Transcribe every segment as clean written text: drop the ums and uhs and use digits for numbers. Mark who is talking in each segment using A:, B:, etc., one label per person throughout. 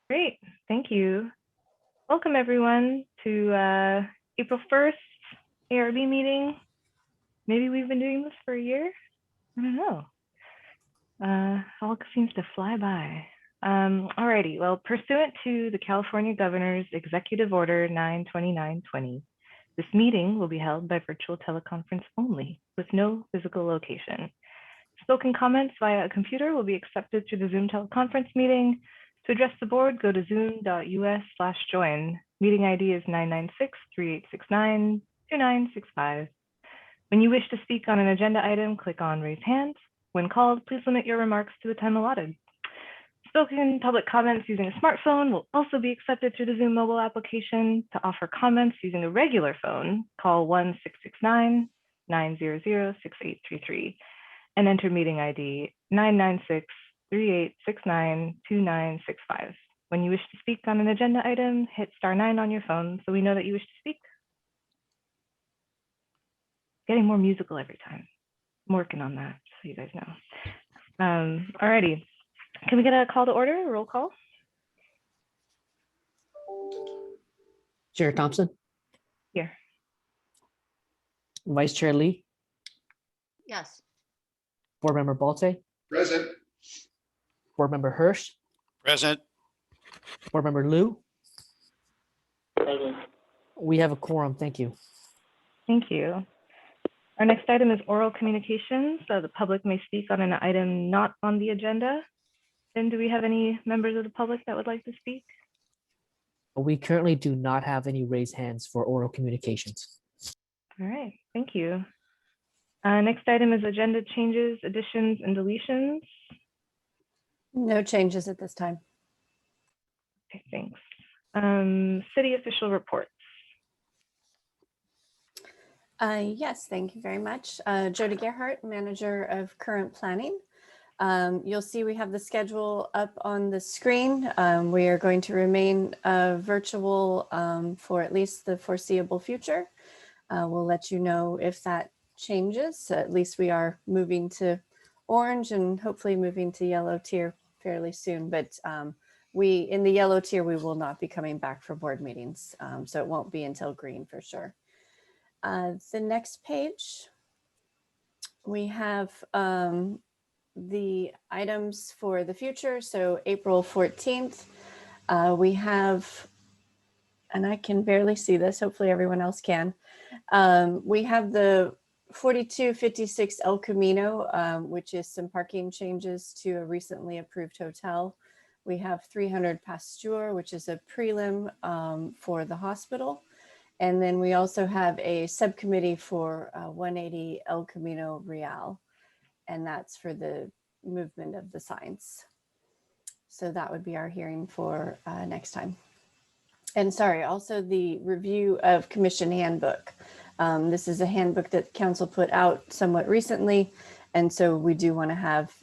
A: Great, thank you. Welcome everyone to April 1st ARB meeting. Maybe we've been doing this for a year. I don't know. All seems to fly by. Alrighty, well, pursuant to the California Governor's Executive Order 92920, this meeting will be held by virtual teleconference only with no physical location. Spoken comments via a computer will be accepted through the Zoom teleconference meeting. To address the board, go to zoom.us/join. Meeting ID is 996-3869-2965. When you wish to speak on an agenda item, click on raise hand. When called, please limit your remarks to the time allotted. Spoken public comments using a smartphone will also be accepted through the Zoom mobile application. To offer comments using a regular phone, call 1-669-900-6833 and enter meeting ID 996-3869-2965. When you wish to speak on an agenda item, hit *9 on your phone so we know that you wish to speak. Getting more musical every time. I'm working on that, so you guys know. Alrighty, can we get a call to order, a roll call?
B: Chair Thompson,
A: Here.
B: Vice Chair Lee,
C: Yes.
B: Board Member Balte,
D: Present.
B: Board Member Hirsch,
E: Present.
B: Board Member Liu.
D: Present.
B: We have a quorum. Thank you.
A: Thank you. Our next item is oral communications. So the public may speak on an item not on the agenda. Then do we have any members of the public that would like to speak?
B: We currently do not have any raised hands for oral communications.
A: All right, thank you. Next item is agenda changes, additions, and deletions.
C: No changes at this time.
A: Okay, thanks. City official reports.
C: Yes, thank you very much. Jody Gerhart, Manager of Current Planning. You'll see we have the schedule up on the screen. We are going to remain virtual for at least the foreseeable future. We'll let you know if that changes. At least we are moving to orange and hopefully moving to yellow tier fairly soon. But in the yellow tier, we will not be coming back for board meetings. So it won't be until green for sure. The next page, we have the items for the future. So April 14th, we have, and I can barely see this, hopefully everyone else can. We have the 4256 El Camino, which is some parking changes to a recently approved hotel. We have 300 Pasteur, which is a prelim for the hospital. And then we also have a subcommittee for 180 El Camino Real, and that's for the movement of the signs. So that would be our hearing for next time. And sorry, also the review of commission handbook. This is a handbook that council put out somewhat recently. And so we do want to have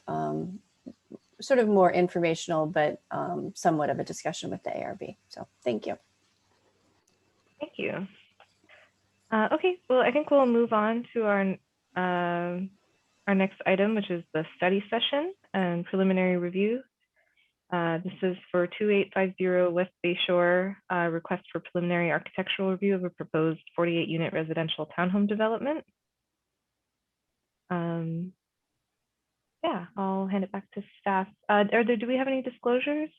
C: sort of more informational, but somewhat of a discussion with the ARB. So thank you.
A: Thank you. Okay, well, I think we'll move on to our next item, which is the study session and preliminary review. This is for 2850 West Bayshore, request for preliminary architectural review of a proposed 48-unit residential townhome development. Yeah, I'll hand it back to staff. Do we have any disclosures?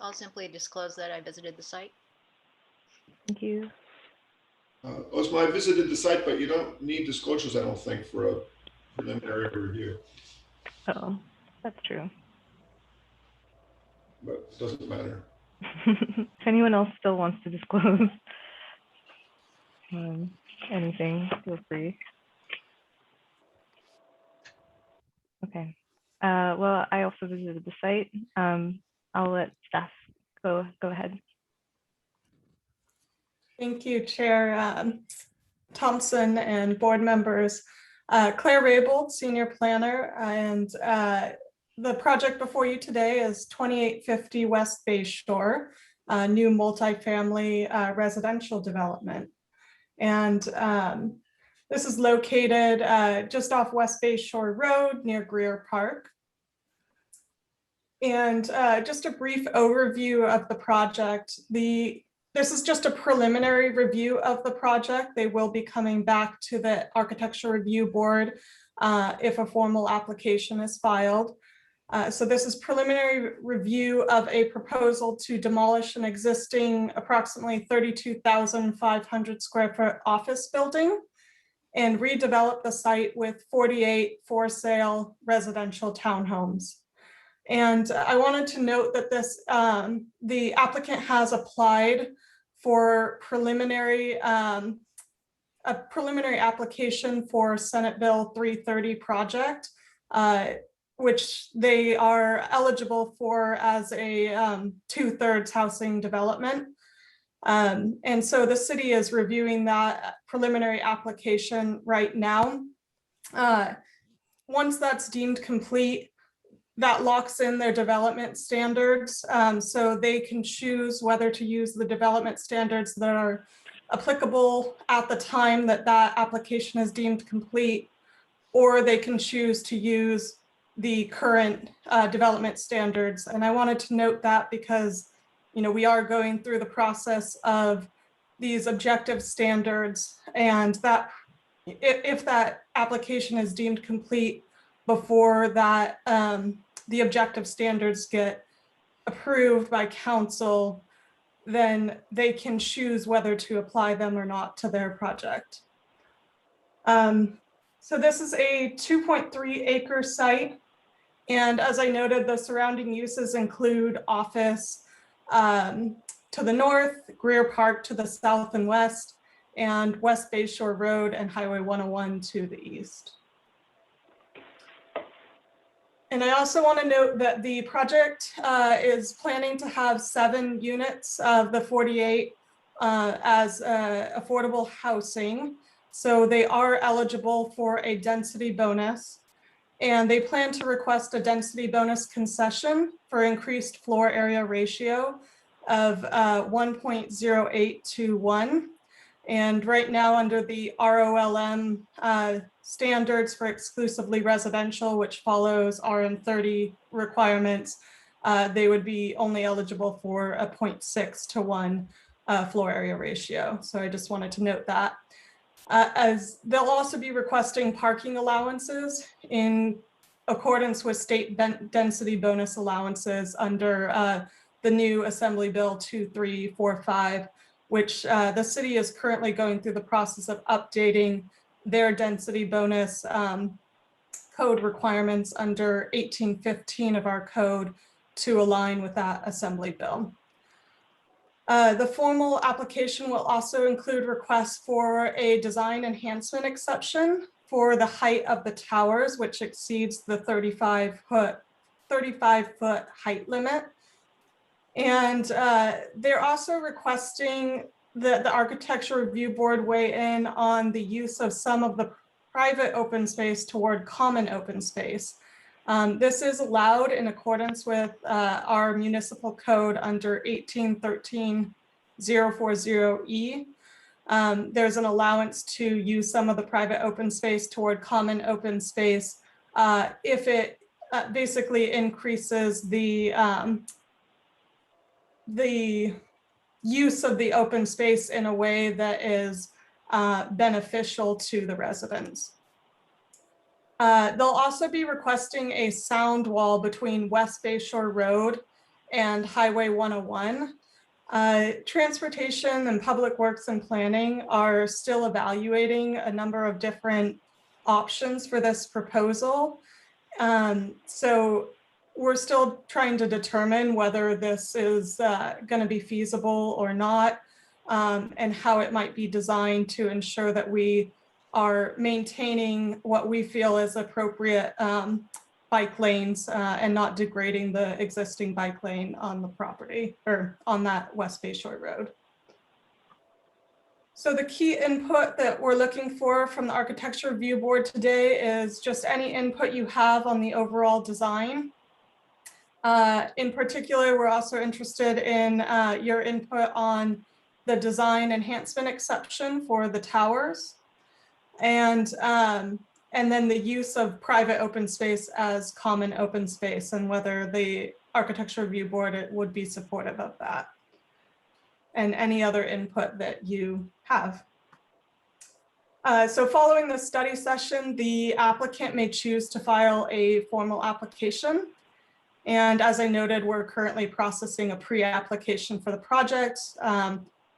F: I'll simply disclose that I visited the site.
A: Thank you.
D: Osma, I visited the site, but you don't need disclosures, I don't think, for a preliminary review,
A: Oh, that's true.
D: but it doesn't matter.
A: If anyone else still wants to disclose anything, feel free. Okay. Well, I also visited the site. I'll let staff go ahead.
G: Thank you, Chair Thompson and board members. Claire Raybould, Senior Planner, and the project before you today is 2850 West Bayshore, new multifamily residential development. And This is located just off West Bay Shore Road near Greer Park. And just a brief overview of the project. This is just a preliminary review of the project. They will be coming back to the Architecture Review Board if a formal application is filed. So this is preliminary review of a proposal to demolish an existing approximately 32,500 square foot office building and redevelop the site with 48 for sale residential townhomes. And I wanted to note that this, the applicant has applied for a preliminary application for Senate Bill 330 project, which they are eligible for as a 2/3 housing development. And so the city is reviewing that preliminary application right now. Once that's deemed complete, that locks in their development standards. So they can choose whether to use the development standards that are applicable at the time that that application is deemed complete, or they can choose to use the current development standards. And I wanted to note that because, you know, we are going through the process of these objective standards, and that if that application is deemed complete before that the objective standards get approved by council, then they can choose whether to apply them or not to their project. So this is a 2.3 acre site. And as I noted, the surrounding uses include office to the north, Greer Park to the south and west, and West Bay Shore Road and Highway 101 to the east. And I also want to note that the project is planning to have 7 units of the 48 as affordable housing. So they are eligible for a density bonus. And they plan to request a density bonus concession for increased floor area ratio of 1.08 to 1. And right now, under the ROLM standards for exclusively residential, which follows RM30 requirements, they would be only eligible for a 0.6 to 1 floor area ratio. So I just wanted to note that. As they'll also be requesting parking allowances in accordance with state density bonus allowances under the new Assembly Bill 2345, which the city is currently going through the process of updating their density bonus code requirements under 1815 of our code to align with that Assembly Bill. The formal application will also include requests for a design enhancement exception for the height of the towers, which exceeds the 35-foot height limit. And they're also requesting that the Architecture Review Board weigh in on the use of some of the private open space toward common open space. This is allowed in accordance with our municipal code under 1813-040E. There's an allowance to use some of the private open space toward common open space if it basically increases the use of the open space in a way that is beneficial to the residents. They'll also be requesting a sound wall between West Bay Shore Road and Highway 101. Transportation and Public Works and Planning are still evaluating a number of different options for this proposal. So we're still trying to determine whether this is going to be feasible or not, and how it might be designed to ensure that we are maintaining what we feel is appropriate bike lanes and not degrading the existing bike lane on the property or on that West Bay Shore Road. So the key input that we're looking for from the Architecture Review Board today is just any input you have on the overall design. In particular, we're also interested in your input on the design enhancement exception for the towers. And then the use of private open space as common open space, and whether the Architecture Review Board would be supportive of that. And any other input that you have. So following the study session, the applicant may choose to file a formal application. And as I noted, we're currently processing a pre-application for the project,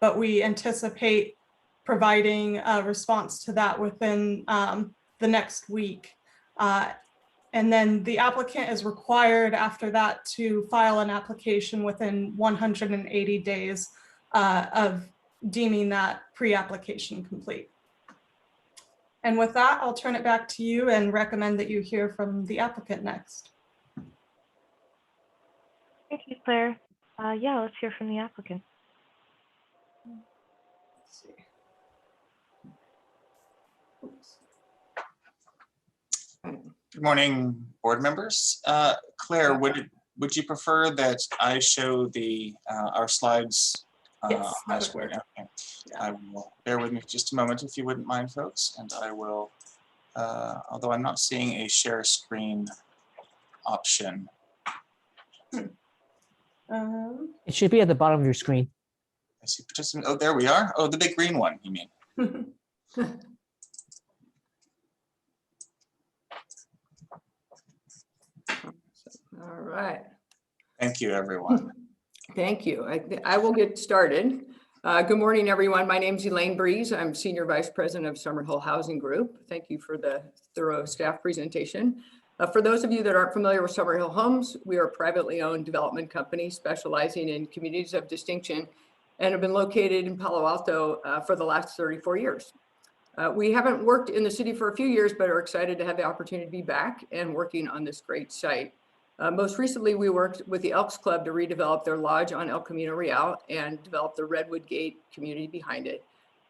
G: but we anticipate providing a response to that within the next week. And then the applicant is required after that to file an application within 180 days of deeming that pre-application complete. And with that, I'll turn it back to you and recommend that you hear from the applicant next.
A: Thank you, Claire. Yeah, let's hear from the applicant.
G: Let's see. Oops.
E: Good morning, board members. Claire, would you prefer that I show the our slides
G: Yes,
E: on
G: that would
E: screen?
G: work.
E: Okay. I will bear with me just a moment if you wouldn't mind, folks, and I will. Although I'm not seeing a share screen option.
B: It should be at the bottom of your screen.
E: I see participant. Oh, there we are. Oh, the big green one, you mean?
H: All right.
E: Thank you, everyone.
H: Thank you. I will get started. Good morning, everyone. My name is Elaine Breeze. I'm Senior Vice President of Summerhill Housing Group. Thank you for the thorough staff presentation. For those of you that aren't familiar with Summerhill Homes, we are a privately owned development company specializing in communities of distinction and have been located in Palo Alto for the last 34 years. We haven't worked in the city for a few years, but are excited to have the opportunity to be back and working on this great site. Most recently, we worked with the Elks Club to redevelop their lodge on El Camino Real and develop the Redwood Gate community behind it.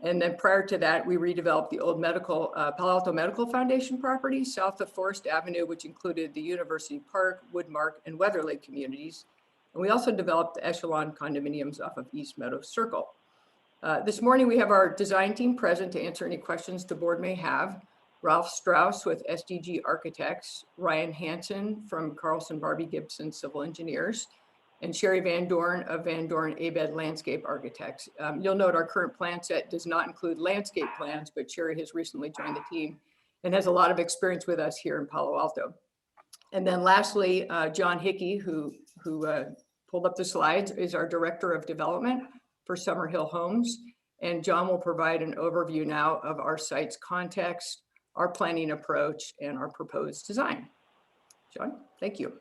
H: And then prior to that, we redeveloped the old Palo Alto Medical Foundation property south of Forest Avenue, which included the University Park, Woodmark, and Weatherlake communities. And we also developed the Echelon condominiums off of East Meadow Circle. This morning, we have our design team present to answer any questions the board may have. Ralph Strauss with SDG Architects, Ryan Hansen from Carlson Barbie Gibson Civil Engineers, and Sherry Van Dorn of Van Dorn Abed Landscape Architects. You'll note our current plan set does not include landscape plans, but Sherry has recently joined the team and has a lot of experience with us here in Palo Alto. And then lastly, John Hickey, who pulled up the slides, is our Director of Development for Summerhill Homes. And John will provide an overview now of our site's context, our planning approach, and our proposed design. John, thank you.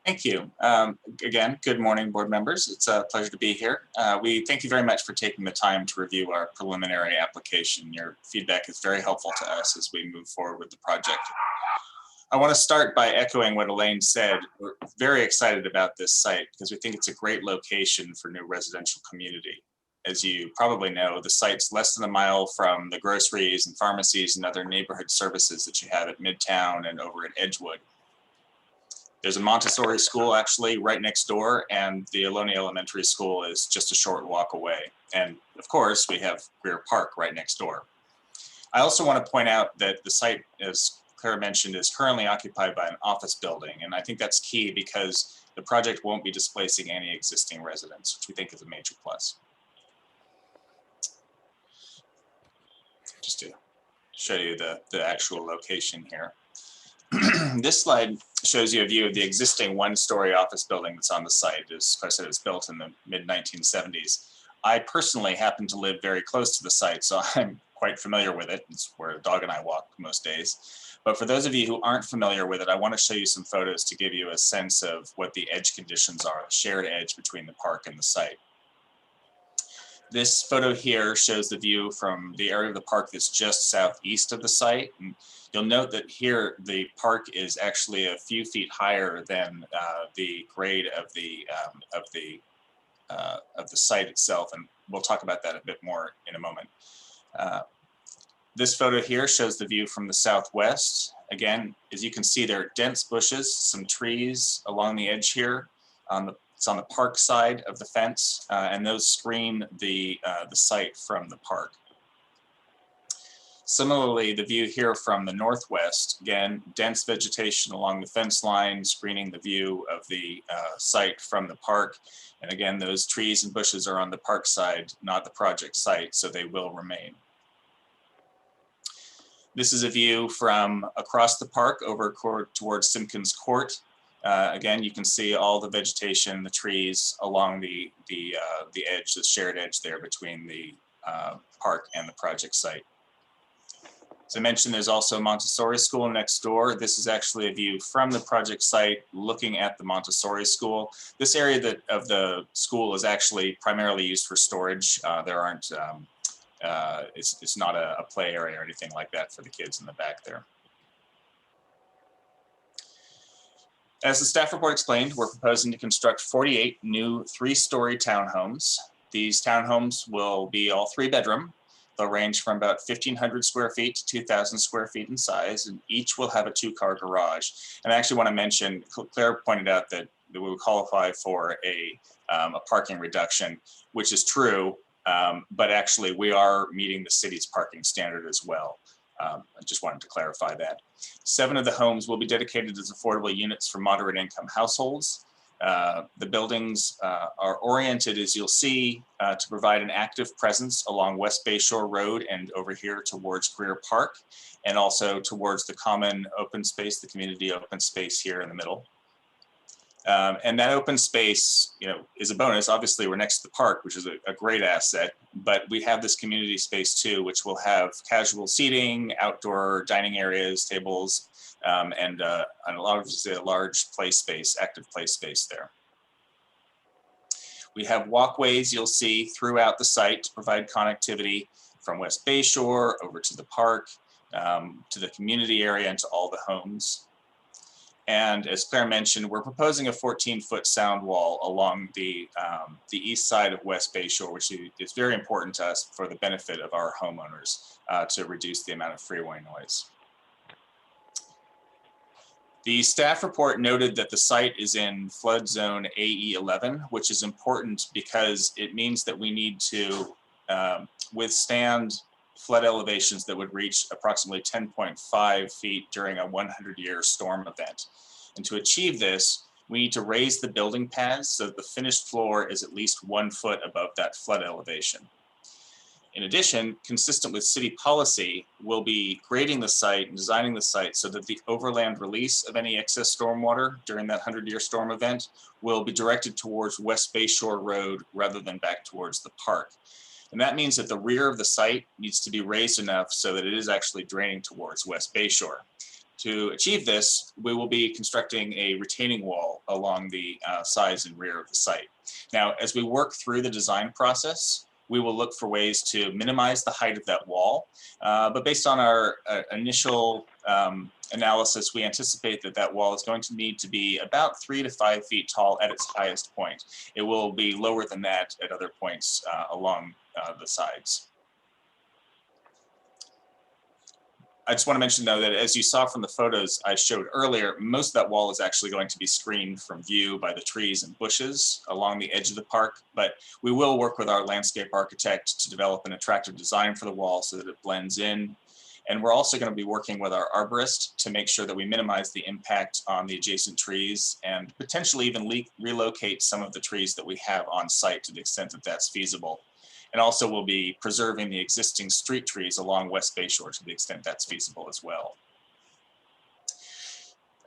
E: Thank you. Again, good morning, board members. It's a pleasure to be here. We thank you very much for taking the time to review our preliminary application. Your feedback is very helpful to us as we move forward with the project. I want to start by echoing what Elaine said. We're very excited about this site because we think it's a great location for new residential community. As you probably know, the site's less than a mile from the groceries and pharmacies and other neighborhood services that you have at Midtown and over at Edgewood. There's a Montessori school actually right next door, and the Ohlone Elementary School is just a short walk away. And of course, we have Greer Park right next door. I also want to point out that the site, as Claire mentioned, is currently occupied by an office building. And I think that's key because the project won't be displacing any existing residents, which we think is a major plus. Just to show you the actual location here. This slide shows you a view of the existing one-story office building that's on the site. As I said, it was built in the mid-1970s. I personally happen to live very close to the site, so I'm quite familiar with it. It's where a dog and I walk most days. But for those of you who aren't familiar with it, I want to show you some photos to give you a sense of what the edge conditions are, the shared edge between the park and the site. This photo here shows the view from the area of the park that's just southeast of the site. And you'll note that here the park is actually a few feet higher than the grade of the site itself, and we'll talk about that a bit more in a moment. This photo here shows the view from the southwest. Again, as you can see, there are dense bushes, some trees along the edge here. It's on the park side of the fence, and those screen the site from the park. Similarly, the view here from the northwest, again, dense vegetation along the fence line, screening the view of the site from the park. And again, those trees and bushes are on the park side, not the project site, so they will remain. This is a view from across the park over towards Simpkins Court. Again, you can see all the vegetation, the trees along the edge, the shared edge there between the park and the project site. As I mentioned, there's also Montessori School next door. This is actually a view from the project site looking at the Montessori School. This area of the school is actually primarily used for storage. There aren't, it's not a play area or anything like that for the kids in the back there. As the staff report explained, we're proposing to construct 48 new 3-story townhomes. These townhomes will be all 3-bedroom. They'll range from about 1,500 square feet to 2,000 square feet in size, and each will have a 2-car garage. And I actually want to mention, Claire pointed out that we would qualify for a parking reduction, which is true, but actually we are meeting the city's parking standard as well. I just wanted to clarify that. 7 of the homes will be dedicated as affordable units for moderate income households. The buildings are oriented, as you'll see, to provide an active presence along West Bayshore Road and over here towards Greer Park, and also towards the common open space, the community open space here in the middle. And that open space, is a bonus. Obviously, we're next to the park, which is a great asset, but we have this community space too, which will have casual seating, outdoor dining areas, tables, and a large play space, active play space there. We have walkways you'll see throughout the site to provide connectivity from West Bayshore over to the park, to the community area, and to all the homes. And as Claire mentioned, we're proposing a 14-foot sound wall along the east side of West Bayshore, which is very important to us for the benefit of our homeowners to reduce the amount of freeway noise. The staff report noted that the site is in flood zone AE11, which is important because it means that we need to withstand flood elevations that would reach approximately 10.5 feet during a 100-year storm event. And to achieve this, we need to raise the building pads so that the finished floor is at least 1 foot above that flood elevation. In addition, consistent with city policy, we'll be grading the site and designing the site so that the overland release of any excess stormwater during that 100-year storm event will be directed towards West Bayshore Road rather than back towards the park. And that means that the rear of the site needs to be raised enough so that it is actually draining towards West Bayshore. To achieve this, we will be constructing a retaining wall along the sides and rear of the site. Now, as we work through the design process, we will look for ways to minimize the height of that wall. But based on our initial analysis, we anticipate that that wall is going to need to be about 3 to 5 feet tall at its highest point. It will be lower than that at other points along the sides. I just want to mention, though, that as you saw from the photos I showed earlier, most of that wall is actually going to be screened from view by the trees and bushes along the edge of the park, but we will work with our landscape architect to develop an attractive design for the wall so that it blends in. And we're also going to be working with our arborist to make sure that we minimize the impact on the adjacent trees and potentially even relocate some of the trees that we have on site to the extent that that's feasible. And also we'll be preserving the existing street trees along West Bayshore to the extent that's feasible as well.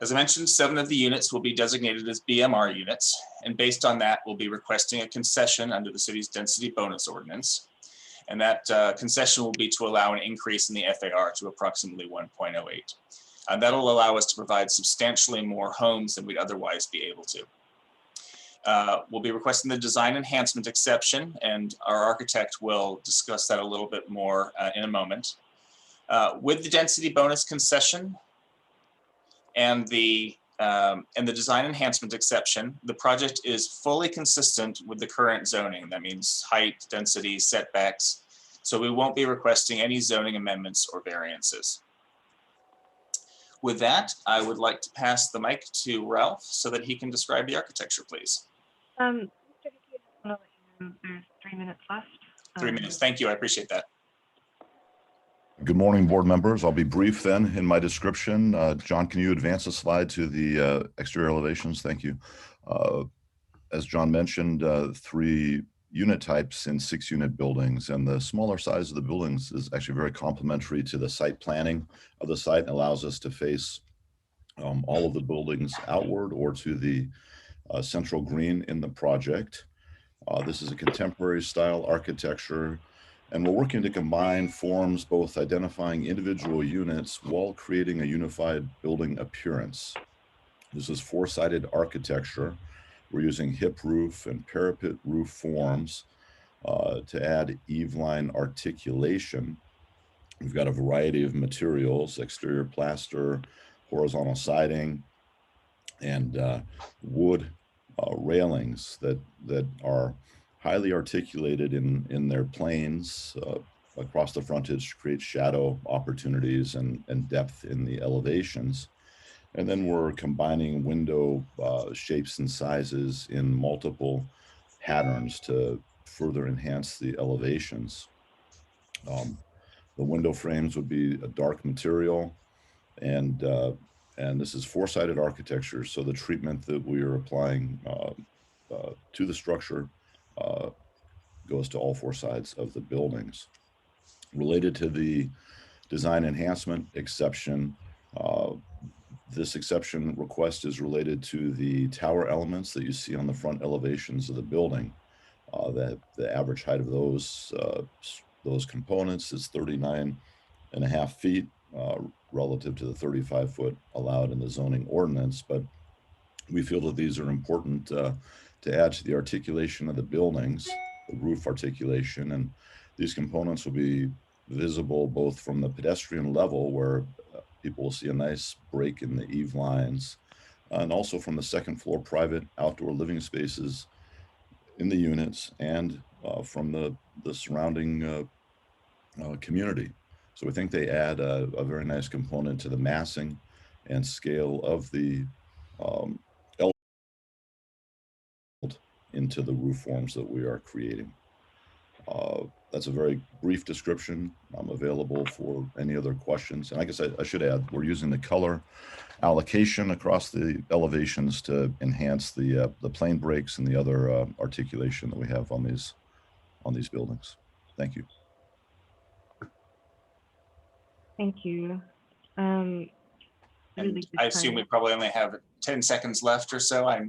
E: As I mentioned, 7 of the units will be designated as BMR units, and based on that, we'll be requesting a concession under the city's density bonus ordinance. And that concession will be to allow an increase in the FAR to approximately 1.08. And that'll allow us to provide substantially more homes than we'd otherwise be able to. We'll be requesting the design enhancement exception, and our architect will discuss that a little bit more in a moment. With the density bonus concession and the design enhancement exception, the project is fully consistent with the current zoning. That means height, density, setbacks. So we won't be requesting any zoning amendments or variances. With that, I would like to pass the mic to Ralph so that he can describe the architecture, please.
A: Mr. Hickey, I want to let you know there's 3 minutes left.
E: 3 minutes. Thank you. I appreciate that.
I: Good morning, board members. I'll be brief then in my description. John, can you advance the slide to the exterior elevations? Thank you. As John mentioned, 3 unit types in 6 unit buildings, and the smaller size of the buildings is actually very complementary to the site planning of the site and allows us to face all of the buildings outward or to the central green in the project. This is a contemporary style architecture, and we're working to combine forms, both identifying individual units while creating a unified building appearance. This is 4-sided architecture. We're using hip roof and parapet roof forms to add eave-line articulation. We've got a variety of materials: exterior plaster, horizontal siding, and wood railings that are highly articulated in their planes across the frontage to create shadow opportunities and depth in the elevations. And then we're combining window shapes and sizes in multiple patterns to further enhance the elevations. The window frames would be a dark material, and this is 4-sided architecture. So the treatment that we are applying to the structure goes to all 4 sides of the buildings. Related to the design enhancement exception, this exception request is related to the tower elements that you see on the front elevations of the building. The average height of those components is 39.5 feet relative to the 35-foot allowed in the zoning ordinance. But we feel that these are important to add to the articulation of the buildings, the roof articulation, and these components will be visible both from the pedestrian level, where people will see a nice break in the eave lines, and also from the second floor private outdoor living spaces in the units, and from the surrounding community. So we think they add a very nice component to the massing and scale of the into the roof forms that we are creating. That's a very brief description. I'm available for any other questions. And I guess I should add, we're using the color allocation across the elevations to enhance the plane breaks and the other articulation that we have on these buildings. Thank you.
A: Thank you.
E: And I assume we probably only have 10 seconds left or so. I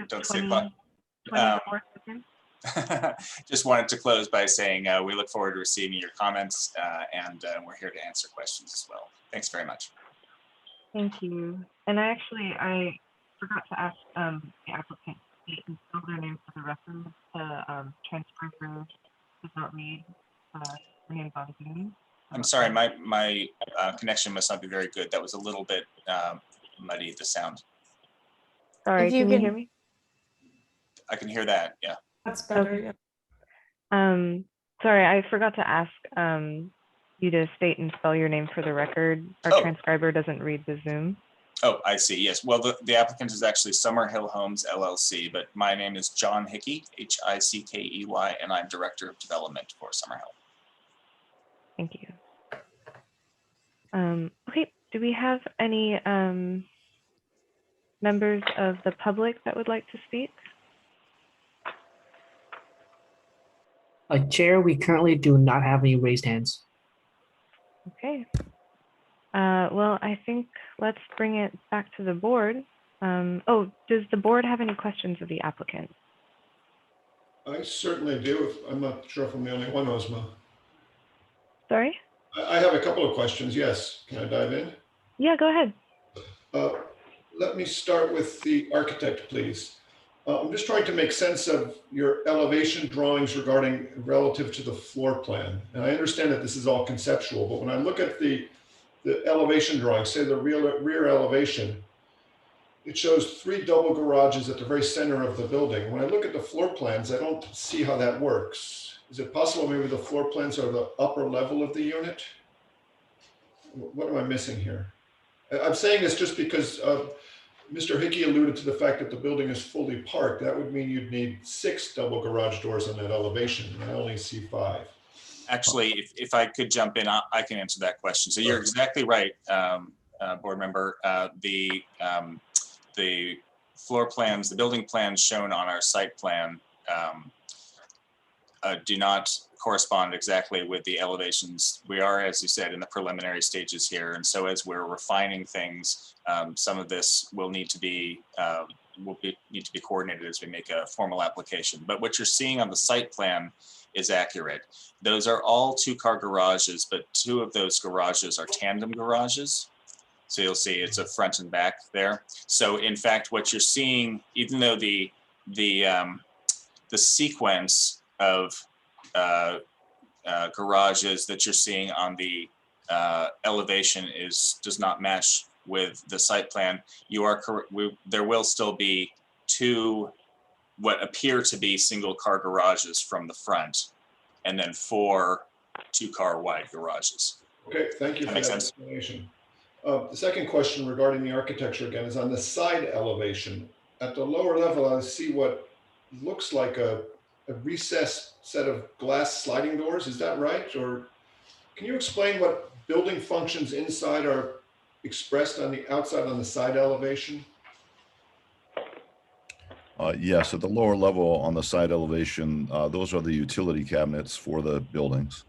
E: don't see a clock.
A: 24 seconds.
E: Just wanted to close by saying we look forward to receiving your comments, and we're here to answer questions as well. Thanks very much.
A: Thank you. And I forgot to ask the applicant to spell their name for the record. The transcriber does not read their names on Zoom.
E: I'm sorry, my connection must not be very good. That was a little bit muddy, the sound.
A: Sorry, can you hear me?
E: I can hear that, yeah.
G: That's better, yeah.
A: Sorry, I forgot to ask you to state and spell your name for the record. Our transcriber doesn't read the Zoom.
E: Oh, I see, yes. Well, the applicant is actually Summerhill Homes, LLC, but my name is John Hickey, Hickey, and I'm Director of Development for Summerhill.
A: Thank you. Okay, do we have any members of the public that would like to speak?
B: Chair, we currently do not have any raised hands.
A: Okay. Well, I think let's bring it back to the board. Does the board have any questions of the applicant?
D: I certainly do. I'm not sure if I'm the only one, Ozma.
A: Sorry?
D: I have a couple of questions, yes. Can I dive in?
A: Yeah, go ahead.
D: Let me start with the architect, please. I'm just trying to make sense of your elevation drawings relative to the floor plan. And I understand that this is all conceptual, but when I look at the elevation drawings, say the rear elevation, it shows 3 double garages at the very center of the building. When I look at the floor plans, I don't see how that works. Is it possible maybe the floor plans are the upper level of the unit? What am I missing here? I'm saying this just because Mr. Hickey alluded to the fact that the building is fully parked. That would mean you'd need 6 double garage doors on that elevation, and I only see 5.
E: Actually, if I could jump in, I can answer that question. So you're exactly right, board member. The floor plans, the building plans shown on our site plan do not correspond exactly with the elevations. We are, as you said, in the preliminary stages here. And so as we're refining things, some of this will need to be coordinated as we make a formal application. But what you're seeing on the site plan is accurate. Those are all 2-car garages, but 2 of those garages are tandem garages. So you'll see it's a front and back there. So in fact, what you're seeing, even though the sequence of garages that you're seeing on the elevation does not match with the site plan, you are correct. There will still be 2 what appear to be single-car garages from the front, and then 4 2-car wide garages.
D: Okay, thank you for that explanation. The second question regarding the architecture again is on the side elevation. At the lower level, I see what looks like a recessed set of glass sliding doors. Is that right? Or can you explain what building functions inside are expressed on the outside on the side elevation?
I: Yes, at the lower level on the side elevation, those are the utility cabinets for the buildings.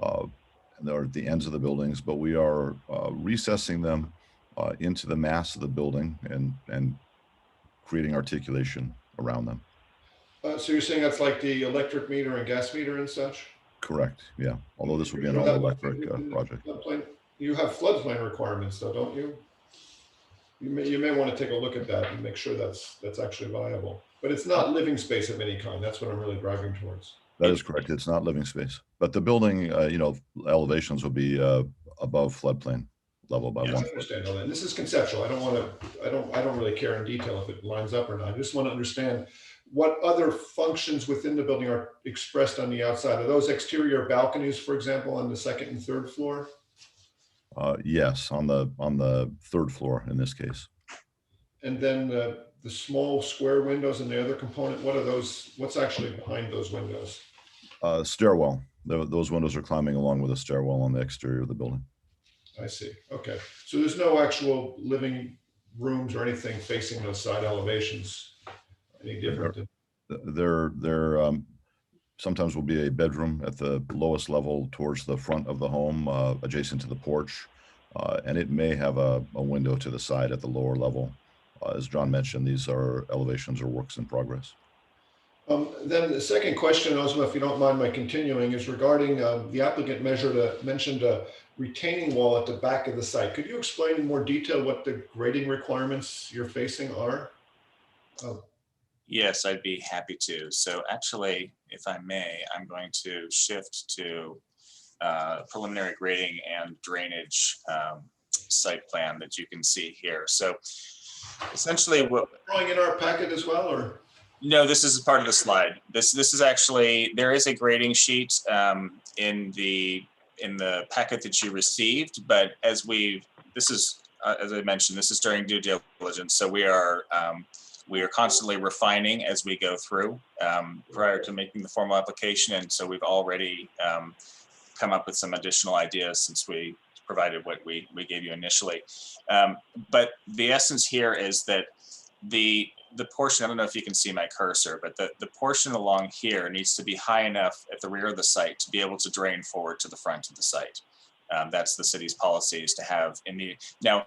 I: And they're at the ends of the buildings, but we are recessing them into the mass of the building and creating articulation around them.
D: So you're saying that's like the electric meter and gas meter and such?
I: Correct, yeah. Although this would be an all-electric project.
D: You have floodplain requirements though, don't you? You may want to take a look at that and make sure that's actually viable. But it's not living space of any kind. That's what I'm really driving towards.
I: That is correct. It's not living space, but the building, elevations will be above floodplain level by 1
D: I
I: foot.
D: understand all that. And this is conceptual. I don't really care in detail if it lines up or not. I just want to understand what other functions within the building are expressed on the outside. Are those exterior balconies, for example, on the 2nd and 3rd floor?
I: Yes, on the 3rd floor in this case.
D: And then the small square windows and the other component, what are those? What's actually behind those windows?
I: Stairwell. Those windows are climbing along with a stairwell on the exterior of the building.
D: I see. Okay. So there's no actual living rooms or anything facing those side elevations any different?
I: There sometimes will be a bedroom at the lowest level towards the front of the home, adjacent to the porch. And it may have a window to the side at the lower level. As John mentioned, these are elevations or works in progress.
D: Then the second question, Ozma, if you don't mind my continuing, is regarding the applicant mentioned a retaining wall at the back of the site. Could you explain in more detail what the grading requirements you're facing are?
E: Yes, I'd be happy to. So actually, if I may, I'm going to shift to preliminary grading and drainage site plan that you can see here. So essentially what—
D: Drawing in our packet as well, or?
E: No, this is part of the slide. This is actually, there is a grading sheet in the packet that you received, but as I mentioned, this is during due diligence. So we are constantly refining as we go through prior to making the formal application. And so we've already come up with some additional ideas since we provided what we gave you initially. But the essence here is that the portion, I don't know if you can see my cursor, but the portion along here needs to be high enough at the rear of the site to be able to drain forward to the front of the site. That's the city's policy, is to have now,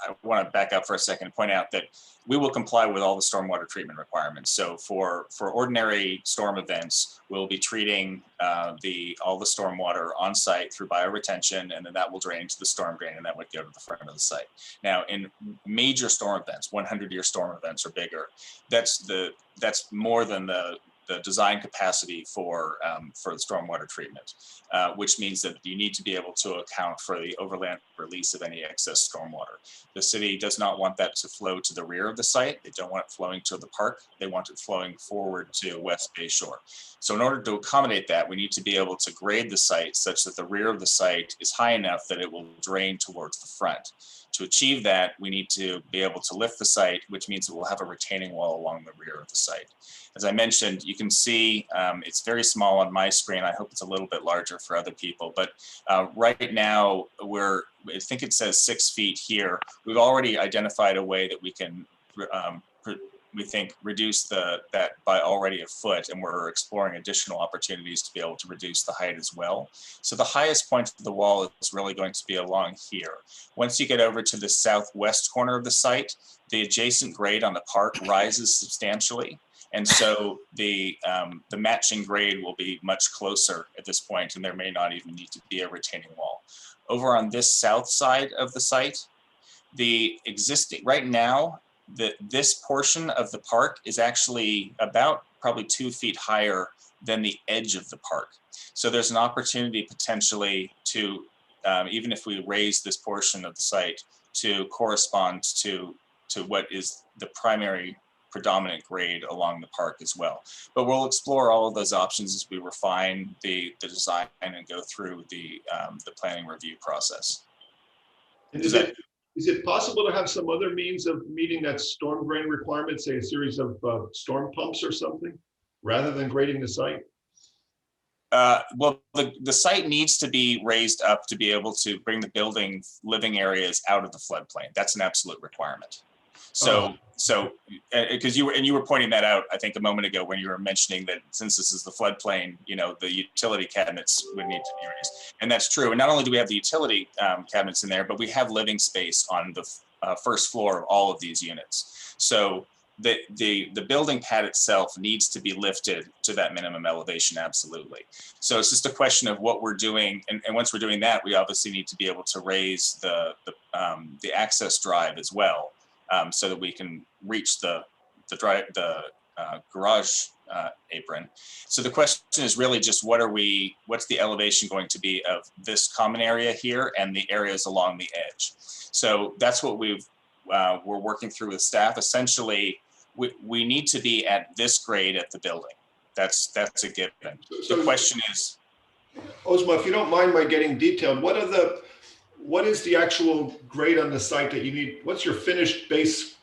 E: I want to back up for a second and point out that we will comply with all the stormwater treatment requirements. So for ordinary storm events, we'll be treating all the stormwater on site through bioretention, and then that will drain to the storm drain, and that would go to the front of the site. Now, in major storm events, 100-year storm events or bigger, that's more than the design capacity for the stormwater treatment, which means that you need to be able to account for the overland release of any excess stormwater. The city does not want that to flow to the rear of the site. They don't want it flowing to the park. They want it flowing forward to West Bay Shore. So in order to accommodate that, we need to be able to grade the site such that the rear of the site is high enough that it will drain towards the front. To achieve that, we need to be able to lift the site, which means that we'll have a retaining wall along the rear of the site. As I mentioned, you can see it's very small on my screen. I hope it's a little bit larger for other people. But right now, I think it says 6 feet here. We've already identified a way that we can, we think, reduce that by already a foot, and we're exploring additional opportunities to be able to reduce the height as well. So the highest point of the wall is really going to be along here. Once you get over to the southwest corner of the site, the adjacent grade on the park rises substantially. And so the matching grade will be much closer at this point, and there may not even need to be a retaining wall. Over on this south side of the site, the existing, right now, this portion of the park is actually about probably 2 feet higher than the edge of the park. So there's an opportunity potentially to, even if we raise this portion of the site, to correspond to what is the primary predominant grade along the park as well. But we'll explore all of those options as we refine the design and go through the planning review process.
D: And is it possible to have some other means of meeting that storm drain requirement, say a series of storm pumps or something, rather than grading the site?
E: Well, the site needs to be raised up to be able to bring the building living areas out of the floodplain. That's an absolute requirement. So, because you were pointing that out, I think a moment ago when you were mentioning that since this is the floodplain, you know, the utility cabinets would need to be raised, and that's true. And not only do we have the utility cabinets in there, but we have living space on the first floor of all of these units. So the building pad itself needs to be lifted to that minimum elevation, absolutely. So it's just a question of what we're doing, and once we're doing that, we obviously need to be able to raise the access drive as well. So that we can reach the garage apron. So the question is really just what's the elevation going to be of this common area here and the areas along the edge. So that's what we're working through with staff. Essentially, we need to be at this grade at the building. That's a given. The question is,
D: Ozma, if you don't mind my getting detailed, what is the actual grade on the site that you need? What's your finished base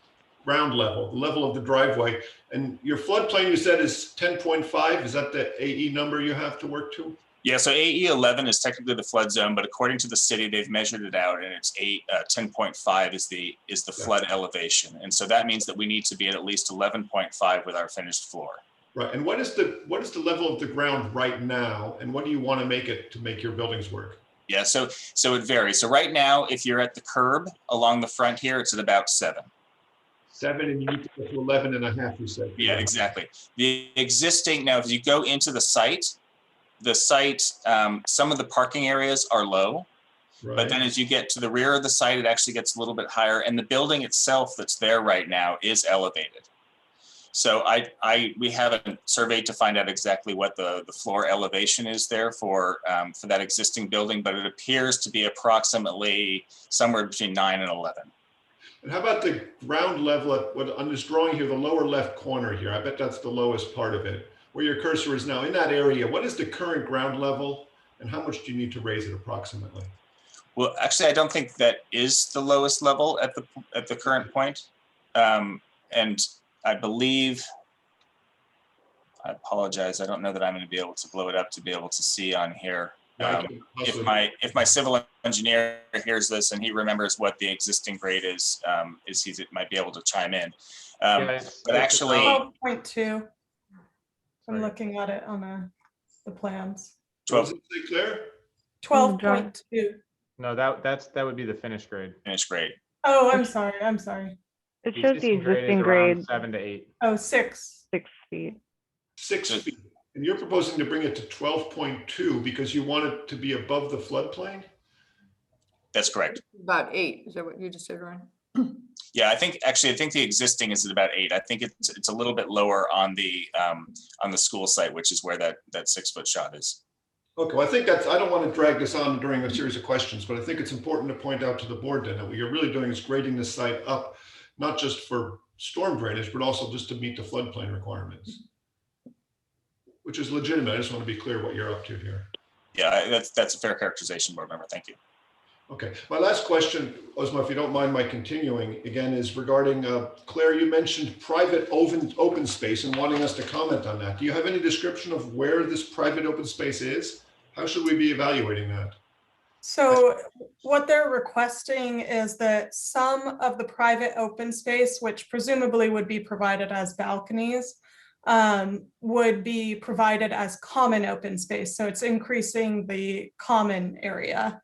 D: ground level, the level of the driveway? And your floodplain, you said, is 10.5. Is that the AE number you have to work to?
E: yeah, so AE 11 is technically the flood zone, but according to the city, they've measured it out, and it's 10.5 is the flood elevation. And so that means that we need to be at least 11.5 with our finished floor.
D: Right. And what is the level of the ground right now? And what do you want to make it to make your buildings work?
E: Yeah, so it varies. So right now, if you're at the curb along the front here, it's at about 7.
D: 7, and you need to get to 11.5, you said.
E: Yeah, exactly. The existing, now if you go into the site, some of the parking areas are low,
D: Right.
E: but then as you get to the rear of the site, it actually gets a little bit higher, and the building itself that's there right now is elevated. So we haven't surveyed to find out exactly what the floor elevation is there for that existing building, but it appears to be approximately somewhere between 9 and 11.
D: And how about the ground level on this drawing here, the lower left corner here? I bet that's the lowest part of it, where your cursor is now. In that area, what is the current ground level, and how much do you need to raise it approximately?
E: Well, actually, I don't think that is the lowest level at the current point, and I believe, I apologize, I don't know that I'm going to be able to blow it up to be able to see on here. If my civil engineer hears this and he remembers what the existing grade is, he might be able to chime in. But actually,
G: 12.2. I'm looking at it on the plans.
E: 12.
D: What does it say, Claire?
G: 12.2.
J: No, that would be the finished grade.
E: Finished grade.
G: Oh, I'm sorry.
A: It shows the existing
J: is
A: grade,
J: around 7 to 8.
G: Oh, 6.
A: 6 feet.
D: 6 feet. And you're proposing to bring it to 12.2 because you want it to be above the floodplain?
E: That's correct.
H: About 8, is that what you just said, Ryan?
E: Yeah, I think the existing is at about 8. I think it's a little bit lower on the school site, which is where that 6-foot shot is.
D: Okay, well, I think I don't want to drag this on during a series of questions, but I think it's important to point out to the board then that what you're really doing is grading this site up, not just for storm drainage, but also just to meet the floodplain requirements, which is legitimate. I just want to be clear what you're up to here.
E: Yeah, that's a fair characterization, board member. Thank you.
D: Okay, my last question, Ozma, if you don't mind my continuing again, is regarding, Claire, you mentioned private open space and wanting us to comment on that. Do you have any description of where this private open space is? How should we be evaluating that?
G: So what they're requesting is that some of the private open space, which presumably would be provided as balconies, would be provided as common open space. So it's increasing the common area.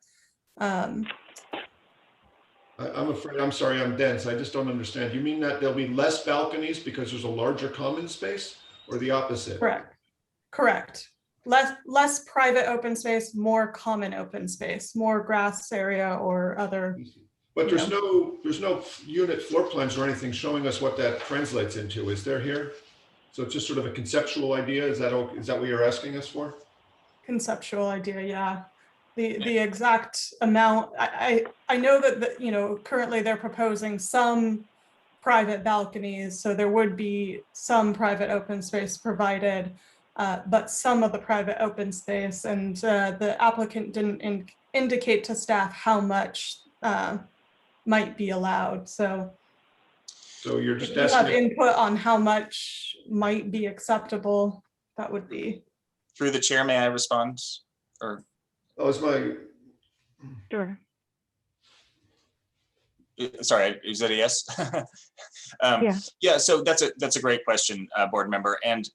D: I'm afraid, I'm sorry, I'm dense. I just don't understand. You mean that there'll be less balconies because there's a larger common space, or the opposite?
G: Correct. Less private open space, more common open space, more grass area or other.
D: But there's no unit floor plans or anything showing us what that translates into. Is there here? So it's just sort of a conceptual idea. Is that what you're asking us for?
G: Conceptual idea, yeah. The exact amount, I know that currently they're proposing some private balconies, so there would be some private open space provided, but some of the private open space, and the applicant didn't indicate to staff how much might be allowed. So
D: you're just
G: if you have
D: asking
G: input on how much might be acceptable, that would be.
E: Through the chair, may I respond? Or
A: Sure.
E: Sorry, is that a yes? Yeah, so that's a great question, board member. And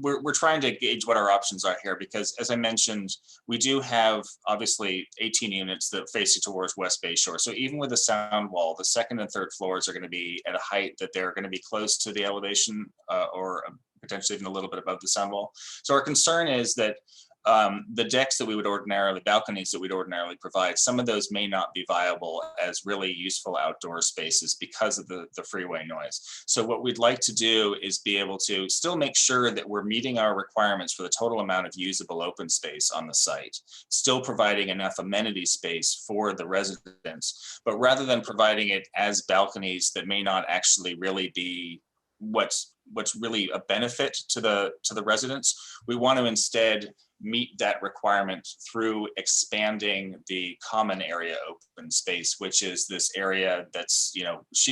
E: we're trying to gauge what our options are here, because as I mentioned, we do have obviously 18 units that face towards West Bay Shore. So even with a sound wall, the second and third floors are going to be at a height that they're going to be close to the elevation or potentially even a little bit above the sound wall. So our concern is that the decks that we would ordinarily, balconies that we'd ordinarily provide, some of those may not be viable as really useful outdoor spaces because of the freeway noise. So what we'd like to do is be able to still make sure that we're meeting our requirements for the total amount of usable open space on the site, still providing enough amenity space for the residents, but rather than providing it as balconies that may not actually really be what's really a benefit to the residents, we want to instead meet that requirement through expanding the common area open space, which is this area that's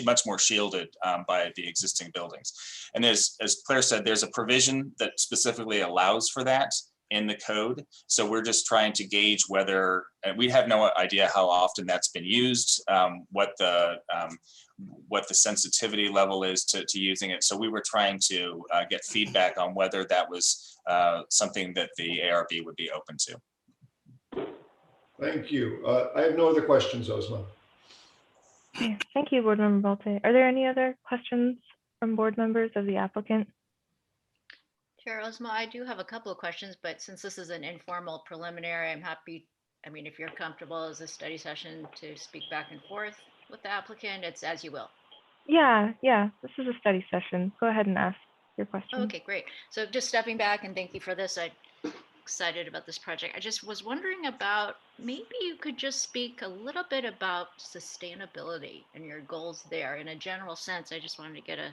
E: much more shielded by the existing buildings. And as Claire said, there's a provision that specifically allows for that in the code. So we're just trying to gauge whether, and we have no idea how often that's been used, what the sensitivity level is to using it. So we were trying to get feedback on whether that was something that the ARB would be open to.
D: Thank you. I have no other questions, Ozma.
A: Okay, thank you, Board Member Balte. Are there any other questions from board members of the applicant?
F: Chair Ozma, I do have a couple of questions, but since this is an informal preliminary, I'm happy, if you're comfortable as a study session to speak back and forth with the applicant, it's as you will.
A: Yeah, this is a study session. Go ahead and ask your question.
F: Okay, great. So just stepping back, and thank you for this. I'm excited about this project. I just was wondering about, maybe you could just speak a little bit about sustainability and your goals there in a general sense. I just wanted to get a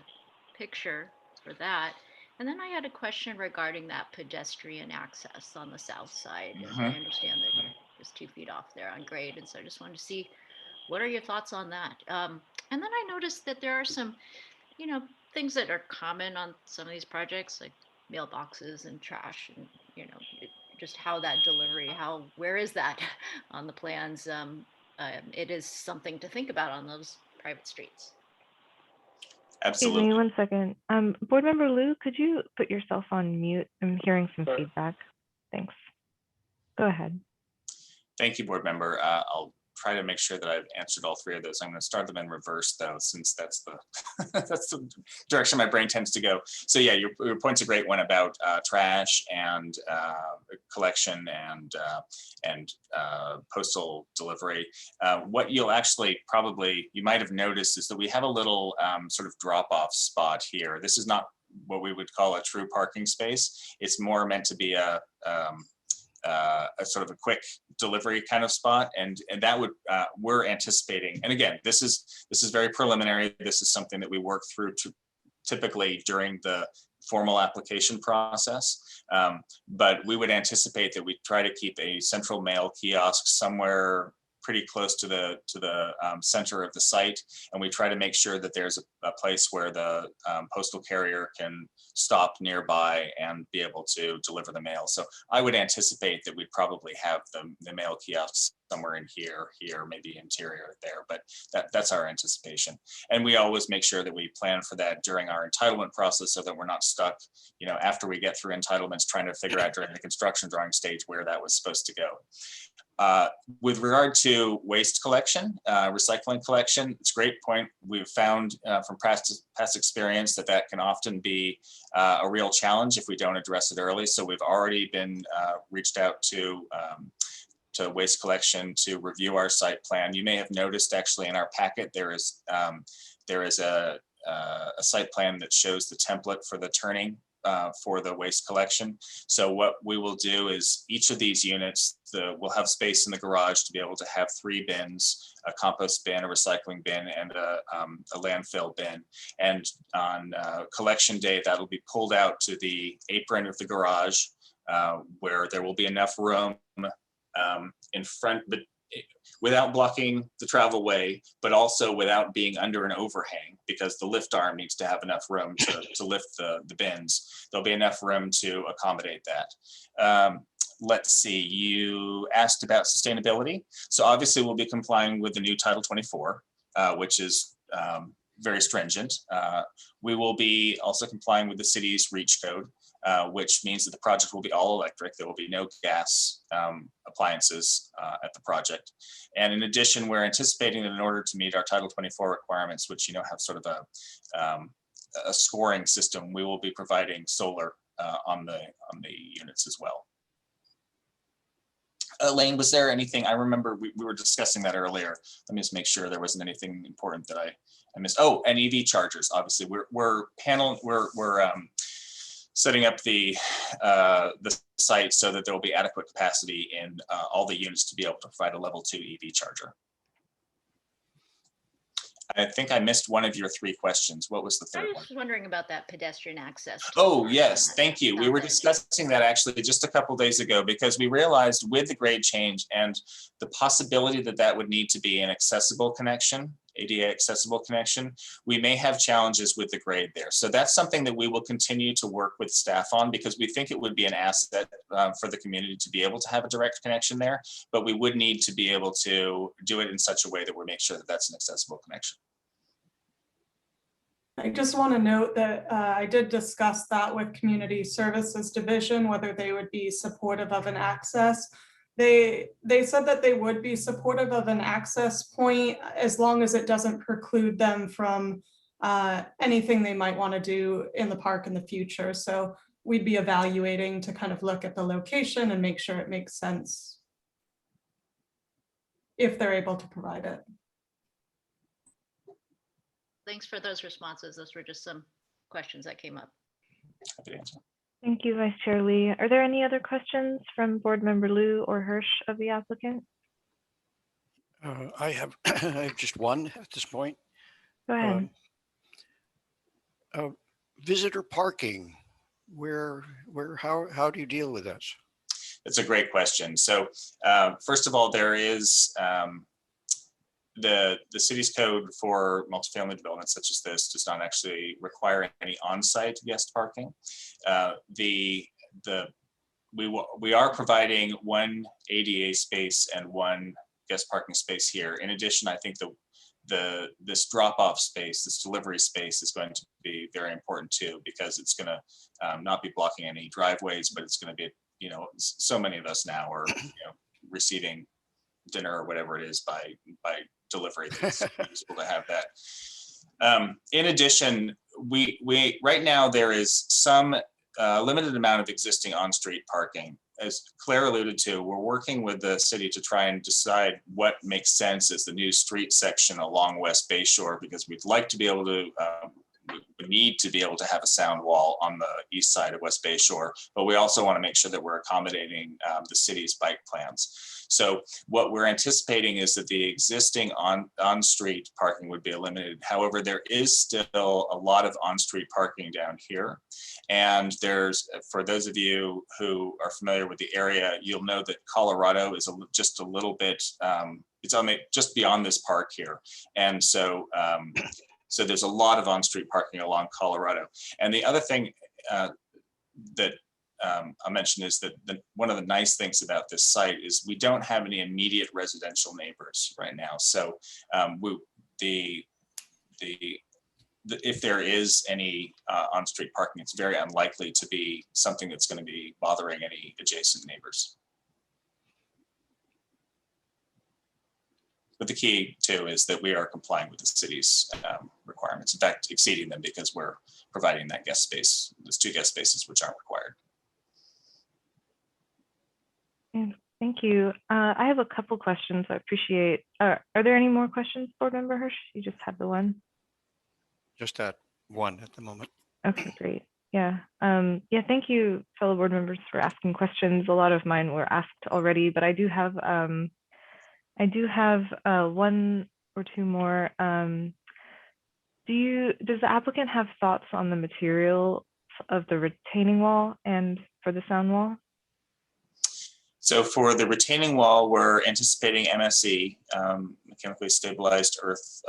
F: picture for that. And then I had a question regarding that pedestrian access on the south side. I understand that you're just 2 feet off there on grade. And so I just wanted to see, what are your thoughts on that? And then I noticed that there are some, things that are common on some of these projects, like mailboxes and trash, and just how that delivery, where is that on the plans? It is something to think about on those private streets.
E: Absolutely.
A: Excuse me 1 second. Board Member Liu, could you put yourself on mute? I'm hearing some feedback. Thanks. Go ahead.
E: Thank you, board member. I'll try to make sure that I've answered all three of those. I'm going to start them in reverse though, since that's the that's the direction my brain tends to go. So yeah, your point's a great one about trash and collection and postal delivery. What you'll actually you might have noticed is that we have a little sort of drop-off spot here. This is not what we would call a true parking space. It's more meant to be a sort of a quick delivery kind of spot, and that would we're anticipating. And again, this is very preliminary. This is something that we work through typically during the formal application process. But we would anticipate that we try to keep a central mail kiosk somewhere pretty close to the center of the site, and we try to make sure that there's a place where the postal carrier can stop nearby and be able to deliver the mail. So I would anticipate that we'd probably have the mail kiosks somewhere in here, maybe interior there, but that's our anticipation. And we always make sure that we plan for that during our entitlement process so that we're not stuck, you know, after we get through entitlements, trying to figure out during the construction drawing stage where that was supposed to go. With regard to waste collection, recycling collection, it's a great point. We've found from past experience that can often be a real challenge if we don't address it early. So we've already been reached out to waste collection to review our site plan. You may have noticed actually in our packet, there is a site plan that shows the template for the turning for the waste collection. So what we will do is each of these units, we'll have space in the garage to be able to have 3 bins, a compost bin, a recycling bin, and a landfill bin. And on collection day, that'll be pulled out to the apron of the garage where there will be enough room in front, but without blocking the travel way, but also without being under an overhang, because the lift arm needs to have enough room to lift the bins. There'll be enough room to accommodate that. Let's see, you asked about sustainability. So obviously we'll be complying with the new Title 24, which is very stringent. We will be also complying with the city's REACH code, which means that the project will be all electric. There will be no gas appliances at the project. And in addition, we're anticipating that in order to meet our Title 24 requirements, which, you know, have sort of a scoring system, we will be providing solar on the units as well. Elaine, was there anything? I remember we were discussing that earlier. Let me just make sure there wasn't anything important that I missed. Oh, and EV chargers. Obviously, we're setting up the site so that there will be adequate capacity in all the units to be able to provide a level 2 EV charger. I think I missed one of your 3 questions. What was the third one?
F: I was wondering about that pedestrian access. to
E: Oh,
F: the
E: yes,
F: park.
E: thank you. We were discussing that actually just a couple days ago, because we realized with the grade change and the possibility that would need to be an accessible connection, ADA accessible connection, we may have challenges with the grade there. So that's something that we will continue to work with staff on, because we think it would be an asset for the community to be able to have a direct connection there, but we would need to be able to do it in such a way that we make sure that that's an accessible connection.
G: I just want to note that I did discuss that with Community Services Division, whether they would be supportive of an access. They said that they would be supportive of an access point as long as it doesn't preclude them from anything they might want to do in the park in the future. So we'd be evaluating to kind of look at the location and make sure it makes sense if they're able to provide it.
F: Thanks for those responses. Those were just some questions that came up.
E: Happy to answer.
A: Thank you, Vice Chair Lee. Are there any other questions from Board Member Liu or Hirsch of the applicant?
K: I have I have just one at this point.
A: Go ahead.
K: Visitor parking. How do you deal with this?
E: That's a great question. So first of all, there is the city's code for multifamily developments such as this does not actually require any on-site guest parking. We are providing 1 ADA space and 1 guest parking space here. In addition, I think this drop-off space, this delivery space, is going to be very important too, because it's going to not be blocking any driveways, but it's going to be, you know, so many of us now are, you know, receiving dinner or whatever it is by delivery. It's useful to have that. In addition, we right now there is some limited amount of existing on-street parking. As Claire alluded to, we're working with the city to try and decide what makes sense as the new street section along West Bay Shore, because we'd like to be able to, we need to be able to have a sound wall on the east side of West Bay Shore, but we also want to make sure that we're accommodating the city's bike plans. So what we're anticipating is that the existing on-street parking would be eliminated. However, there is still a lot of on-street parking down here. And there's, for those of you who are familiar with the area, you'll know that Colorado is just a little bit, it's only just beyond this park here. And so, so there's a lot of on-street parking along Colorado. And the other thing that I mentioned is that one of the nice things about this site is we don't have any immediate residential neighbors right now. So if there is any on-street parking, it's very unlikely to be something that's going to be bothering any adjacent neighbors. But the key too is that we are complying with the city's requirements. In fact, exceeding them because we're providing that guest space, those 2 guest spaces which aren't required.
A: Thank you. I have a couple questions. I appreciate. Are there any more questions, Board Member Hirsch? You just had the one.
K: Just that one at the moment.
A: Okay, great. Yeah. Yeah. Thank you, fellow board members, for asking questions. A lot of mine were asked already, but I do have one or two more. Does the applicant have thoughts on the material of the retaining wall and for the sound wall?
E: So for the retaining wall, we're anticipating MSE, mechanically stabilized earth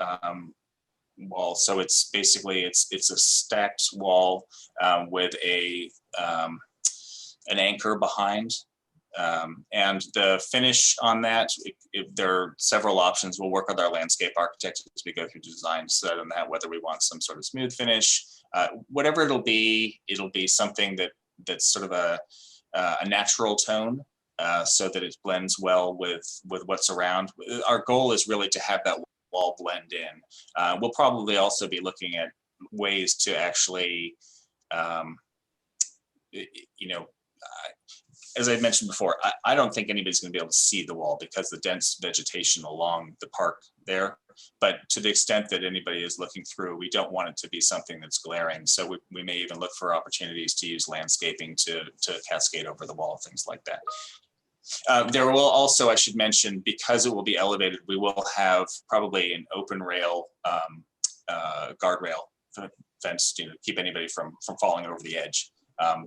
E: wall. So it's basically, it's a stacked wall with an anchor behind. And the finish on that, if there are several options, we'll work with our landscape architect as we go through design to set on that, whether we want some sort of smooth finish, whatever it'll be something that's sort of a natural tone. So that it blends well with what's around. Our goal is really to have that wall blend in. We'll probably also be looking at ways to actually, as I mentioned before, I don't think anybody's going to be able to see the wall because the dense vegetation along the park there. But to the extent that anybody is looking through, we don't want it to be something that's glaring. So we may even look for opportunities to use landscaping to cascade over the wall, things like that. There will also, I should mention, because it will be elevated, we will have probably an open rail guardrail fence to keep anybody from falling over the edge.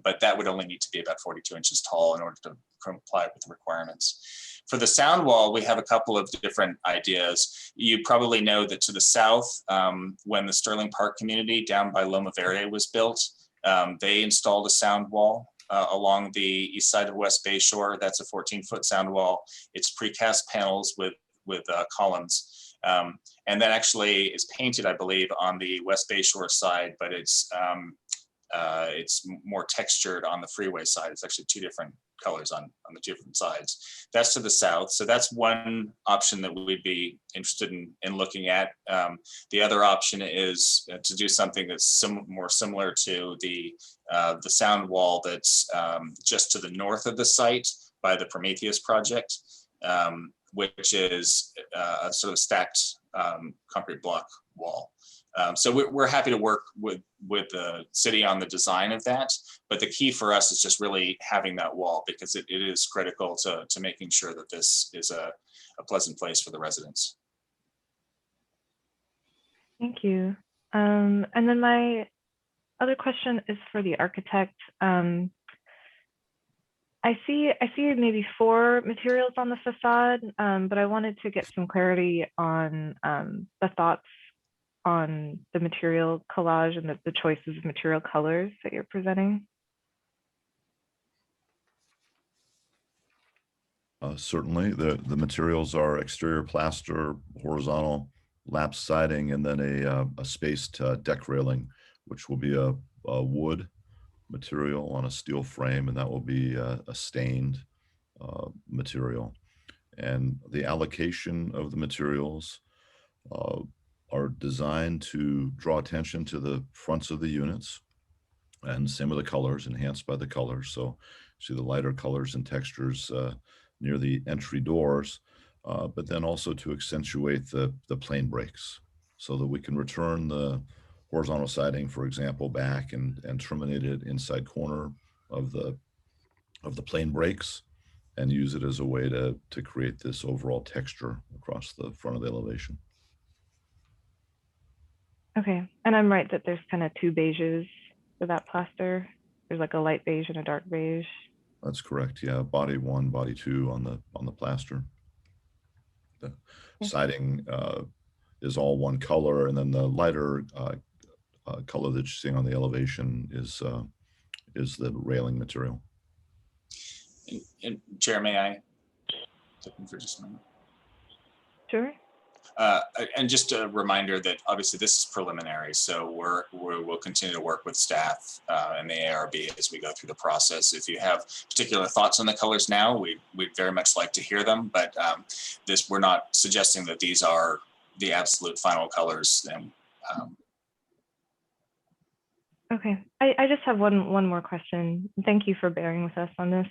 E: But that would only need to be about 42 inches tall in order to comply with the requirements. For the sound wall, we have a couple of different ideas. You probably know that to the south, when the Sterling Park community down by Loma Verde was built, they installed a sound wall along the east side of West Bay Shore. That's a 14-foot sound wall. It's precast panels with columns. And that actually is painted, I believe, on the West Bay Shore side, but it's more textured on the freeway side. It's actually 2 different colors on the 2 different sides. That's to the south. So that's one option that we'd be interested in looking at. The other option is to do something that's more similar to the sound wall that's just to the north of the site by the Prometheus project, which is a sort of stacked concrete block wall. So we're happy to work with the city on the design of that, but the key for us is just really having that wall because it is critical to making sure that this is a pleasant place for the residents.
A: Thank you. And then my other question is for the architect. I see maybe 4 materials on the facade, but I wanted to get some clarity on the thoughts on the material collage and the choices of material colors that you're presenting.
I: Certainly, the materials are exterior plaster, horizontal lap siding, and then a spaced deck railing, which will be a wood material on a steel frame, and that will be a stained material. And the allocation of the materials are designed to draw attention to the fronts of the units, and same with the colors, enhanced by the colors. So see the lighter colors and textures near the entry doors, but then also to accentuate the plane breaks so that we can return the horizontal siding, for example, back and terminate it inside corner of the plane breaks use it as a way to create this overall texture across the front of the elevation.
A: Okay, and I'm right that there's kind of two beiges for that plaster. There's like a light beige and a dark beige.
I: That's correct. Yeah, body 1, body 2 on the plaster. The siding is all one color, and then the lighter color that you're seeing on the elevation is the railing material.
E: And Chair, may I step in for just a moment?
A: Sure.
E: And just a reminder that obviously this is preliminary, so we'll continue to work with staff and the ARB as we go through the process. If you have particular thoughts on the colors now, we'd very much like to hear them, but we're not suggesting that these are the absolute final colors. And
A: Okay, I just have one more question. Thank you for bearing with us on this.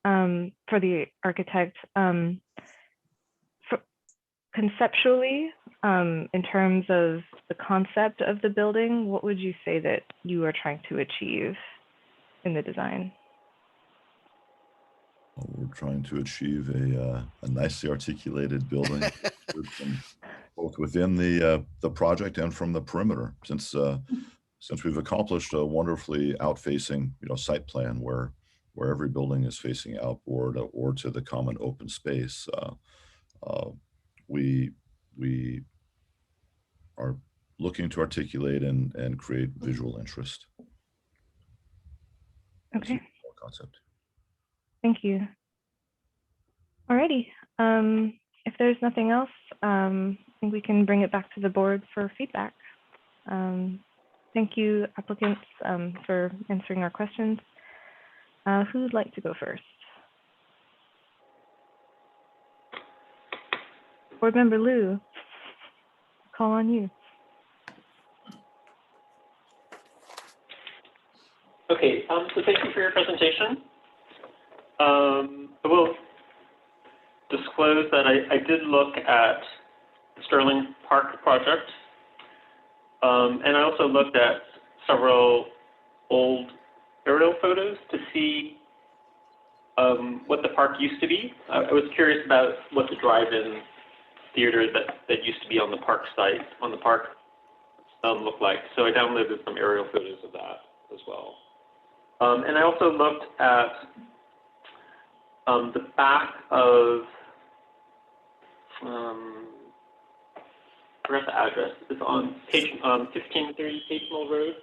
A: For the architect, conceptually, in terms of the concept of the building, what would you say that you are trying to achieve in the design?
I: Well, we're trying to achieve a nicely articulated building, both within the project and from the perimeter. Since we've accomplished a wonderfully outfacing, site plan where every building is facing outboard or to the common open space, we are looking to articulate and create visual interest.
A: Okay.
I: Concept.
A: Thank you. Alrighty. If there's nothing else, I think we can bring it back to the board for feedback. Thank you, applicants, for answering our questions. Who'd like to go first? Board Member Liu, call on you.
L: Okay, so thank you for your presentation. I will disclose that I did look at the Sterling Park project, and I also looked at several old aerial photos to see what the park used to be. I was curious about what the drive-in theater that used to be on the park site, looked like. So I downloaded some aerial photos of that as well. And I also looked at the back of, I forgot the address. It's on page 1530 Page Mill Road,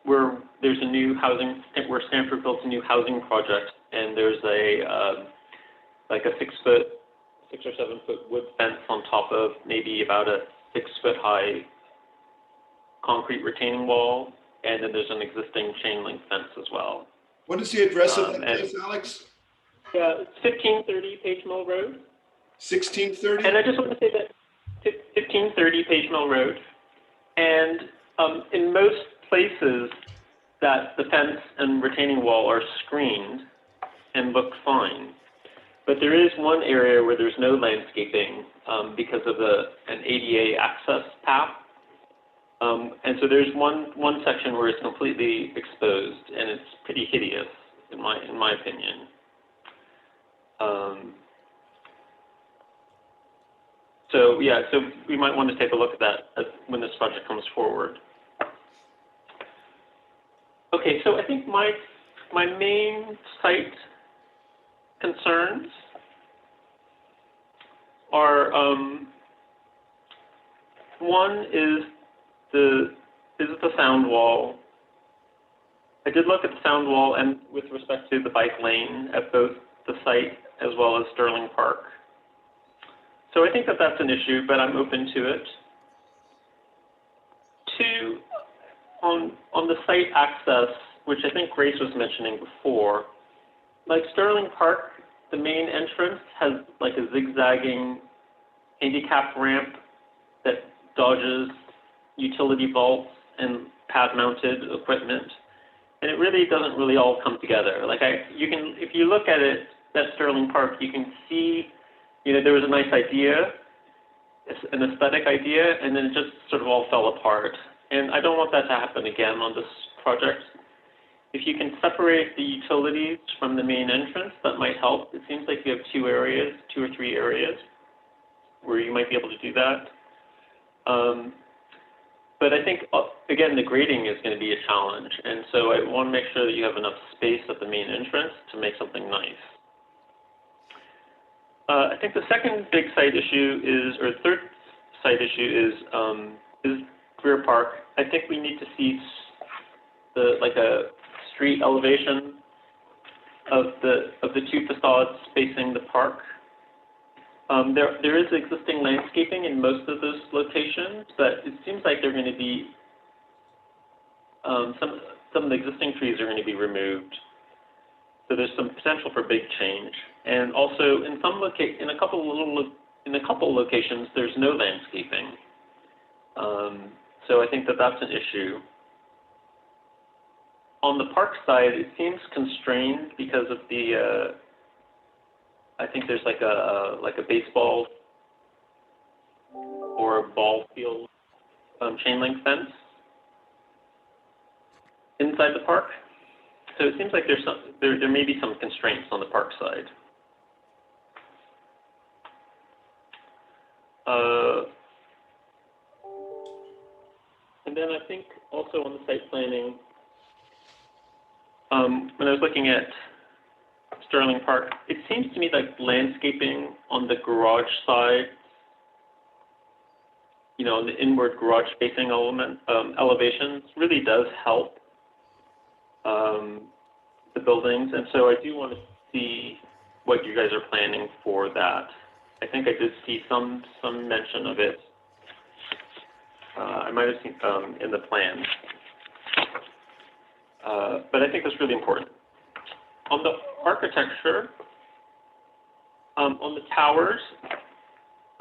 L: where there's a new housing, where Stanford built a new housing project, and there's a like a 6 or 7 foot wood fence on top of maybe about a 6 foot high concrete retaining wall, and then there's an existing chain link fence as well.
D: What is the address of that place, Alex?
L: Yeah, it's 1530 Page Mill Road.
D: 1630?
L: And I just want to say that 1530 Page Mill Road. And in most places that the fence and retaining wall are screened and look fine. But there is one area where there's no landscaping because of an ADA access path. And so there's one section where it's completely exposed, and it's pretty hideous in my opinion. So yeah, so we might want to take a look at that when this project comes forward. Okay, so I think my main site concerns are one is the sound wall. I did look at the sound wall and with respect to the bike lane at both the site as well as Sterling Park. So I think that that's an issue, but I'm open to it. Two, on the site access, which I think Grace was mentioning before, like Sterling Park, the main entrance has like a zigzagging handicap ramp that dodges utility vaults and pad-mounted equipment, and it really doesn't really all come together. Like if you look at it at Sterling Park, you can see, there was a nice idea, an aesthetic idea, and then it just sort of all fell apart. And I don't want that to happen again on this project. if you can separate the utilities from the main entrance, that might help. It seems like you have 2 or 3 areas where you might be able to do that. But I think, again, the grading is going to be a challenge. And so I want to make sure that you have enough space at the main entrance to make something nice. I think the second big site issue is, or third site issue is Greer Park. I think we need to see like a street elevation of the 2 facades facing the park. There is existing landscaping in most of those locations, but it seems like they're going to be some of the existing trees are going to be removed. So there's some potential for big change. And also in a couple locations there's no landscaping. So I think that that's an issue. On the park side, it seems constrained because of the I think there's like a baseball or a ball field chain link fence inside the park. So it seems like there may be some constraints on the park side. And then I think also on the site planning, when I was looking at Sterling Park, it seems to me like landscaping on the garage side, you know, on the inward garage facing elevations really does help the buildings. And so I do want to see what you guys are planning for that. I think I did see some mention of it. I might have seen in the plan. But I think that's really important. On the architecture, on the towers,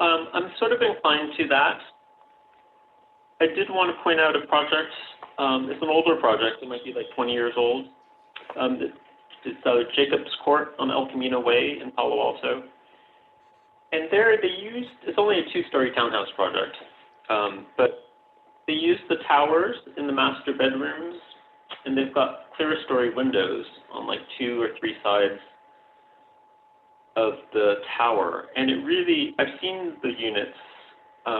L: I'm sort of inclined to that. I did want to point out a project. It's an older project. It might be like 20 years old. It's Jacobs Court on El Camino Way in Palo Alto. And there it's only a 2-story townhouse project, but they used the towers in the master bedrooms, and they've got clerestory windows on like 2 or 3 sides of the tower. And it really, I've seen the units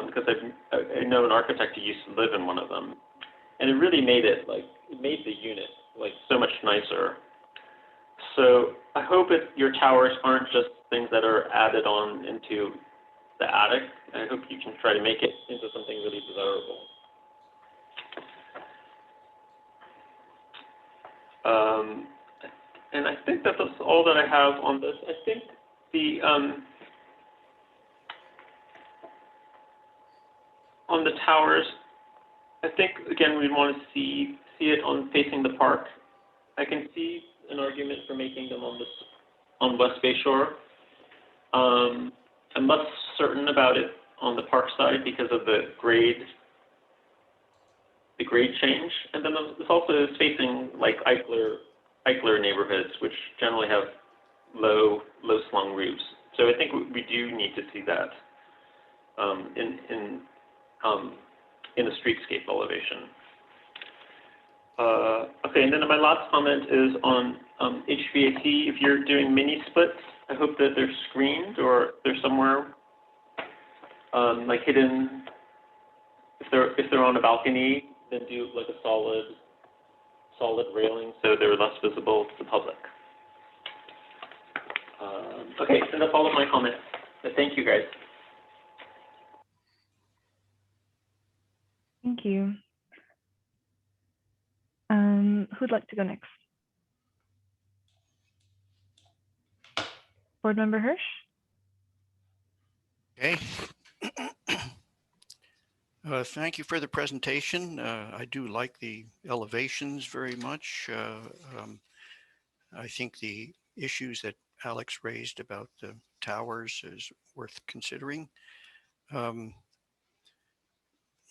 L: because I know an architect who used to live in one of them, and it really made the unit like so much nicer. So I hope your towers aren't just things that are added on into the attic. I hope you can try to make it into something really desirable. And I think that's all that I have on this. I think on the towers, I think again we'd want to see it on facing the park. I can see an argument for making them on West Bay Shore. I'm less certain about it on the park side because of the grade change. And then this also is facing like Eichler neighborhoods, which generally have low slung roofs. So I think we do need to see that in the streetscape elevation. Okay, and then my last comment is on HVAC. If you're doing mini splits, I hope that they're screened or they're somewhere like hidden. If they're on a balcony, then do like a solid railing so they're less visible to the public. Okay, and that's all of my comments. But thank you, guys.
A: Thank you. Who'd like to go next? Board Member Hirsch?
K: Okay. Thank you for the presentation. I do like the elevations very much. I think the issues that Alex raised about the towers is worth considering.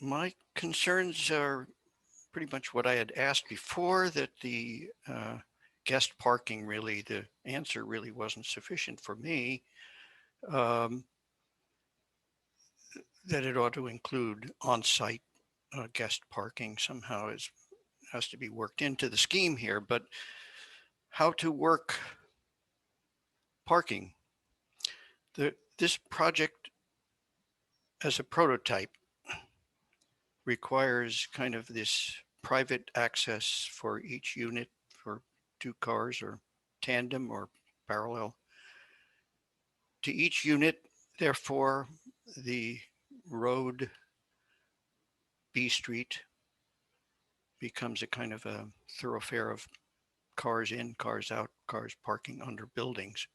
K: My concerns are pretty much what I had asked before, that the guest parking really, the answer really wasn't sufficient for me. That it ought to include on-site guest parking somehow is has to be worked into the scheme here, but how to work parking. This project as a prototype requires kind of this private access for each unit for 2 cars or tandem or parallel to each unit. Therefore, the road B Street becomes a kind of a thoroughfare of cars in, cars out, cars parking under buildings.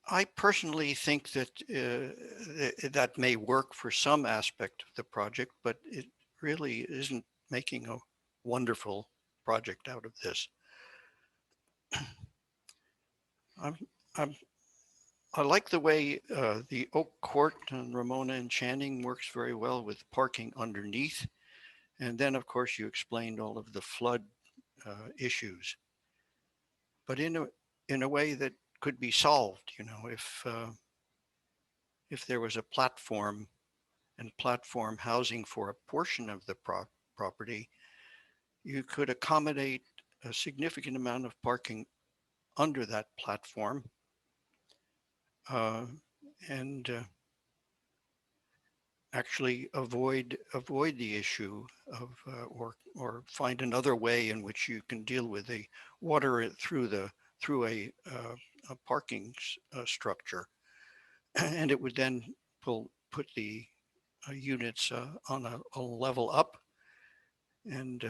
K: I personally think that that may work for some aspect of the project, but it really isn't making a wonderful project out of this. I like the way the Oak Court and Ramona and Channing works very well with parking underneath. And then, of course, you explained all of the flood issues, but in a way that could be solved. You know, if there was a platform and platform housing for a portion of the property, you could accommodate a significant amount of parking under that platform, and actually avoid the issue of or find another way in which you can deal with the water through a parking structure, and it would then put the units on a level up, and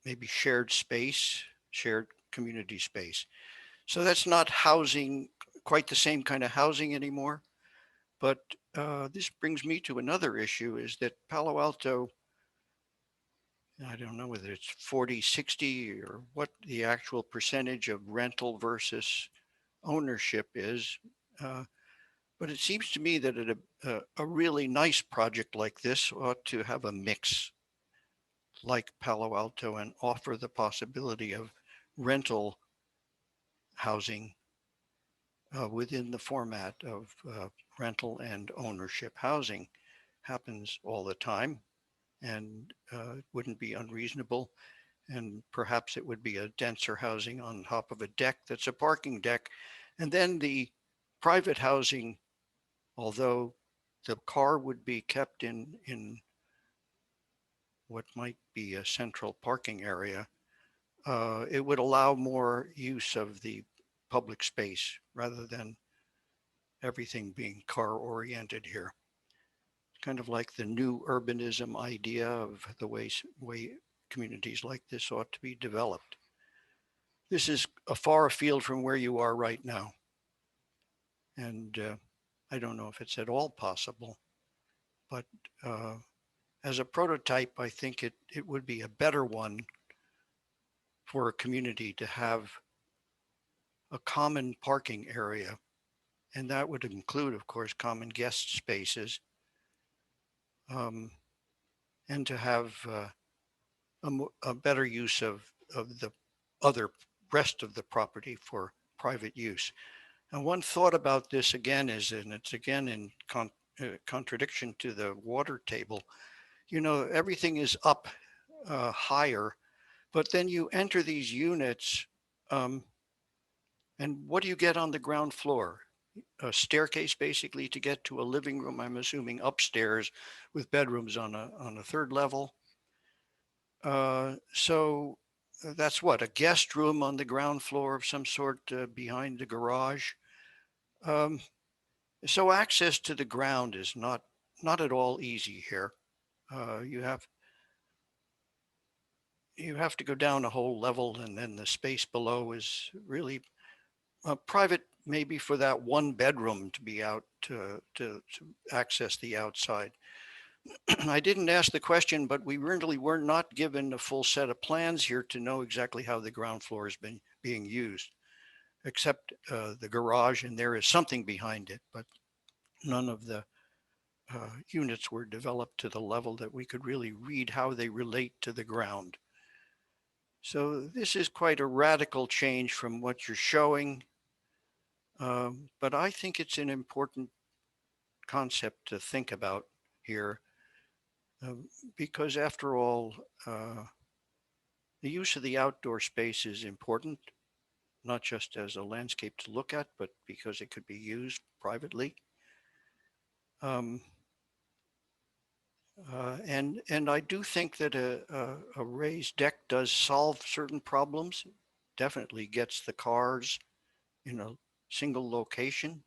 K: maybe shared space, shared community space. So that's not housing, quite the same kind of housing anymore. But this brings me to another issue, is that Palo Alto, I don't know whether it's 40, 60 or what the actual percentage of rental versus ownership is. But it seems to me that a really nice project like this ought to have a mix like Palo Alto and offer the possibility of rental housing within the format of rental and ownership housing. Happens all the time, and it wouldn't be unreasonable. And perhaps it would be a denser housing on top of a deck that's a parking deck. And then the private housing, although the car would be kept in what might be a central parking area, it would allow more use of the public space rather than everything being car oriented here. Kind of like the new urbanism idea of the way communities like this ought to be developed. This is a far afield from where you are right now. And I don't know if it's at all possible, but as a prototype, I think it would be a better one for a community to have a common parking area. And that would include, of course, common guest spaces, and to have a better use of the other rest of the property for private use. And one thought about this again is, and it's again in contradiction to the water table, you know, everything is up higher, but then you enter these units, and what do you get on the ground floor? A staircase basically to get to a living room, I'm assuming upstairs, with bedrooms on a third level. So that's what, a guest room on the ground floor of some sort behind the garage. So access to the ground is not at all easy here. You have to go down a whole level, and then the space below is really private, maybe for that one bedroom to be out to access the outside. I didn't ask the question, but we really were not given a full set of plans here to know exactly how the ground floor has been being used, except the garage, and there is something behind it, but none of the units were developed to the level that we could really read how they relate to the ground. So this is quite a radical change from what you're showing, but I think it's an important concept to think about here, because after all, the use of the outdoor space is important, not just as a landscape to look at, but because it could be used privately. And I do think that a raised deck does solve certain problems. Definitely gets the cars in a single location,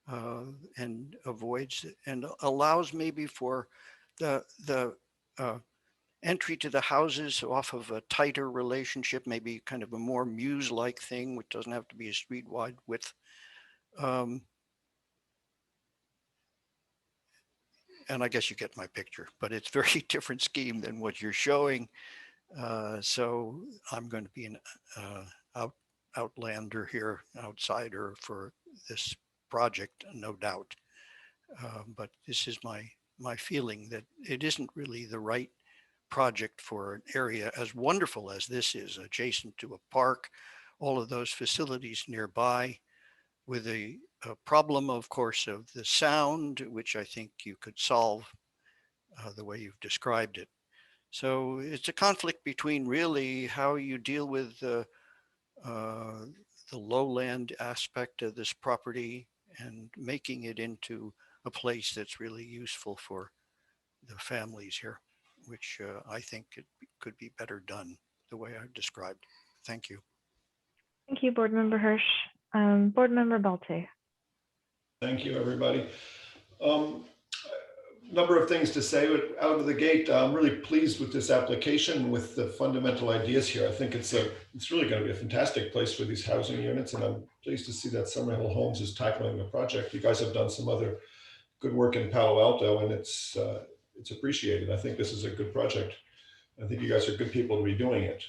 K: and avoids and allows maybe for the entry to the houses off of a tighter relationship, maybe kind of a more muse-like thing, which doesn't have to be a street-wide width. And I guess you get my picture, but it's very different scheme than what you're showing. So I'm going to be an outlander here, outsider for this project, no doubt. But this is my feeling that it isn't really the right project for an area as wonderful as this is, adjacent to a park, all of those facilities nearby, with a problem, of course, of the sound, which I think you could solve the way you've described it. So it's a conflict between really how you deal with the lowland aspect of this property and making it into a place that's really useful for the families here, which I think it could be better done the way I've described. Thank you.
A: Thank you, Board Member Hirsch. Board Member Balte.
D: Thank you, everybody. Number of things to say, but out of the gate, I'm really pleased with this application, with the fundamental ideas here. I think it's really going to be a fantastic place for these housing units, and I'm pleased to see that Summerhill Homes is tackling the project. You guys have done some other good work in Palo Alto, and it's appreciated. I think this is a good project. I think you guys are good people to be doing it.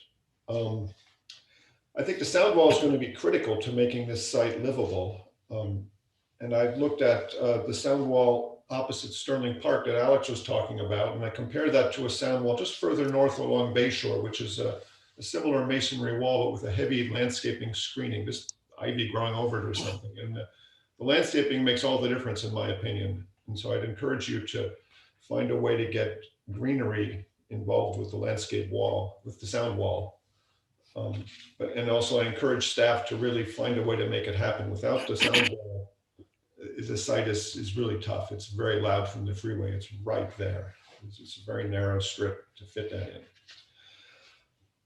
D: I think the sound wall is going to be critical to making this site livable. And I've looked at the sound wall opposite Sterling Park that Alex was talking about, and I compared that to a sound wall just further north along Bayshore, which is a similar masonry wall, but with a heavy landscaping screening, just ivy growing over it or something. And the landscaping makes all the difference, in my opinion. And so I'd encourage you to find a way to get greenery involved with the landscape wall, with the sound wall. And also I encourage staff to really find a way to make it happen. Without the sound wall, the site is really tough. It's very loud from the freeway. It's right there. It's a very narrow strip to fit that in.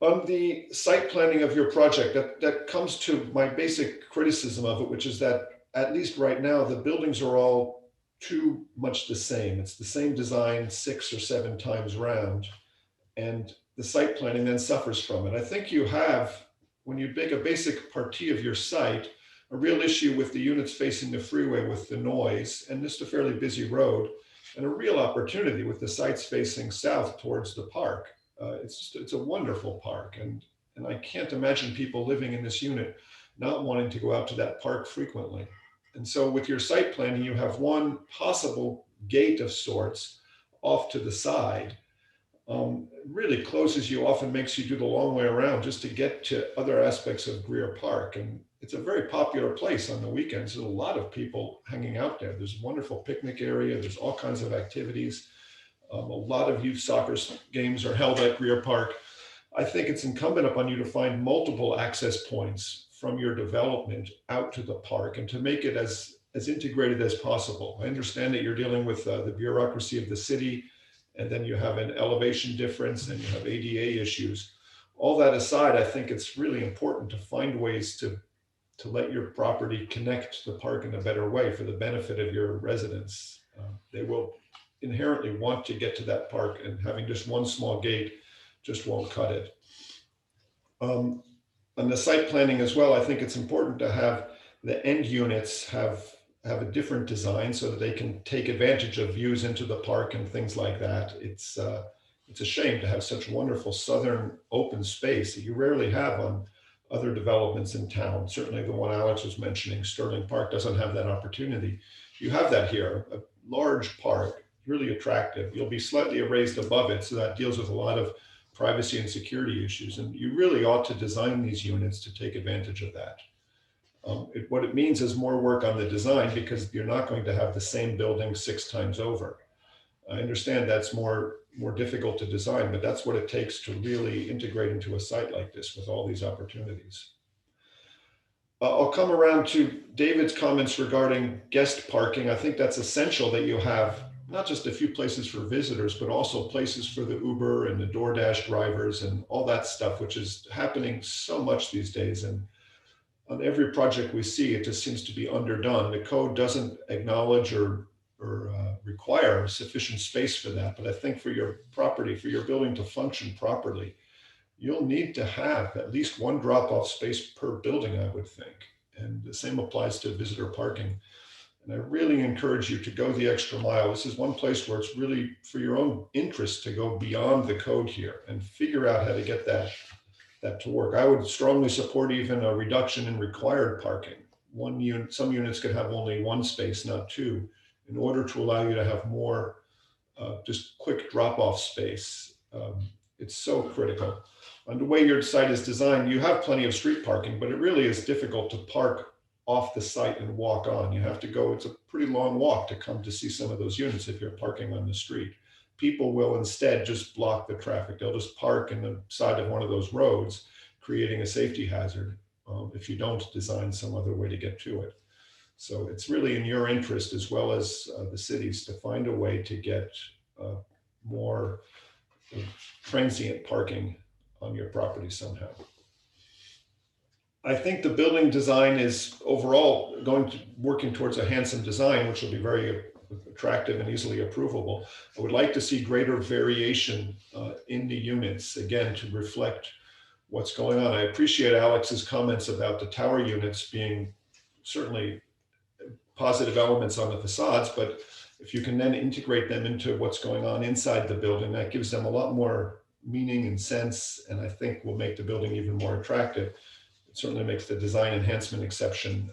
D: On the site planning of your project, that comes to my basic criticism of it, which is that at least right now, the buildings are all too much the same. It's the same design 6 or 7 times round, and the site planning then suffers from it. I think you have, when you make a basic partie of your site, a real issue with the units facing the freeway with the noise, and just a fairly busy road, and a real opportunity with the sites facing south towards the park. It's a wonderful park, and I can't imagine people living in this unit not wanting to go out to that park frequently. And so with your site planning, you have one possible gate of sorts off to the side. Really closes you off and makes you do the long way around just to get to other aspects of Greer Park. And it's a very popular place on the weekends. There's a lot of people hanging out there. There's a wonderful picnic area. There's all kinds of activities. A lot of youth soccer games are held at Greer Park. I think it's incumbent upon you to find multiple access points from your development out to the park and to make it as integrated as possible. I understand that you're dealing with the bureaucracy of the city, and then you have an elevation difference and you have ADA issues. All that aside, I think it's really important to find ways to let your property connect to the park in a better way for the benefit of your residents. They will inherently want to get to that park, and having just one small gate just won't cut it. On the site planning as well, I think it's important to have the end units have a different design so that they can take advantage of views into the park and things like that. It's a shame to have such wonderful southern open space that you rarely have on other developments in town. Certainly the one Alex was mentioning, Sterling Park, doesn't have that opportunity. You have that here, a large park, really attractive. You'll be slightly raised above it, so that deals with a lot of privacy and security issues. And you really ought to design these units to take advantage of that. What it means is more work on the design, because you're not going to have the same building 6 times over. I understand that's more difficult to design, but that's what it takes to really integrate into a site like this with all these opportunities. I'll come around to David's comments regarding guest parking. I think that's essential that you have not just a few places for visitors, but also places for the Uber and the DoorDash drivers and all that stuff, which is happening so much these days. And on every project we see, it just seems to be underdone. The code doesn't acknowledge or require sufficient space for that. But I think for your property, for your building to function properly, you'll need to have at least one drop-off space per building, I would think. And the same applies to visitor parking. And I really encourage you to go the extra mile. This is one place where it's really for your own interest to go beyond the code here and figure out how to get that to work. I would strongly support even a reduction in required parking. Some units could have only one space, not two, in order to allow you to have more just quick drop-off space. It's so critical. And the way your site is designed, you have plenty of street parking, but it really is difficult to park off the site and walk on. You have to go, it's a pretty long walk to come to see some of those units if you're parking on the street. People will instead just block the traffic. They'll just park in the side of one of those roads, creating a safety hazard if you don't design some other way to get to it. So it's really in your interest, as well as the cities, to find a way to get more transient parking on your property somehow. I think the building design is overall working towards a handsome design, which will be very attractive and easily approvable. I would like to see greater variation in the units, again, to reflect what's going on. I appreciate Alex's comments about the tower units being certainly positive elements on the facades, but if you can then integrate them into what's going on inside the building, that gives them a lot more meaning and sense, and I think will make the building even more attractive. It certainly makes the design enhancement exception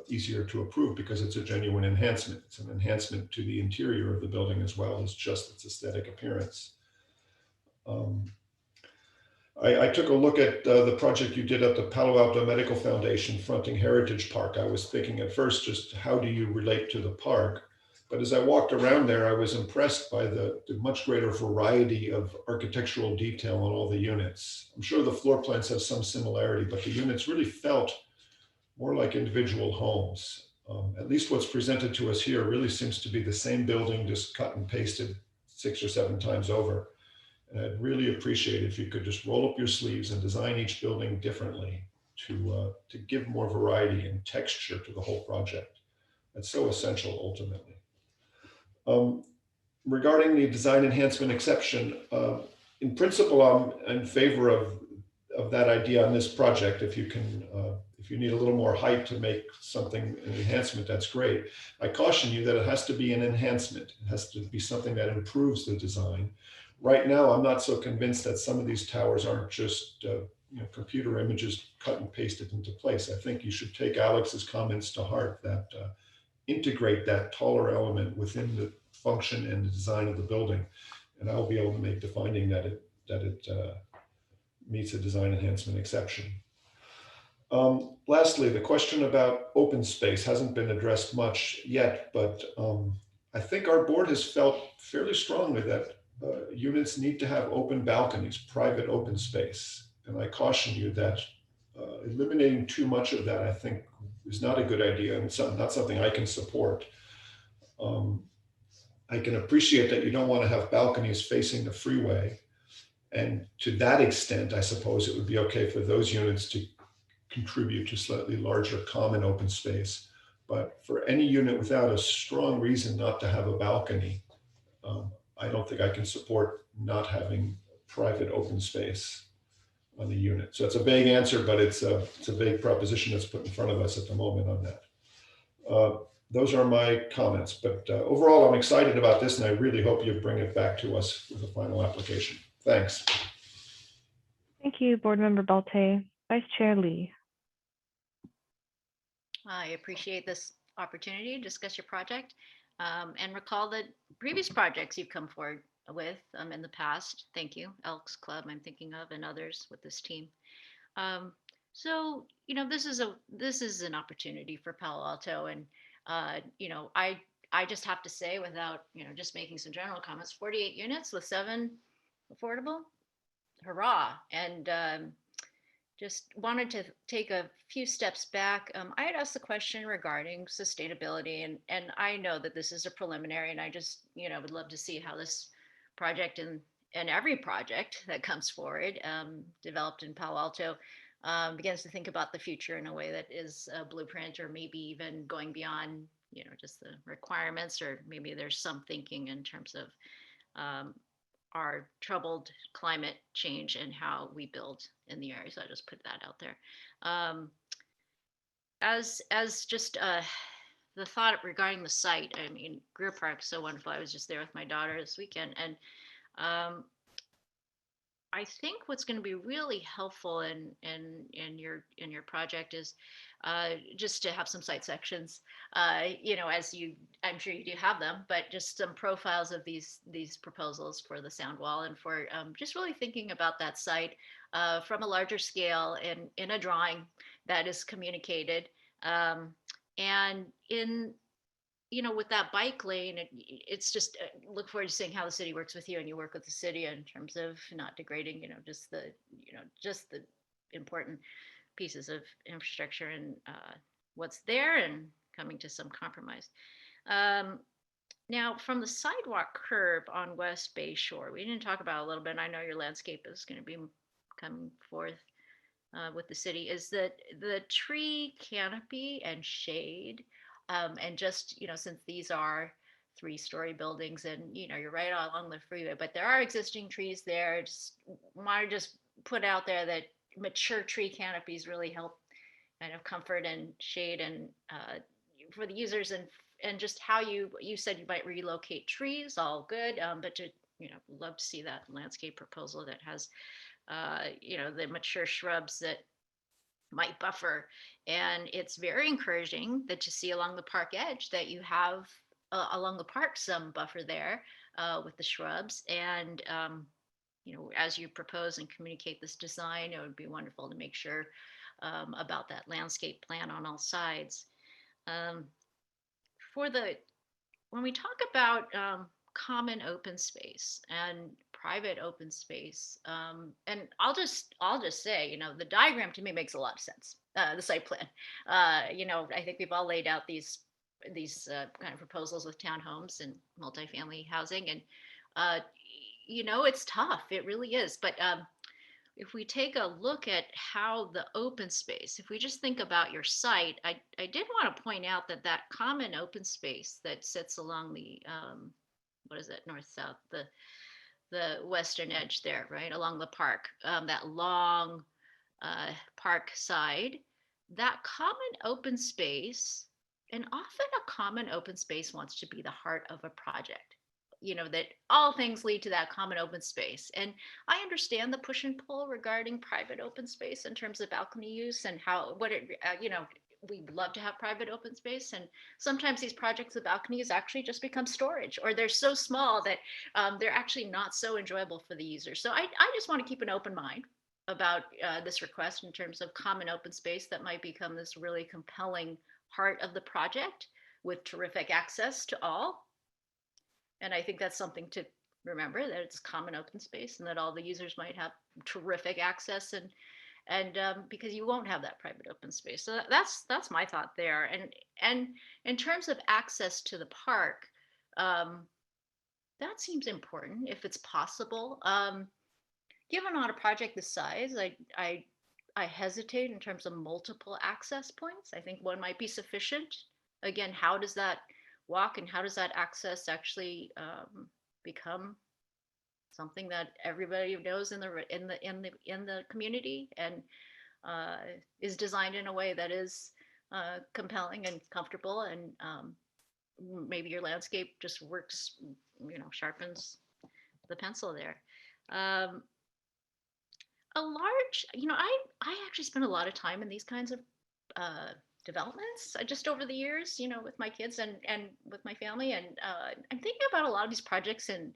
D: easier to approve because it's a genuine enhancement. It's an enhancement to the interior of the building as well as just its aesthetic appearance. I took a look at the project you did at the Palo Alto Medical Foundation fronting Heritage Park. I was thinking at first, just how do you relate to the park? But as I walked around there, I was impressed by the much greater variety of architectural detail on all the units. I'm sure the floor plans have some similarity, but the units really felt more like individual homes. At least what's presented to us here really seems to be the same building, just cut and pasted 6 or 7 times over. And I'd really appreciate if you could just roll up your sleeves and design each building differently to give more variety and texture to the whole project. That's so essential ultimately. Regarding the design enhancement exception, in principle, I'm in favor of that idea on this project. If you need a little more height to make something an enhancement, that's great. I caution you that it has to be an enhancement. It has to be something that improves the design. Right now, I'm not so convinced that some of these towers aren't just computer images cut and pasted into place. I think you should take Alex's comments to heart that integrate that taller element within the function and the design of the building, and I'll be able to make the finding that it meets a design enhancement exception. Lastly, the question about open space hasn't been addressed much yet, but I think our board has felt fairly strongly that units need to have open balconies, private open space, and I caution you that eliminating too much of that, I think, is not a good idea and not something I can support. I can appreciate that you don't want to have balconies facing the freeway. And to that extent, I suppose it would be okay for those units to contribute to slightly larger common open space. But for any unit without a strong reason not to have a balcony, I don't think I can support not having private open space on the unit. So it's a vague answer, but it's a vague proposition that's put in front of us at the moment on that. Those are my comments, but overall, I'm excited about this, and I really hope you bring it back to us with a final application. Thanks.
A: Thank you, Board Member Balte. Vice Chair Lee.
F: I appreciate this opportunity to discuss your project and recall that previous projects you've come forward with in the past. Thank you, Elks Club I'm thinking of, and others with this team. So, this is an opportunity for Palo Alto, and I I just have to say, without, just making some general comments, 48 units with 7 affordable, hurrah. And just wanted to take a few steps back. I had asked the question regarding sustainability, and I know that this is a preliminary, and I just, would love to see how this project and every project that comes forward, developed in Palo Alto, begins to think about the future in a way that is a blueprint, or maybe even going beyond, just the requirements, or maybe there's some thinking in terms of our troubled climate change and how we build in the area. So I just put that out there. As just the thought regarding the site, I mean, Greer Park, so wonderful. I was just there with my daughter this weekend, and I think what's going to be really helpful in your project is just to have some site sections. As I'm sure you do have them, but just some profiles of these proposals for the sound wall, and for just really thinking about that site from a larger scale in a drawing that is communicated, and in with that bike lane, it's just look forward to seeing how the city works with you, and you work with the city in terms of not degrading, just the important pieces of infrastructure, and what's there, and coming to some compromise. Now, from the sidewalk curb on West Bay Shore, we didn't talk about it a little bit. I know your landscape is going to be coming forth with the city. Is that the tree canopy and shade? And just, since these are 3-story buildings, and, you're right along the freeway, but there are existing trees there. Just want to just put out there that mature tree canopies really help kind of comfort and shade, and for the users, and just how you said you might relocate trees, all good. But to, love to see that landscape proposal that has, the mature shrubs that might buffer. And it's very encouraging that you see along the park edge that you have along the park some buffer there with the shrubs. And as you propose and communicate this design, it would be wonderful to make sure about that landscape plan on all sides. When we talk about common open space and private open space, and I'll just say, the diagram to me makes a lot of sense. The site plan, I think we've all laid out these kind of proposals with townhomes and multifamily housing, and it's tough. It really is. But if we take a look at how the open space, if we just think about your site, I did want to point out that common open space that sits along the what is it, north-south, the western edge there, right along the park, that long park side, that common open space, and often a common open space wants to be the heart of a project, that all things lead to that common open space. And I understand the push and pull regarding private open space in terms of balcony use, and we'd love to have private open space. And sometimes these projects with balconies actually just become storage, or they're so small that they're actually not so enjoyable for the user. So I just want to keep an open mind about this request in terms of common open space that might become this really compelling heart of the project with terrific access to all. And I think that's something to remember, that it's common open space, and that all the users might have terrific access, and because you won't have that private open space. So that's my thought there. And in terms of access to the park, that seems important if it's possible. Given on a project this size, I hesitate in terms of multiple access points. I think one might be sufficient. Again, how does that walk and how does that access actually become something that everybody knows in the community, and is designed in a way that is compelling and comfortable, and maybe your landscape just works, sharpens the pencil there. I actually spend a lot of time in these kinds of developments just over the years, with my kids and with my family. And I'm thinking about a lot of these projects in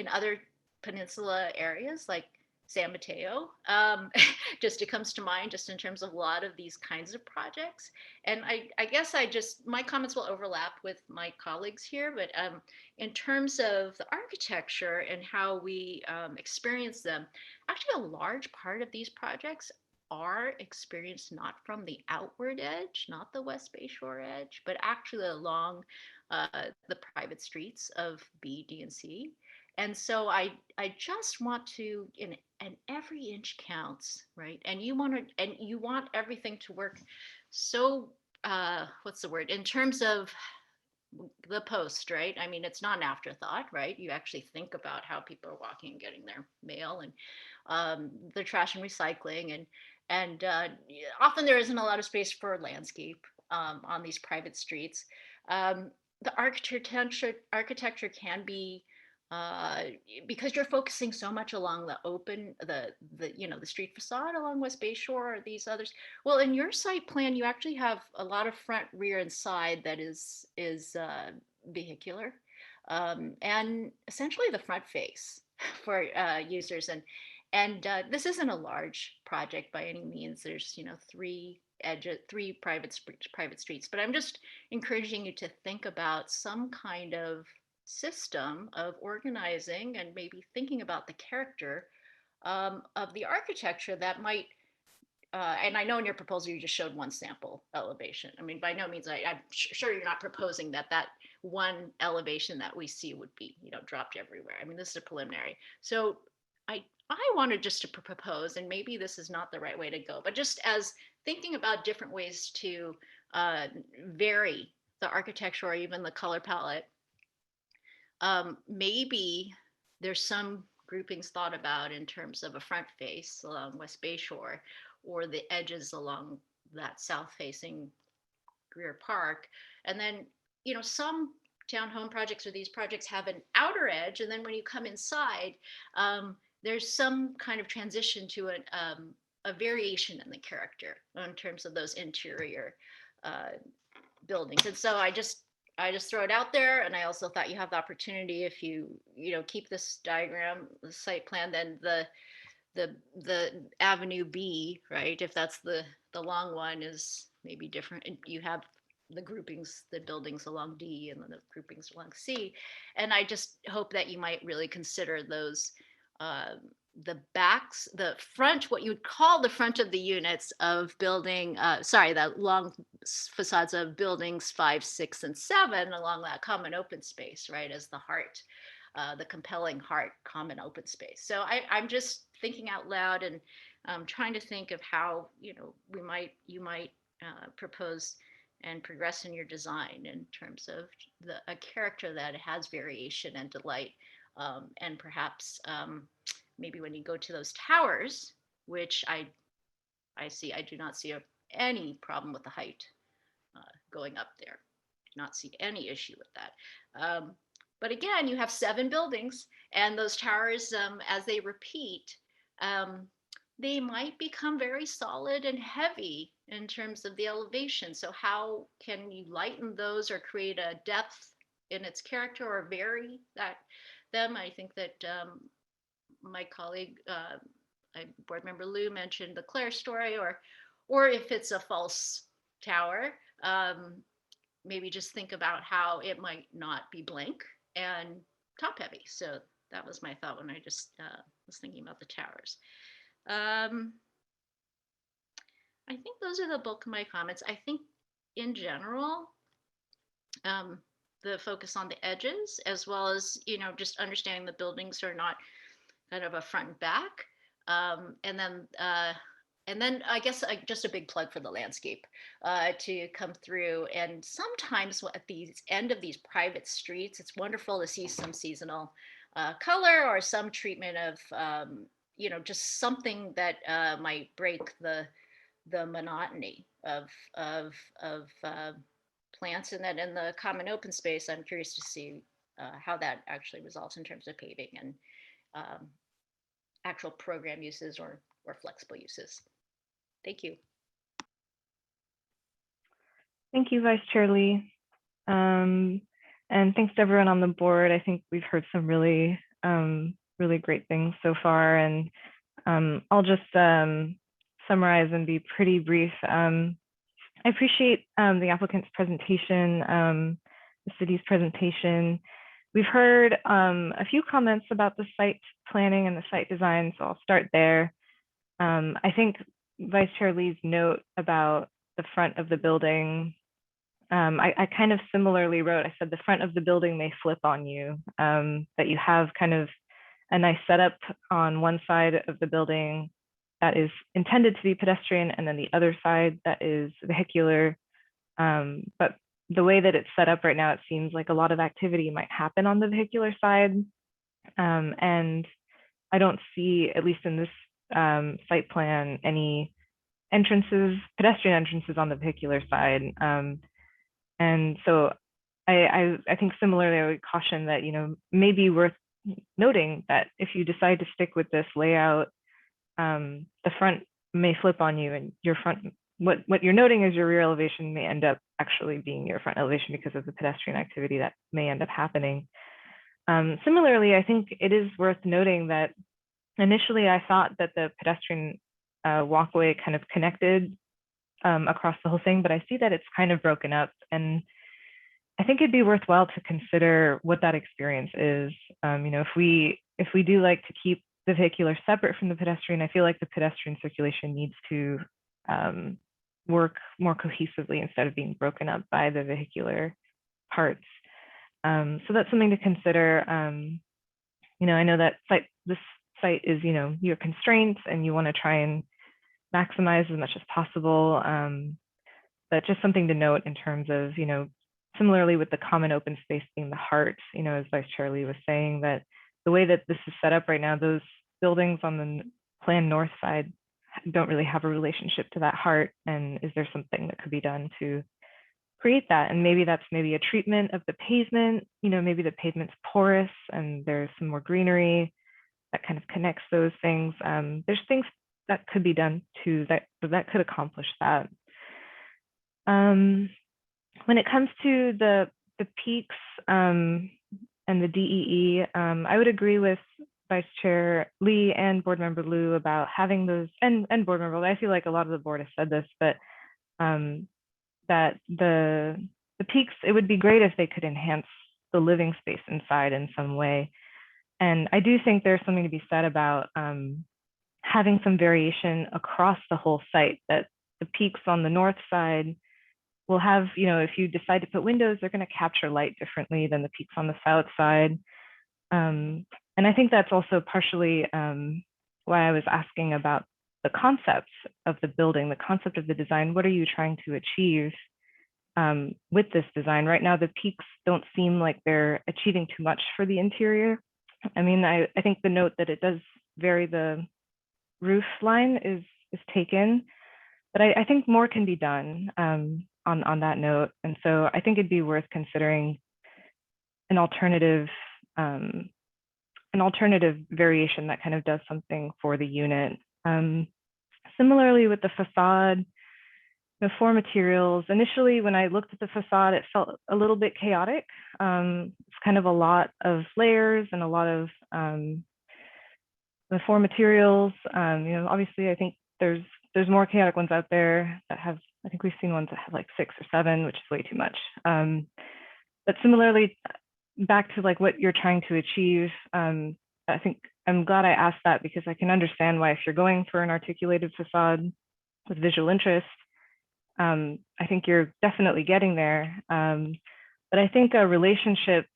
F: other peninsula areas, like San Mateo. Just it comes to mind just in terms of a lot of these kinds of projects. And I guess my comments will overlap with my colleagues here, but in terms of the architecture and how we experience them, actually a large part of these projects are experienced not from the outward edge, not the West Bay Shore edge, but actually along the private streets of B, D, and C. And so I just want to, and every inch counts, right? And you want everything to work. So what's the word? In terms of the post, right? I mean, it's not an afterthought, right? You actually think about how people are walking and getting their mail, and the trash and recycling, and often there isn't a lot of space for landscape on these private streets. The architecture can be because you're focusing so much along the open, the street facade along West Bay Shore or these others. Well, in your site plan, you actually have a lot of front, rear, and side that is vehicular, and essentially the front face for users. And this isn't a large project by any means. There's three private streets, but I'm just encouraging you to think about some kind of system of organizing and maybe thinking about the character of the architecture that might, and I know in your proposal you just showed one sample elevation. I mean, by no means, I'm sure you're not proposing that one elevation that we see would be, dropped everywhere. I mean, this is a preliminary. So I wanted just to propose, and maybe this is not the right way to go, but just as thinking about different ways to vary the architecture or even the color palette. Maybe there's some groupings thought about in terms of a front face along West Bay Shore or the edges along that south facing Greer Park. And then, some townhome projects or these projects have an outer edge. And then when you come inside, there's some kind of transition to a variation in the character in terms of those interior buildings. And so I just throw it out there. And I also thought you have the opportunity, if you keep this diagram, the site plan, then the Avenue B, right? If that's the long one, is maybe different. And you have the groupings, the buildings along D and then the groupings along C. And I just hope that you might really consider those, the front, what you would call the front of the units of building, the long facades of buildings 5, 6, and 7 along that common open space, right, as the heart, the compelling heart common open space. So I'm just thinking out loud and trying to think of how, you might propose and progress in your design in terms of a character that has variation and delight, and perhaps maybe when you go to those towers, which I do not see any problem with the height going up there. Do not see any issue with that. But again, you have 7 buildings, and those towers, as they repeat, they might become very solid and heavy in terms of the elevation. So how can you lighten those or create a depth in its character or vary them? I think that my colleague, board member Lou, mentioned the Claire story, or if it's a false tower, maybe just think about how it might not be blank and top heavy. So that was my thought when I just was thinking about the towers. I think those are the bulk of my comments. I think in general, the focus on the edges, as well as, just understanding the buildings are not kind of a front and back. And then I guess just a big plug for the landscape to come through. And sometimes at the end of these private streets, it's wonderful to see some seasonal color or some treatment of, just something that might break the monotony of plants. And then in the common open space, I'm curious to see how that actually resolves in terms of paving and actual program uses or flexible uses. Thank you.
A: Thank you, Vice Chair Lee. And thanks to everyone on the board. I think we've heard some really, really great things so far. And I'll just summarize and be pretty brief. I appreciate the applicant's presentation, the city's presentation. We've heard a few comments about the site planning and the site design, so I'll start there. I think Vice Chair Lee's note about the front of the building, I kind of similarly wrote, I said the front of the building may flip on you, that you have kind of a nice setup on one side of the building that is intended to be pedestrian, and then the other side that is vehicular. But the way that it's set up right now, it seems like a lot of activity might happen on the vehicular side. And I don't see, at least in this site plan, any entrances, pedestrian entrances on the vehicular side. And so I think similarly, I would caution that, maybe worth noting that if you decide to stick with this layout, the front may flip on you, and your front, what you're noting is your rear elevation may end up actually being your front elevation because of the pedestrian activity that may end up happening. Similarly, I think it is worth noting that initially I thought that the pedestrian walkway kind of connected across the whole thing, but I see that it's kind of broken up, and I think it'd be worthwhile to consider what that experience is. If we do like to keep the vehicular separate from the pedestrian, I feel like the pedestrian circulation needs to work more cohesively instead of being broken up by the vehicular parts. So that's something to consider. I know that this site is, your constraints, and you want to try and maximize as much as possible. But just something to note in terms of, similarly with the common open space being the heart, as Vice Chair Lee was saying, that the way that this is set up right now, those buildings on the planned north side don't really have a relationship to that heart. And is there something that could be done to create that? And maybe that's a treatment of the pavement, maybe the pavement's porous and there's some more greenery that kind of connects those things. There's things that could be done too that could accomplish that. When it comes to the peaks and the DEE, I would agree with Vice Chair Lee and Board Member Liu about having those, and Board Member Liu, I feel like a lot of the board has said this, but that the peaks, it would be great if they could enhance the living space inside in some way. And I do think there's something to be said about having some variation across the whole site, that the peaks on the north side will have, if you decide to put windows, they're going to capture light differently than the peaks on the south side. And I think that's also partially why I was asking about the concept of the building, the concept of the design. What are you trying to achieve with this design? Right now, the peaks don't seem like they're achieving too much for the interior. I mean, I think the note that it does vary the roof line is taken, but I think more can be done on that note. And so I think it'd be worth considering an alternative variation that kind of does something for the unit. Similarly with the facade, the floor materials, initially when I looked at the facade, it felt a little bit chaotic. It's kind of a lot of layers and a lot of the floor materials. Obviously I think there's more chaotic ones out there that have, I think we've seen ones that have like 6 or 7, which is way too much. But similarly, back to like what you're trying to achieve, I think I'm glad I asked that, because I can understand why if you're going for an articulated facade with visual interest, I think you're definitely getting there. But I think a relationship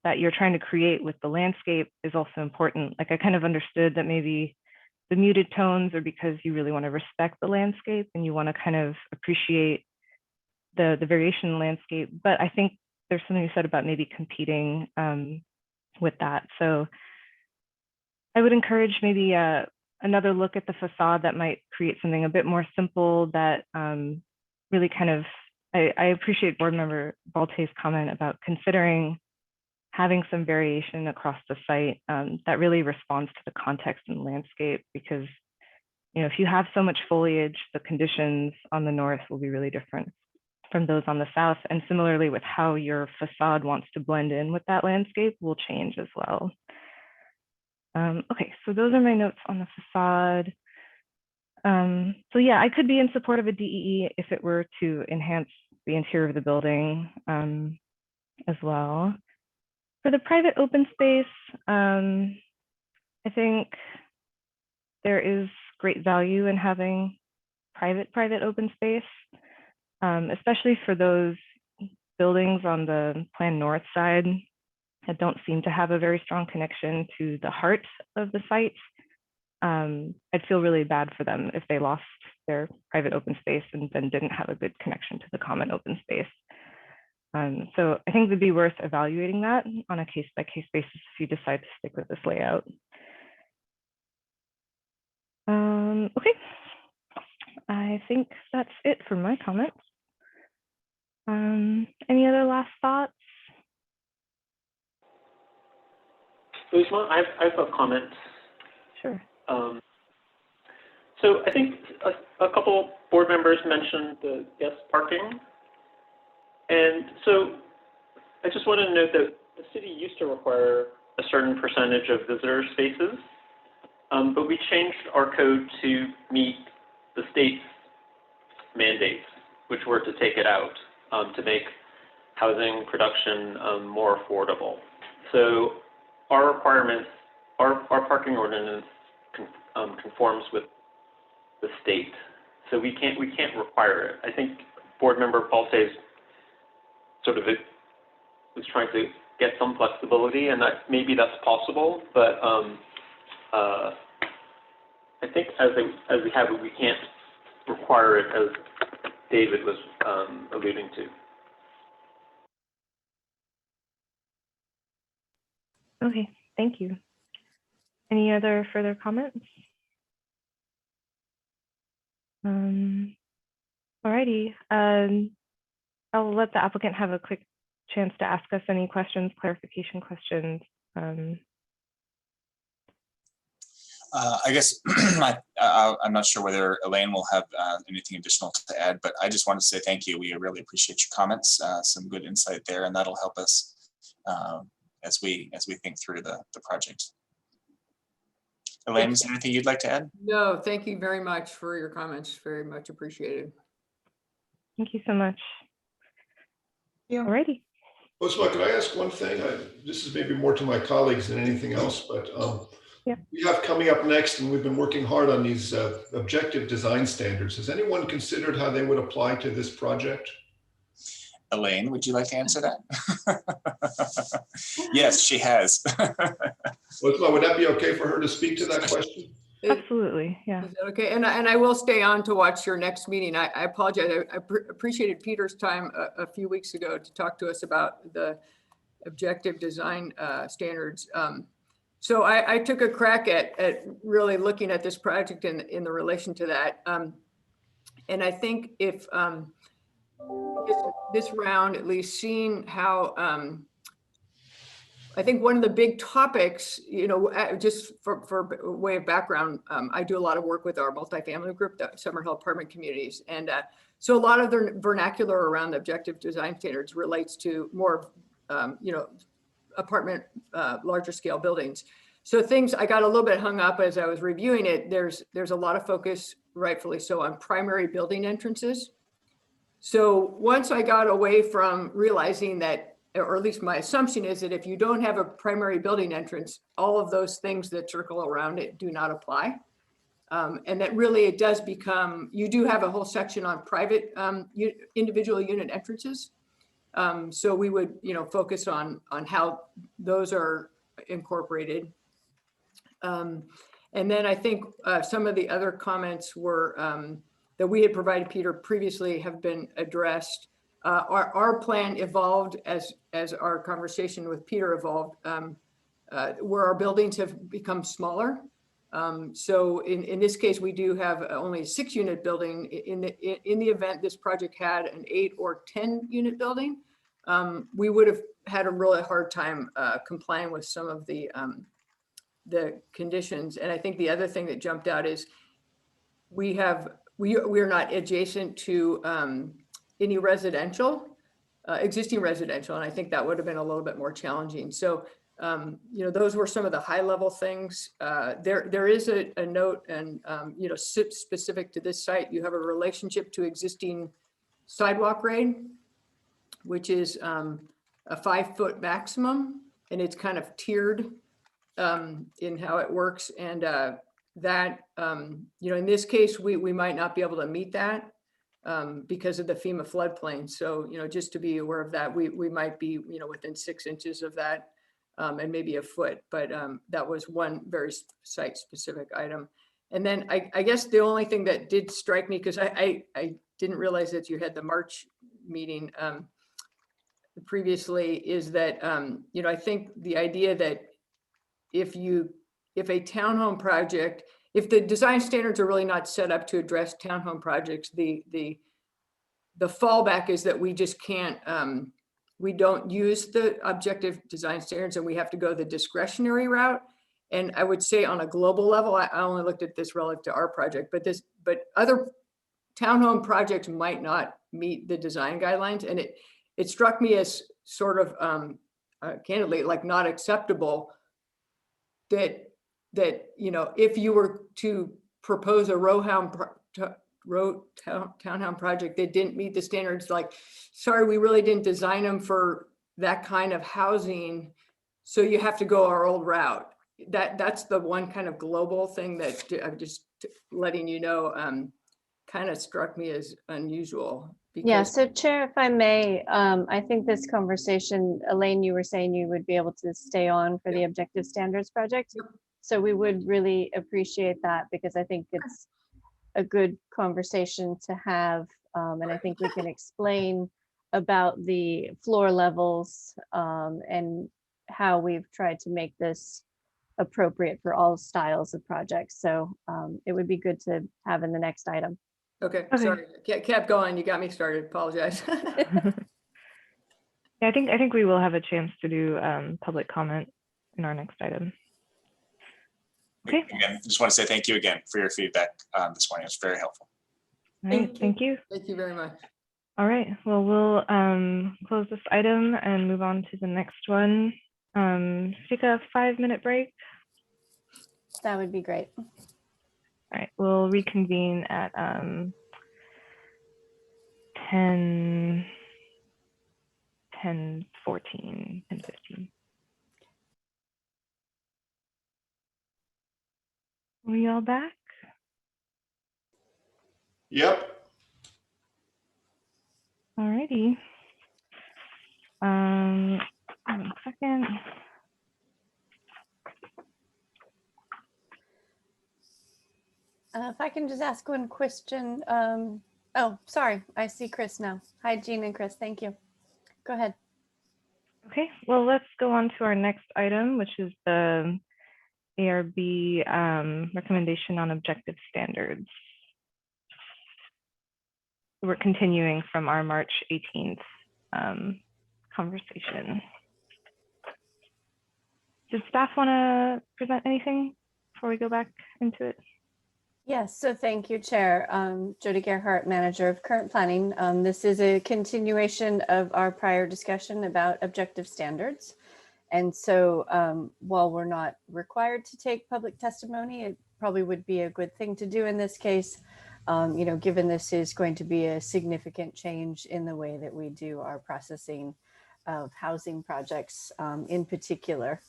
A: that you're trying to create with the landscape is also important. Like I kind of understood that maybe the muted tones are because you really want to respect the landscape and you want to kind of appreciate the variation in the landscape. But I think there's something you said about maybe competing with that. So I would encourage maybe another look at the facade that might create something a bit more simple that really kind of, I appreciate Board Member Balte's comment about considering having some variation across the site that really responds to the context and landscape, because if you have so much foliage, the conditions on the north will be really different from those on the south. And similarly with how your facade wants to blend in with that landscape will change as well. Okay, so those are my notes on the facade. So yeah, I could be in support of a DEE if it were to enhance the interior of the building as well. For the private open space, I think there is great value in having private open space, especially for those buildings on the Plan North side that don't seem to have a very strong connection to the heart of the site. I'd feel really bad for them if they lost their private open space and then didn't have a good connection to the common open space. So I think it'd be worth evaluating that on a case-by-case basis if you decide to stick with this layout. Okay, I think that's it for my comments. Any other last thoughts?
L: Uzma, I have a comment.
A: Sure.
L: So I think a couple board members mentioned the guest parking. And so I just want to note that the city used to require a certain percentage of visitor spaces, but we changed our code to meet the state's mandates, which were to take it out to make housing production more affordable. So our requirements, our parking ordinance conforms with the state. So we can't require it. I think board member Palte's sort of was trying to get some flexibility, and that maybe that's possible, but I think as we have it, we can't require it, as David was alluding to.
A: Okay, thank you. Any other further comments? Alrighty, I'll let the applicant have a quick chance to ask us any questions, clarification questions.
E: I guess I'm not sure whether Elaine will have anything additional to add, but I just want to say thank you. We really appreciate your comments, some good insight there, and that'll help us as we think through the project. Elaine, is there anything you'd like to add?
H: No, thank you very much for your comments. Very much appreciated.
A: Thank you so much. Alrighty.
D: Uzma, could I ask one thing? This is maybe more to my colleagues than anything else, but
A: yeah.
D: We have coming up next, and we've been working hard on these objective design standards. Has anyone considered how they would apply to this project?
E: Elaine, would you like to answer that? Yes, she has.
D: Uzma, would that be okay for her to speak to that question?
A: Absolutely, yeah.
H: Is that okay? And I will stay on to watch your next meeting. I apologize. I appreciated Peter's time a few weeks ago to talk to us about the objective design standards. So I took a crack at really looking at this project in the relation to that. And I think if this round, at least seeing how, I think one of the big topics, just for way of background, I do a lot of work with our multifamily group, the Summerhill apartment communities. And so a lot of the vernacular around the objective design standards relates to more, apartment, larger scale buildings. So things, I got a little bit hung up as I was reviewing it. There's a lot of focus, rightfully so, on primary building entrances. So once I got away from realizing that, or at least my assumption is that if you don't have a primary building entrance, all of those things that circle around it do not apply. And that really it does become, you do have a whole section on private individual unit entrances. So we would, focus on how those are incorporated. And then I think some of the other comments were that we had provided Peter previously have been addressed. Our plan evolved as our conversation with Peter evolved, where our buildings have become smaller. So in this case, we do have only a 6-unit building. In the event this project had an 8 or 10 unit building, we would have had a really hard time complying with some of the conditions. And I think the other thing that jumped out is we are not adjacent to any residential, existing residential, and I think that would have been a little bit more challenging. So Those were some of the high level things. There is a note and, specific to this site, you have a relationship to existing sidewalk grade, which is a 5 foot maximum, and it's kind of tiered in how it works. And that, in this case, we might not be able to meet that because of the FEMA floodplain. So, just to be aware of that, we might be, within 6 inches of that and maybe a foot, but that was one very site specific item. And then I guess the only thing that did strike me, because I didn't realize that you had the March meeting previously, is that, I think the idea that if a townhome project, if the design standards are really not set up to address townhome projects, the fallback is that we just can't, we don't use the objective design standards and we have to go the discretionary route. And I would say on a global level, I only looked at this relative to our project, but other townhome projects might not meet the design guidelines. And it struck me as sort of candidly, like not acceptable that if you were to propose a townhome project that didn't meet the standards, like, sorry, we really didn't design them for that kind of housing, so you have to go our old route. That's the one kind of global thing that I'm just letting you know, kind of struck me as unusual.
C: Yeah, so Chair, if I may, I think this conversation, Elaine, you were saying you would be able to stay on for the Objective Standards project. So we would really appreciate that, because I think it's a good conversation to have. And I think we can explain about the floor levels and how we've tried to make this appropriate for all styles of projects. So it would be good to have in the next item.
H: Okay. Sorry, kept going. You got me started. Apologize.
A: Yeah, I think we will have a chance to do public comment in our next item. Okay.
E: Again, just want to say thank you again for your feedback this morning. It's very helpful.
A: All right, thank you.
H: Thank you very much.
A: All right, well, we'll close this item and move on to the next one. Take a 5-minute break.
C: That would be great.
A: All right, we'll reconvene at 10:14, 10:15. Are we all back?
D: Yep.
A: All righty. 1 second.
C: If I can just ask one question. Oh, sorry. I see Chris now. Hi, Jean and Chris. Thank you. Go ahead.
A: Okay, well, let's go on to our next item, which is the ARB recommendation on objective standards. We're continuing from our March 18th conversation. Does staff want to present anything before we go back into it?
C: Yes, so thank you, Chair. Jody Gerhart, Manager of Current Planning. This is a continuation of our prior discussion about objective standards. And so while we're not required to take public testimony, it probably would be a good thing to do in this case, given this is going to be a significant change in the way that we do our processing of housing projects in particular.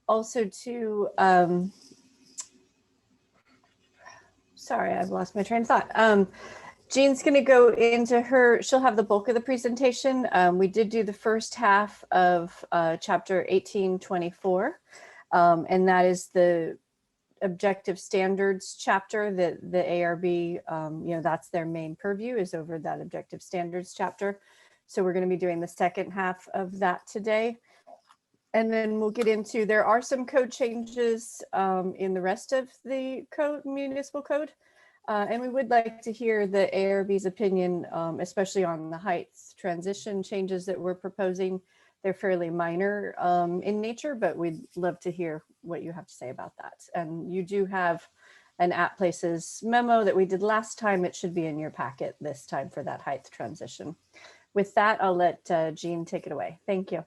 C: Also to, sorry, I've lost my train of thought. Jean's going to go into she'll have the bulk of the presentation. We did do the first half of chapter 1824, and that is the objective standards chapter that the ARB, that's their main purview, is over that objective standards chapter. So we're going to be doing the second half of that today. And then we'll get into, there are some code changes in the rest of the municipal code. And we would like to hear the ARB's opinion, especially on the heights transition changes that we're proposing. They're fairly minor in nature, but we'd love to hear what you have to say about that. And you do have an @Places memo that we did last time. It should be in your packet this time for that height transition. With that, I'll let Jean take it away. Thank you.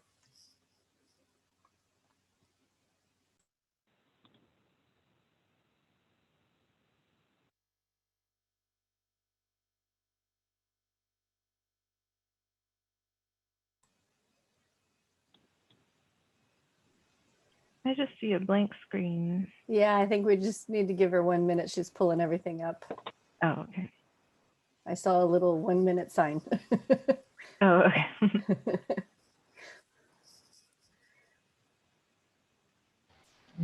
A: I just see a blank screen.
C: Yeah, I think we just need to give her 1 minute. She's pulling everything up.
A: Oh, okay.
C: I saw a little 1 minute sign.
A: Oh, okay.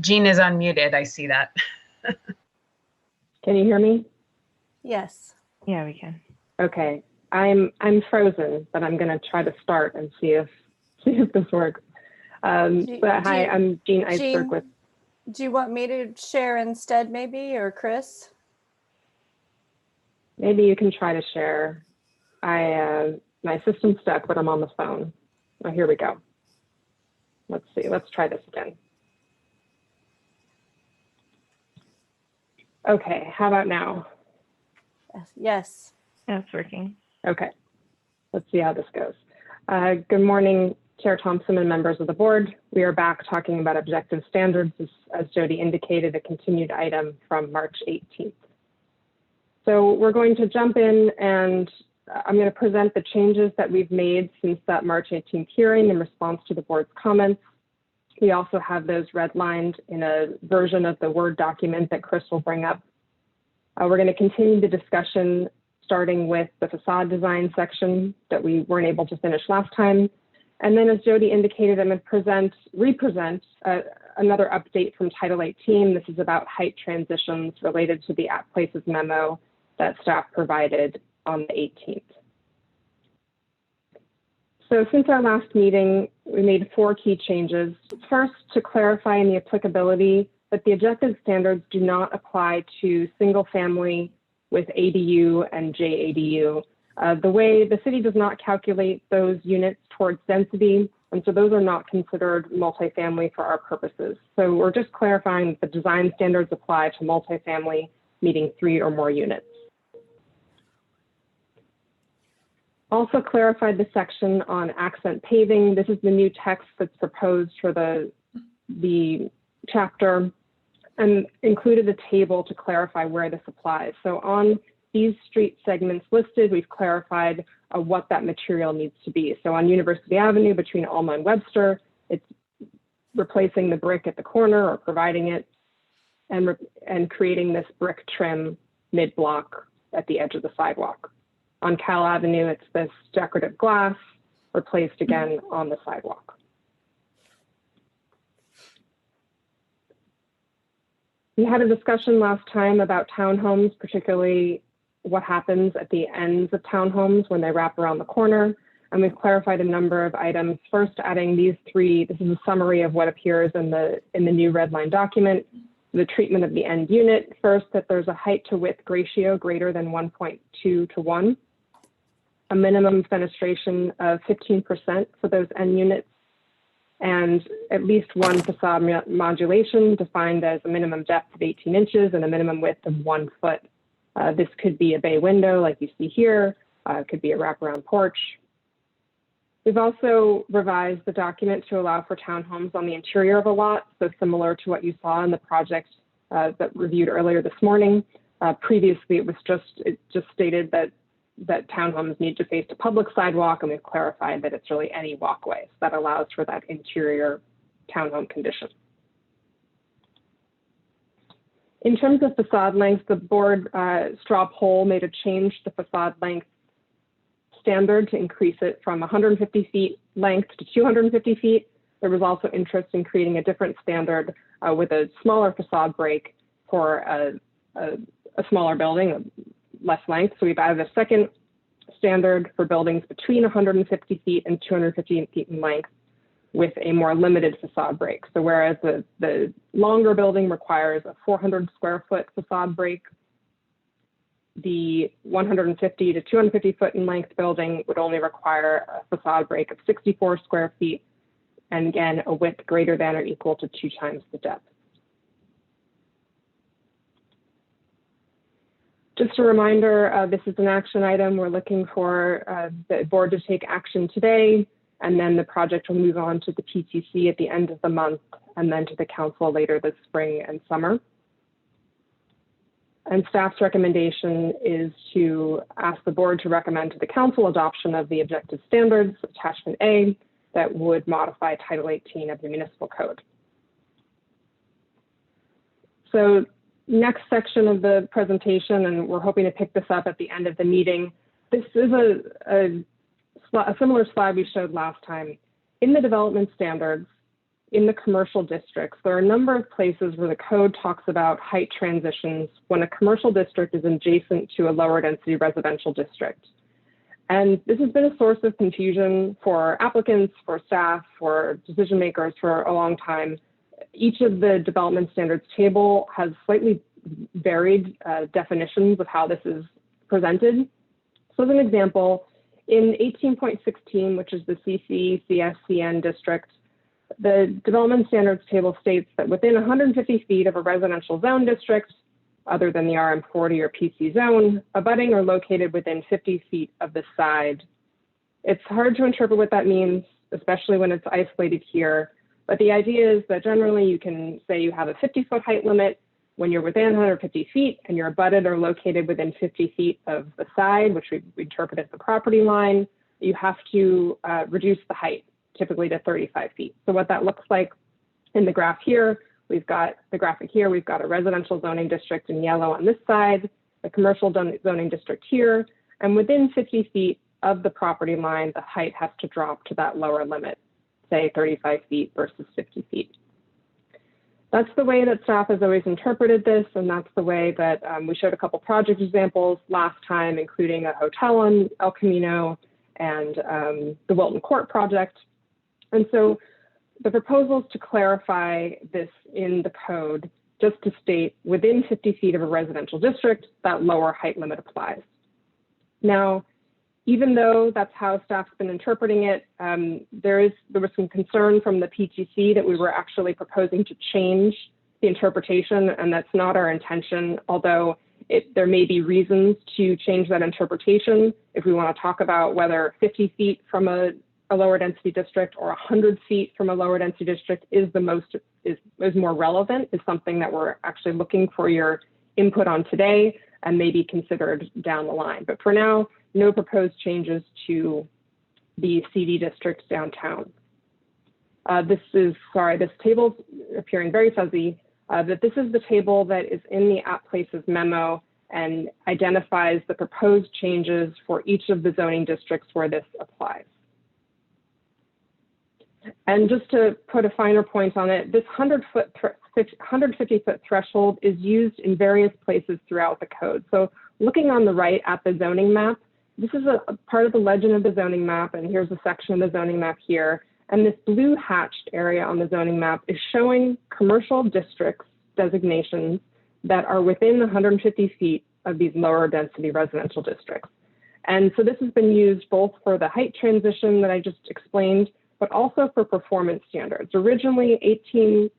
M: Jean is unmuted. I see that.
N: Can you hear me?
C: Yes.
A: Yeah, we can.
N: Okay. I'm frozen, but I'm going to try to start and see if this works. Hi, I'm Jean Eisberg with.
C: Do you want me to share instead, maybe, or Chris?
N: Maybe you can try to share. My system's stuck, but I'm on the phone. Oh, here we go. Let's see. Let's try this again. Okay. How about now?
C: Yes.
A: Yeah, it's working.
N: Okay. Let's see how this goes. Good morning, Chair Thompson and members of the board. We are back talking about objective standards, as Jody indicated, a continued item from March 18th. So we're going to jump in and I'm going to present the changes that we've made since that March 18th hearing in response to the board's comments. We also have those redlined in a version of the Word document that Chris will bring up. We're going to continue the discussion starting with the facade design section that we weren't able to finish last time. And then as Jody indicated, I'm going to represent another update from Title 18. This is about height transitions related to the At Places memo that staff provided on the 18th. So since our last meeting, we made 4 key changes. First, to clarify in the applicability that the objective standards do not apply to single family with ADU and JADU. The way the city does not calculate those units towards density, and so those are not considered multifamily for our purposes. So we're just clarifying that the design standards apply to multifamily meeting 3 or more units. Also clarified the section on accent paving. This is the new text that's proposed for the chapter, and included a table to clarify where this applies. So on these street segments listed, we've clarified what that material needs to be. So on University Avenue between Alma and Webster, it's replacing the brick at the corner or providing it and creating this brick trim mid-block at the edge of the sidewalk. On Cal Avenue, it's this decorative glass replaced again on the sidewalk. We had a discussion last time about townhomes, particularly what happens at the ends of townhomes when they wrap around the corner. And we've clarified a number of items. First, adding these 3, this is a summary of what appears in the new red line document. The treatment of the end unit. First, that there's a height to width ratio greater than 1.2 to 1. A minimum fenestration of 15% for those end units, and at least 1 facade modulation defined as a minimum depth of 18 inches and a minimum width of 1 foot. This could be a bay window like you see here. It could be a wraparound porch. We've also revised the document to allow for townhomes on the interior of a lot, so similar to what you saw in the project that reviewed earlier this morning. Previously, it just stated that townhomes need to face a public sidewalk, and we've clarified that it's really any walkway. So that allows for that interior townhome condition. In terms of facade length, the board straw poll made a change to the facade length standard to increase it from 150 feet length to 250 feet. There was also interest in creating a different standard with a smaller facade break for a smaller building, less length. So we've added a second standard for buildings between 150 feet and 250 feet in length with a more limited facade break. So whereas the longer building requires a 400 square foot facade break, the 150 to 250 foot in length building would only require a facade break of 64 square feet, and again, a width greater than or equal to 2 times the depth. Just a reminder, this is an action item. We're looking for the board to take action today, and then the project will move on to the PTC at the end of the month, and then to the council later this spring and summer. And staff's recommendation is to ask the board to recommend to the council adoption of the objective standards, attachment A, that would modify Title 18 of the municipal code. So next section of the presentation, and we're hoping to pick this up at the end of the meeting. This is a similar slide we showed last time. In the development standards, in the commercial districts, there are a number of places where the code talks about height transitions when a commercial district is adjacent to a lower density residential district. And this has been a source of confusion for applicants, for staff, for decision makers for a long time. Each of the development standards table has slightly varied definitions of how this is presented. So as an example, in 18.16, which is the CC/CSCN district, the development standards table states that within 150 feet of a residential zone district, other than the RM40 or PC zone, abutting or located within 50 feet of the side. It's hard to interpret what that means, especially when it's isolated here. But the idea is that generally you can say you have a 50-foot height limit when you're within 150 feet and you're abutted or located within 50 feet of the side, which we interpret as the property line, you have to reduce the height, typically to 35 feet. So what that looks like in the graph here, we've got the graphic here, we've got a residential zoning district in yellow on this side, the commercial zoning district here, and within 50 feet of the property line, the height has to drop to that lower limit, say 35 feet versus 50 feet. That's the way that staff has always interpreted this, and that's the way that we showed a couple project examples last time, including a hotel on El Camino and the Wilton Court project. And so the proposal is to clarify this in the code, just to state within 50 feet of a residential district, that lower height limit applies. Now, even though that's how staff's been interpreting it, there was some concern from the PTC that we were actually proposing to change the interpretation, and that's not our intention, although there may be reasons to change that interpretation if we want to talk about whether 50 feet from a lower density district or 100 feet from a lower density district is more relevant, is something that we're actually looking for your input on today and maybe considered down the line. But for now, no proposed changes to the CD district downtown. This table's appearing very fuzzy, but this is the table that is in the App Places memo and identifies the proposed changes for each of the zoning districts where this applies. And just to put a finer point on it, this 150-foot threshold is used in various places throughout the code. So looking on the right at the zoning map, this is a part of the legend of the zoning map, and here's a section of the zoning map here. And this blue hatched area on the zoning map is showing commercial districts designations that are within 150 feet of these lower density residential districts. And so this has been used both for the height transition that I just explained, but also for performance standards. Originally,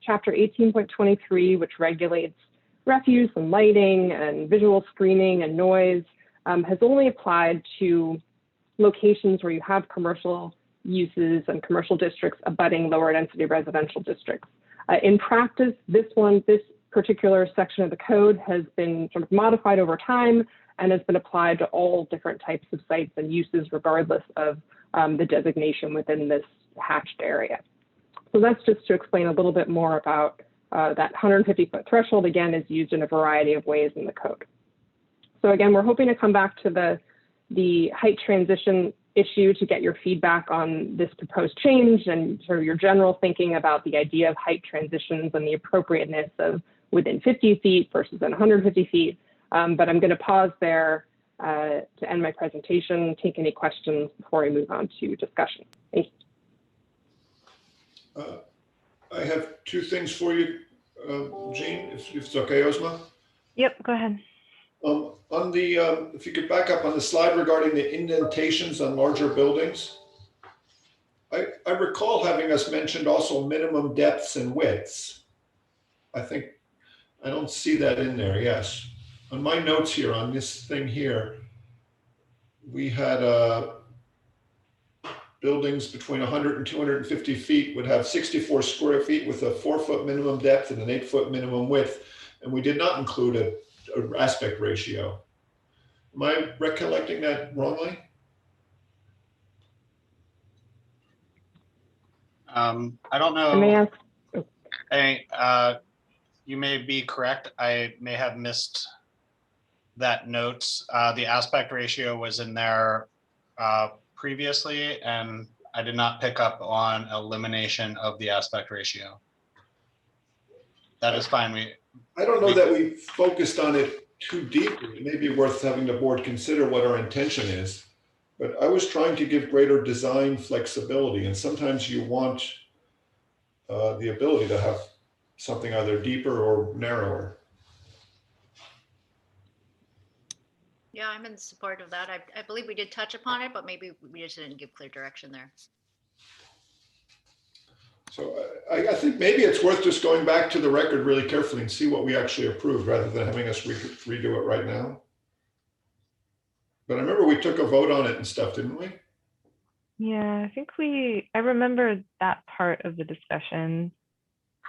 N: Chapter 18.23, which regulates refuse and lighting and visual screening and noise, has only applied to locations where you have commercial uses and commercial districts abutting lower density residential districts. In practice, this particular section of the code has been sort of modified over time and has been applied to all different types of sites and uses regardless of the designation within this hatched area. So that's just to explain a little bit more about that 150-foot threshold, again, is used in a variety of ways in the code. So again, we're hoping to come back to the height transition issue to get your feedback on this proposed change and sort of your general thinking about the idea of height transitions and the appropriateness of within 50 feet versus 150 feet. But I'm going to pause there to end my presentation, take any questions before we move on to discussion. Thank you.
D: I have two things for you, Jean, if it's okay, Ozma.
A: Yep, go ahead.
D: On the, if you could back up on the slide regarding the indentations on larger buildings, I recall having us mentioned also minimum depths and widths. I don't see that in there, yes. On my notes here, on this thing here, we had buildings between 100 and 250 feet would have 64 square feet with a 4-foot minimum depth and an 8-foot minimum width. And we did not include an aspect ratio. Am I recollecting that wrongly?
E: I don't know.
N: May I ask?
O: you may be correct. I may have missed that note. The aspect ratio was in there previously, and I did not pick up on elimination of the aspect ratio. That is fine.
D: I don't know that we focused on it too deeply. It may be worth having the board consider what our intention is. But I was trying to give greater design flexibility, and sometimes you want the ability to have something either deeper or narrower.
F: Yeah, I'm in support of that. I believe we did touch upon it, but maybe we just didn't give clear direction there.
D: So I think maybe it's worth just going back to the record really carefully and see what we actually approved rather than having us redo it right now. But I remember we took a vote on it and stuff, didn't we?
A: Yeah, I think I remember that part of the discussion.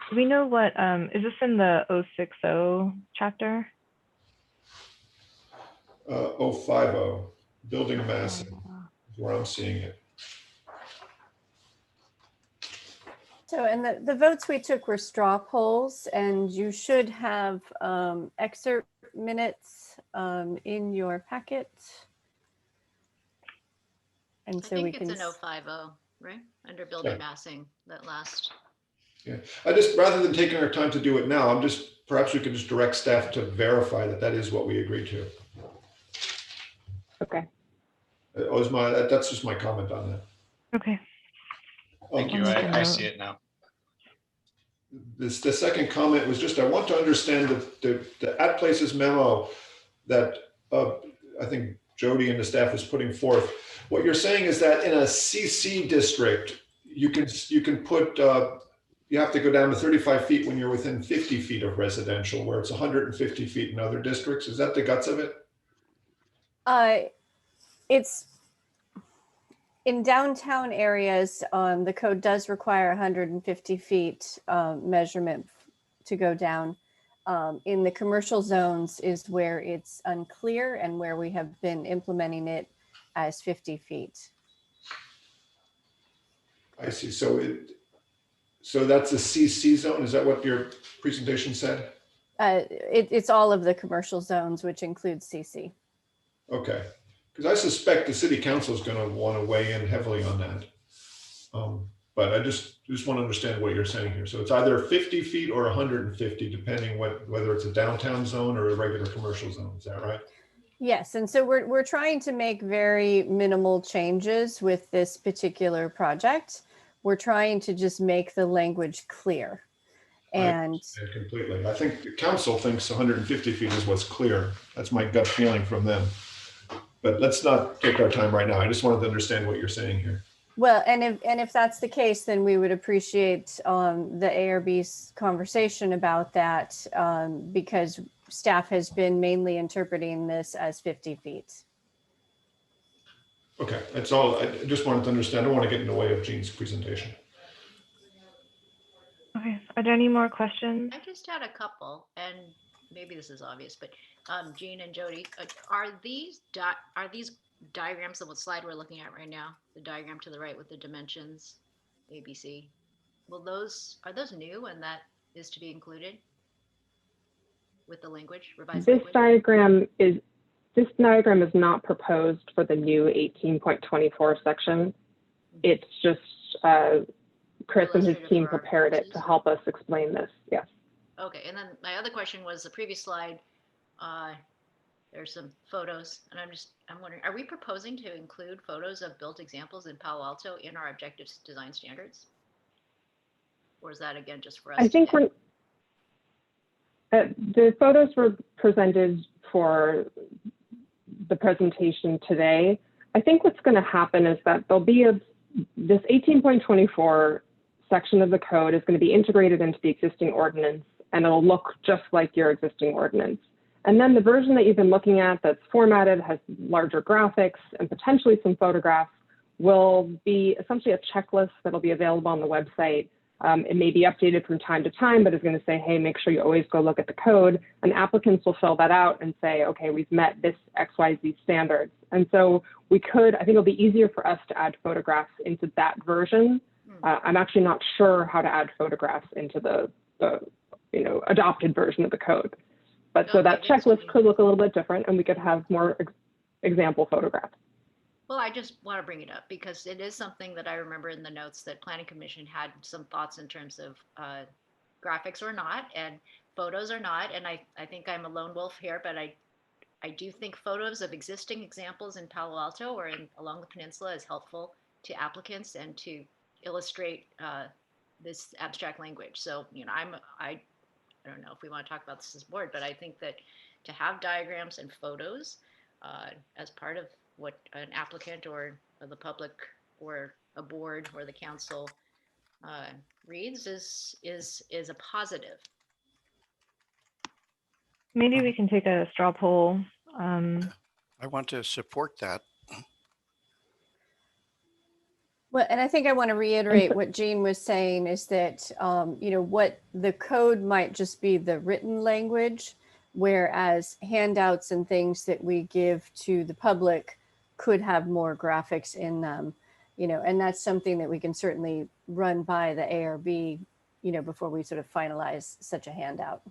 A: Do we know what, is this in the 060 chapter?
D: 050, building massing, is where I'm seeing it.
C: So, and the votes we took were straw polls, and you should have excerpt minutes in your packet. And so we can.
F: I think it's an 050, right? Under building massing, that last.
D: Yeah, I just, rather than taking our time to do it now, perhaps we could just direct staff to verify that that is what we agreed to.
N: Okay.
D: That's just my comment on that.
A: Okay.
O: Thank you. I see it now.
D: The second comment was just, I want to understand the At Places memo that I think Jody and the staff is putting forth. What you're saying is that in a CC district, you can put, you have to go down to 35 feet when you're within 50 feet of residential, where it's 150 feet in other districts. Is that the guts of it?
C: It's in downtown areas, the code does require 150 feet measurement to go down. In the commercial zones is where it's unclear and where we have been implementing it as 50 feet.
D: I see. So that's a CC zone. Is that what your presentation said?
C: It's all of the commercial zones, which includes CC.
D: Okay. Because I suspect the city council is going to want to weigh in heavily on that. But I just want to understand what you're saying here. So it's either 50 feet or 150, depending whether it's a downtown zone or a regular commercial zone. Is that right?
C: Yes, and so we're trying to make very minimal changes with this particular project. We're trying to just make the language clear. And
D: completely. I think the council thinks 150 feet is what's clear. That's my gut feeling from them. But let's not take our time right now. I just wanted to understand what you're saying here.
C: well, and if that's the case, then we would appreciate the ARB's conversation about that because staff has been mainly interpreting this as 50 feet.
D: Okay, that's all. I just wanted to understand. I don't want to get in the way of Jean's presentation.
A: Okay, are there any more questions?
F: I just had a couple, and maybe this is obvious, but Jean and Jody, are these diagrams of what slide we're looking at right now, the diagram to the right with the dimensions, ABC, are those new and that is to be included with the language, revised
N: This
F: language?
N: diagram is not proposed for the new 18.24 section. It's just Chris and his team prepared it to help us explain this. Yes.
F: Okay, and then my other question was the previous slide. There's some photos, and I'm wondering, are we proposing to include photos of built examples in Palo Alto in our objective design standards? Or is that again just for us?
N: I think the photos were presented for the presentation today. I think what's going to happen is that there'll be this 18.24 section of the code is going to be integrated into the existing ordinance, and it'll look just like your existing ordinance. And then the version that you've been looking at that's formatted, has larger graphics and potentially some photographs, will be essentially a checklist that'll be available on the website. It may be updated from time to time, but it's going to say, hey, make sure you always go look at the code. And applicants will fill that out and say, okay, we've met this XYZ standards. And so I think it'll be easier for us to add photographs into that version. I'm actually not sure how to add photographs into the adopted version of the code. But so
F: Okay,
N: that
F: thanks,
N: checklist
F: Jeannie.
N: could look a little bit different, and we could have more example photographs.
F: Well, I just want to bring it up because it is something that I remember in the notes that Planning Commission had some thoughts in terms of graphics or not, and photos or not. And I think I'm a lone wolf here, but I do think photos of existing examples in Palo Alto or along the peninsula is helpful to applicants and to illustrate this abstract language. So, I don't know if we want to talk about this as board, but I think that to have diagrams and photos as part of what an applicant or the public or a board or the council reads is a positive.
A: Maybe we can take a straw poll.
K: I want to support that.
C: Well, and I think I want to reiterate what Jean was saying is that, what the code might just be the written language, whereas handouts and things that we give to the public could have more graphics in them, and that's something that we can certainly run by the ARB, before we sort of finalize such a handout.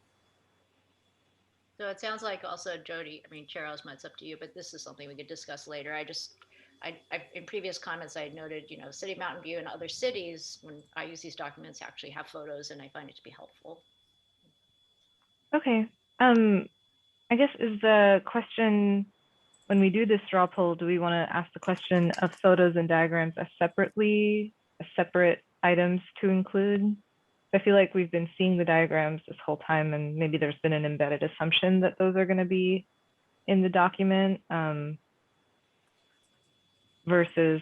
F: So it sounds like also Jody, Chair Osma, it's up to you, but this is something we could discuss later. I in previous comments, I had noted, City of Mountain View and other cities, when I use these documents, actually have photos and I find it to be helpful.
A: Okay. I guess is the question, when we do this straw poll, do we want to ask the question of photos and diagrams as separate items to include? I feel like we've been seeing the diagrams this whole time, and maybe there's been an embedded assumption that those are going to be in the document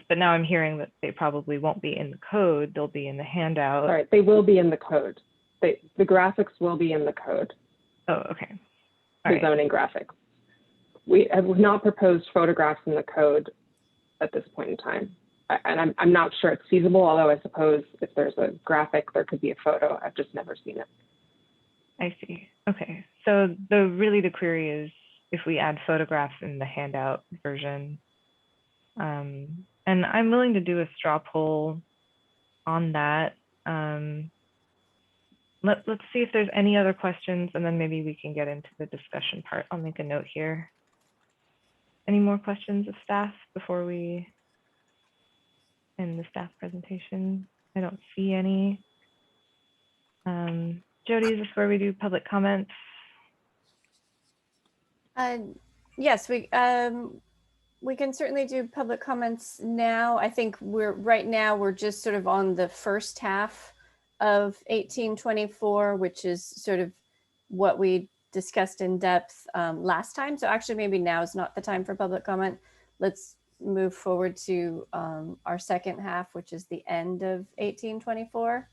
A: but now I'm hearing that they probably won't be in the code. They'll be in the handout.
N: All right, they will be in the code. The graphics will be in the code.
A: Oh, okay.
N: The zoning graphics. We have not proposed photographs in the code at this point in time. And I'm not sure it's feasible, although I suppose if there's a graphic, there could be a photo. I've just never seen it.
A: I see. Okay. So the query is if we add photographs in the handout version. And I'm willing to do a straw poll on that. Let's see if there's any other questions, and then maybe we can get into the discussion part. I'll make a note here. Any more questions of staff before we end the staff presentation? I don't see any. Jody, is this where we do public comments?
C: Yes, we can certainly do public comments now. I think right now we're just sort of on the first half of 1824, which is sort of what we discussed in depth last time. So actually maybe now is not the time for public comment. Let's move forward to our second half, which is the end of 1824,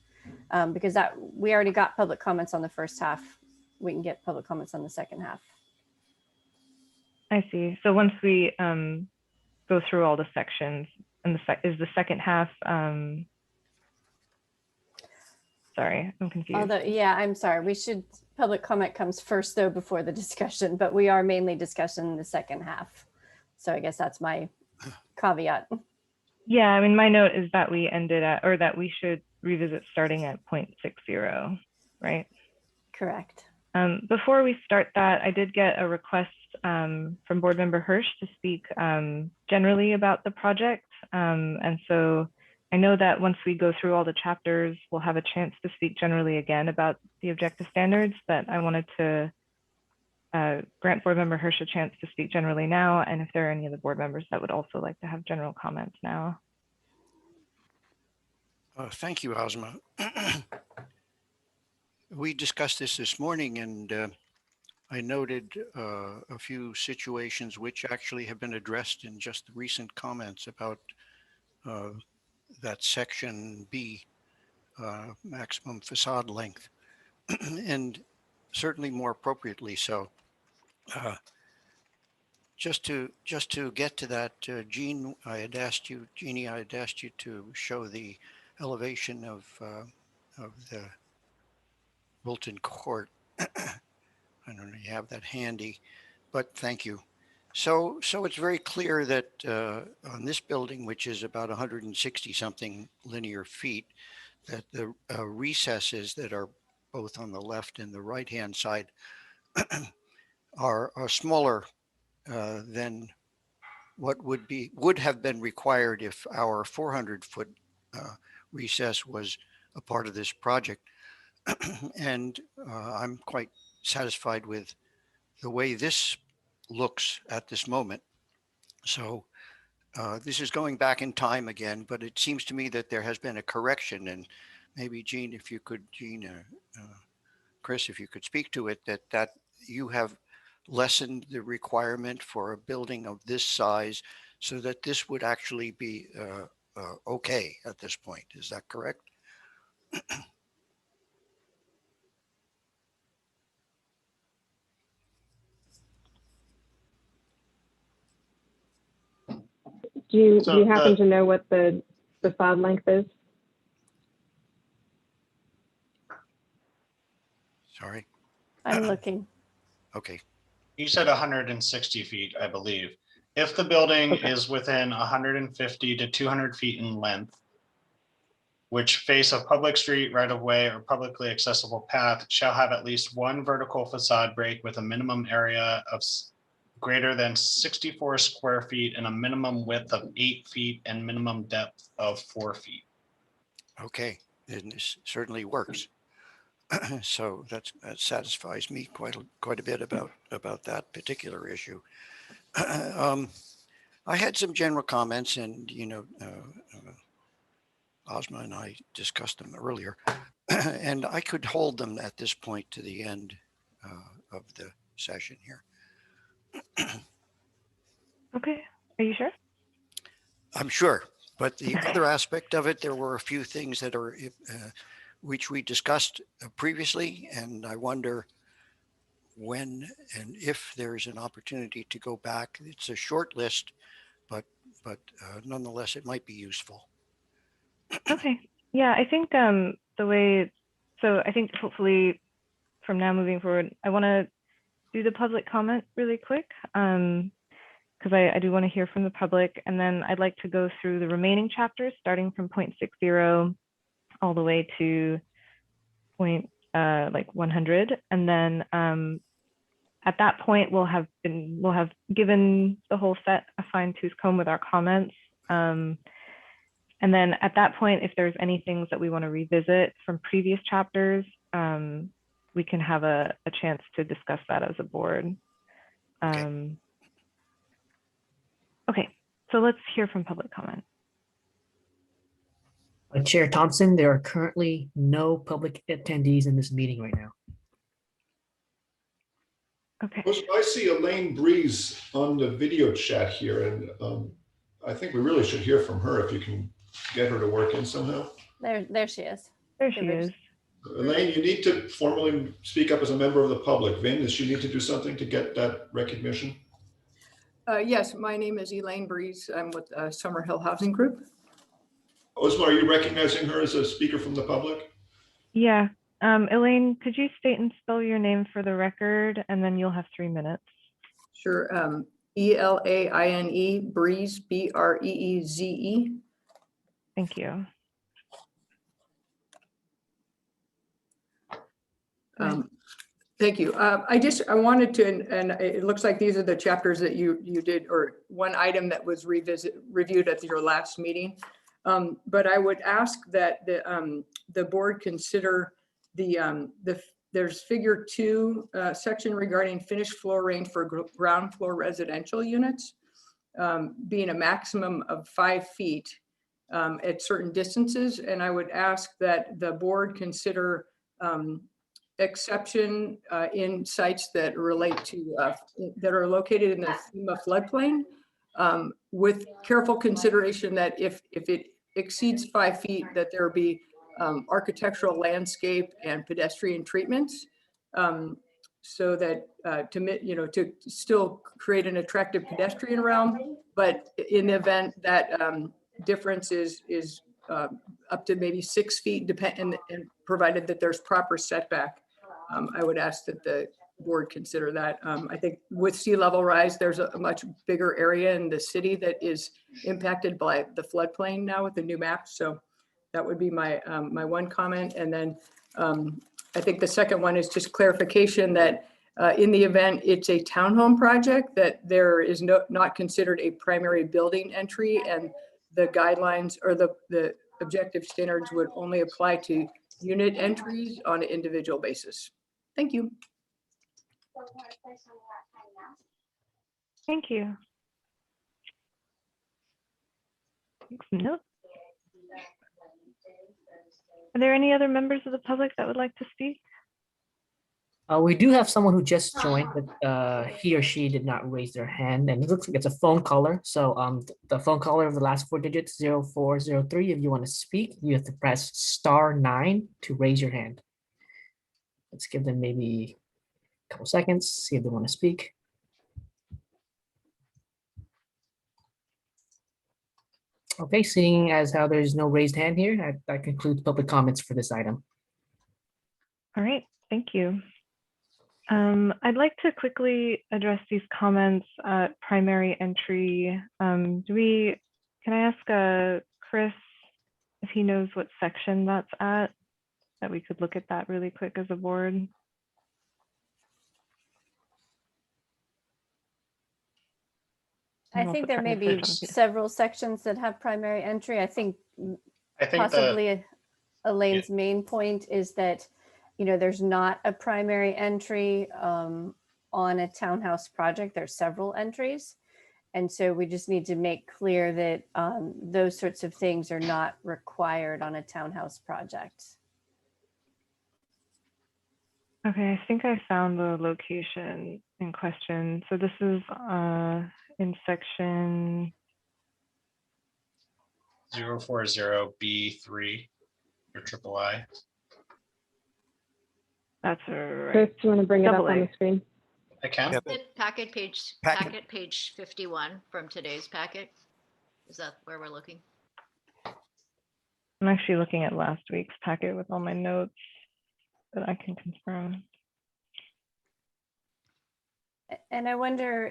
C: because we already got public comments on the first half. We can get public comments on the second half.
A: I see. So once we go through all the sections, and is the second half, sorry, I'm confused.
C: Although, yeah, I'm sorry. Public comment comes first though before the discussion, but we are mainly discussing the second half. So I guess that's my caveat.
A: Yeah, my note is that we ended at, or that we should revisit starting at 0.60, right?
C: Correct.
A: Before we start that, I did get a request from Board Member Hirsch to speak generally about the project. And so I know that once we go through all the chapters, we'll have a chance to speak generally again about the objective standards, but I wanted to grant Board Member Hirsch a chance to speak generally now, and if there are any of the board members that would also like to have general comments now.
K: Thank you, Ozma. We discussed this morning, and I noted a few situations which actually have been addressed in just the recent comments about that section B, maximum facade length, and certainly more appropriately so. Just to get to that, Jeannie, I had asked you to show the elevation of the Wilton Court. I don't know if you have that handy, but thank you. So it's very clear that on this building, which is about 160 something linear feet, that the recesses that are both on the left and the right-hand side, are smaller than what would have been required if our 400-foot recess was a part of this project. And I'm quite satisfied with the way this looks at this moment. So this is going back in time again, but it seems to me that there has been a correction, and maybe Jean, if you could, Chris, if you could speak to it, that you have lessened the requirement for a building of this size so that this would actually be okay at this point. Is that correct?
N: Do you
O: So
N: happen to know what the facade length is?
K: Sorry.
C: I'm looking.
K: Okay.
O: You said 160 feet, I believe. If the building is within 150 to 200 feet in length, which face a public street, right of way, or publicly accessible path, shall have at least one vertical facade break with a minimum area of greater than 64 square feet and a minimum width of 8 feet and minimum depth of 4 feet.
K: Okay, and this certainly works. So that satisfies me quite a bit about that particular issue. I had some general comments, and Ozma and I discussed them earlier, and I could hold them at this point to the end of the session here.
A: Okay, are you sure?
K: I'm sure, but the other aspect of it, there were a few things that are which we discussed previously, and I wonder when and if there's an opportunity to go back. It's a short list, but nonetheless, it might be useful.
A: Okay, yeah, I think the way, so I think hopefully from now moving forward, I want to do the public comment really quick, because I do want to hear from the public, and then I'd like to go through the remaining chapters, starting from 0.60 all the way to point 100, and then at that point we'll have given the whole set a fine-tooth comb with our comments, and then at that point, if there's any things that we want to revisit from previous chapters, we can have a chance to discuss that as a board. Okay, so let's hear from public comment.
B: Chair Thompson, there are currently no public attendees in this meeting right now.
A: Okay.
D: I see Elaine Breeze on the video chat here, and I think we really should hear from her if you can get her to work in somehow.
C: There she is.
A: There she is.
D: Elaine, you need to formally speak up as a member of the public. Vin, does she need to do something to get that recognition?
H: Yes, my name is Elaine Breeze. I'm with Summer Hill Housing Group.
D: Ozma, are you recognizing her as a speaker from the public?
A: Yeah. Elaine, could you state and spell your name for the record, and then you'll have 3 minutes.
H: Sure. Elaine Breeze, Breeze.
A: Thank you.
H: Thank you. I wanted to, and it looks like these are the chapters that you did, or one item that was reviewed at your last meeting. But I would ask that the board consider there's figure 2 section regarding finished floor range for ground floor residential units being a maximum of 5 feet at certain distances. And I would ask that the board consider exception in sites that relate to that are located in the FEMA floodplain, with careful consideration that if it exceeds 5 feet, that there be architectural, landscape, and pedestrian treatments, so that to still create an attractive pedestrian realm, but in the event that difference is up to maybe 6 feet, and provided that there's proper setback. I would ask that the board consider that. I think with sea level rise, there's a much bigger area in the city that is impacted by the floodplain now with the new map. So that would be my my one comment. And then I think the second one is just clarification that in the event it's a townhome project, that there is not considered a primary building entry, and the guidelines or the objective standards would only apply to unit entries on an individual basis. Thank you.
A: Thank you. Take some notes. Are there any other members of the public that would like to speak?
B: We do have someone who just joined, but he or she did not raise their hand, and it looks like it's a phone caller. So the phone caller of the last 4 digits, 0403. If you want to speak, you have to press *9 to raise your hand. Let's give them maybe a couple seconds, see if they want to speak. Okay, seeing as how there's no raised hand here, that concludes public comments for this item.
A: All right, thank you. I'd like to quickly address these comments at primary entry. Can I ask Chris if he knows what section that's at, that we could look at that really quick as a board?
C: I think there may be several sections that have primary entry. I think possibly Elaine's main point is that, you know, there's not a primary entry on a townhouse project. There's several entries. And so we just need to make clear that those sorts of things are not required on a townhouse project.
A: Okay, I think I found the location in question. So this is in section
O: 040B3 or triple I.
A: That's right.
N: Chris, do you want to bring it up on the screen?
O: I can.
F: Packet page 51 from today's packet. Is that where we're looking?
A: I'm actually looking at last week's packet with all my notes that I can confirm.
C: And I wonder,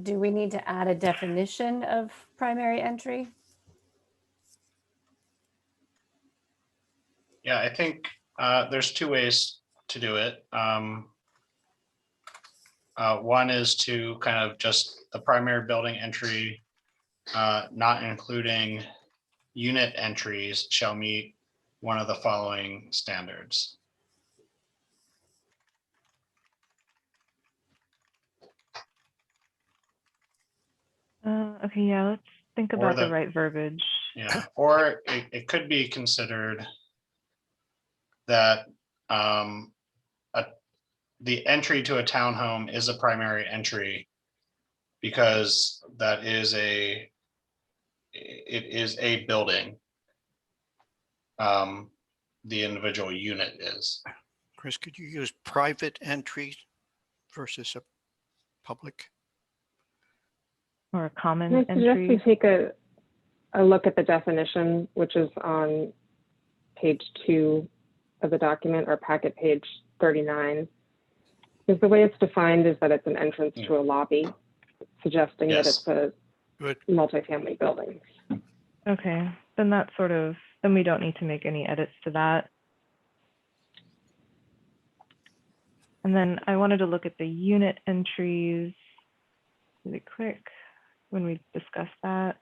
C: do we need to add a definition of primary entry?
O: Yeah, I think there's two ways to do it. One is to kind of just the primary building entry, not including unit entries, shall meet one of the following standards.
A: Okay, yeah, let's think about the right verbiage.
O: Yeah, or it could be considered that the entry to a townhome is a primary entry because it is a building. The individual unit is.
K: Chris, could you use private entry versus a public?
A: Or a common
N: I suggest
A: entry?
N: we take a look at the definition, which is on page 2 of the document, or packet page 39. Because the way it's defined is that it's an entrance to a lobby, suggesting that it's a multifamily building.
A: Okay, then that's then we don't need to make any edits to that. And then I wanted to look at the unit entries really quick when we discussed that.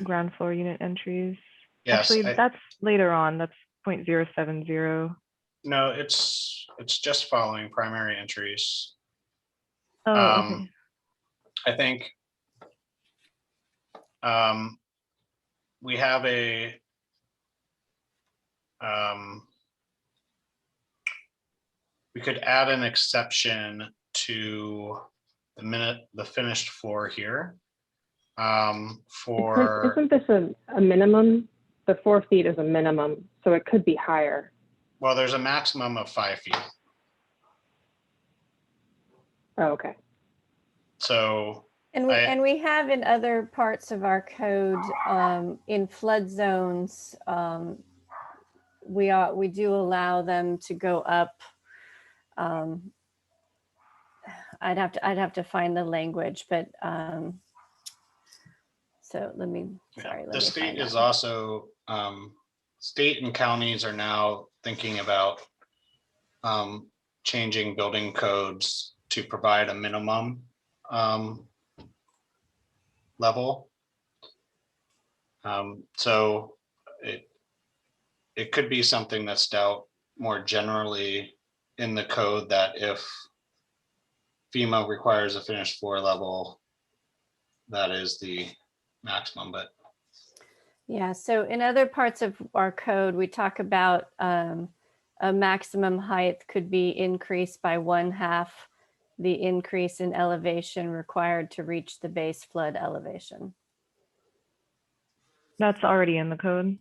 A: Ground floor unit entries.
O: Yes,
A: actually, that's later on. That's 0.070.
O: No, it's just following primary entries.
A: Oh, okay.
O: I think we have we could add an exception to the finished floor here.
N: Isn't this a minimum? The 4 feet is a minimum, so it could be higher.
O: Well, there's a maximum of 5 feet.
N: Oh, okay.
O: So.
C: And we have in other parts of our code, in flood zones, we do allow them to go up. I'd have to find the language, but so let me.
O: The state is also state and counties are now thinking about changing building codes to provide a minimum level. So it could be something that's dealt more generally in the code, that if FEMA requires a finished floor level, that is the maximum. But
C: Yeah, so in other parts of our code, we talk about a maximum height could be increased by 1/2 the increase in elevation required to reach the base flood elevation.
A: That's already in the code.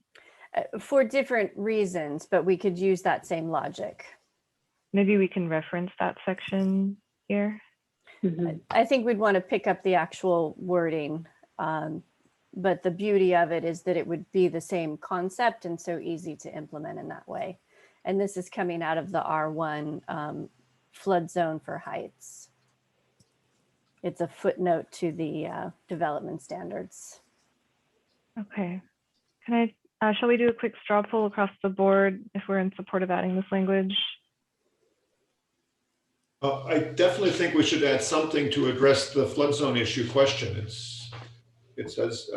C: For different reasons, but we could use that same logic.
A: Maybe we can reference that section here.
C: I think we'd want to pick up the actual wording. But the beauty of it is that it would be the same concept and so easy to implement in that way. And this is coming out of the R1 flood zone for heights. It's a footnote to the development standards.
A: Okay. Can I, shall we do a quick straw poll across the board if we're in support of adding this language?
D: I definitely think we should add something to address the flood zone issue question. It's as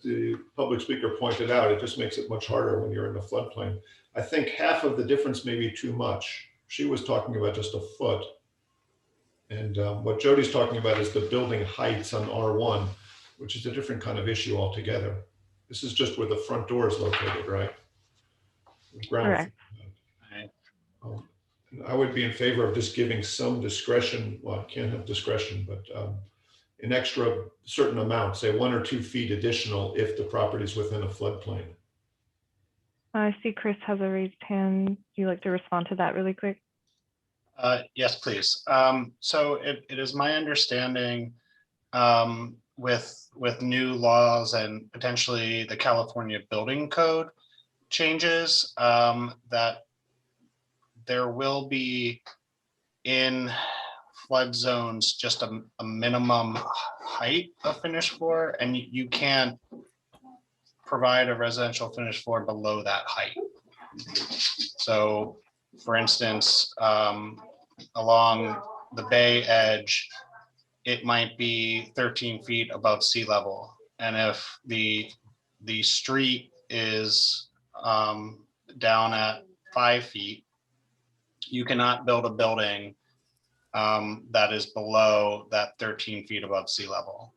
D: the public speaker pointed out, it just makes it much harder when you're in the floodplain. I think half of the difference may be too much. She was talking about just a foot. And what Jody's talking about is the building heights on R1, which is a different kind of issue altogether. This is just where the front door is located, right?
A: Correct.
D: I would be in favor of just giving some discretion. Well, I can't have discretion, but an extra certain amount, say 1 or 2 feet additional if the property is within a floodplain.
A: I see Chris has a raised hand. Do you like to respond to that really quick?
O: Yes, please. So it is my understanding with new laws and potentially the California Building Code changes that there will be in flood zones just a minimum height of finished floor, and you can't provide a residential finished floor below that height. So for instance, along the bay edge, it might be 13 feet above sea level. And if the street is down at 5 feet, you cannot build a building that is below that 13 feet above sea level.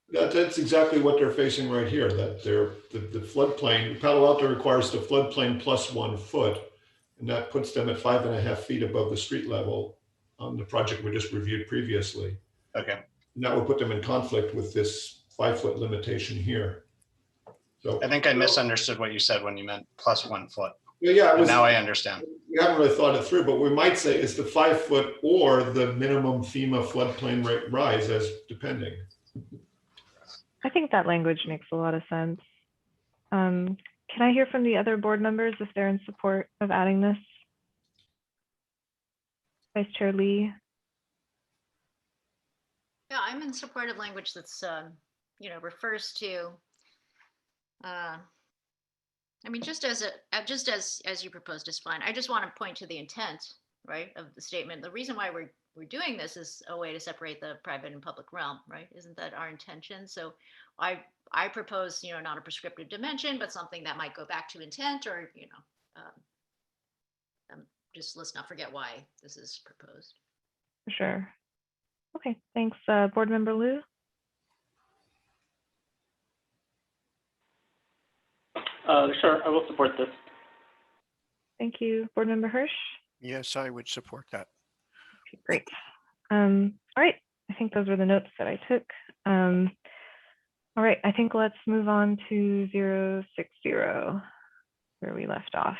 D: That's exactly what they're facing right here, that the floodplain, Palo Alto requires the floodplain plus 1 foot, and that puts them at 5.5 feet above the street level on the project we just reviewed previously.
O: Okay.
D: And that would put them in conflict with this 5-foot limitation here. So
O: I think I misunderstood what you said when you meant plus 1 foot.
D: Yeah,
O: now I understand.
D: We haven't really thought it through, but we might say it's the 5 foot or the minimum FEMA floodplain rate rise as depending.
A: I think that language makes a lot of sense. Can I hear from the other board members if they're in support of adding this? Vice Chair Lee.
F: Yeah, I'm in support of language that's, refers to, I mean, just as you proposed is fine. I just want to point to the intent, right, of the statement. The reason why we're doing this is a way to separate the private and public realm, right? Isn't that our intention? So I propose, not a prescriptive dimension, but something that might go back to intent, or, just let's not forget why this is proposed.
A: For sure. Okay, thanks. Board Member Liu.
L: Sure, I will support this.
A: Thank you. Board Member Hirsch.
K: Yes, I would support that.
A: Okay, great. All right, I think those were the notes that I took. All right, I think let's move on to 060, where we left off,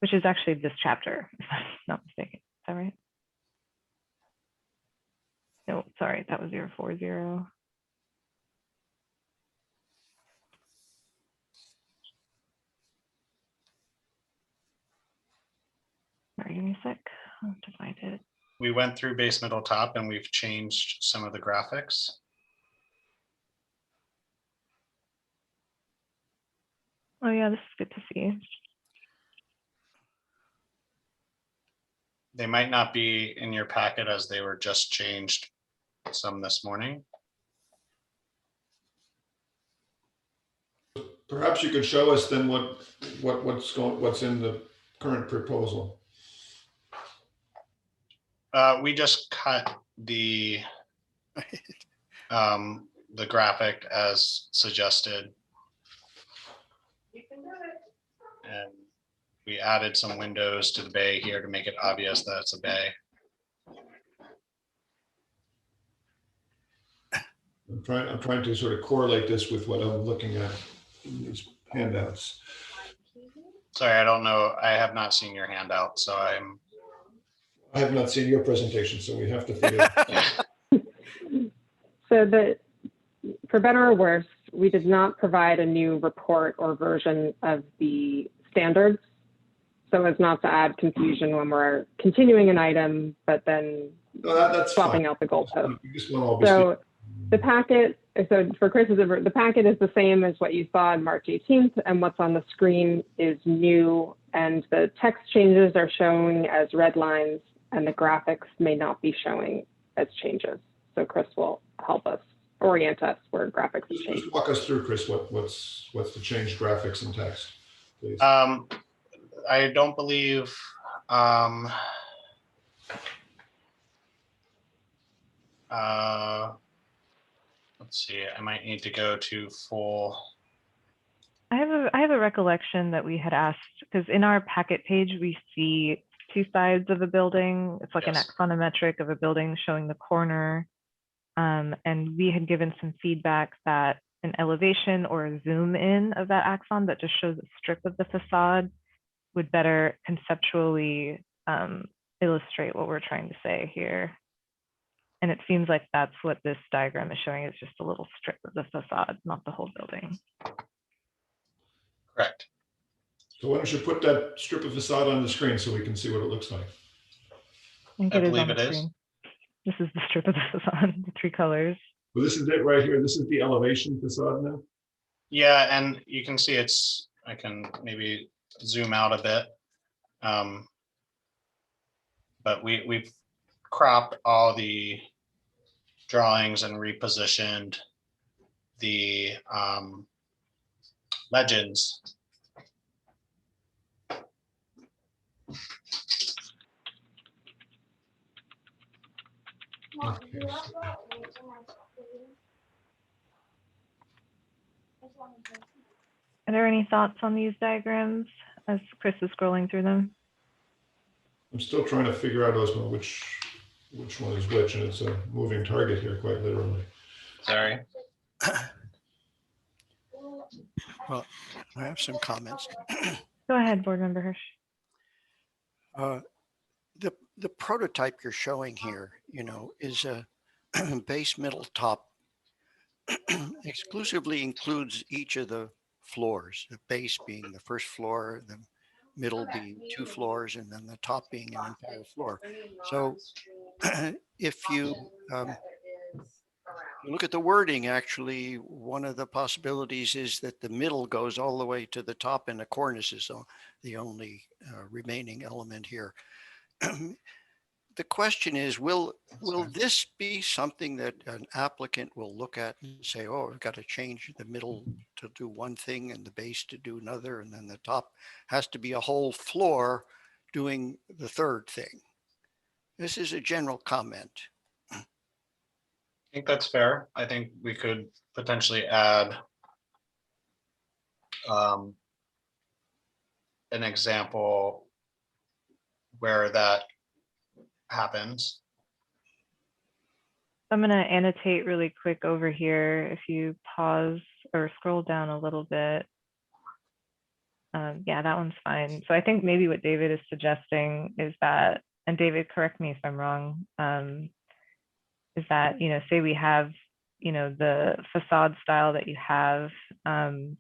A: which is actually this chapter, if I'm not mistaken. Is that right? No, sorry, that was 040. Sorry, give me a sec. I'll have to find it.
O: We went through base, middle, top, and we've changed some of the graphics.
A: Oh yeah, this is good to see.
O: They might not be in your packet as they were just changed some this morning.
D: Perhaps you could show us then what's in the current proposal.
O: We just cut the graphic as suggested. And we added some windows to the bay here to make it obvious that it's a bay.
D: I'm trying to sort of correlate this with what I'm looking at in these handouts.
O: Sorry, I don't know. I have not seen your handout, so
D: I have not seen your presentation, so we have to figure it out.
N: So for better or worse, we did not provide a new report or version of the standards, so as not to add confusion when we're continuing an item, but then
D: that's
N: swapping
D: fine.
N: out the goalpost.
D: You just want to all be
N: So the packet, so for Chris's, the packet is the same as what you saw on March 18th, and what's on the screen is new, and the text changes are showing as red lines, and the graphics may not be showing as changes. So Chris will help us orient us where graphics have changed.
D: Just walk us through, Chris, what's the changed graphics and text, please.
O: I don't believe let's see, I might need to go to full.
A: I have a recollection that we had asked, because in our packet page we see two sides of a building. It's like an axonometric of a building showing the corner. And we had given some feedback that an elevation or a zoom in of that axon that just shows a strip of the facade would better conceptually illustrate what we're trying to say here. And it seems like that's what this diagram is showing, is just a little strip of the facade, not the whole building.
O: Correct.
D: So why don't you put that strip of facade on the screen so we can see what it looks like?
O: I believe it is.
A: This is the strip of the facade, the three colors.
D: Well, this is it right here. This is the elevation facade now.
O: Yeah, and you can see I can maybe zoom out a bit. But we've cropped all the drawings and repositioned the legends.
D: Okay.
A: Are there any thoughts on these diagrams as Chris is scrolling through them?
D: I'm still trying to figure out, Osmo, which one is which, and it's a moving target here, quite literally.
O: Sorry.
K: Well, I have some comments.
A: Go ahead, Board Member Hirsch.
K: The prototype you're showing here, is a base, middle, top. Exclusively includes each of the floors, the base being the first floor, the middle being 2 floors, and then the top being an entire floor. So if you look at the wording, actually, one of the possibilities is that the middle goes all the way to the top, and the cornice is the only remaining element here. The question is, will this be something that an applicant will look at and say, oh, we've got to change the middle to do one thing and the base to do another, and then the top has to be a whole floor doing the third thing? This is a general comment.
O: I think that's fair. I think we could potentially add an example where that happens.
A: I'm going to annotate really quick over here. If you pause or scroll down a little bit. Yeah, that one's fine. So I think maybe what David is suggesting is that, and David, correct me if I'm wrong, is that, say we have, the facade style that you have, on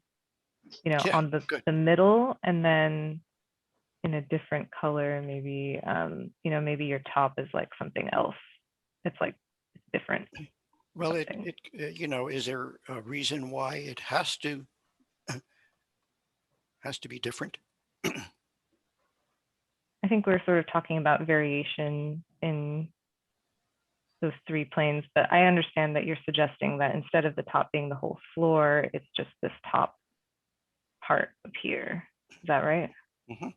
A: the middle, and then in a different color, maybe, maybe your top is like something else. It's like different.
K: Well, is there a reason why it has to has to be different?
A: I think we're sort of talking about variation in those three planes, but I understand that you're suggesting that instead of the top being the whole floor, it's just this top part up here. Is that right?
K: Mhm.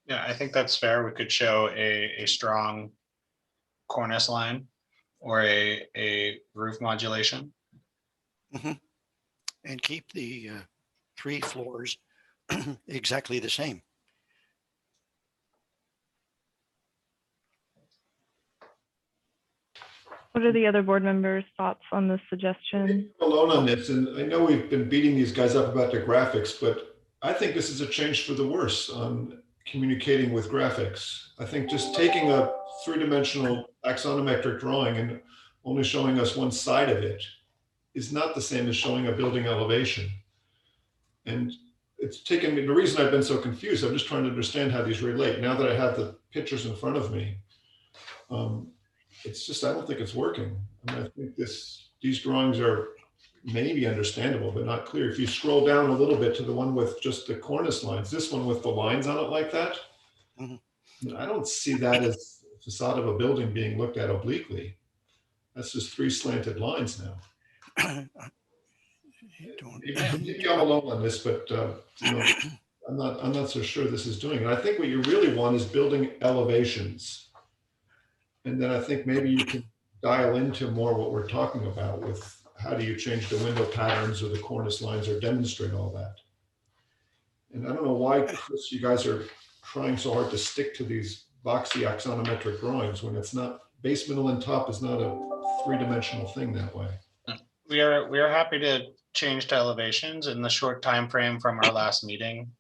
O: Yeah, I think that's fair. We could show a strong cornice line or a roof modulation.
K: Mhm. And keep the 3 floors exactly the same.
A: What are the other board members' thoughts on this suggestion?
D: Alone on this, and I know we've been beating these guys up about their graphics, but I think this is a change for the worse on communicating with graphics. I think just taking a three-dimensional axonometric drawing and only showing us one side of it is not the same as showing a building elevation. And it's taken me, the reason I've been so confused, I'm just trying to understand how these relate. Now that I have the pictures in front of me, it's just, I don't think it's working. I mean, I think these drawings are maybe understandable, but not clear. If you scroll down a little bit to the one with just the cornice lines, this one with the lines on it like that, I don't see that as the facade of a building being looked at obliquely. That's just 3 slanted lines now. Maybe I'm alone on this, but you know, I'm not so sure this is doing it. I think what you really want is building elevations. And then I think maybe you can dial into more what we're talking about with how do you change the window patterns or the cornice lines or demonstrate all that. And I don't know why, Chris, you guys are trying so hard to stick to these boxy axonometric drawings when it's not, base, middle, and top is not a 3-dimensional thing that way.
O: We are happy to change to elevations in the short time frame from our last meeting.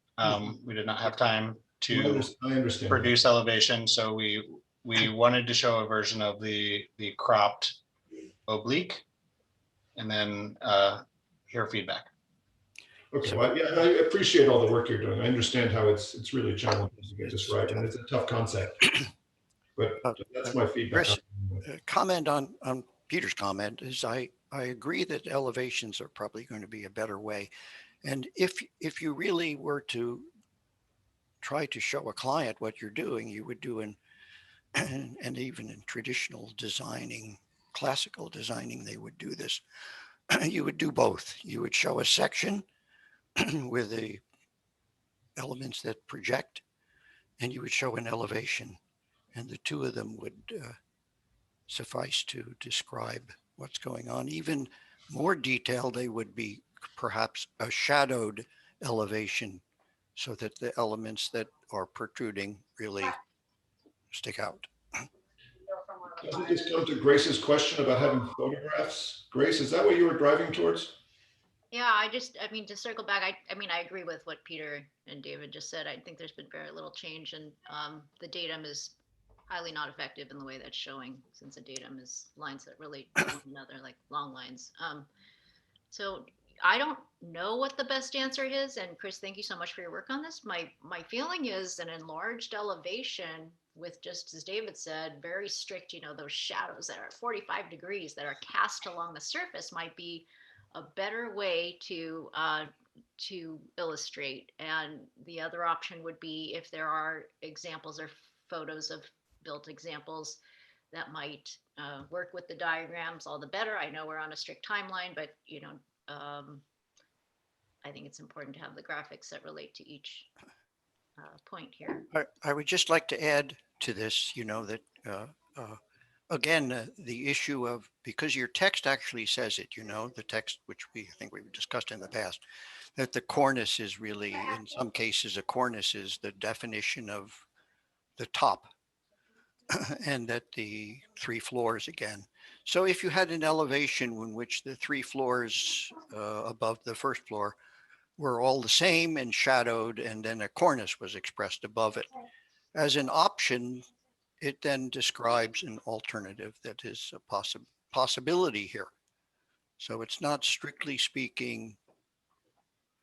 O: We did not have time to
D: I understand
O: produce elevation, so we wanted to show a version of the cropped oblique, and then hear feedback.
D: Okay, well, yeah, I appreciate all the work you're doing. I understand how it's really challenging to get this right, and it's a tough concept. But that's my feedback.
K: Chris, comment on Peter's comment is I agree that elevations are probably going to be a better way. And if you really were to try to show a client what you're doing, you would do and even in traditional designing, classical designing, they would do this. You would do both. You would show a section with the elements that project, and you would show an elevation, and the two of them would suffice to describe what's going on. Even more detailed, they would be perhaps a shadowed elevation so that the elements that are protruding really stick out.
D: Doesn't this come to Grace's question about having photographs? Grace, is that what you were driving towards?
F: Yeah, I mean, to circle back, I mean, I agree with what Peter and David just said. I think there's been very little change, and the datum is highly not effective in the way that's showing, since the datum is lines that relate to one another, like long lines. So I don't know what the best answer is. And Chris, thank you so much for your work on this. My feeling is an enlarged elevation with, just as David said, very strict, you know, those shadows that are 45 degrees that are cast along the surface might be a better way to illustrate. And the other option would be if there are examples or photos of built examples that might work with the diagrams, all the better. I know we're on a strict timeline, but you know, I think it's important to have the graphics that relate to each point here.
K: I would just like to add to this, you know, that again, the issue of, because your text actually says it, you know, the text, which I think we've discussed in the past, that the cornice is really, in some cases, a cornice is the definition of the top and that the 3 floors again. So if you had an elevation in which the 3 floors above the first floor were all the same and shadowed, and then a cornice was expressed above it, as an option, it then describes an alternative that is a possibility here. So it's not strictly speaking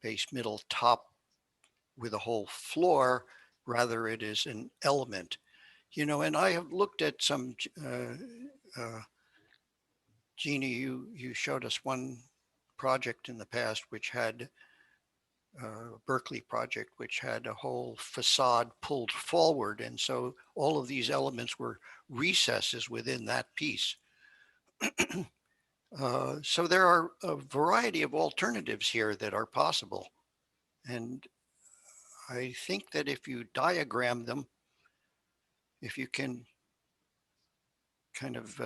K: base, middle, top with a whole floor, rather it is an element. You know, and I have looked at some, Jeannie, you showed us one project in the past which had Berkeley project, which had a whole facade pulled forward. And so all of these elements were recesses within that piece. So there are a variety of alternatives here that are possible. And I think that if you diagram them, if you can kind of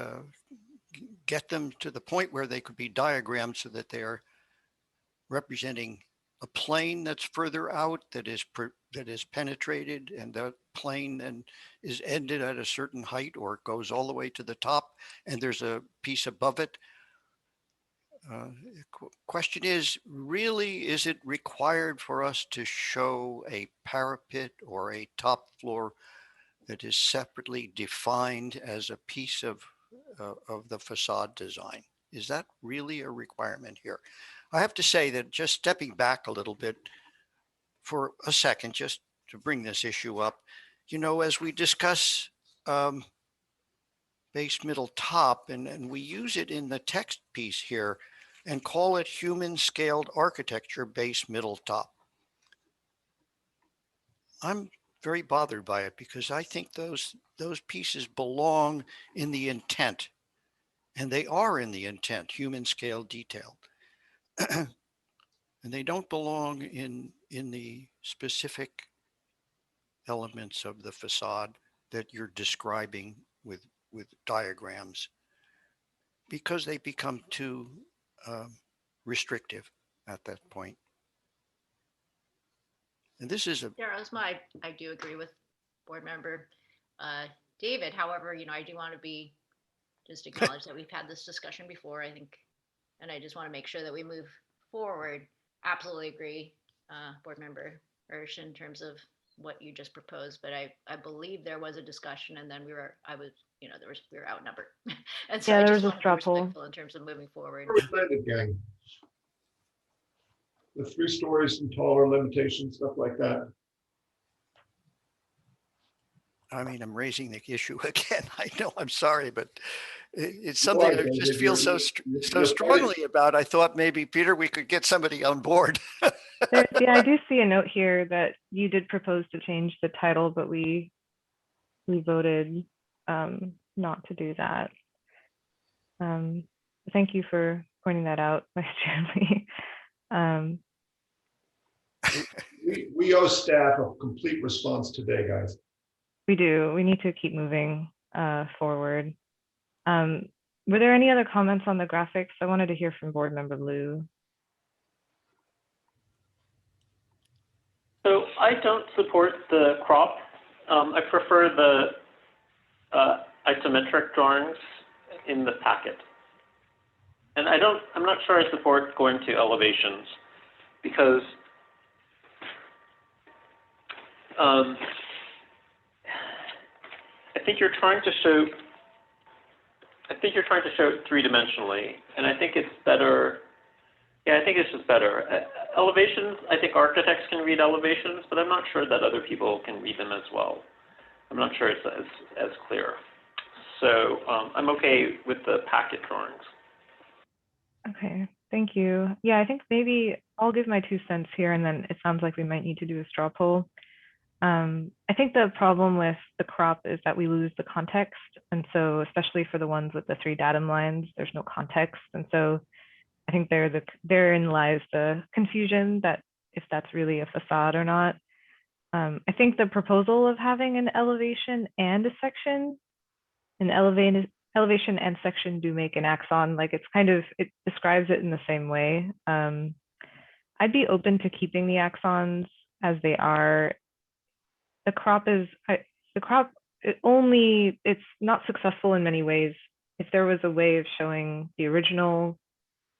K: get them to the point where they could be diagrammed so that they are representing a plane that's further out that is penetrated, and the plane then is ended at a certain height or it goes all the way to the top and there's a piece above it. Question is, really, is it required for us to show a parapet or a top floor that is separately defined as a piece of the facade design? Is that really a requirement here? I have to say that, just stepping back a little bit for a second, just to bring this issue up, you know, as we discuss base, middle, top, and we use it in the text piece here and call it human scaled architecture, base, middle, top. I'm very bothered by it because I think those pieces belong in the intent, and they are in the intent, human scale detailed. And they don't belong in the specific elements of the facade that you're describing with diagrams, because they become too restrictive at that point. And this is a
F: Rosma, I do agree with board member David. However, you know, I do want to just acknowledge that we've had this discussion before, I think, and I just want to make sure that we move forward. Absolutely agree, board member Hirsch, in terms of what you just proposed, but I believe there was a discussion, and then we were outnumbered. And so
A: Yeah,
F: I
A: there
F: just
A: was a
F: want to be
A: straw poll.
F: respectful in terms of moving forward.
D: Where we landed, gang? The 3 stories and taller limitation, stuff like that.
K: I mean, I'm raising the issue again. I know, I'm sorry, but it's
D: You're
K: something
D: right,
K: I just
D: David.
K: feel
D: You're
K: so strongly about. I thought maybe, Peter, we could get somebody on board.
A: Yeah, I do see a note here that you did propose to change the title, but we voted not to do that. Thank you for pointing that out, Vice Chair Lee.
D: We owe staff a complete response today, guys.
A: We do. We need to keep moving forward. Were there any other comments on the graphics? I wanted to hear from board member Liu.
L: So I don't support the crop. I prefer the isometric drawings in the packet. And I'm not sure I support going to elevations, because I think you're trying to show it 3-dimensionally, and I think it's better. Yeah, I think it's just better. Elevations, I think architects can read elevations, but I'm not sure that other people can read them as well. I'm not sure it's as clear. So I'm okay with the packet drawings.
A: Okay, thank you. Yeah, I think maybe I'll give my 2 cents here, and then it sounds like we might need to do a straw poll. I think the problem with the crop is that we lose the context. And so especially for the ones with the 3 datum lines, there's no context. And so I think therein lies the confusion that if that's really a facade or not. I think the proposal of having an elevation and a section, an elevation and section do make an axon, like it describes it in the same way. I'd be open to keeping the axons as they are. The crop it's not successful in many ways. If there was a way of showing the original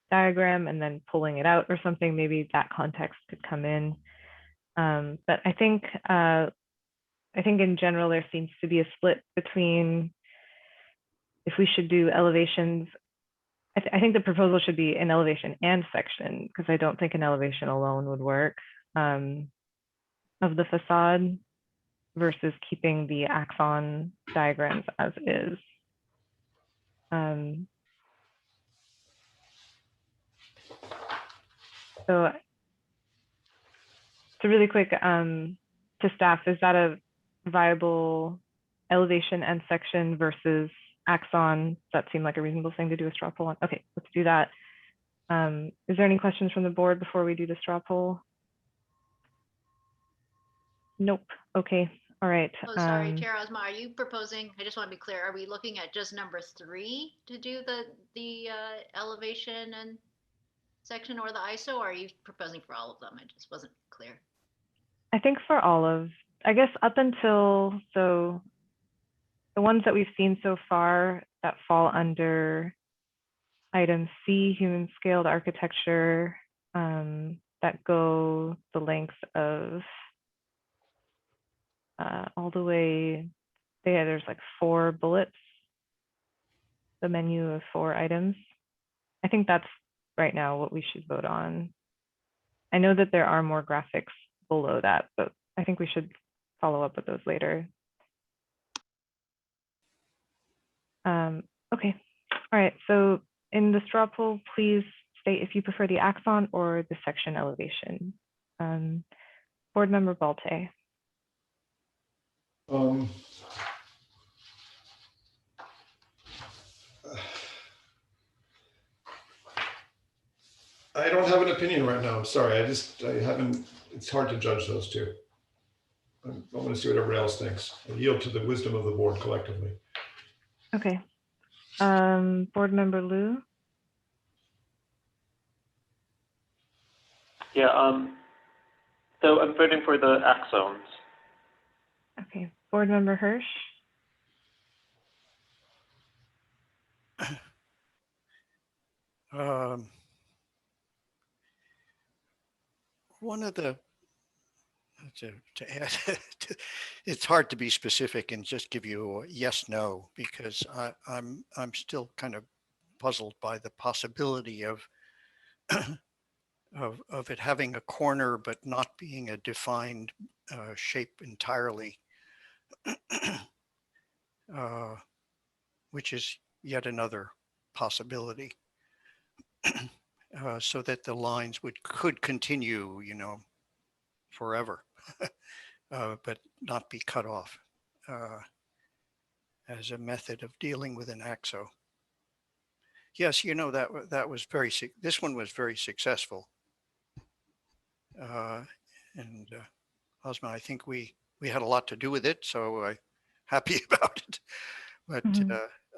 A: diagram and then pulling it out or something, maybe that context could come in. But I think in general, there seems to be a split between if we should do elevations. I think the proposal should be an elevation and section, because I don't think an elevation alone would work of the facade, versus keeping the axon diagrams as is. So So really quick, to staff, is that a viable elevation and section versus axon? That seemed like a reasonable thing to do a straw poll on. Okay, let's do that. Is there any questions from the board before we do the straw poll? Nope. Okay. All right.
F: Oh, sorry, Chair Osma, are you proposing, I just want to be clear, are we looking at just number 3 to do the elevation and section or the ISO, or are you proposing for all of them? I just wasn't clear.
A: I think for all of, I guess up until, so the ones that we've seen so far that fall under item C, human scaled architecture, that go the length of all the way, yeah, there's like 4 bullets, the menu of 4 items. I think that's right now what we should vote on. I know that there are more graphics below that, but I think we should follow up with those later. Okay, all right, so in the straw poll, please state if you prefer the axon or the section elevation. Board Member Balte.
D: I don't have an opinion right now. I'm sorry. I haven't, it's hard to judge those two. I want to see what everybody else thinks. I yield to the wisdom of the board collectively.
A: Okay. Board Member Liu.
L: Yeah, so I'm voting for the axons.
A: Okay. Board Member Hirsch.
K: One of the, to add, it's hard to be specific and just give you a yes, no, because I'm still kind of puzzled by the possibility of of it having a corner but not being a defined shape entirely, which is yet another possibility. So that the lines could continue, you know, forever, but not be cut off as a method of dealing with an axo. Yes, you know, that was this one was very successful. And Osma, I think we had a lot to do with it, so I'm happy about it. But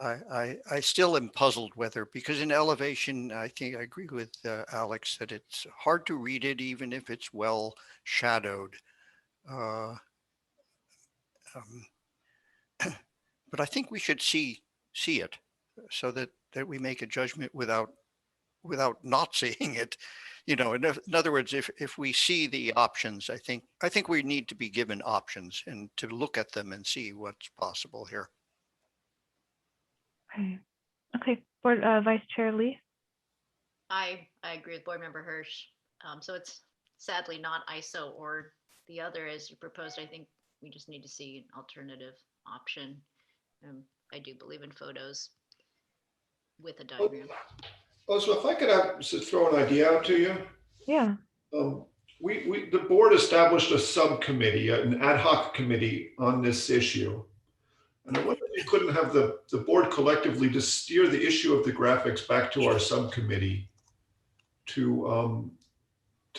K: I still am puzzled whether, because in elevation, I think I agree with Alex that it's hard to read it, even if it's well shadowed. But I think we should see it so that we make a judgment without not seeing it. You know, in other words, if we see the options, I think we need to be given options and to look at them and see what's possible here.
A: Okay. Board Vice Chair Lee.
F: I agree with Board Member Hirsch. So it's sadly not ISO or the other as you proposed. I think we just need to see an alternative option. I do believe in photos with a diagram.
D: Oh, so if I could throw an idea out to you.
A: Yeah.
D: The board established a subcommittee, an ad hoc committee on this issue. And I wonder if you couldn't have the board collectively just steer the issue of the graphics back to our subcommittee to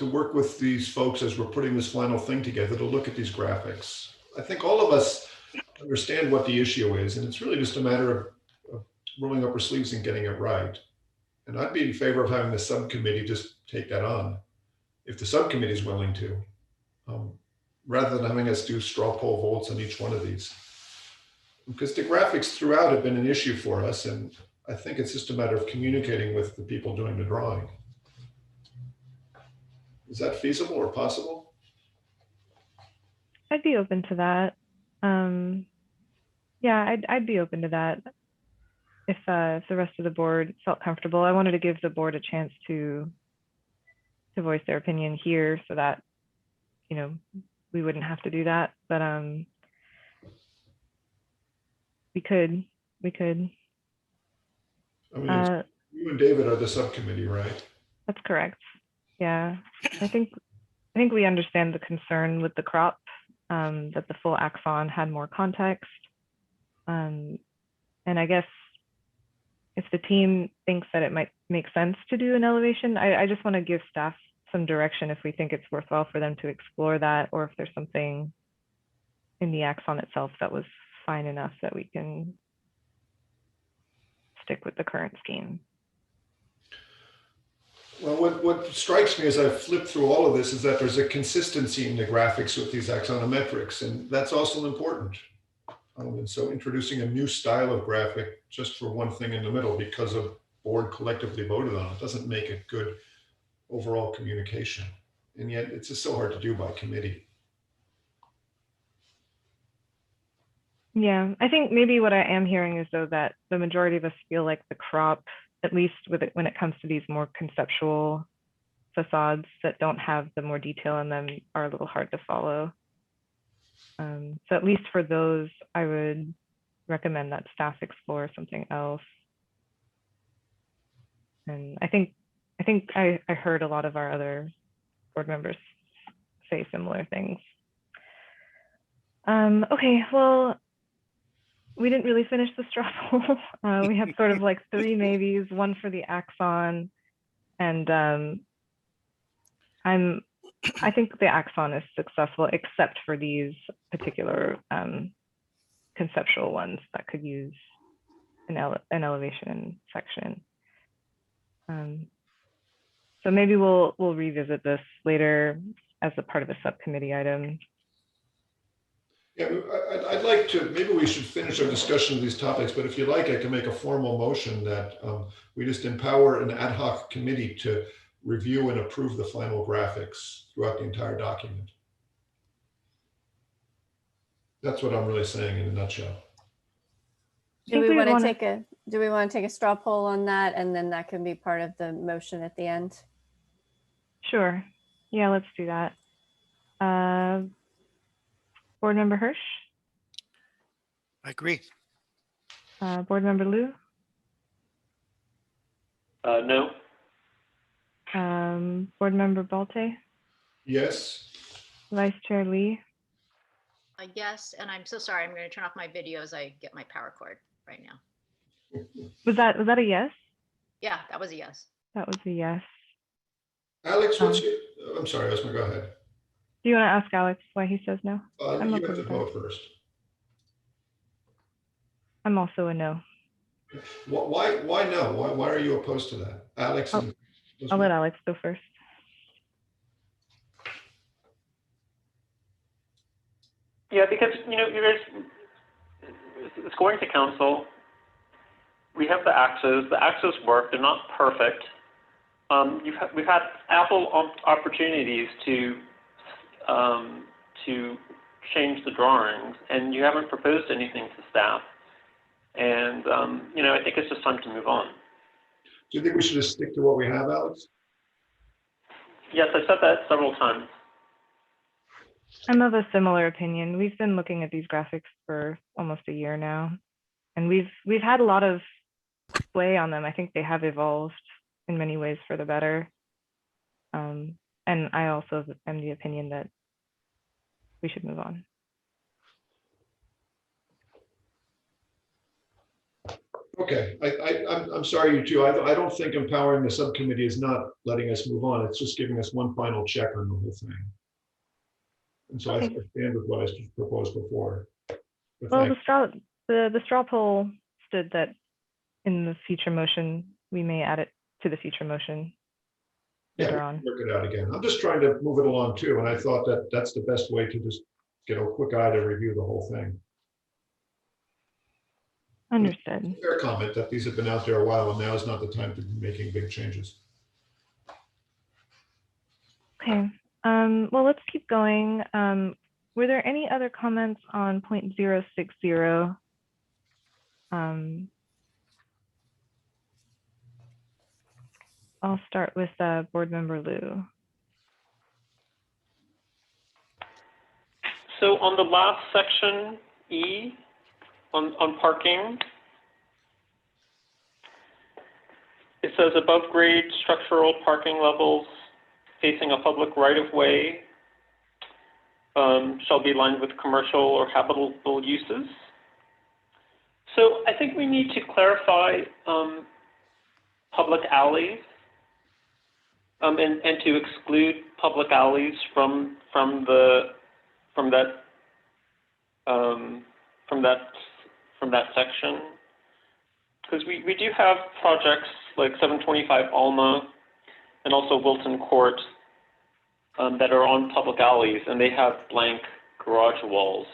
D: work with these folks as we're putting this final thing together to look at these graphics. I think all of us understand what the issue is, and it's really just a matter of rolling up our sleeves and getting it right. And I'd be in favor of having the subcommittee just take that on, if the subcommittee is willing to, rather than having us do straw poll votes on each one of these. Because the graphics throughout have been an issue for us, and I think it's just a matter of communicating with the people doing the drawing. Is that feasible or possible?
A: I'd be open to that. Yeah, I'd be open to that if the rest of the board felt comfortable. I wanted to give the board a chance to voice their opinion here so that, you know, we wouldn't have to do that. But we could.
D: I mean, you and David are the subcommittee, right?
A: That's correct. Yeah, I think I think we understand the concern with the crop, that the full axon had more context. And I guess if the team thinks that it might make sense to do an elevation, I just want to give staff some direction if we think it's worthwhile for them to explore that, or if there's something in the axon itself that was fine enough that we can stick with the current scheme.
D: Well, what strikes me as I flip through all of this is that there's a consistency in the graphics with these axonometrics, and that's also important. And so introducing a new style of graphic just for one thing in the middle because a board collectively voted on it doesn't make a good overall communication. And yet it's just so hard to do by committee.
A: Yeah, I think maybe what I am hearing is though that the majority of us feel like the crop, at least with it, when it comes to these more conceptual facades that don't have the more detail in them, are a little hard to follow. So at least for those, I would recommend that staff explore something else. And I think I heard a lot of our other board members say similar things. Okay, well, we didn't really finish the straw poll. We have sort of like 3 maybes, one for the axon, and I think the axon is successful, except for these particular conceptual ones that could use an elevation section. So maybe we'll revisit this later as a part of a subcommittee item.
D: Yeah, I'd like to, maybe we should finish our discussion of these topics, but if you like, I can make a formal motion that we just empower an ad hoc committee to review and approve the final graphics throughout the entire document. That's what I'm really saying in a nutshell.
C: Do we want to take a straw poll on that, and then that can be part of the motion at the end?
A: Sure. Yeah, let's do that. Board Member Hirsch?
K: I agree.
A: Board Member Liu?
L: No.
A: Board Member Balte?
D: Yes.
A: Vice Chair Lee?
F: Yes, and I'm so sorry. I'm going to turn off my video as I get my power cord right now.
A: Was that a yes?
F: Yeah, that was a yes.
A: That was a yes.
D: Alex, what's your, I'm sorry, Esma, go ahead.
A: Do you want to ask Alex why he says no?
D: You have to vote first.
A: I'm also a no.
D: Why no? Why are you opposed to that? Alex?
A: I'll let Alex go first.
L: Yeah, because, you guys, it's going to council. We have the axes. The axes work. They're not perfect. We've had ample opportunities to change the drawings, and you haven't proposed anything to staff. And I think it's just time to move on.
D: Do you think we should just stick to what we have, Alex?
L: Yes, I've said that several times.
A: I'm of a similar opinion. We've been looking at these graphics for almost a year now, and we've had a lot of play on them. I think they have evolved in many ways for the better. And I also am the opinion that we should move on.
D: Okay, I'm sorry, you two. I don't think empowering the subcommittee is not letting us move on. It's just giving us one final check on the whole thing. And so I stand with what I proposed before.
A: Well, the straw poll stood that in the future motion, we may add it to the future motion later on.
D: Work it out again. I'm just trying to move it along too. And I thought that that's the best way to just get a quick eye to review the whole thing.
A: Understood.
D: Fair comment that these have been out there a while and now is not the time to be making big changes.
A: Okay. Well, let's keep going. Were there any other comments on 0.060? I'll start with Board Member Liu.
L: So on the last section, E, on parking, it says above grade structural parking levels facing a public right of way shall be lined with commercial or habitable uses. So I think we need to clarify public alleys and to exclude public alleys from that section, because we do have projects like 725 Alma and also Wilton Court that are on public alleys, and they have blank garage walls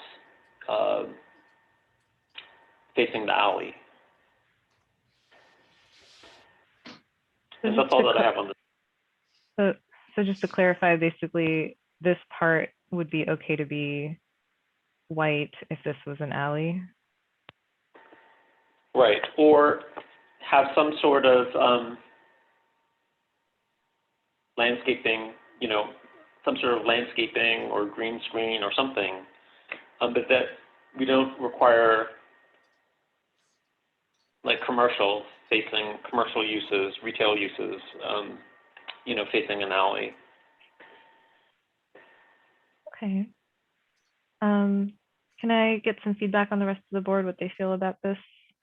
L: facing the alley. And that's all that I have on this.
A: So just to clarify, basically, this part would be okay to be white if this was an alley?
L: Right, or have some sort of landscaping, some sort of landscaping or green screen or something, but that we don't require like commercial uses, retail uses, facing an alley.
A: Okay. Can I get some feedback on the rest of the board, what they feel about this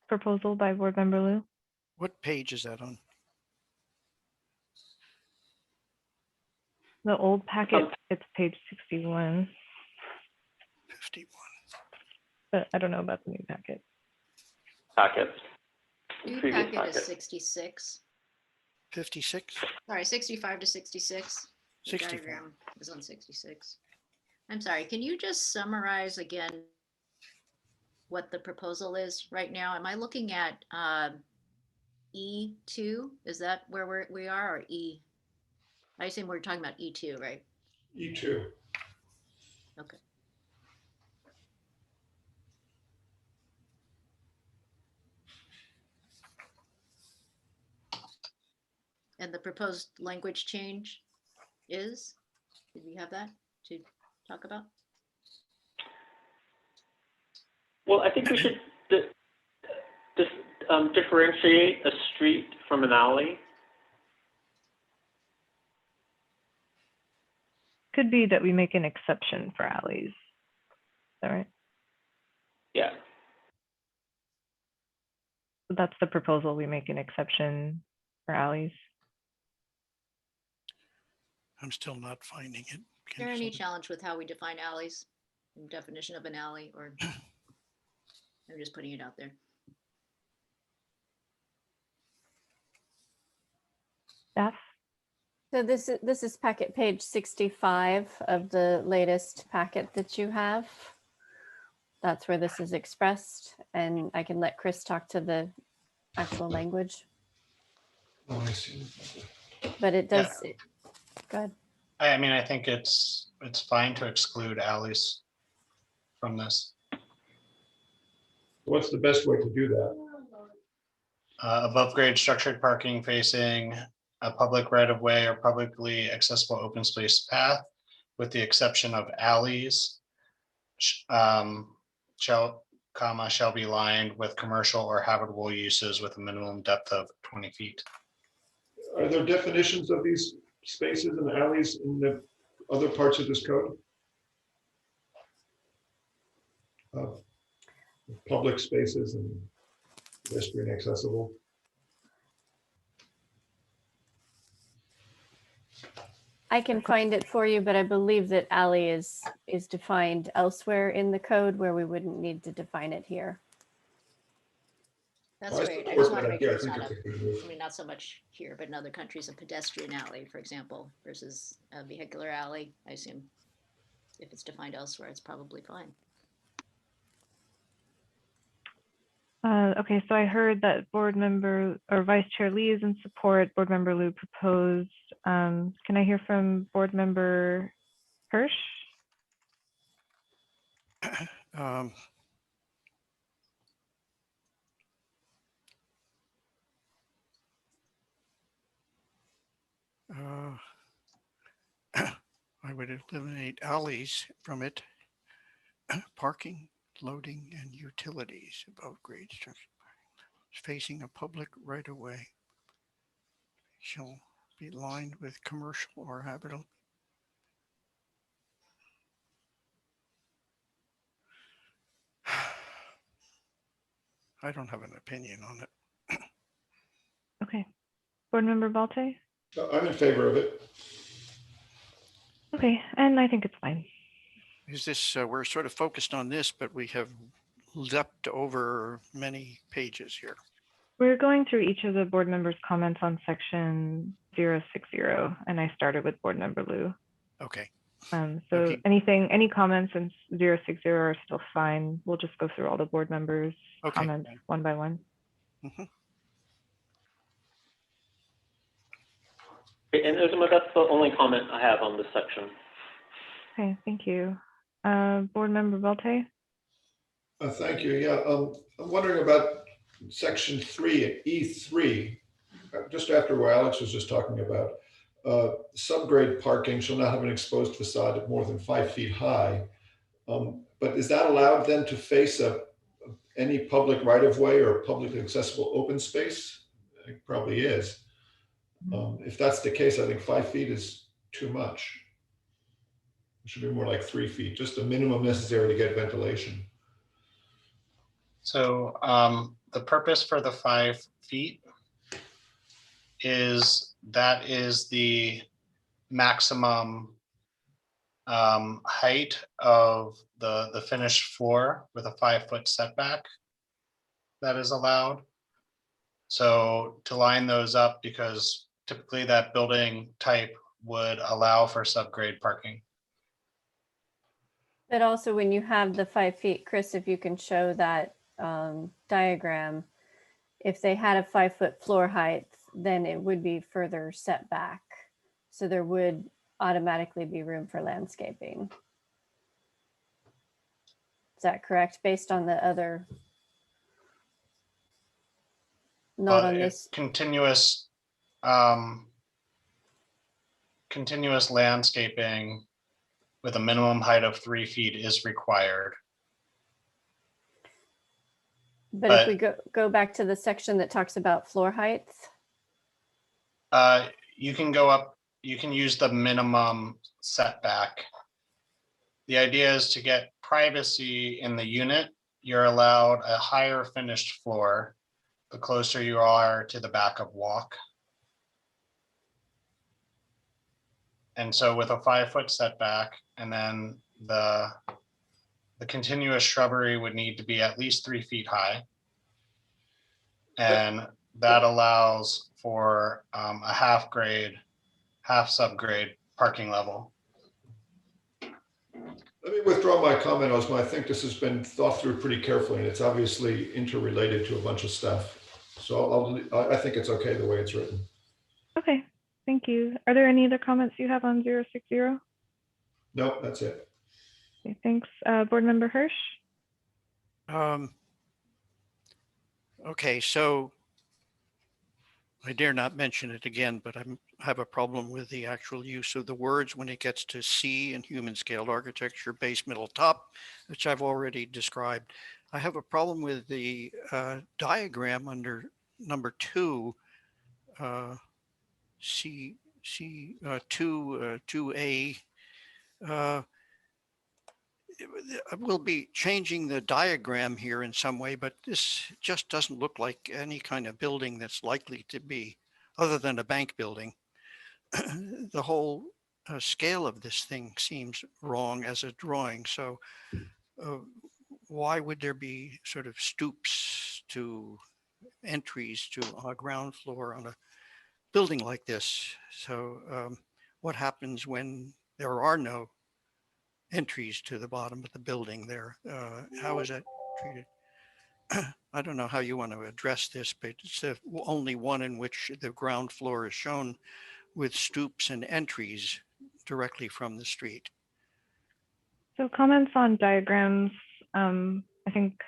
A: proposal by Board Member Liu?
K: What page is that on?
A: The old packet, it's page 61.
K: 51.
A: But I don't know about the new packet.
F: New
L: Previous
F: packet
L: packet.
F: is 66.
K: 56?
F: Sorry, 65 to 66. The
K: 64.
F: diagram is on 66. I'm sorry, can you just summarize again what the proposal is right now? Am I looking at E2? Is that where we are, or E? I assume we're talking about E2, right?
D: E2.
F: Okay. And the proposed language change is? Did we have that to talk about?
L: Well, I think we should differentiate a street from an alley.
A: Could be that we make an exception for alleys. Is that right?
L: Yeah.
A: So that's the proposal. We make an exception for alleys.
K: I'm still not finding it.
F: Is there any challenge with how we define alleys and definition of an alley, or I'm just putting it out there?
A: Staff?
C: So this is packet page 65 of the latest packet that you have. That's where this is expressed, and I can let Chris talk to the actual language.
D: Oh, I see.
C: But it does.
O: Yeah.
C: Go ahead.
O: I mean, I think it's fine to exclude alleys from this.
D: What's the best way to do that?
O: Above grade structured parking facing a public right of way or publicly accessible open space path, with the exception of alleys, shall be lined with commercial or habitable uses with a minimum depth of 20 feet.
D: Are there definitions of these spaces and alleys in the other parts of this code? Public spaces and pedestrian accessible.
C: I can find it for you, but I believe that alley is defined elsewhere in the code where we wouldn't need to define it here.
F: That's
D: Well,
F: great. I
D: support
F: just want to
D: that.
F: make
D: Yeah,
F: sure
D: I
F: it's
D: think
F: not
D: it's a good move.
F: I mean, not so much here, but in other countries, a pedestrian alley, for example, versus a vehicular alley. I assume if it's defined elsewhere, it's probably fine.
A: Okay, so I heard that Board Member or Vice Chair Lee is in support. Board Member Liu proposed. Can I hear from Board Member Hirsch?
K: Um, I would eliminate alleys from it. Parking, loading, and utilities above grade structure facing a public right of way shall be lined with commercial or habitable. I don't have an opinion on it.
A: Okay. Board Member Balte?
D: I'm in favor of it.
A: Okay, and I think it's fine.
K: Is this, we're sort of focused on this, but we have leapt over many pages here.
A: We're going through each of the board members' comments on section 060, and I started with Board Member Liu.
K: Okay.
A: So
K: Okay.
A: any comments in 060 are still fine. We'll just go through all the board members'
K: Okay.
A: comments one by one.
K: Mhm.
L: And Uzma, that's the only comment I have on this section.
A: Okay, thank you. Board Member Balte?
D: Thank you. Yeah, I'm wondering about section 3, E3, just after what Alex was just talking about. Subgrade parking shall not have an exposed facade of more than 5 feet high. But is that allowed then to face any public right-of-way or publicly accessible open space? It probably is. If that's the case, I think 5 feet is too much. It should be more like 3 feet, just the minimum necessary to get ventilation.
O: So the purpose for the 5 feet is that is the maximum height of the finished floor with a 5-foot setback that is allowed. So to line those up, because typically that building type would allow for subgrade parking.
C: But also when you have the 5 feet, Chris, if you can show that diagram, if they had a 5-foot floor height, then it would be further set back. So there would automatically be room for landscaping. Is that correct? Based on the other, not on this.
O: Continuous landscaping with a minimum height of 3 feet is required.
C: But if we go back to the section that talks about floor heights.
O: You can go up, you can use the minimum setback. The idea is to get privacy in the unit. You're allowed a higher finished floor the closer you are to the back of walk. And so with a 5-foot setback, and then the continuous shrubbery would need to be at least 3 feet high. And that allows for a half subgrade parking level.
D: Let me withdraw my comment, Osma. I think this has been thought through pretty carefully, and it's obviously interrelated to a bunch of stuff. So I think it's okay the way it's written.
A: Okay, thank you. Are there any other comments you have on 060?
D: No, that's it.
A: Okay, thanks. Board Member Hirsch?
K: Okay, so I dare not mention it again, but I have a problem with the actual use of the words when it gets to C in human scaled architecture, base, middle, top, which I've already described. I have a problem with the diagram under number 2, C2A. We'll be changing the diagram here in some way, but this just doesn't look like any kind of building that's likely to be, other than a bank building. The whole scale of this thing seems wrong as a drawing. So why would there be sort of stoops to entries to a ground floor on a building like this? So what happens when there are no entries to the bottom of the building there? How is that treated? I don't know how you want to address this, but it's the only one in which the ground floor is shown with stoops and entries directly from the street.
A: So comments on diagrams, I think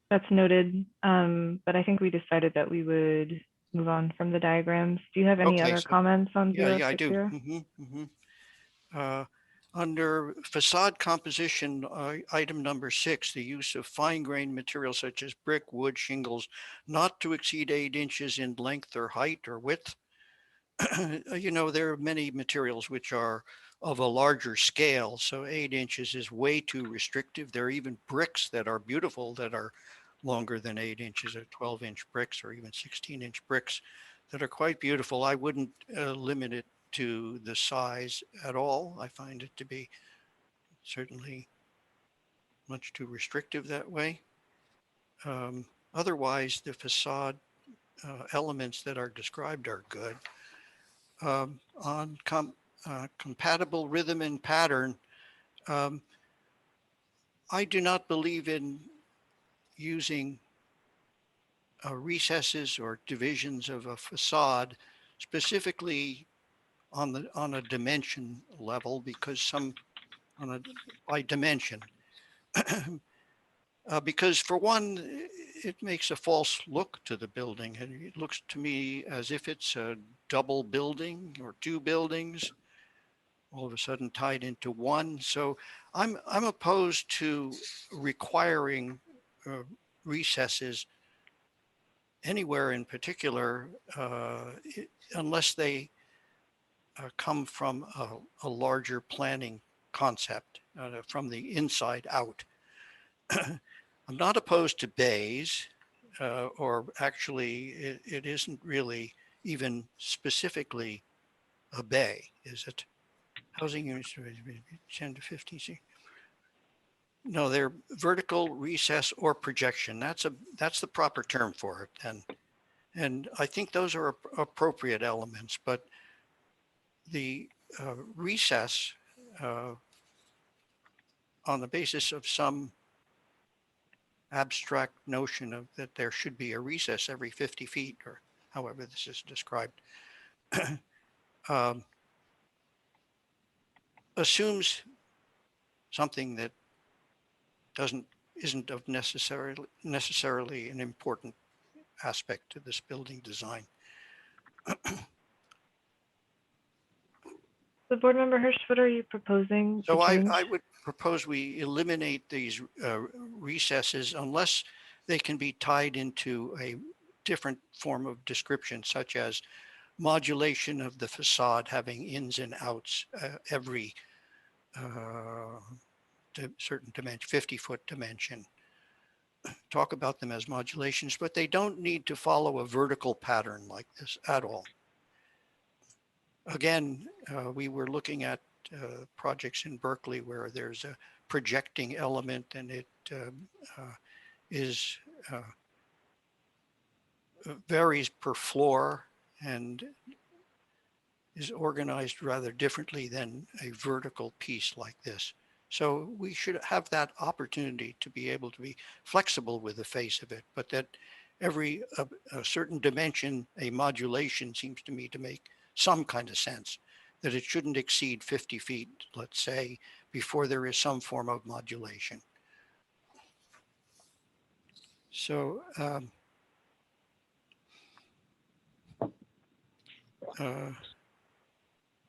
A: that's noted, but I think we decided that we would move on from the diagrams. Do you have any
K: Okay,
A: other
K: so-
A: comments on 060?
K: Yeah, I do. Under facade composition, item number 6, the use of fine grained materials such as brick, wood, shingles, not to exceed 8 inches in length or height or width. You know, there are many materials which are of a larger scale, so 8 inches is way too restrictive. There are even bricks that are beautiful that are longer than 8 inches or 12-inch bricks or even 16-inch bricks that are quite beautiful. I wouldn't limit it to the size at all. I find it to be certainly much too restrictive that way. Otherwise, the facade elements that are described are good. On compatible rhythm and pattern, I do not believe in using recesses or divisions of a facade specifically on a dimension level, because by dimension. Because for one, it makes a false look to the building, and it looks to me as if it's a double building or two buildings all of a sudden tied into one. So I'm opposed to requiring recesses anywhere in particular, unless they come from a larger planning concept, from the inside out. I'm not opposed to bays, or actually it isn't really even specifically a bay, is it? Housing units 10 to 50. No, they're vertical, recess, or projection. That's the proper term for it. And I think those are appropriate elements, but the recess on the basis of some abstract notion of that there should be a recess every 50 feet, or however this is described, assumes something that isn't of necessarily an important aspect to this building design.
A: So Board Member Hirsch, what are you proposing?
K: So
A: to change?
K: I would propose we eliminate these recesses unless they can be tied into a different form of description, such as modulation of the facade having ins and outs every certain dimension, 50-foot dimension. Talk about them as modulations, but they don't need to follow a vertical pattern like this at all. Again, we were looking at projects in Berkeley where there's a projecting element, and it varies per floor and is organized rather differently than a vertical piece like this. So we should have that opportunity to be able to be flexible with the face of it, but that every a certain dimension, a modulation seems to me to make some kind of sense, that it shouldn't exceed 50 feet, let's say, before there is some form of modulation. So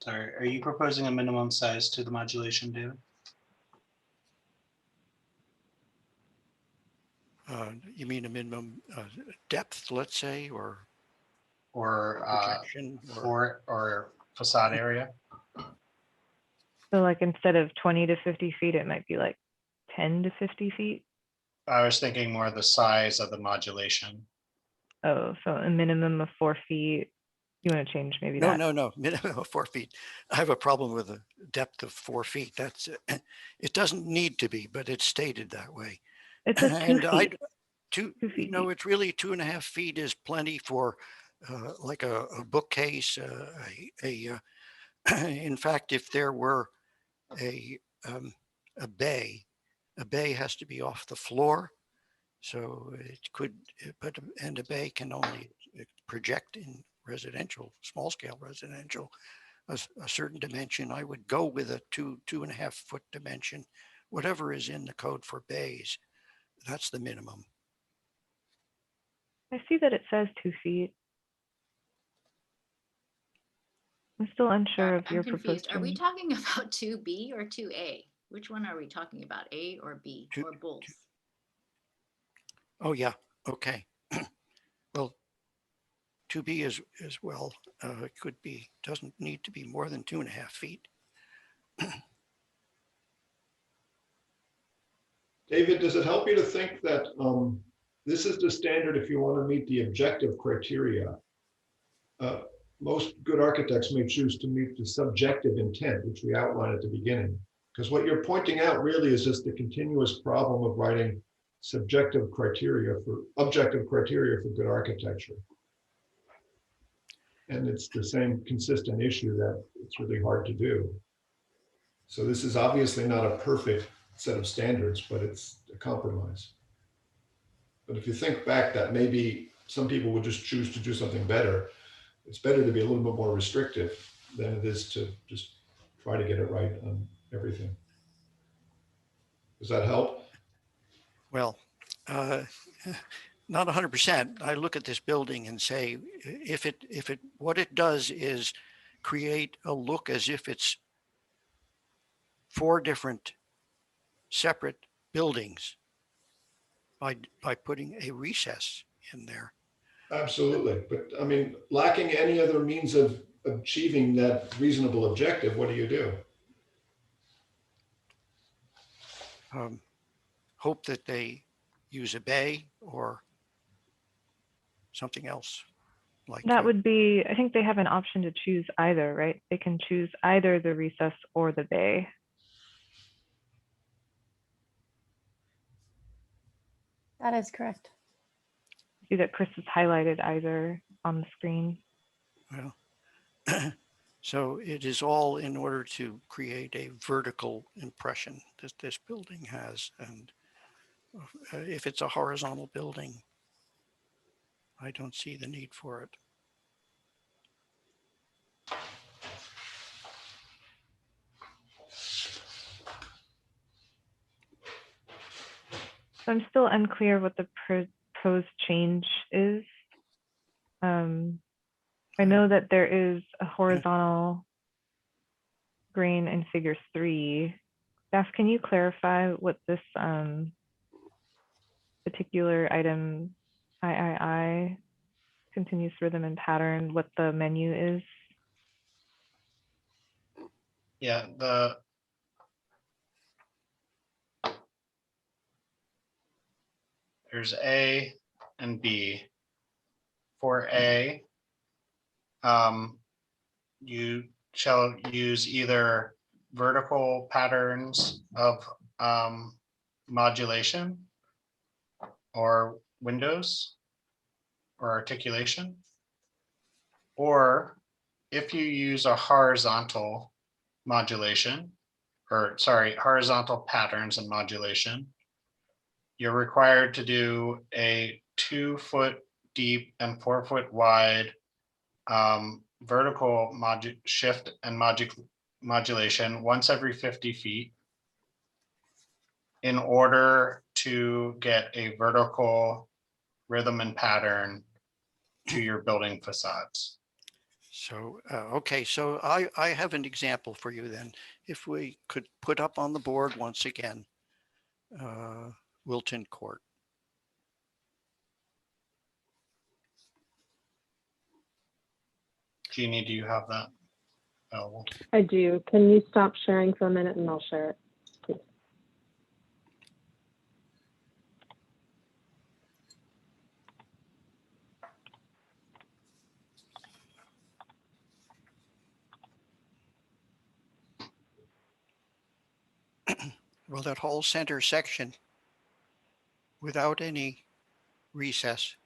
O: sorry, are you proposing a minimum size to the modulation, David?
K: You mean a minimum depth, let's say, or
O: projection, or facade area?
A: So like instead of 20 to 50 feet, it might be like 10 to 50 feet.
O: I was thinking more the size of the modulation.
A: Oh, so a minimum of 4 feet. You want to change maybe that?
K: No, minimum of 4 feet. I have a problem with a depth of 4 feet. That's it doesn't need to be, but it's stated that way.
A: It says 2 feet.
K: 2 feet. No, it's really 2.5 feet is plenty for like a bookcase. In fact, if there were a bay has to be off the floor, so it could. And a bay can only project in residential, small scale residential, a certain dimension. I would go with a 2.5 foot dimension, whatever is in the code for bays. That's the minimum.
A: I see that it says 2 feet. I'm still unsure of your
F: I'm confused.
A: proposed.
F: Are we talking about 2B or 2A? Which one are we talking about, A or B, or both?
K: Oh, yeah. Okay. Well, 2B is as well. It could be, doesn't need to be more than 2.5 feet.
D: David, does it help you to think that this is the standard if you want to meet the objective criteria. Most good architects may choose to meet the subjective intent, which we outlined at the beginning. Because what you're pointing out really is just the continuous problem of writing objective criteria for good architecture. And it's the same consistent issue that it's really hard to do. So this is obviously not a perfect set of standards, but it's a compromise. But if you think back that maybe some people would just choose to do something better, it's better to be a little bit more restrictive than it is to just try to get it right on everything. Does that help?
K: Well, not 100%. I look at this building and say, what it does is create a look as if it's 4 different separate buildings by putting a recess in there.
D: Absolutely. But I mean, lacking any other means of achieving that reasonable objective, what do you do?
K: Hope that they use a bay or something else. Like
A: That would be, I think they have an option to choose either, right? They can choose either the recess or the bay.
C: That is correct.
A: See that Chris has highlighted either on the screen.
K: Well, so it is all in order to create a vertical impression that this building has. And if it's a horizontal building, I don't see the need for it.
A: So I'm still unclear what the proposed change is. I know that there is a horizontal grain in figure 3. Beth, can you clarify what this particular item III, continuous rhythm and pattern, what the menu is?
O: Yeah, there's A and B. For A, you shall use either vertical patterns of modulation or windows or articulation. Or if you use a horizontal modulation, or sorry, horizontal patterns and modulation, you're required to do a 2-foot deep and 4-foot wide vertical shift and modulation once every 50 feet in order to get a vertical rhythm and pattern to your building facades.
K: So, okay, so I have an example for you then. If we could put up on the board once again, Wilton Court.
O: Jeannie, do you have that available?
N: I do. Can you stop sharing for a minute and I'll share it, please?
K: Well, that whole center section without any recess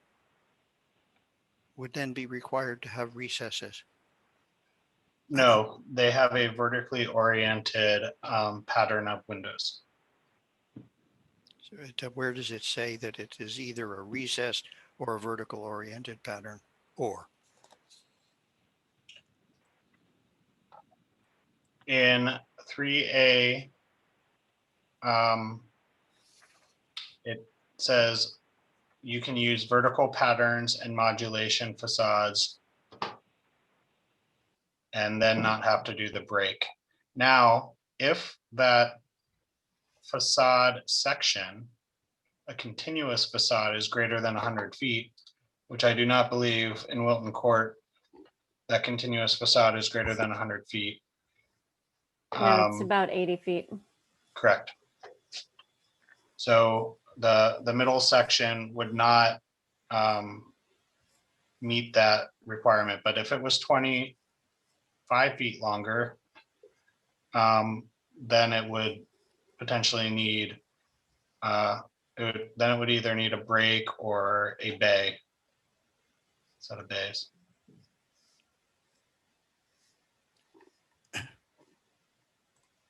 K: would then be required to have recesses.
O: No, they have a vertically oriented pattern of windows.
K: So where does it say that it is either a recess or a vertical oriented pattern or?
O: In 3A, it says you can use vertical patterns and modulation facades and then not have to do the break. Now, if that facade section, a continuous facade, is greater than 100 feet, which I do not believe in Wilton Court, that continuous facade is greater than 100 feet.
C: No, it's about 80 feet.
O: Correct. So the middle section would not meet that requirement, but if it was 25 feet longer, then it would potentially need, then it would either need a break or a bay, set of bays.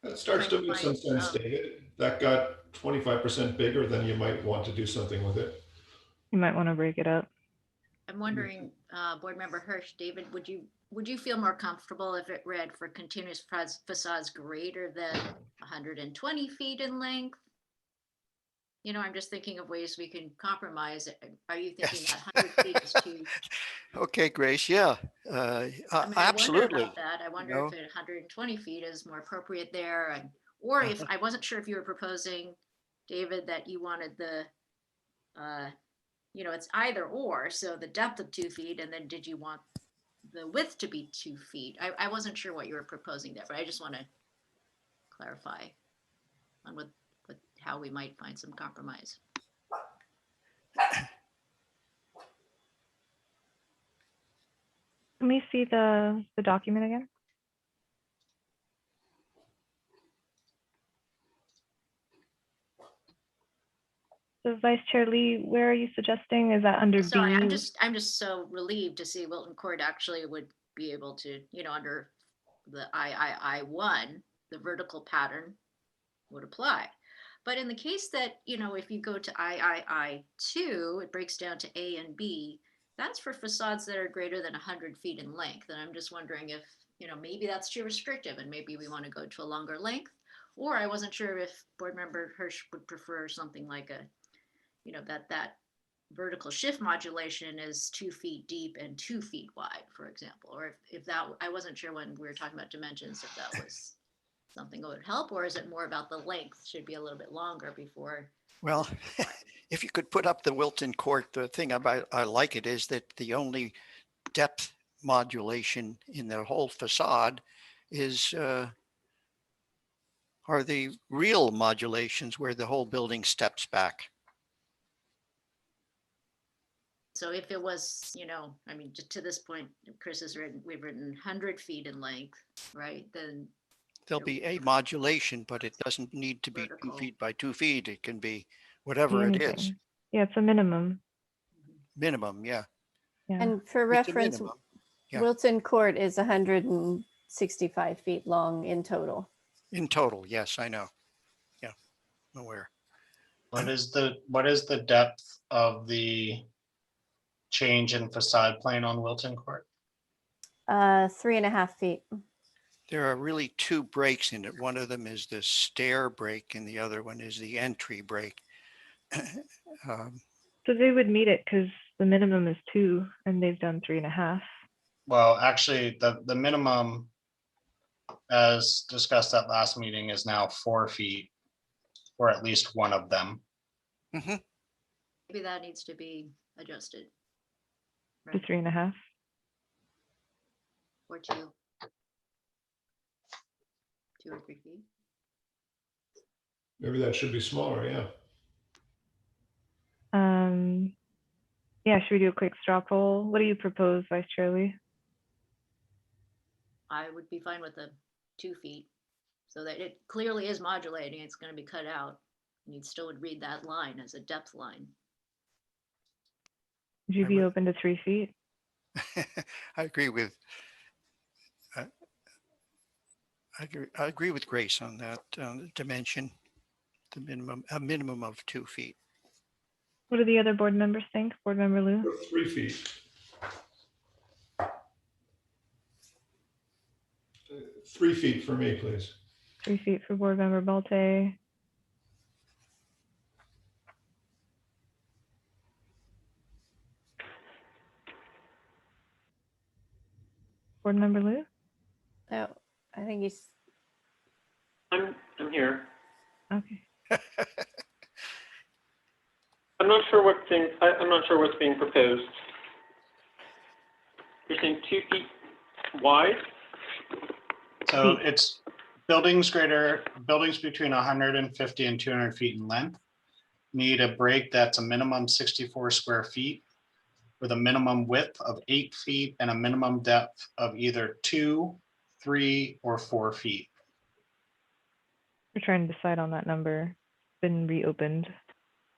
D: That starts to make some sense, David. That got 25% bigger, then you might want to do something with it.
A: You might want to break it up.
F: I'm wondering, Board Member Hirsch, David, would you feel more comfortable if it read for continuous facades greater than 120 feet in length? You know, I'm just thinking of ways we can compromise. Are you thinking
K: Yes.
F: that 100 feet is too?
K: Okay, Grace, yeah,
F: I mean,
K: absolutely.
F: I wonder about that. I wonder
K: know.
F: if 120 feet is more appropriate there, and or if I wasn't sure if you were proposing, David, that you wanted the, you know, it's either or. So the depth of 2 feet, and then did you want the width to be 2 feet? I wasn't sure what you were proposing there, but I just want to clarify on what how we might find some compromise.
A: Can we see the document again? So Vice Chair Lee, where are you suggesting? Is that under
F: Sorry,
A: B?
F: I'm just so relieved to see Wilton Court actually would be able to, you know, under the I1, the vertical pattern would apply. But in the case that, you know, if you go to II2, it breaks down to A and B. That's for facades that are greater than 100 feet in length. And I'm just wondering if, you know, maybe that's too restrictive and maybe we want to go to a longer length. Or I wasn't sure if Board Member Hirsch would prefer something like a, you know, that vertical shift modulation is 2 feet deep and 2 feet wide, for example. Or if that, I wasn't sure when we were talking about dimensions, if that was something that would help, or is it more about the length should be a little bit longer before?
K: Well, if you could put up the Wilton Court, the thing about I like it is that the only depth modulation in the whole facade is are the real modulations where the whole building steps back.
F: So if it was, you know, I mean, to this point, Chris has written, we've written 100 feet in length, right? Then
K: There'll be a modulation, but it doesn't need to be
F: vertical.
K: 2 feet by 2 feet. It can be whatever it is.
A: Anything. Yeah, it's a minimum.
K: Minimum, yeah.
A: Yeah.
C: And for
K: It's a
C: reference,
K: minimum. Yeah.
C: Wilton Court is 165 feet long in total.
K: In total, yes, I know. Yeah, I'm aware.
O: What is the depth of the change in facade plane on Wilton Court?
C: 3.5 feet.
K: There are really two breaks in it. One of them is the stair break and the other one is the entry break.
A: So they would meet it because the minimum is 2 and they've done 3.5.
O: Well, actually, the minimum, as discussed at last meeting, is now 4 feet, or at least one of them.
K: Mhm.
F: maybe that needs to be adjusted.
A: To 3.5.
F: Or 2. 2 or 3 feet.
D: Maybe that should be smaller, yeah.
A: Yeah, should we do a quick straw poll? What do you propose, Vice Chair Lee?
F: I would be fine with the 2 feet so that it clearly is modulating. It's going to be cut out. And you still would read that line as a depth line.
A: Would you
K: I
A: be
K: would.
A: open to 3 feet?
K: I agree with I agree with Grace on that dimension, the minimum, a minimum of 2 feet.
A: What do the other board members think? Board Member Liu?
D: 3 feet. 3 feet for me, please.
A: 3 feet for Board Member Balte. Board Member Liu?
C: Oh, I think he's,
L: I'm here.
A: Okay.
L: I'm not sure what's being proposed. You're saying 2 feet wide?
O: So it's buildings between 150 and 200 feet in length. need a break that's a minimum 64 square feet with a minimum width of 8 feet and a minimum depth of either 2, 3, or 4 feet.
A: We're trying to decide on that number. Been reopened.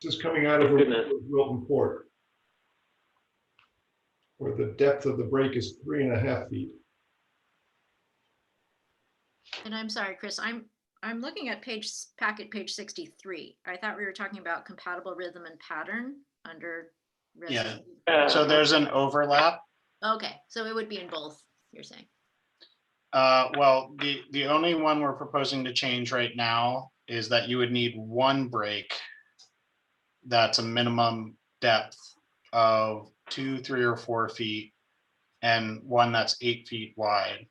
D: This is coming out of Wilton Court, where the depth of the break is 3.5 feet.
F: And I'm sorry, Chris, I'm looking at packet page 63. I thought we were talking about compatible rhythm and pattern under.
O: Yeah,
F: resident-
O: so there's an overlap.
F: Okay, so it would be in both, you're saying.
O: Well, the only one we're proposing to change right now is that you would need one break that's a minimum depth of 2, 3, or 4 feet, and one that's 8 feet wide.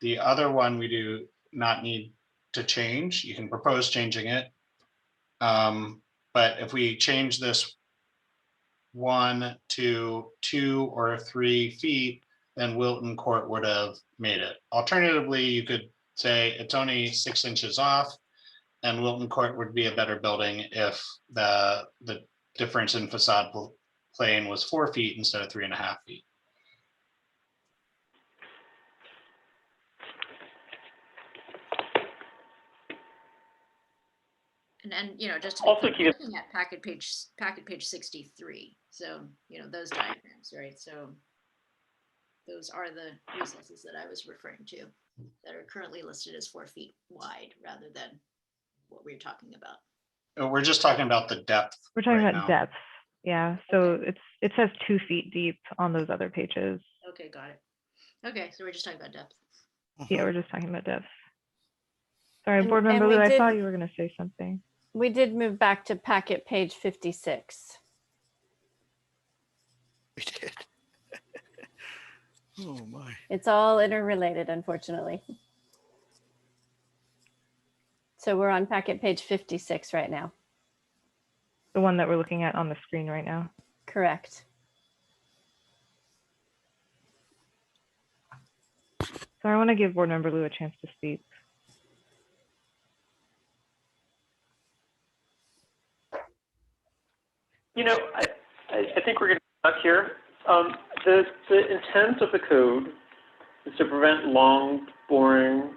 O: The other one we do not need to change. You can propose changing it. But if we change this 1 to 2 or 3 feet, then Wilton Court would have made it. Alternatively, you could say it's only 6 inches off, and Wilton Court would be a better building if the difference in facade plane was 4 feet instead of 3.5 feet.
F: And you know, just to
L: Also
F: be clear, looking at packet page 63. So, you know, those diagrams, right? So those are the recesses that I was referring to that are currently listed as 4 feet wide rather than what we're talking about.
O: We're just talking about the depth.
A: We're talking
O: right
A: about
O: now.
A: depth. Yeah. So it says 2 feet deep on those other pages.
F: Okay, got it. Okay, so we're just talking about depth.
A: Yeah, we're just talking about depth. Sorry,
C: And-
A: board
C: and
A: member
C: we
A: Lou, I
C: did-
A: thought you were going to say something.
C: We did move back to packet page 56.
K: We did. Oh, my.
C: It's all interrelated, unfortunately. So we're on packet page 56 right now.
A: The one that we're looking at on the screen right now.
C: Correct.
A: So I want to give board member Lou a chance to speak.
L: You know, I think we're going to be stuck here. The intent of the code is to prevent long, boring,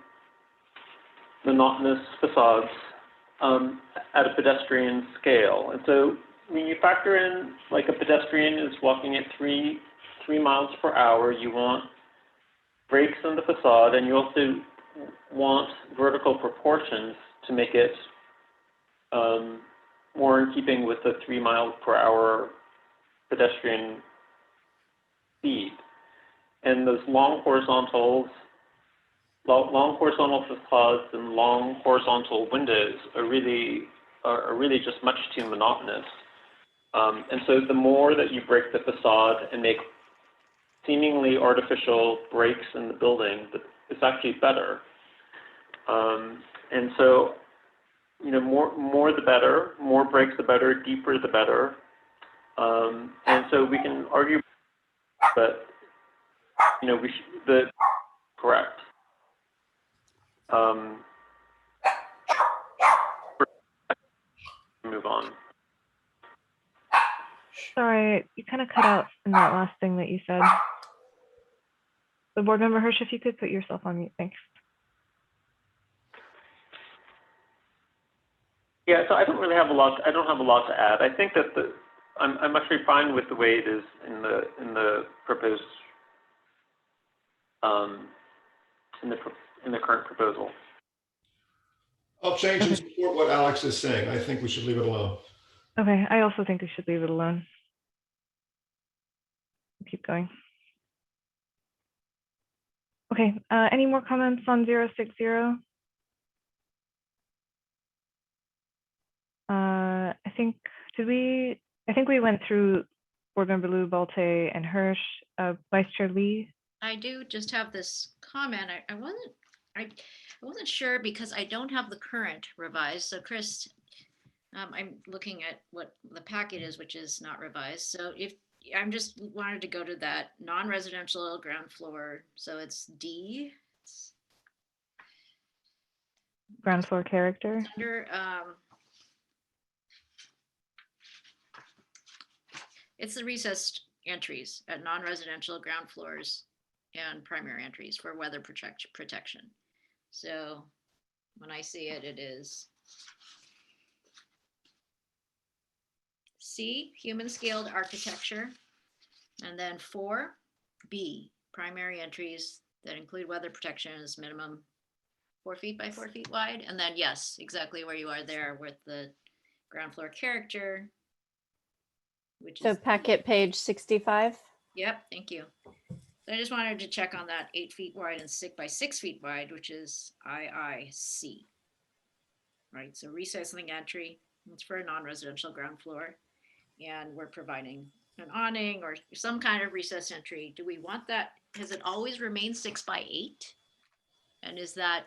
L: monotonous facades at a pedestrian scale. And so when you factor in like a pedestrian is walking at 3 miles per hour, you want breaks in the facade, and you also want vertical proportions to make it more in keeping with the 3 mile per hour pedestrian speed. And those long horizontal facades and long horizontal windows are really just much too monotonous. And so the more that you break the facade and make seemingly artificial breaks in the building, it's actually better. And so, you know, more the better, more breaks the better, deeper the better. And so we can argue, but you know, correct. Move on.
A: Sorry, you kind of cut out in that last thing that you said. The board member Hirsch, if you could put yourself on mute, thanks.
L: Yeah, so I don't have a lot to add. I think that I'm actually fine with the way it is in the proposed in the current proposal.
D: I'll change and support what Alex is saying. I think we should leave it alone.
A: Okay, I also think we should leave it alone. Keep going. Okay, any more comments on 060? I think we went through board member Lou, Balte, and Hirsch. Vice Chair Lee.
F: I do just have this comment. I wasn't sure because I don't have the current revised. So Chris, I'm looking at what the packet is, which is not revised. So if I'm just wanted to go to that non-residential ground floor. So it's D.
A: Ground floor character.
F: Under It's the recessed entries at non-residential ground floors and primary entries for weather protection. So when I see it, it is C, human scaled architecture, and then 4B, primary entries that include weather protection is minimum 4 feet by 4 feet wide. And then yes, exactly where you are there with the ground floor character, which
C: So
F: is,
C: packet page 65.
F: yep, thank you. I just wanted to check on that 8 feet wide and 6 by 6 feet wide, which is IIC. Right, so recessing entry, it's for a non-residential ground floor. And we're providing an awning or some kind of recessed entry. Do we want that? Has it always remained 6 by 8? And is that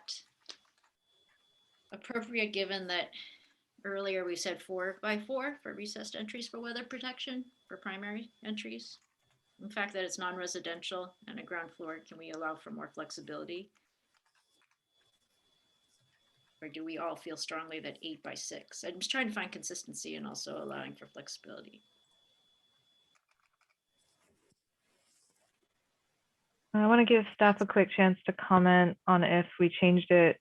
F: appropriate given that earlier we said 4 by 4 for recessed entries for weather protection for primary entries? In fact, that it's non-residential and a ground floor, can we allow for more flexibility? Or do we all feel strongly that 8 by 6? I'm just trying to find consistency and also allowing for flexibility.
A: I want to give staff a quick chance to comment on if we changed it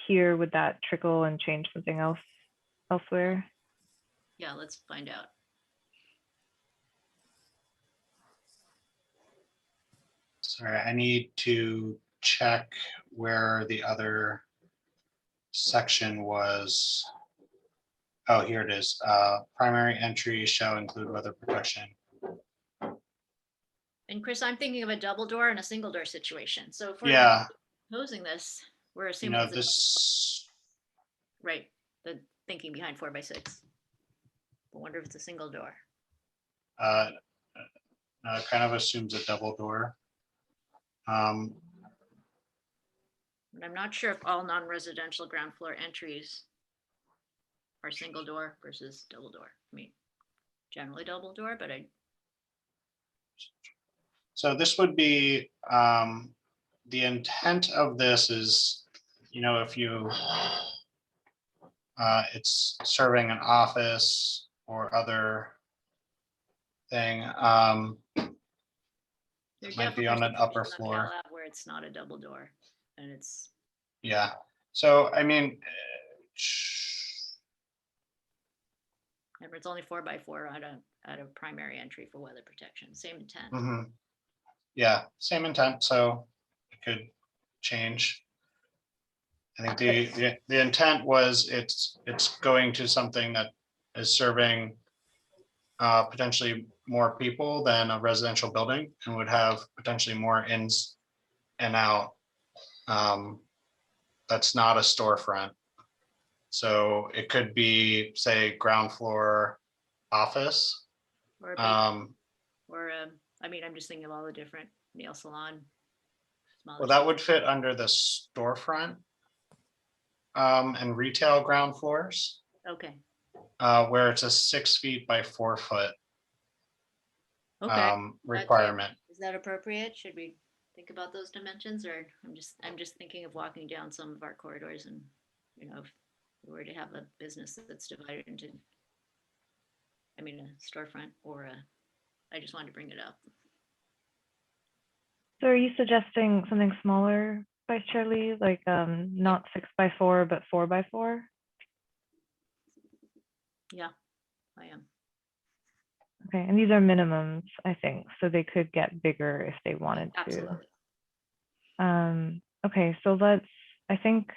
A: here, would that trickle and change something else elsewhere?
F: Yeah, let's find out.
O: Sorry, I need to check where the other section was. Oh, here it is. Primary entry shall include weather protection.
F: And Chris, I'm thinking of a double door and a single door situation. So if we're
O: Yeah,
F: proposing this, we're
O: you
F: assuming
O: know,
F: it's
O: this,
F: right, the thinking behind 4 by 6. I wonder if it's a single door.
O: kind of assumes a double door.
F: And I'm not sure if all non-residential ground floor entries are single door versus double door. I mean, generally double door, but
O: So this would be, the intent of this is, you know, if you, it's serving an office or other thing,
F: there
O: it might be
F: definitely
O: on
F: are
O: an upper
F: situations on
O: floor.
F: CalApp where it's not a double door and it's,
O: Yeah, so I mean,
F: and it's only 4 by 4 out of primary entry for weather protection, same intent.
O: mhm. Yeah, same intent, so it could change. I think the intent was it's going to something that is serving potentially more people than a residential building and would have potentially more ins and out. That's not a storefront. So it could be, say, ground floor office.
F: Or a bakery, or I mean, I'm just thinking of all the different nail salon.
O: Well, that would fit under the storefront and retail ground floors,
F: Okay,
O: where it's a 6 feet by 4 foot
F: okay.
O: requirement.
F: Is that appropriate? Should we think about those dimensions, or I'm just thinking of walking down some of our corridors and, you know, if we were to have a business that's divided into, I mean, a storefront or I just wanted to bring it up.
A: So are you suggesting something smaller, Vice Chair Lee, like not 6 by 4, but 4 by 4?
F: Yeah, I am.
A: Okay, and these are minimums, I think, so they could get bigger if they wanted to.
F: Absolutely.
A: Okay, so I think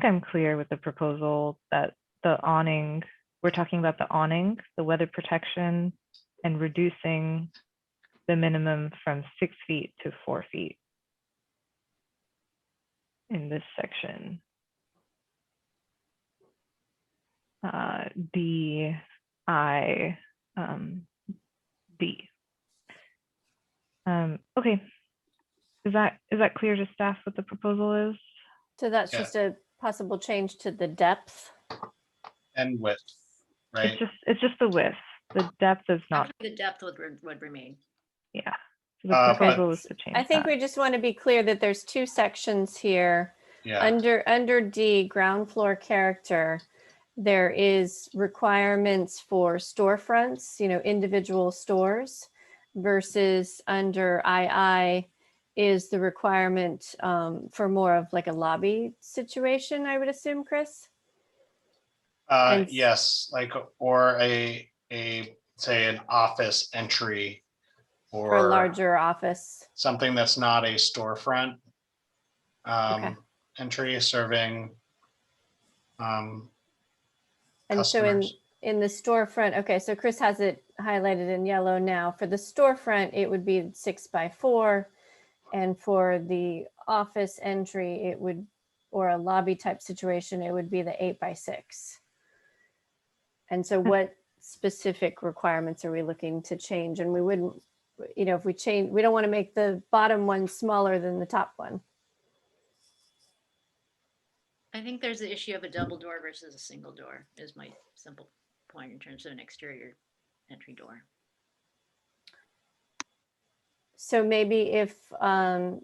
A: I'm clear with the proposal that the awning, we're talking about the awning, the weather protection, and reducing the minimum from 6 feet to 4 feet in this section. D, I, D. Okay, is that clear to staff what the proposal is?
C: So that's
O: Yeah.
C: just a possible change to the depth.
O: And width, right?
A: It's just the width. The depth is not.
F: Actually, the depth would remain.
A: Yeah. So the proposal
O: but-
A: is to change
C: I think
A: that.
C: we just want to be clear that there's two sections here.
O: Yeah.
C: Under D, ground floor character, there is requirements for storefronts, individual stores, versus under II is the requirement for more of like a lobby situation, I would assume, Chris? And-
O: Yes, like, or say an office entry
C: For a
O: or
C: larger office.
O: something that's not a storefront
C: Okay.
O: entry serving
C: And so
O: customers.
C: in the storefront, okay, so Chris has it highlighted in yellow now. For the storefront, it would be 6x4. And for the office entry, it would, or a lobby type situation, it would be the 8x6. And so what specific requirements are we looking to change? And we wouldn't, if we change, we don't want to make the bottom one smaller than the top one.
F: I think there's the issue of a double door versus a single door is my simple point in terms of an exterior entry door.
C: So maybe if in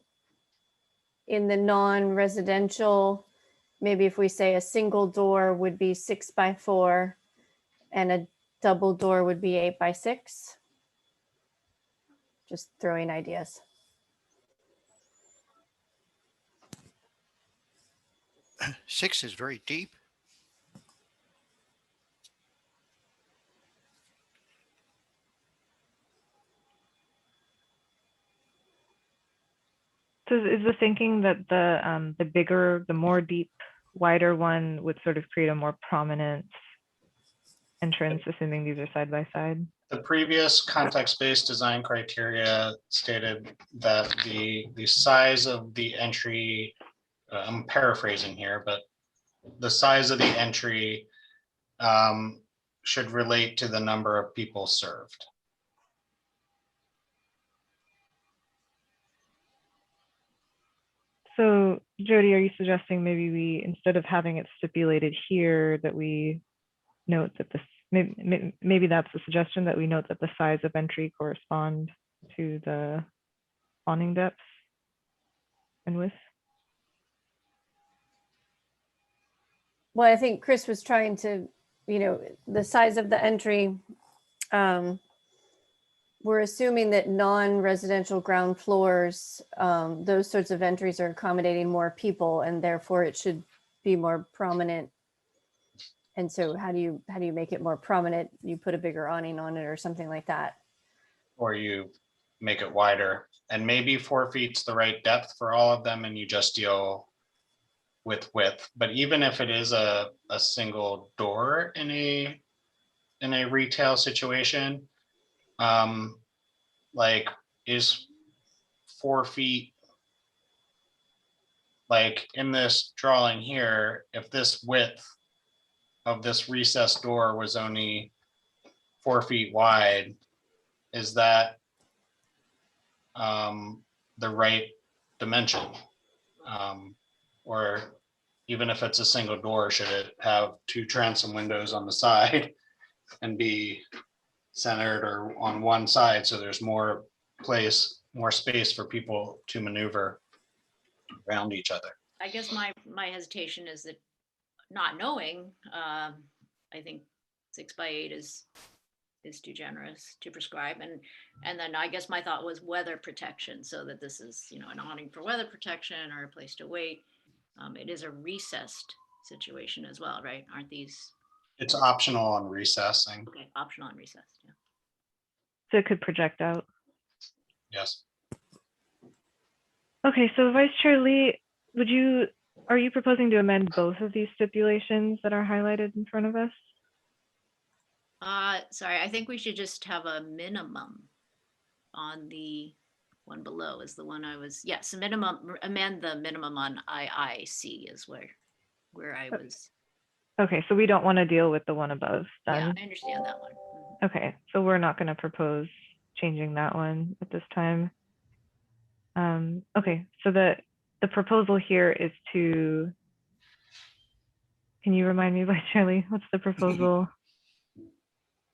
C: the non-residential, maybe if we say a single door would be 6x4 and a double door would be 8x6. Just throwing ideas.
K: Six is very deep.
A: So is the thinking that the bigger, the more deep, wider one would sort of create a more prominent entrance, assuming these are side by side?
O: The previous context-based design criteria stated that the size of the entry, I'm paraphrasing here, but the size of the entry should relate to the number of people served.
A: So Jody, are you suggesting maybe we, instead of having it stipulated here, that we note that this, maybe that's the suggestion, that we note that the size of entry correspond to the awning depth and width?
C: Well, I think Chris was trying to, the size of the entry, we're assuming that non-residential ground floors, those sorts of entries are accommodating more people, and therefore it should be more prominent. And so how do you make it more prominent? You put a bigger awning on it or something like that.
O: Or you make it wider, and maybe 4 feet's the right depth for all of them, and you just deal with width. But even if it is a single door in a retail situation, like, is 4 feet, like in this drawing here, if this width of this recessed door was only 4 feet wide, is that the right dimension? Or even if it's a single door, should it have 2 transom windows on the side and be centered or on one side, so there's more space for people to maneuver around each other?
F: I guess my hesitation is that not knowing, I think 6x8 is too generous to prescribe. And then I guess my thought was weather protection, so that this is, an awning for weather protection or a place to wait. It is a recessed situation as well, right? Aren't these?
O: It's optional on recessing.
F: Okay, optional on recessed, yeah.
A: So it could project out.
O: Yes.
A: Okay, so Vice Chair Lee, are you proposing to amend both of these stipulations that are highlighted in front of us?
F: Sorry, I think we should just have a minimum on the one below is the one I was, yes, amend the minimum on IIC is where I was.
A: Okay, so we don't want to deal with the one above then?
F: Yeah, I understand that one.
A: Okay, so we're not going to propose changing that one at this time. Okay, so the proposal here is to, can you remind me, Vice Chair Lee, what's the proposal?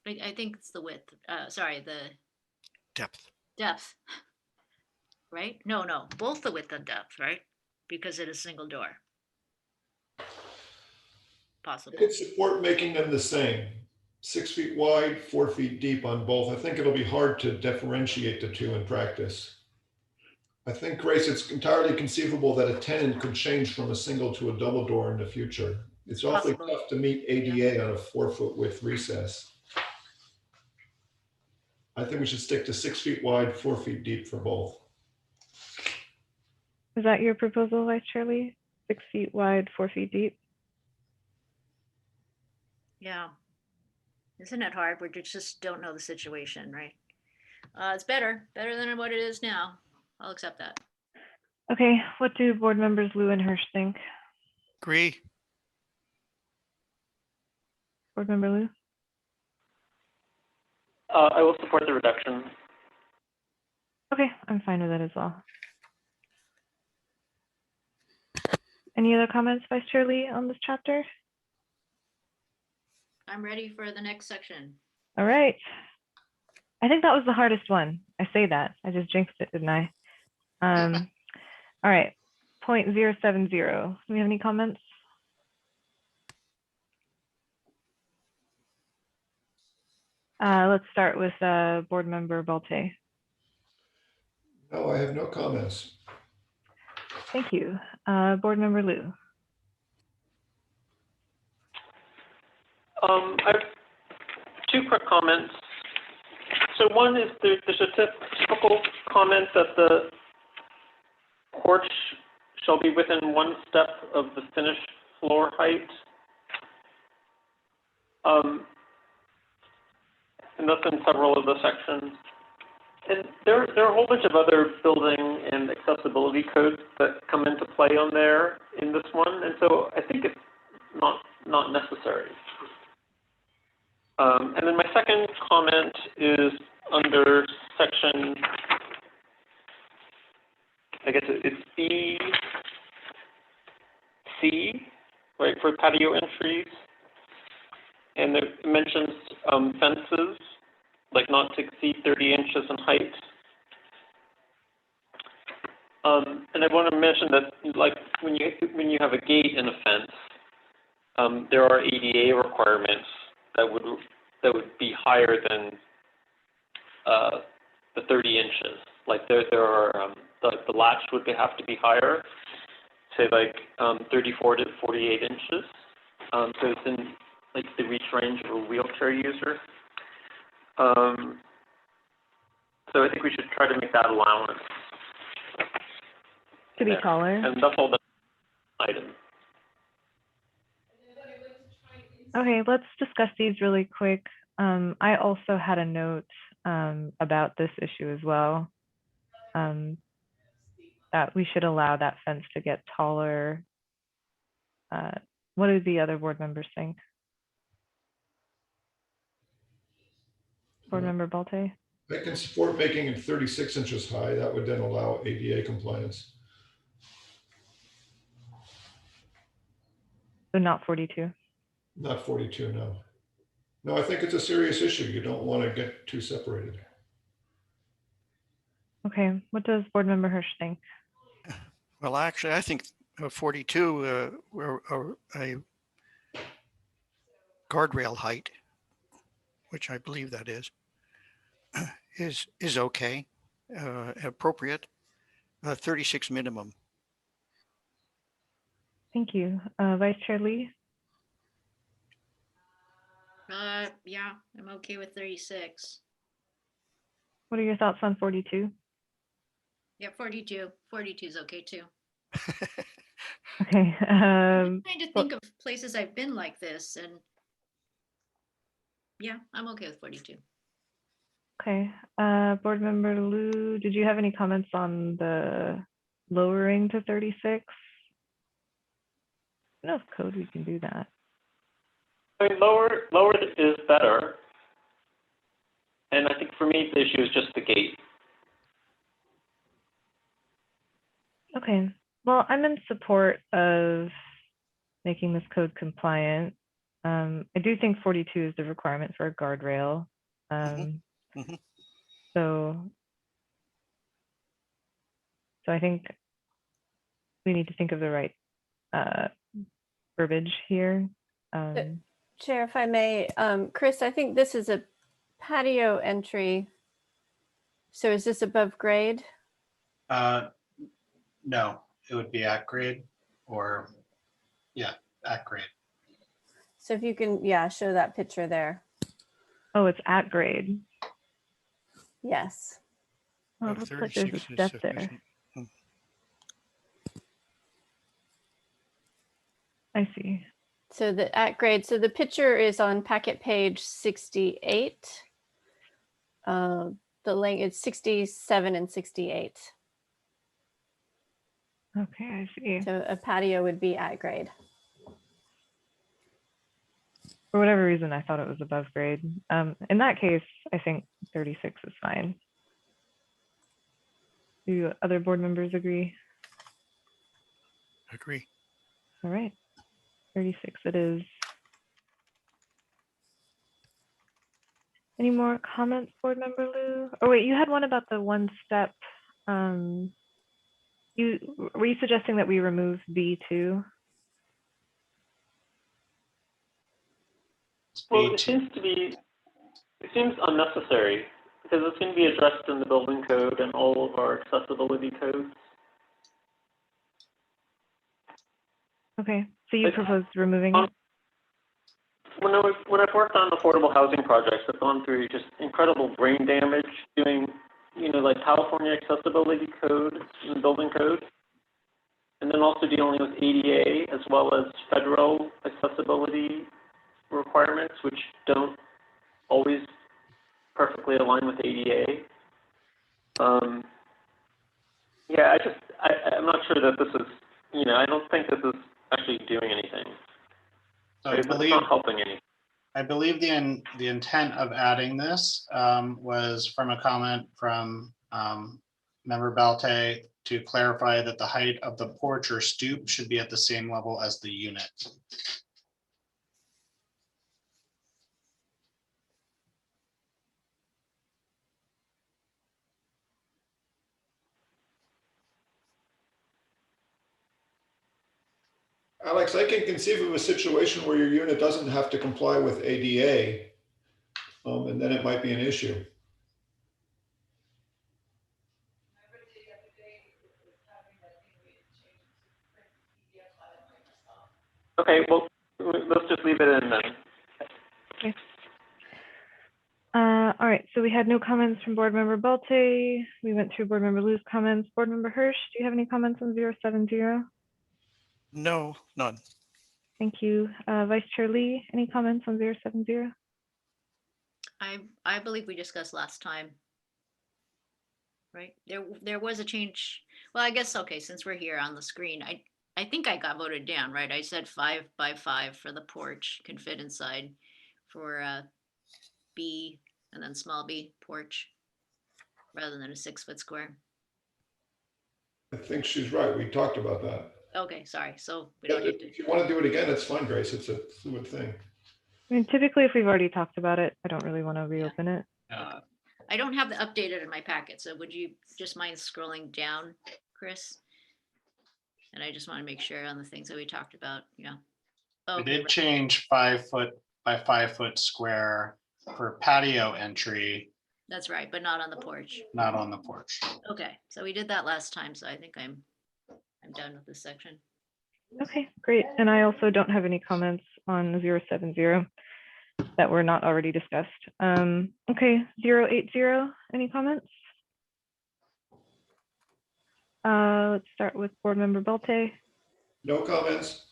F: I think it's the width, sorry, the
K: Depth.
F: Right? No, both the width and depth, right? Because it is single door.
D: I
F: possible.
D: could support making them the same, 6 feet wide, 4 feet deep on both. I think it'll be hard to differentiate the two in practice. I think, Grace, it's entirely conceivable that a tenant could change from a single to a double door in the future. It's awfully
F: Possible.
D: tough to meet ADA on a 4-foot width recess. I think we should stick to 6 feet wide, 4 feet deep for both.
A: Is that your proposal, Vice Chair Lee? 6 feet wide, 4 feet deep?
F: Yeah. Isn't it hard? We just don't know the situation, right? It's better than what it is now. I'll accept that.
A: Okay, what do board members Lou and Hirsch think?
K: Agree.
A: Board member Lou?
L: I will support the reduction.
A: Okay, I'm fine with it as well. Any other comments, Vice Chair Lee, on this chapter?
F: I'm ready for the next section.
A: All right. I think that was the hardest one. I say that. I just jinxed it, didn't I? All right. 0.070. Do we have any comments? Let's start with board member Balte.
D: No, I have no comments.
A: Thank you. Board member Lou.
L: I have two quick comments. So one is there's a typical comment that the porch shall be within 1 step of the finished floor height. And that's in several of the sections. And there are a whole bunch of other building and accessibility codes that come into play on there in this one. And so I think it's not necessary. And then my second comment is under section, I guess it's B, C, right, for patio entries. And it mentions fences, like not to exceed 30 inches in height. And I want to mention that, like, when you have a gate and a fence, there are ADA requirements that would be higher than the 30 inches. Like there are the latch would have to be higher, say like 34 to 48 inches. So it's in like the reach range of a wheelchair user. So I think we should try to make that allowance.
A: To be
L: there.
A: taller.
L: And that's all the item.
A: Okay, let's discuss these really quick. I also had a note about this issue as well, that we should allow that fence to get taller. What do the other board members think? Board member Balte?
D: I can support making it 36 inches high. That would then allow ADA compliance.
A: So not 42.
D: Not 42, no. No, I think it's a serious issue. You don't want to get too separated.
A: Okay, what does board member Hirsch think?
K: Well, actually, I think 42 a guardrail height, which I believe that is okay, appropriate. 36 minimum.
A: Thank you. Vice Chair Lee?
F: Yeah, I'm okay with 36.
A: What are your thoughts on 42?
F: Yeah, 42. 42 is okay too.
A: Okay.
F: I'm trying to think of places I've been like this, and yeah, I'm okay with 42.
A: Okay. Board member Lou, did you have any comments on the lowering to 36? Enough code, we can do that.
L: I mean, lower is better. And I think for me, the issue is just the gate.
A: Okay. Well, I'm in support of making this code compliant. I do think 42 is the requirement for a guardrail. So I think we need to think of the right verbiage here.
C: Chair, if I may, Chris, I think this is a patio entry. So is this above grade?
O: No, it would be at grade or, yeah, at grade.
C: So if you can, yeah, show that picture there.
A: Oh, it's at grade.
C: Yes.
A: Oh, it looks like there's a
K: 36 is
A: step there.
K: sufficient.
A: I see.
C: So the at grade, so the picture is on packet page 68. The link is 67 and 68.
A: Okay, I see.
C: So a patio would be at grade.
A: For whatever reason, I thought it was above grade. In that case, I think 36 is fine. Do other board members agree?
K: Agree.
A: All right, 36 it is. Any more comments, board member Lou? Oh wait, you had one about the one step. Were you suggesting that we remove B2?
L: Well, it seems unnecessary because it's going to be addressed in the building code and all of our accessibility codes.
A: Okay, so you proposed removing it?
L: When I've worked on affordable housing projects, I've gone through just incredible brain damage doing, like California accessibility code and building code, and then also dealing with ADA as well as federal accessibility requirements, which don't always perfectly align with ADA. Yeah, I'm not sure that this is, I don't think this is actually doing anything.
O: So
L: It's not helping anything.
O: I believe the intent of adding this was from a comment from Member Balte to clarify that the height of the porch or stoop should be at the same level as the unit.
D: Alex, I can conceive of a situation where your unit doesn't have to comply with ADA, and then it might be an issue.
L: Okay, well, let's just leave it in then.
A: Okay. All right, so we had no comments from board member Balte. We went through board member Lou's comments. Board member Hirsch, do you have any comments on 070?
K: No, none.
A: Thank you. Vice Chair Lee, any comments on 070?
F: I believe we discussed last time. Right, there was a change. Well, I guess, okay, since we're here on the screen, I think I got voted down, right? I said 5 by 5 for the porch can fit inside for B and then small b porch rather than a 6-foot square.
D: I think she's right. We talked about that.
F: Okay, sorry. So we don't need to.
D: If you want to do it again, it's fine, Grace. It's a fluid thing.
A: I mean, typically, if we've already talked about it, I don't really want to reopen it.
F: I don't have the updated in my packet, so would you just mind scrolling down, Chris? And I just want to make sure on the things that we talked about, yeah.
O: We
F: Okay,
O: did
F: right.
O: change 5 foot by 5 foot square for patio entry,
F: That's right, but not on the porch.
O: not on the porch.
F: Okay, so we did that last time, so I think I'm done with this section.
A: Okay, great. And I also don't have any comments on 070 that were not already discussed. Okay, 080, any comments? Let's start with board member Balte.
D: No comments.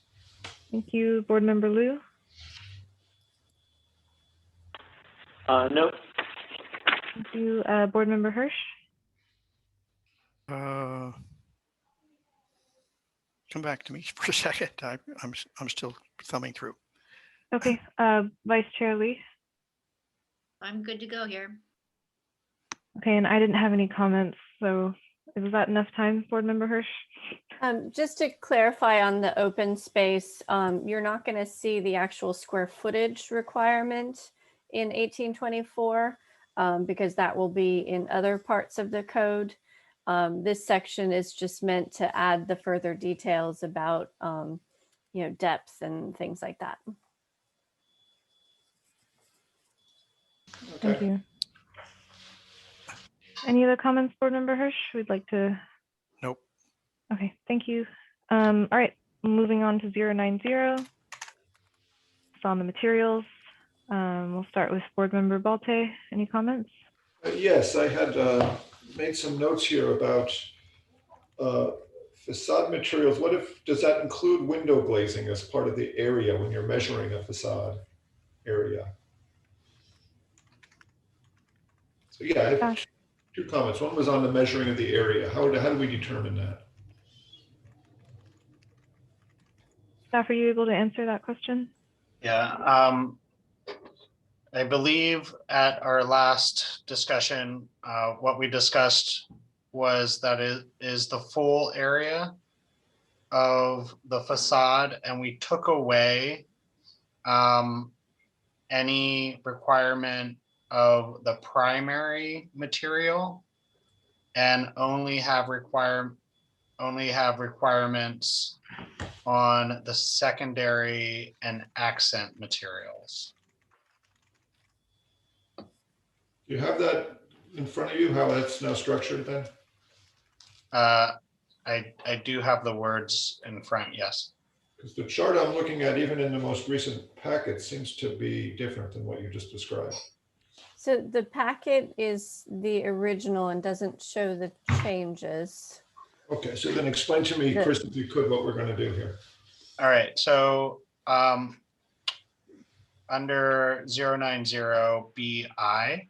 A: Thank you. Board member Lou.
L: No.
A: Thank you. Board member Hirsch.
K: Come back to me for a second. I'm still thumbing through.
A: Okay, Vice Chair Lee.
F: I'm good to go here.
A: Okay, and I didn't have any comments, so is that enough time, board member Hirsch?
C: Just to clarify on the open space, you're not going to see the actual square footage requirement in 1824 because that will be in other parts of the code. This section is just meant to add the further details about, depth and things like that.
A: Thank
D: Okay.
A: you. Any other comments, Board Member Hirsch? We'd like to.
K: Nope.
A: Okay, thank you. All right, moving on to 090. It's on the materials. We'll start with Board Member Balte. Any comments?
D: Yes, I had made some notes here about facade materials. What if, does that include window glazing as part of the area when you're measuring a facade area? So yeah, I have two comments. One was on the measuring of the area. How do we determine that?
A: Staff, are you able to answer that question?
O: Yeah, I believe at our last discussion, what we discussed was that it is the full area of the facade, and we took away any requirement of the primary material and only have requirements on the secondary and accent materials.
D: Do you have that in front of you, how that's now structured then?
O: I do have the words in front, yes.
D: Because the chart I'm looking at, even in the most recent packet, seems to be different than what you just described.
C: So the packet is the original and doesn't show the changes.
D: Okay, so then explain to me, Chris, if you could, what we're going to do here.
O: All right, so under 090 BI,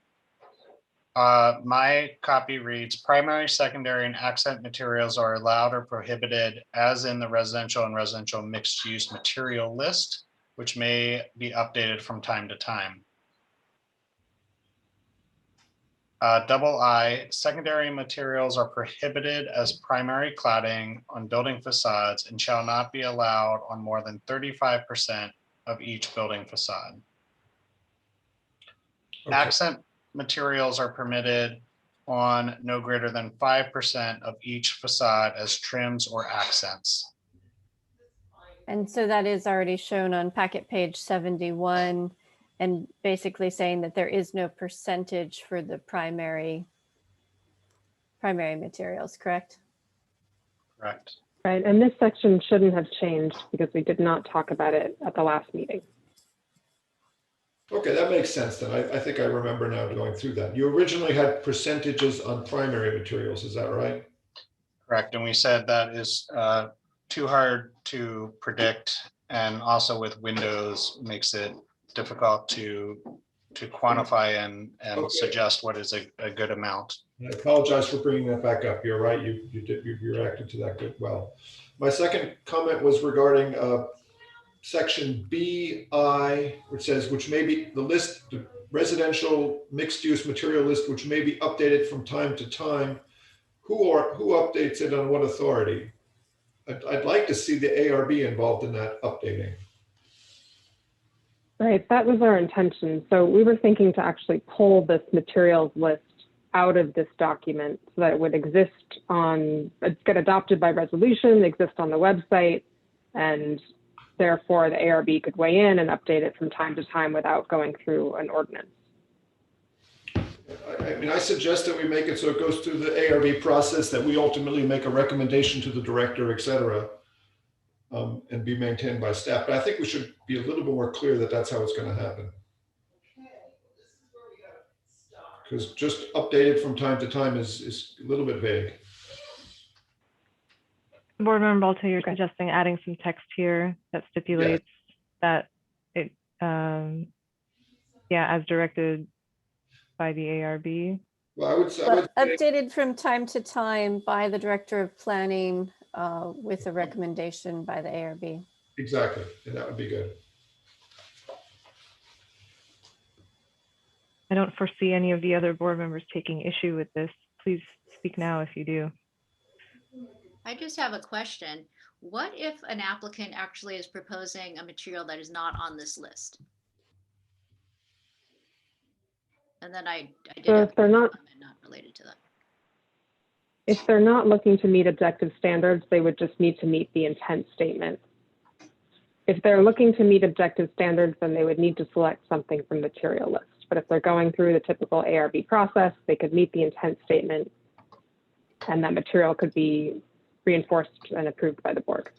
O: my copy reads, primary, secondary, and accent materials are allowed or prohibited as in the residential and residential mixed use material list, which may be updated from time to time. Double I, secondary materials are prohibited as primary cladding on building facades and shall not be allowed on more than 35% of each building facade.
D: Okay.
O: Accent materials are permitted on no greater than 5% of each facade as trims or accents.
C: And so that is already shown on packet page 71 and basically saying that there is no percentage for the primary materials, correct?
O: Correct.
N: Right, and this section shouldn't have changed because we did not talk about it at the last meeting.
D: Okay, that makes sense then. I think I remember now going through that. You originally had percentages on primary materials, is that right?
O: Correct, and we said that is too hard to predict, and also with windows makes it difficult to quantify and
D: Okay.
O: suggest what is a good amount.
D: I apologize for bringing that back up. You're right. You reacted to that good well. My second comment was regarding section BI, which says which may be the list, the residential mixed use material list, which may be updated from time to time. Who updates it on what authority? I'd like to see the ARB involved in that updating.
N: Right, that was our intention. So we were thinking to actually pull this materials list out of this document so that it would exist on, get adopted by resolution, exist on the website, and therefore the ARB could weigh in and update it from time to time without going through an ordinance.
D: I mean, I suggest that we make it so it goes through the ARB process, that we ultimately make a recommendation to the director, et cetera, and be maintained by staff. But I think we should be a little bit more clear that that's how it's going to happen. Because just updated from time to time is a little bit vague.
A: Board Member Balte, you're suggesting adding some text here that stipulates that it, yeah, as directed by the ARB.
D: Well, I would say
C: updated from time to time by the Director of Planning with a recommendation by the ARB.
D: Exactly, and that would be good.
A: I don't foresee any of the other board members taking issue with this. Please speak now if you do.
F: I just have a question. What if an applicant actually is proposing a material that is not on this list? And then I did
N: So
F: have
N: if they're not
F: related to that.
N: If they're not looking to meet objective standards, they would just need to meet the intent statement. If they're looking to meet objective standards, then they would need to select something from the material list. but if they're going through the typical ARB process, they could meet the intent statement and that material could be reinforced and approved by the board.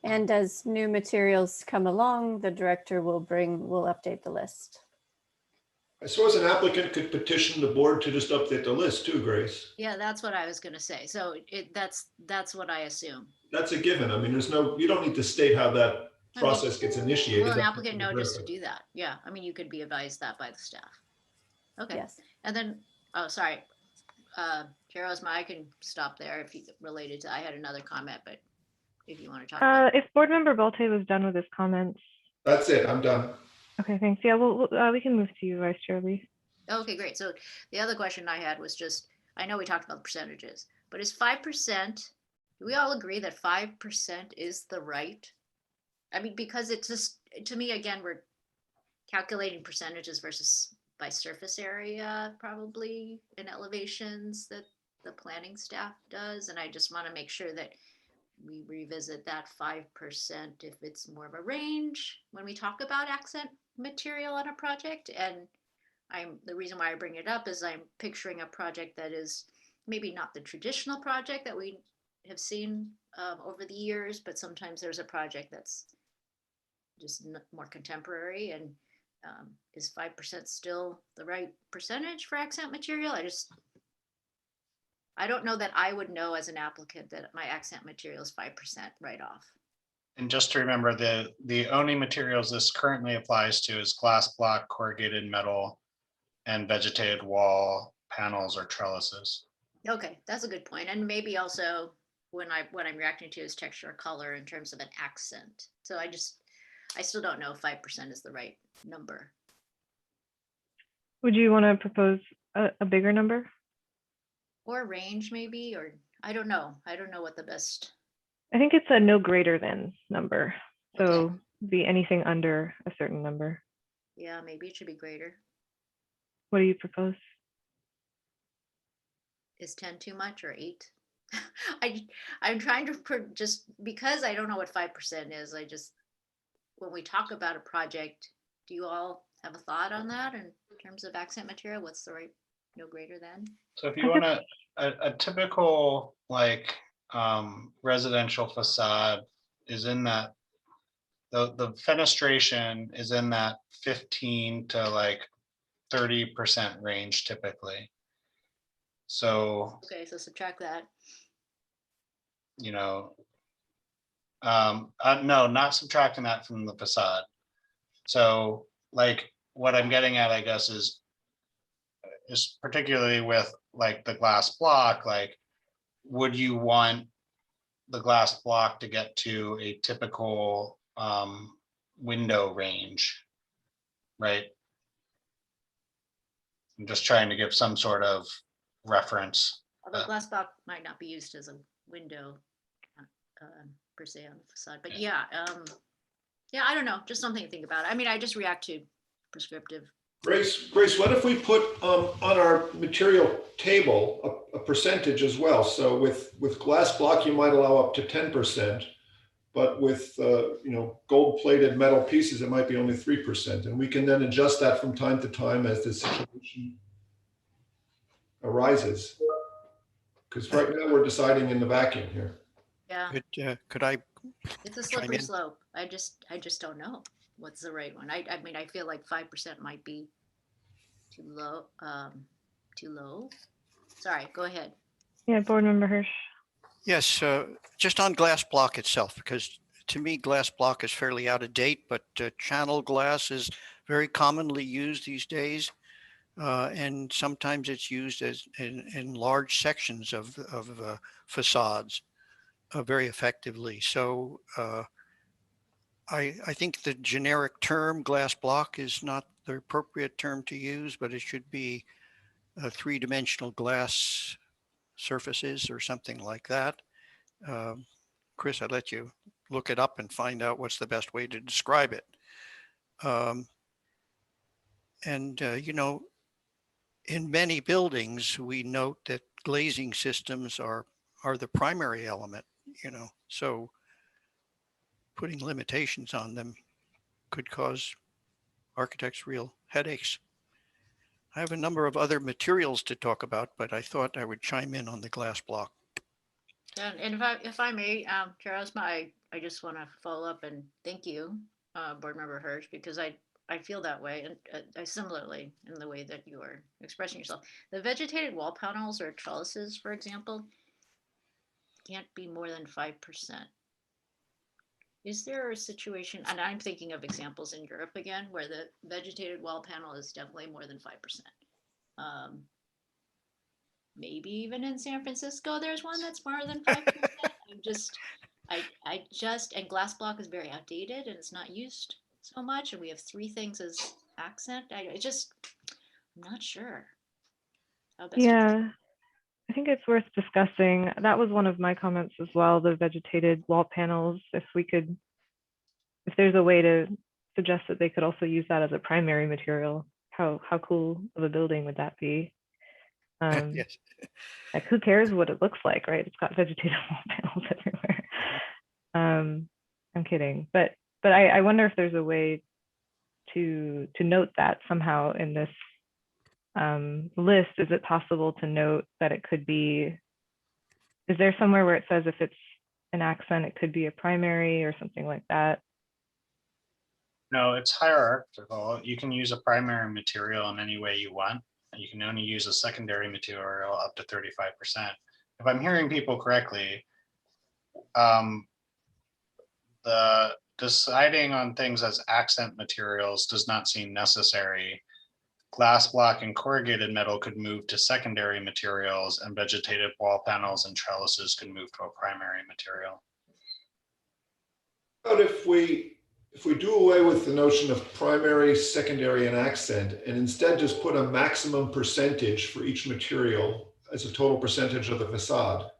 C: And as new materials come along, the director will update the list.
D: I suppose an applicant could petition the board to just update the list too, Grace.
F: Yeah, that's what I was gonna say. So that's what I assume.
D: That's a given. I mean, you don't need to state how that
F: I mean,
D: process gets initiated.
F: Will an
D: That's
F: applicant
D: up
F: know
D: to the
F: just to
D: director.
F: do that? Yeah, I mean, you could be advised that by the staff. Okay,
C: Yes.
F: and then, oh, sorry. Chair Osma, I can stop there if you related to, I had another comment, but if you want to talk. about
A: If Board Member Bolte was done with his comments.
D: That's it. I'm done.
A: Okay, thanks. Yeah, we can move to you, Vice Chair Lee.
F: Okay, great. So the other question I had was just, I know we talked about the percentages, but is 5%, do we all agree that 5% is the right? I mean, because it's just, to me, again, we're calculating percentages versus by surface area, probably in elevations that the planning staff does. And I just want to make sure that we revisit that 5% if it's more of a range when we talk about accent material on a project. And the reason why I bring it up is I'm picturing a project that is maybe not the traditional project that we have seen over the years, but sometimes there's a project that's just more contemporary. And is 5% still the right percentage for accent material? I don't know that I would know as an applicant that my accent material is 5% right off.
O: And just to remember, the only materials this currently applies to is glass block, corrugated metal, and vegetated wall panels or trellises.
F: Okay, that's a good point. And maybe also what I'm reacting to is texture or color in terms of an accent. So I still don't know if 5% is the right number.
A: Would you want to propose a bigger number?
F: Or a range maybe, or I don't know. I don't know what the best.
A: I think it's a no greater than number. So be anything under a certain number.
F: Yeah, maybe it should be greater.
A: What do you propose?
F: Is 10 too much or 8? I'm trying to just because I don't know what 5% is. When we talk about a project, do you all have a thought on that in terms of accent material? What's the right no greater than?
O: So if you want a typical like residential facade is in that, the fenestration is in that 15 to like 30% range typically. So,
F: Okay, so subtract that.
O: you know, no, not subtracting that from the facade. So like what I'm getting at, I guess, is particularly with like the glass block, like, would you want the glass block to get to a typical window range, right? I'm just trying to give some sort of reference.
F: Although glass block might not be used as a window per se on the facade, but yeah, I don't know, just something to think about. I mean, I just react to prescriptive.
D: Grace, what if we put on our material table a percentage as well? So with glass block, you might allow up to 10%, but with gold-plated metal pieces, it might be only 3%, and we can then adjust that from time to time as the situation arises. Because right now we're deciding in the vacuum here.
F: Yeah.
K: Could I?
F: It's a slippery slope. I just don't know what's the right one. I mean, I feel like 5% might be too low. Sorry, go ahead.
A: Yeah, Board Member Hirsch.
K: Yes, just on glass block itself, because to me, glass block is fairly out of date, but channel glass is very commonly used these days. And sometimes it's used as in large sections of facades very effectively. So I think the generic term glass block is not the appropriate term to use, but it should be three-dimensional glass surfaces or something like that. Chris, I'd let you look it up and find out what's the best way to describe it. In many buildings, we note that glazing systems are the primary element, so putting limitations on them could cause architects real headaches. I have a number of other materials to talk about, but I thought I would chime in on the glass block.
F: And if I may, Chair Asma, I just want to follow up and thank you, Board Member Hirsch, because I feel that way, and I similarly in the way that you are expressing yourself. The vegetated wall panels or trellises, for example, can't be more than 5%. Is there a situation, and I'm thinking of examples in Europe again, where the vegetated wall panel is definitely more than 5%. Maybe even in San Francisco, there's one that's more than 5%. I just, and glass block is very outdated and it's not used so much. And we have 3 things as accent. I'm not sure. How best to-
A: Yeah, I think it's worth discussing. That was one of my comments as well, the vegetated wall panels. If there's a way to suggest that they could also use that as a primary material, how cool of a building would that be?
K: Yes.
A: Like, who cares what it looks like, right? It's got vegetated wall panels everywhere. I'm kidding, but I wonder if there's a way to note that somehow in this list. Is it possible to note that it could be? Is there somewhere where it says if it's an accent, it could be a primary or something like that?
O: No, it's hierarchical. You can use a primary material in any way you want. You can only use a secondary material up to 35%. If I'm hearing people correctly, the deciding on things as accent materials does not seem necessary. Glass block and corrugated metal could move to secondary materials, and vegetated wall panels and trellises could move to a primary material.
D: But if we do away with the notion of primary, secondary, and accent, and instead just put a maximum percentage for each material as a total percentage of the facade,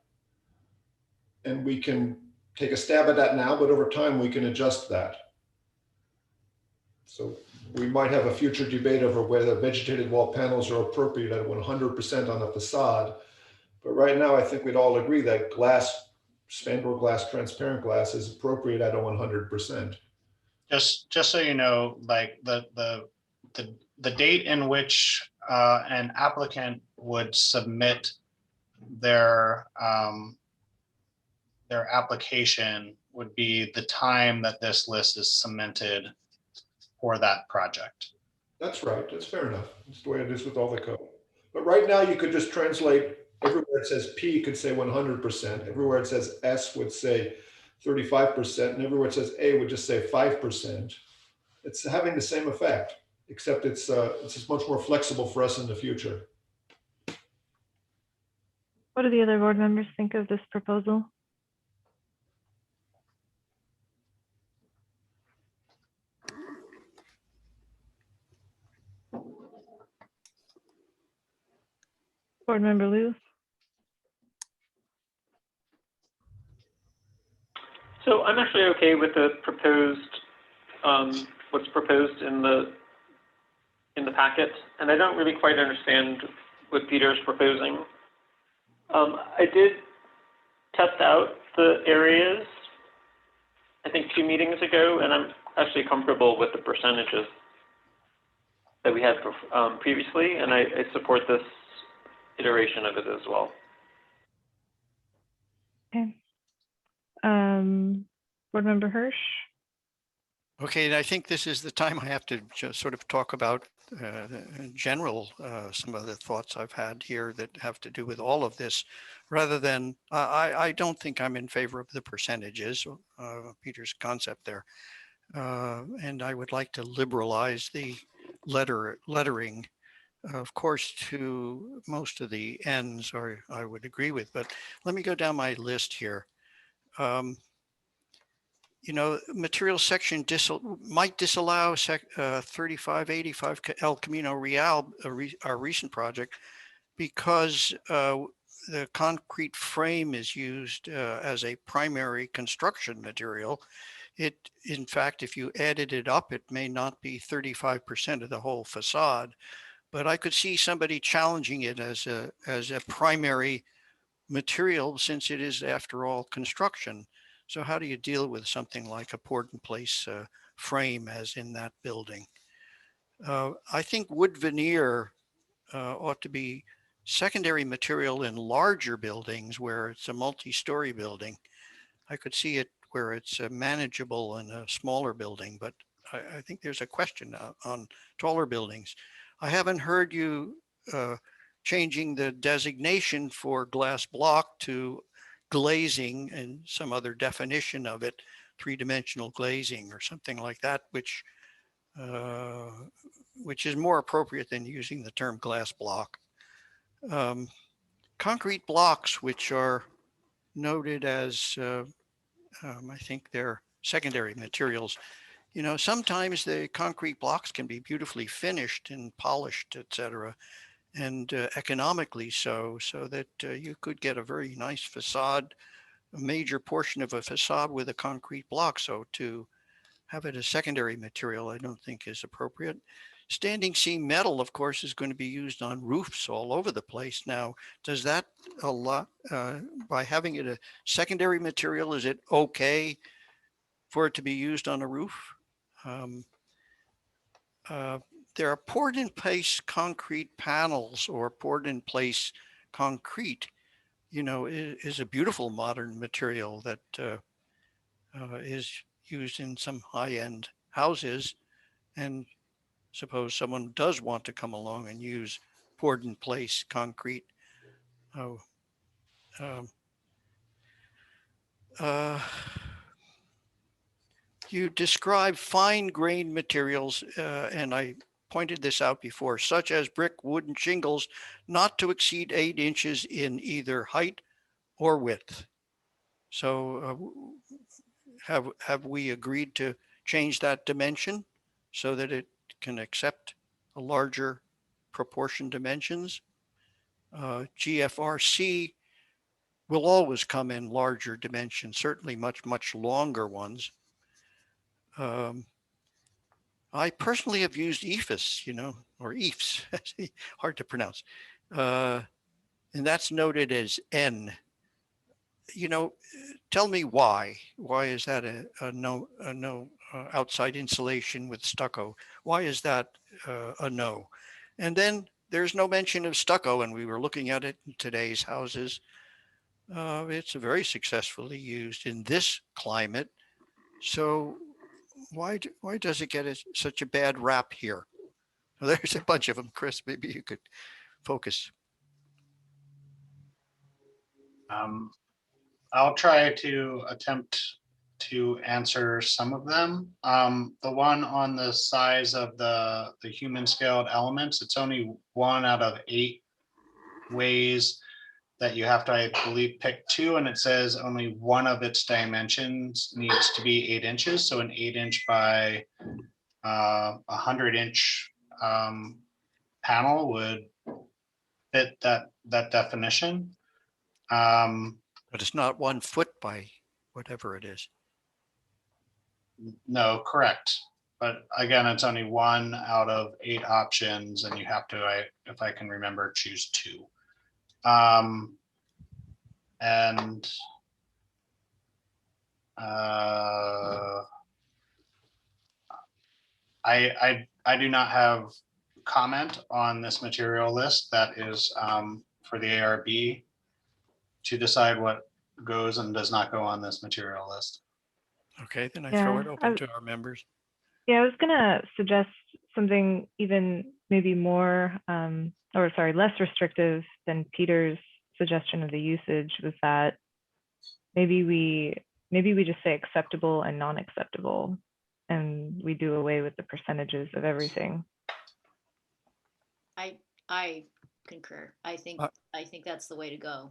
D: and we can take a stab at that now, but over time we can adjust that. So we might have a future debate over whether vegetated wall panels are appropriate at 100% on the facade. But right now, I think we'd all agree that glass, spandrel glass, transparent glass is appropriate at a 100%.
O: Just so you know, like the date in which an applicant would submit their application would be the time that this list is cemented for that project.
D: That's right. That's fair enough. That's the way it is with all the code. But right now, you could just translate everywhere it says P could say 100%. Everywhere it says S would say 35%, and everywhere it says A would just say 5%. It's having the same effect, except it's just much more flexible for us in the future.
A: What do the other board members think of this proposal? Board Member Liu?
L: So I'm actually okay with the proposed, what's proposed in the packet, and I don't really quite understand what Peter's proposing. I did test out the areas, I think 2 meetings ago, and I'm actually comfortable with the percentages that we had previously, and I support this iteration of it as well.
A: Okay. Board Member Hirsch?
K: Okay, and I think this is the time I have to just sort of talk about in general, some of the thoughts I've had here that have to do with all of this, rather than, I don't think I'm in favor of the percentages, Peter's concept there. And I would like to liberalize the lettering, of course, to most of the ends, or I would agree with, but let me go down my list here. You know, material section might disallow 3585 El Camino Real, our recent project, because the concrete frame is used as a primary construction material. In fact, if you added it up, it may not be 35% of the whole facade, but I could see somebody challenging it as a primary material, since it is, after all, construction. So how do you deal with something like a poured in place frame as in that building? I think wood veneer ought to be secondary material in larger buildings where it's a multi-story building. I could see it where it's manageable in a smaller building, but I think there's a question on taller buildings. I haven't heard you changing the designation for glass block to glazing and some other definition of it, three-dimensional glazing or something like that, which is more appropriate than using the term glass block. Concrete blocks, which are noted as, I think they're secondary materials. You know, sometimes the concrete blocks can be beautifully finished and polished, etc., and economically so that you could get a very nice facade, a major portion of a facade with a concrete block. So to have it a secondary material, I don't think is appropriate. Standing seam metal, of course, is going to be used on roofs all over the place. Now, does that by having it a secondary material, is it okay for it to be used on a roof? There are poured in place concrete panels or poured in place concrete, you know, is a beautiful modern material that is used in some high-end houses. And suppose someone does want to come along and use poured in place concrete. You describe fine-grained materials, and I pointed this out before, such as brick, wood, and shingles, not to exceed 8 inches in either height or width. So have we agreed to change that dimension so that it can accept a larger proportion dimensions? GFRC will always come in larger dimensions, certainly much longer ones. I personally have used EIFS, you know, or EIFS, hard to pronounce. And that's noted as N. You know, tell me why. Why is that a no outside insulation with stucco? Why is that a no? And then there's no mention of stucco, and we were looking at it in today's houses. It's very successfully used in this climate. So why does it get such a bad rap here? Well, there's a bunch of them, Chris. Maybe you could focus.
O: I'll try to attempt to answer some of them. The one on the size of the human scaled elements, it's only 1 out of 8 ways that you have to, I believe, pick 2, and it says only one of its dimensions needs to be 8 inches. So an 8-inch by 100-inch panel would fit that definition.
K: But it's not 1 foot by whatever it is.
O: No, correct. But again, it's only 1 out of 8 options, and you have to, if I can remember, choose 2. And I do not have comment on this material list. That is for the ARB to decide what goes and does not go on this material list.
K: Okay, then I throw it open to our members.
A: Yeah, I was gonna suggest something even maybe more, less restrictive than Peter's suggestion of the usage, was that maybe we just say acceptable and non-acceptable, and we do away with the percentages of everything.
F: I concur. I think that's the way to go.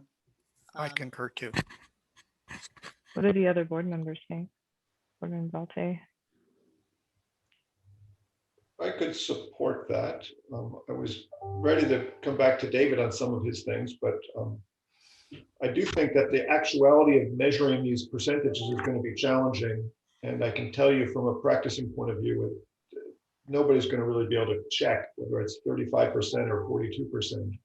K: I concur too.
A: What do the other board members think? Boardman Balte?
D: I could support that. I was ready to come back to David on some of his things, but I do think that the actuality of measuring these percentages is going to be challenging. And I can tell you from a practicing point of view, nobody's going to really be able to check whether it's 35% or 42%.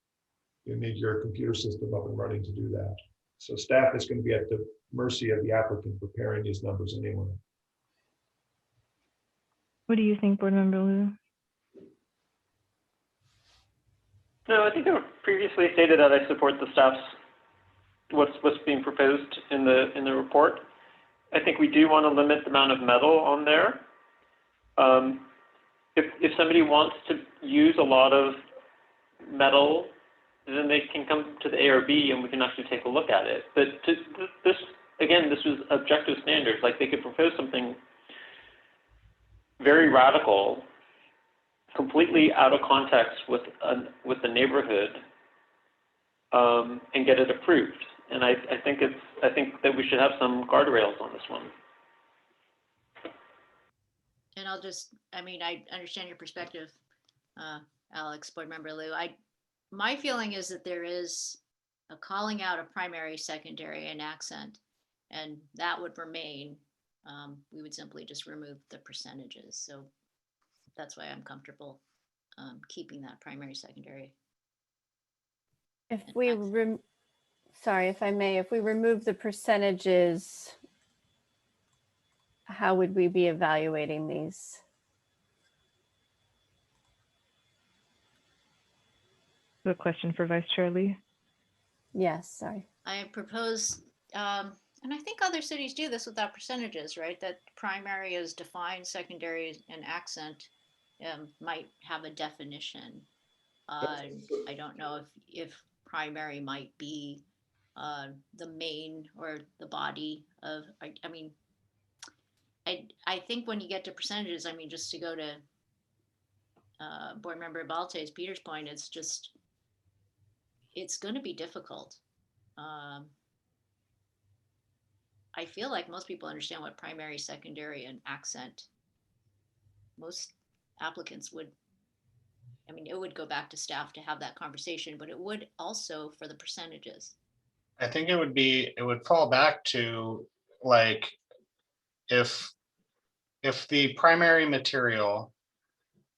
D: You need your computer system up and running to do that. So staff is going to be at the mercy of the applicant preparing these numbers anyway.
A: What do you think, Board Member Liu?
L: No, I think I previously stated that I support the staff's, what's being proposed in the report. I think we do want to limit the amount of metal on there. If somebody wants to use a lot of metal, then they can come to the ARB and we can actually take a look at it. But this was objective standards. Like, they could propose something very radical, completely out of context with the neighborhood, and get it approved. And I think that we should have some guardrails on this one.
F: And I understand your perspective, Alex, Board Member Liu. My feeling is that there is a calling out of primary, secondary, and accent, and that would remain. We would simply just remove the percentages. So that's why I'm comfortable keeping that primary, secondary.
C: If we, sorry, if I may, if we remove the percentages, how would we be evaluating these?
A: A question for Vice Chair Lee.
C: Yes, sorry.
F: I propose, and I think other cities do this without percentages, right? That primary is defined, secondary and accent might have a definition. I don't know if primary might be the main or the body of, I think when you get to percentages, just to go to Board Member Balte's, Peter's point, it's going to be difficult. I feel like most people understand what primary, secondary, and accent. Most applicants would, it would go back to staff to have that conversation, but it would also for the percentages.
O: I think it would fall back to, like, if the primary material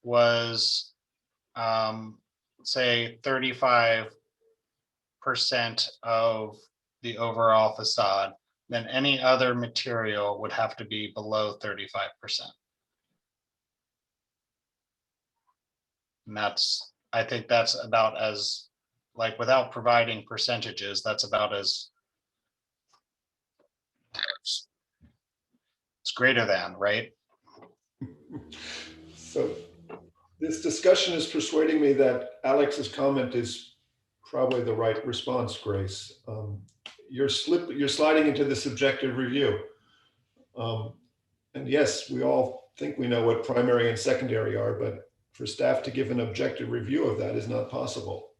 O: was, say, 35% of the overall facade, then any other material would have to be below 35%. And I think that's about as, like, without providing percentages, that's about as, it's greater than, right?
D: So this discussion is persuading me that Alex's comment is probably the right response, Grace. You're sliding into the subjective review. And yes, we all think we know what primary and secondary are, but for staff to give an objective review of that is not possible.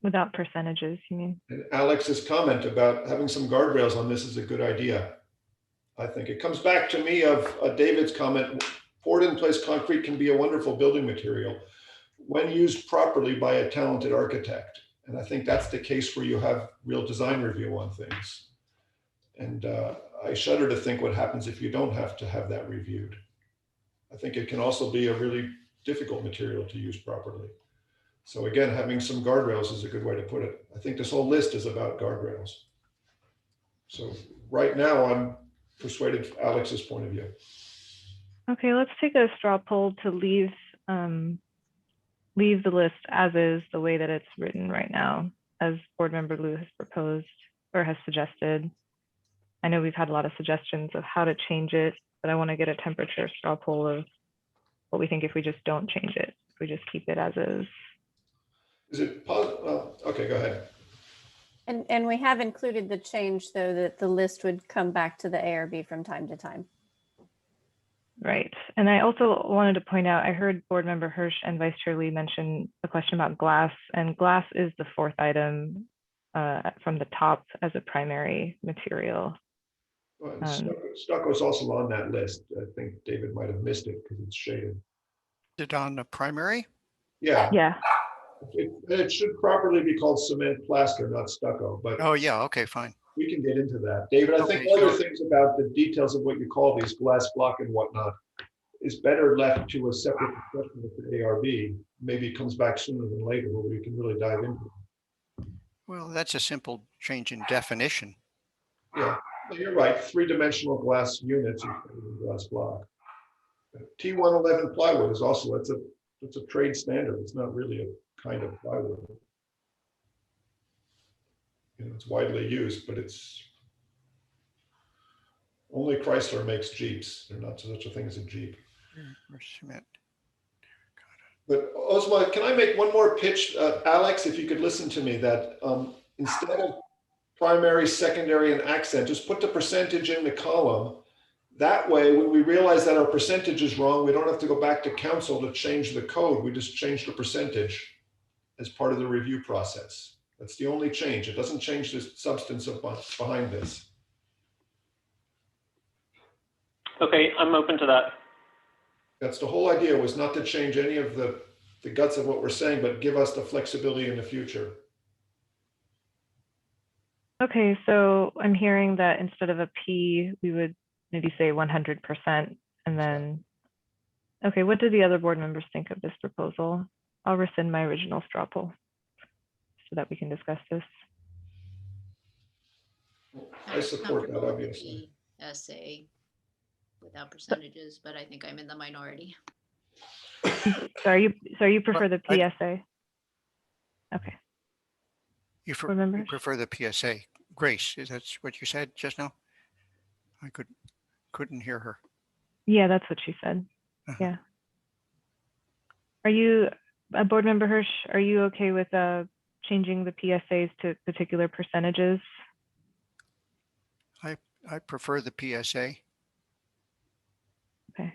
A: Without percentages, you mean?
D: And Alex's comment about having some guardrails on this is a good idea. I think it comes back to me of David's comment, poured in place concrete can be a wonderful building material when used properly by a talented architect. And I think that's the case where you have real design review on things. And I shudder to think what happens if you don't have to have that reviewed. I think it can also be a really difficult material to use properly. So again, having some guardrails is a good way to put it. I think this whole list is about guardrails. So right now I'm persuaded Alex's point of view.
A: Okay, let's take a straw poll to leave the list as is, the way that it's written right now, as Board Member Liu has proposed or has suggested. I know we've had a lot of suggestions of how to change it, but I want to get a temperature straw poll of what we think if we just don't change it, if we just keep it as is.
D: Is it positive? Well, okay, go ahead.
C: And we have included the change, though, that the list would come back to the ARB from time to time.
A: Right. And I also wanted to point out, I heard Board Member Hirsch and Vice Chair Lee mention a question about glass, and glass is the fourth item from the top as a primary material.
D: Well, stucco is also on that list. I think David might have missed it because it's shaded.
K: Is it on the primary?
D: Yeah.
A: Yeah.
D: It should properly be called cement plaster, not stucco, but
K: Oh, yeah, okay, fine.
D: we can get into that. David, I think
K: Okay,
D: other
K: sure.
D: things about the details of what you call these glass block and whatnot is better left to a separate discussion with the ARB. Maybe it comes back sooner than later where we can really dive into it.
K: Well, that's a simple change in definition.
D: Yeah, well, you're right. Three-dimensional glass units instead of a glass block. T111 plywood is also, it's a trade standard. It's not really a kind of plywood. You know, it's widely used, but it's only Chrysler makes Jeeps. There's not such a thing as a Jeep.
K: Or cement.
D: But Osma, can I make one more pitch? Alex, if you could listen to me, that instead of primary, secondary, and accent, just put the percentage in the column. That way, when we realize that our percentage is wrong, we don't have to go back to council to change the code. We just change the percentage as part of the review process. That's the only change. It doesn't change the substance of behind this.
L: Okay, I'm open to that.
D: That's the whole idea, was not to change any of the guts of what we're saying, but give us the flexibility in the future.
A: Okay, so I'm hearing that instead of a P, we would maybe say 100%. And then, okay, what do the other board members think of this proposal? I'll rescind my original straw poll so that we can discuss this.
D: I support that, obviously.
F: PSA without percentages, but I think I'm in the minority.
A: So you prefer the PSA? Okay.
K: You
A: Board members?
K: prefer the PSA. Grace, is that what you said just now? I couldn't hear her.
A: Yeah, that's what she said. Yeah. Are you, board member Hirsch, are you okay with changing the PSAs to particular percentages?
K: I prefer the PSA.
A: Okay.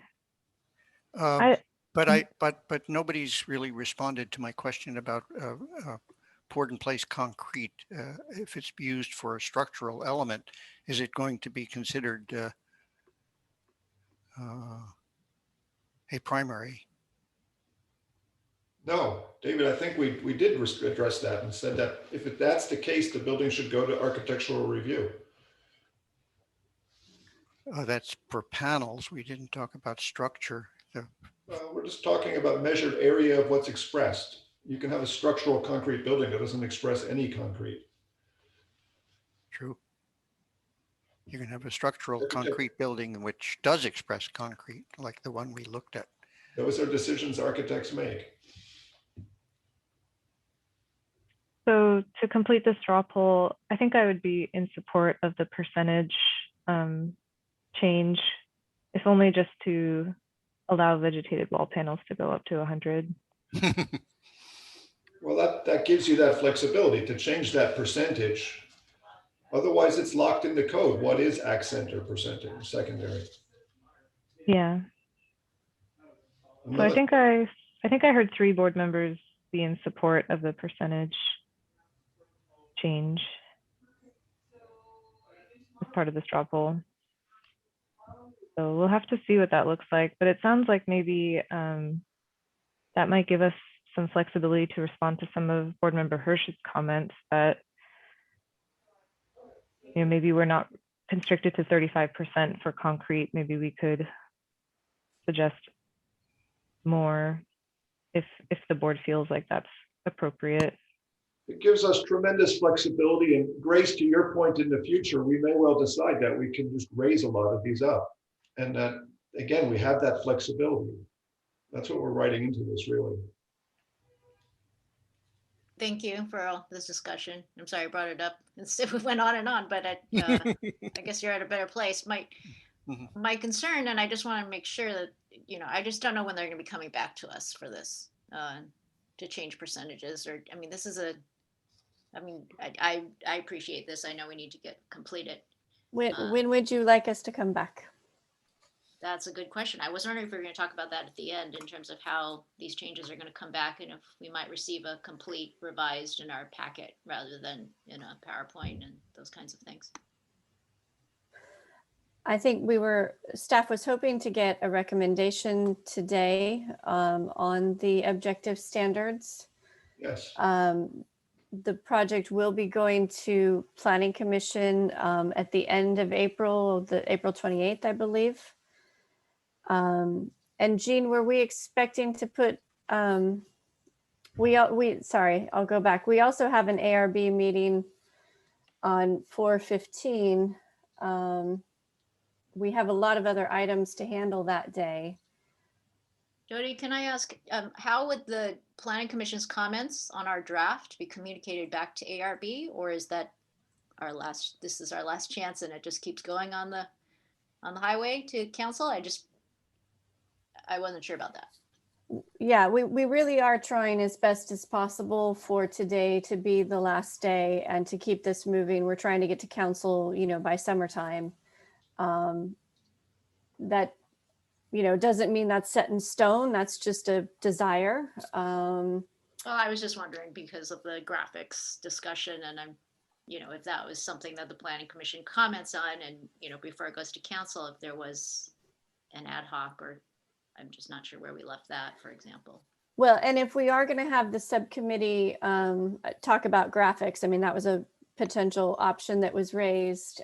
K: But nobody's really responded to my question about poured in place concrete. If it's used for a structural element, is it going to be considered a primary?
D: No, David, I think we did address that and said that if that's the case, the building should go to architectural review.
K: That's per panels. We didn't talk about structure.
D: We're just talking about measured area of what's expressed. You can have a structural concrete building that doesn't express any concrete.
K: True. You can have a structural concrete building which does express concrete, like the one we looked at.
D: Those are decisions architects make.
A: So to complete the straw poll, I think I would be in support of the percentage change, if only just to allow vegetated wall panels to go up to 100.
D: Well, that gives you that flexibility to change that percentage. Otherwise, it's locked in the code. What is accent or percentage or secondary?
A: Yeah. So I think I heard 3 board members be in support of the percentage change as part of the straw poll. So we'll have to see what that looks like, but it sounds like maybe that might give us some flexibility to respond to some of board member Hirsch's comments that, you know, maybe we're not constricted to 35% for concrete. Maybe we could suggest more if the board feels like that's appropriate.
D: It gives us tremendous flexibility, and Grace, to your point, in the future, we may well decide that we can just raise a lot of these up. And that, again, we have that flexibility. That's what we're writing into this, really.
F: Thank you for all this discussion. I'm sorry I brought it up. We went on and on, but I guess you're at a better place. My concern, and I just want to make sure that, you know, I just don't know when they're going to be coming back to us for this to change percentages. Or, I mean, this is I appreciate this. I know we need to get completed.
C: When would you like us to come back?
F: That's a good question. I was wondering if we were going to talk about that at the end in terms of how these changes are going to come back and if we might receive a complete revised in our packet rather than in a PowerPoint and those kinds of things.
C: I think staff was hoping to get a recommendation today on the objective standards.
D: Yes.
C: The project will be going to Planning Commission at the end of April, April 28th, I believe. And Jean, were we expecting to put, sorry, I'll go back. We also have an ARB meeting on 4/15. We have a lot of other items to handle that day.
F: Jody, can I ask, how would the planning commission's comments on our draft be communicated back to ARB, or is that this is our last chance and it just keeps going on the highway to council? I wasn't sure about that.
C: Yeah, we really are trying as best as possible for today to be the last day and to keep this moving. We're trying to get to council, by summertime. That, doesn't mean that's set in stone. That's just a desire.
F: Well, I was just wondering because of the graphics discussion, and I'm, if that was something that the planning commission comments on, and, before it goes to council, if there was an ad hoc, or I'm just not sure where we left that, for example.
C: Well, and if we are going to have the subcommittee talk about graphics, I mean, that was a potential option that was raised.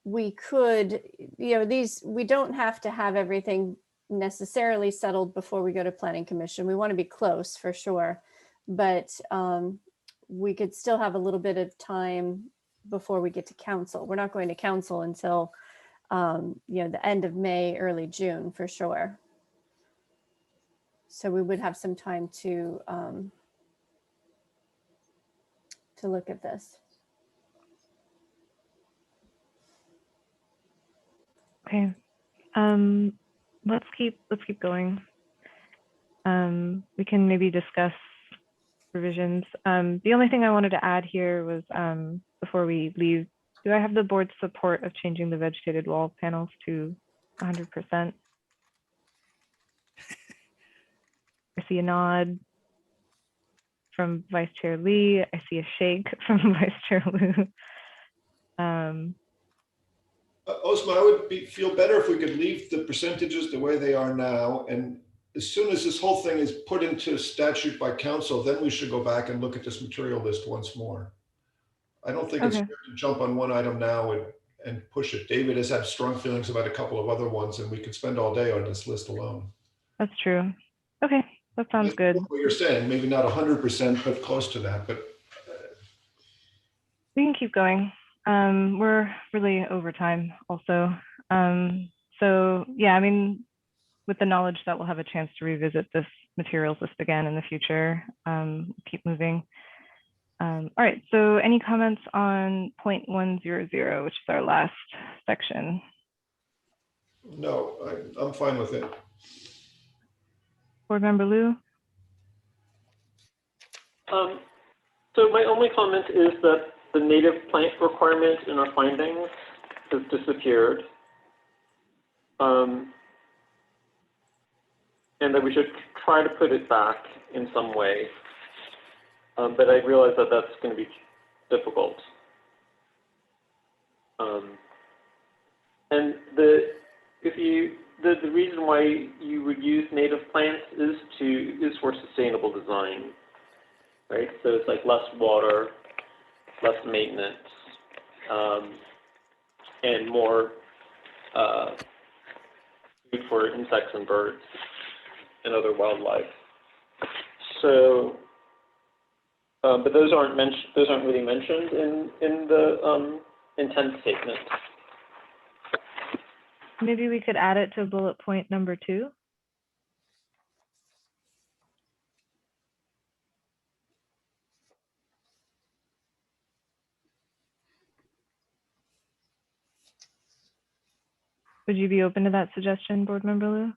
C: We could, we don't have to have everything necessarily settled before we go to planning commission. We want to be close for sure, but we could still have a little bit of time before we get to council. We're not going to council until, the end of May, early June for sure. So we would have some time to look at this.
A: Okay. Let's keep going. We can maybe discuss revisions. The only thing I wanted to add here was before we leave, do I have the board's support of changing the vegetated wall panels to 100%? I see a nod from Vice Chair Lee. I see a shake from Vice Chair Liu.
D: Osma, I would feel better if we could leave the percentages the way they are now. And as soon as this whole thing is put into statute by council, then we should go back and look at this material list once more. I don't think it's fair to jump on one item now and push it. David has had strong feelings about a couple of other ones, and we could spend all day on this list alone.
A: That's true. Okay, that sounds good.
D: What you're saying, maybe not 100%, but close to that. But
A: we can keep going. We're really over time also. So yeah, I mean, with the knowledge that we'll have a chance to revisit this materials list again in the future, keep moving. All right, so any comments on 0.100, which is our last section?
D: No, I'm fine with it.
A: Board Member Liu?
L: So my only comment is that the native plant requirement in our findings has disappeared. And that we should try to put it back in some way. But I realize that that's going to be difficult. And the reason why you would use native plants is for sustainable design, right? So it's like less water, less maintenance, and more food for insects and birds and other wildlife. So, but those aren't really mentioned in the intent statement.
A: Maybe we could add it to bullet point number 2. Would you be open to that suggestion, Board Member Liu?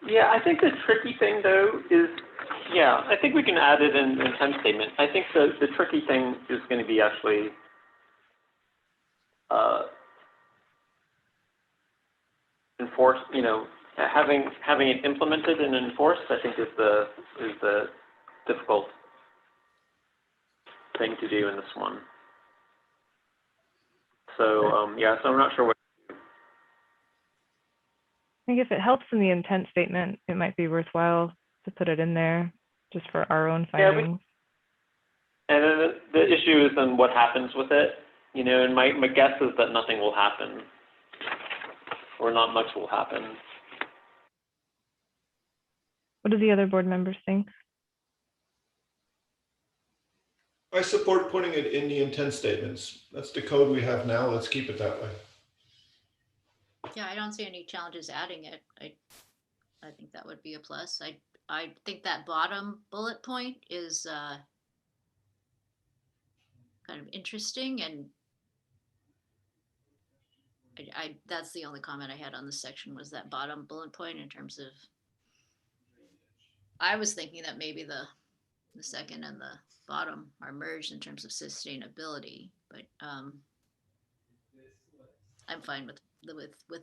L: Yeah, I think the tricky thing though is, yeah, I think we can add it in the intent statement. I think the tricky thing is going to be actually enforced, having it implemented and enforced, I think is the difficult thing to do in this one. So yeah, so I'm not sure what.
A: I think if it helps in the intent statement, it might be worthwhile to put it in there just for our own findings.
L: Yeah, and then the issue is then what happens with it, and my guess is that nothing will happen, or not much will happen.
A: What do the other board members think?
D: I support putting it in the intent statements. That's the code we have now. Let's keep it that way.
F: Yeah, I don't see any challenges adding it. I think that would be a plus. I think that bottom bullet point is kind of interesting, and that's the only comment I had on this section, was that bottom bullet point in terms of, I was thinking that maybe the second and the bottom are merged in terms of sustainability, but I'm fine with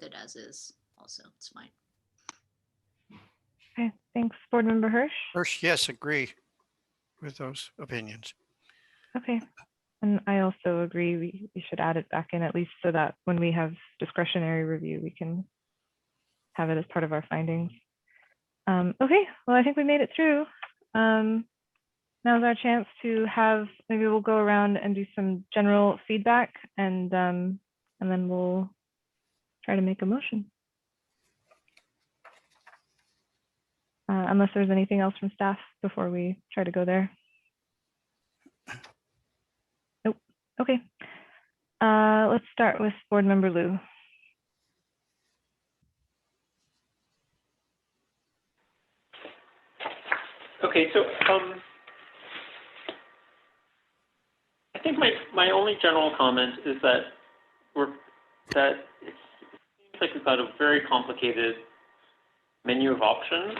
F: it as is also. It's fine.
A: Okay, thanks. Board Member Hirsch?
K: First, yes, agree with those opinions.
A: Okay. And I also agree we should add it back in, at least so that when we have discretionary review, we can have it as part of our findings. Okay, well, I think we made it through. Now's our chance to have, maybe we'll go around and do some general feedback, and then we'll try to make a motion. Unless there's anything else from staff before we try to go there. Nope. Okay. Let's start with Board Member Liu.
L: Okay, so I think my only general comment is that it seems like we've got a very complicated menu of options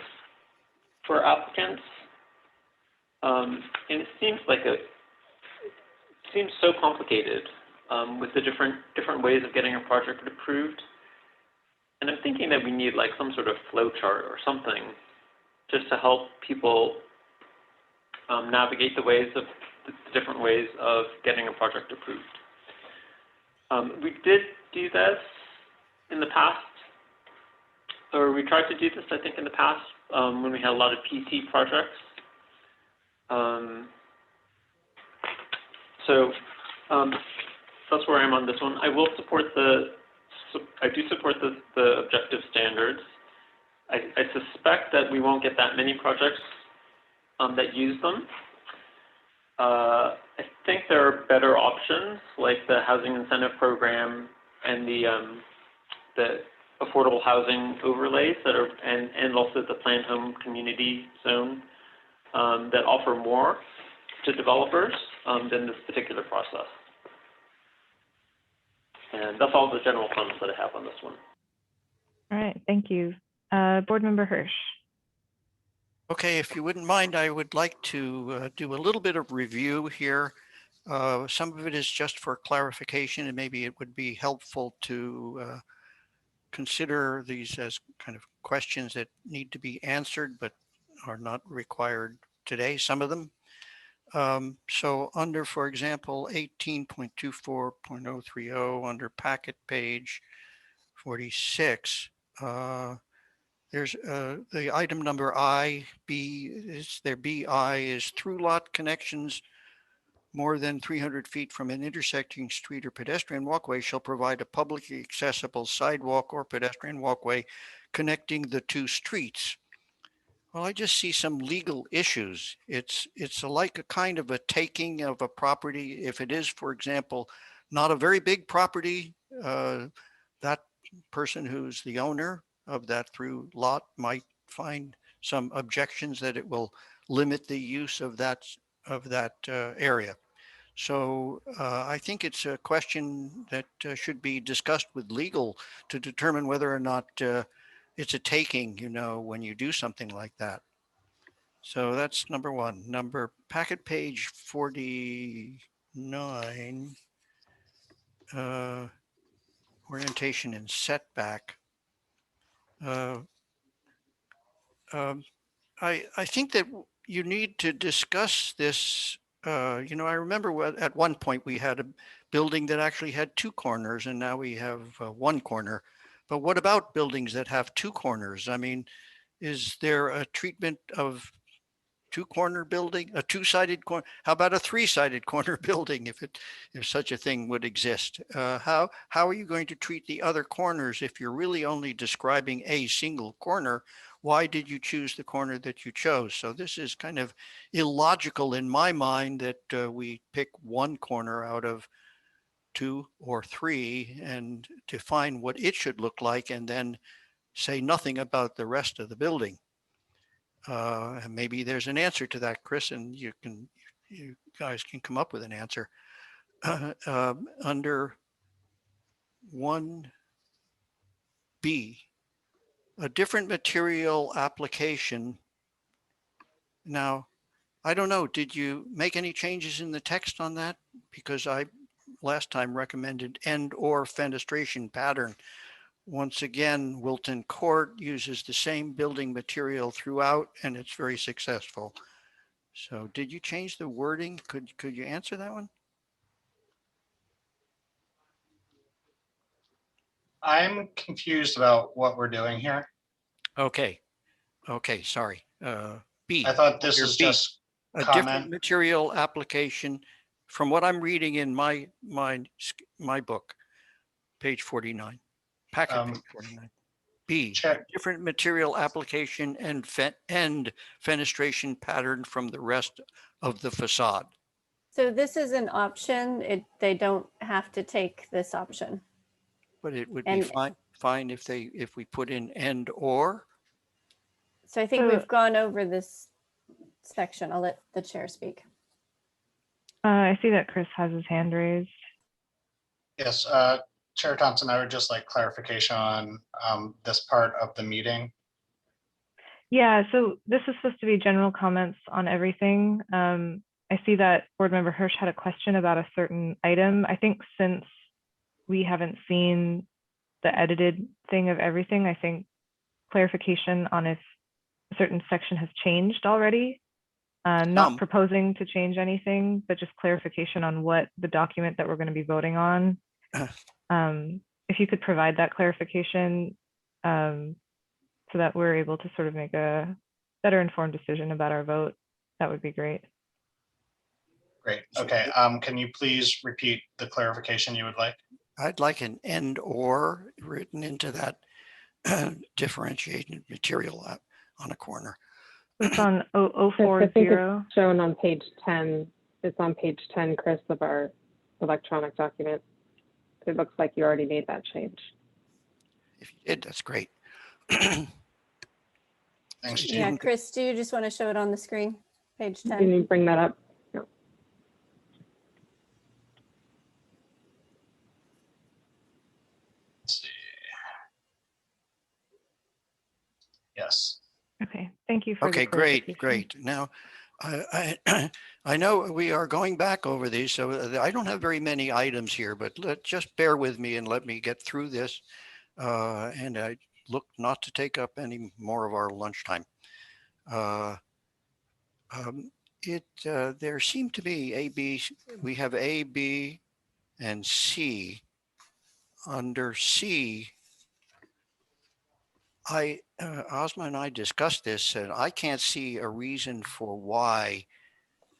L: for applicants, and it seems so complicated with the different ways of getting a project approved. And I'm thinking that we need like some sort of flow chart or something just to help people navigate the different ways of getting a project approved. We did do this in the past, or we tried to do this, I think, in the past when we had a lot of PC projects. So that's where I am on this one. I will support I do support the objective standards. I suspect that we won't get that many projects that use them. I think there are better options like the housing incentive program and the affordable housing overlays that are, and also the planned home community zone that offer more to developers than this particular process. And that's all the general comments that I have on this one.
A: All right, thank you. Board Member Hirsch.
K: Okay, if you wouldn't mind, I would like to do a little bit of review here. Some of it is just for clarification, and maybe it would be helpful to consider these as kind of questions that need to be answered, but are not required today, some of them. So under, for example, 18.24.030 under packet page 46, there's the item number B is through lot connections more than 300 feet from an intersecting street or pedestrian walkway shall provide a publicly accessible sidewalk or pedestrian walkway connecting the two streets. Well, I just see some legal issues. It's like a kind of a taking of a property. If it is, for example, not a very big property, that person who's the owner of that through lot might find some objections that it will limit the use of that area. So I think it's a question that should be discussed with legal to determine whether or not it's a taking, when you do something like that. So that's number one. Packet page 49, orientation and setback. I think that you need to discuss this. I remember at one point we had a building that actually had two corners, and now we have one corner. But what about buildings that have two corners? I mean, is there a treatment of a two-sided corner? How about a three-sided corner building if such a thing would exist? How are you going to treat the other corners if you're really only describing a single corner? Why did you choose the corner that you chose? So this is kind of illogical in my mind that we pick one corner out of 2 or 3 and define what it should look like, and then say nothing about the rest of the building. And maybe there's an answer to that, Chris, and you guys can come up with an answer. Under 1B, a different material application. Now, I don't know, did you make any changes in the text on that? Because I last time recommended and or fenestration pattern. Once again, Wilton Court uses the same building material throughout, and it's very successful. So did you change the wording? Could you answer that one?
O: I'm confused about what we're doing here.
K: Okay. Okay, sorry. B.
O: I thought this
K: Under
O: is
K: B,
O: just
K: a different
O: comment.
K: material application from what I'm reading in my book, page 49, packet page 49. B, different material application and fenestration pattern from the rest of the facade.
C: So this is an option. They don't have to take this option.
K: But it would be fine if we put in and or.
C: So I think we've gone over this section. I'll let the chair speak.
A: I see that Chris has his hand raised.
O: Yes, Chair Thompson, I would just like clarification on this part of the meeting.
A: Yeah, so this is supposed to be general comments on everything. I see that Board Member Hirsch had a question about a certain item. I think since we haven't seen the edited thing of everything, I think clarification on if a certain section has changed already. Not proposing to change anything, but just clarification on what the document that we're going to be voting on. If you could provide that clarification so that we're able to sort of make a better informed decision about our vote, that would be great.
O: Great. Okay. Can you please repeat the clarification you would like?
K: I'd like an and or written into that differentiated material on a corner.
A: It's on 040.
N: I think it's shown on page 10. It's on page 10, Chris, of our electronic document. It looks like you already made that change.
K: If you did, that's great.
O: Thanks,
C: Jim. Yeah, Chris, do you just want to show it on the screen? Page 10.
N: Can you bring that up? No.
O: Let's see. Yes.
A: Okay, thank you for
K: okay, great. Now, I know we are going back over these, so I don't have very many items here, but just bear with me and let me get through this. And I look not to take up any more of our lunchtime. There seem to be A, B, we have A, B, and C. Under C, Ozma and I discussed this, and I can't see a reason for why,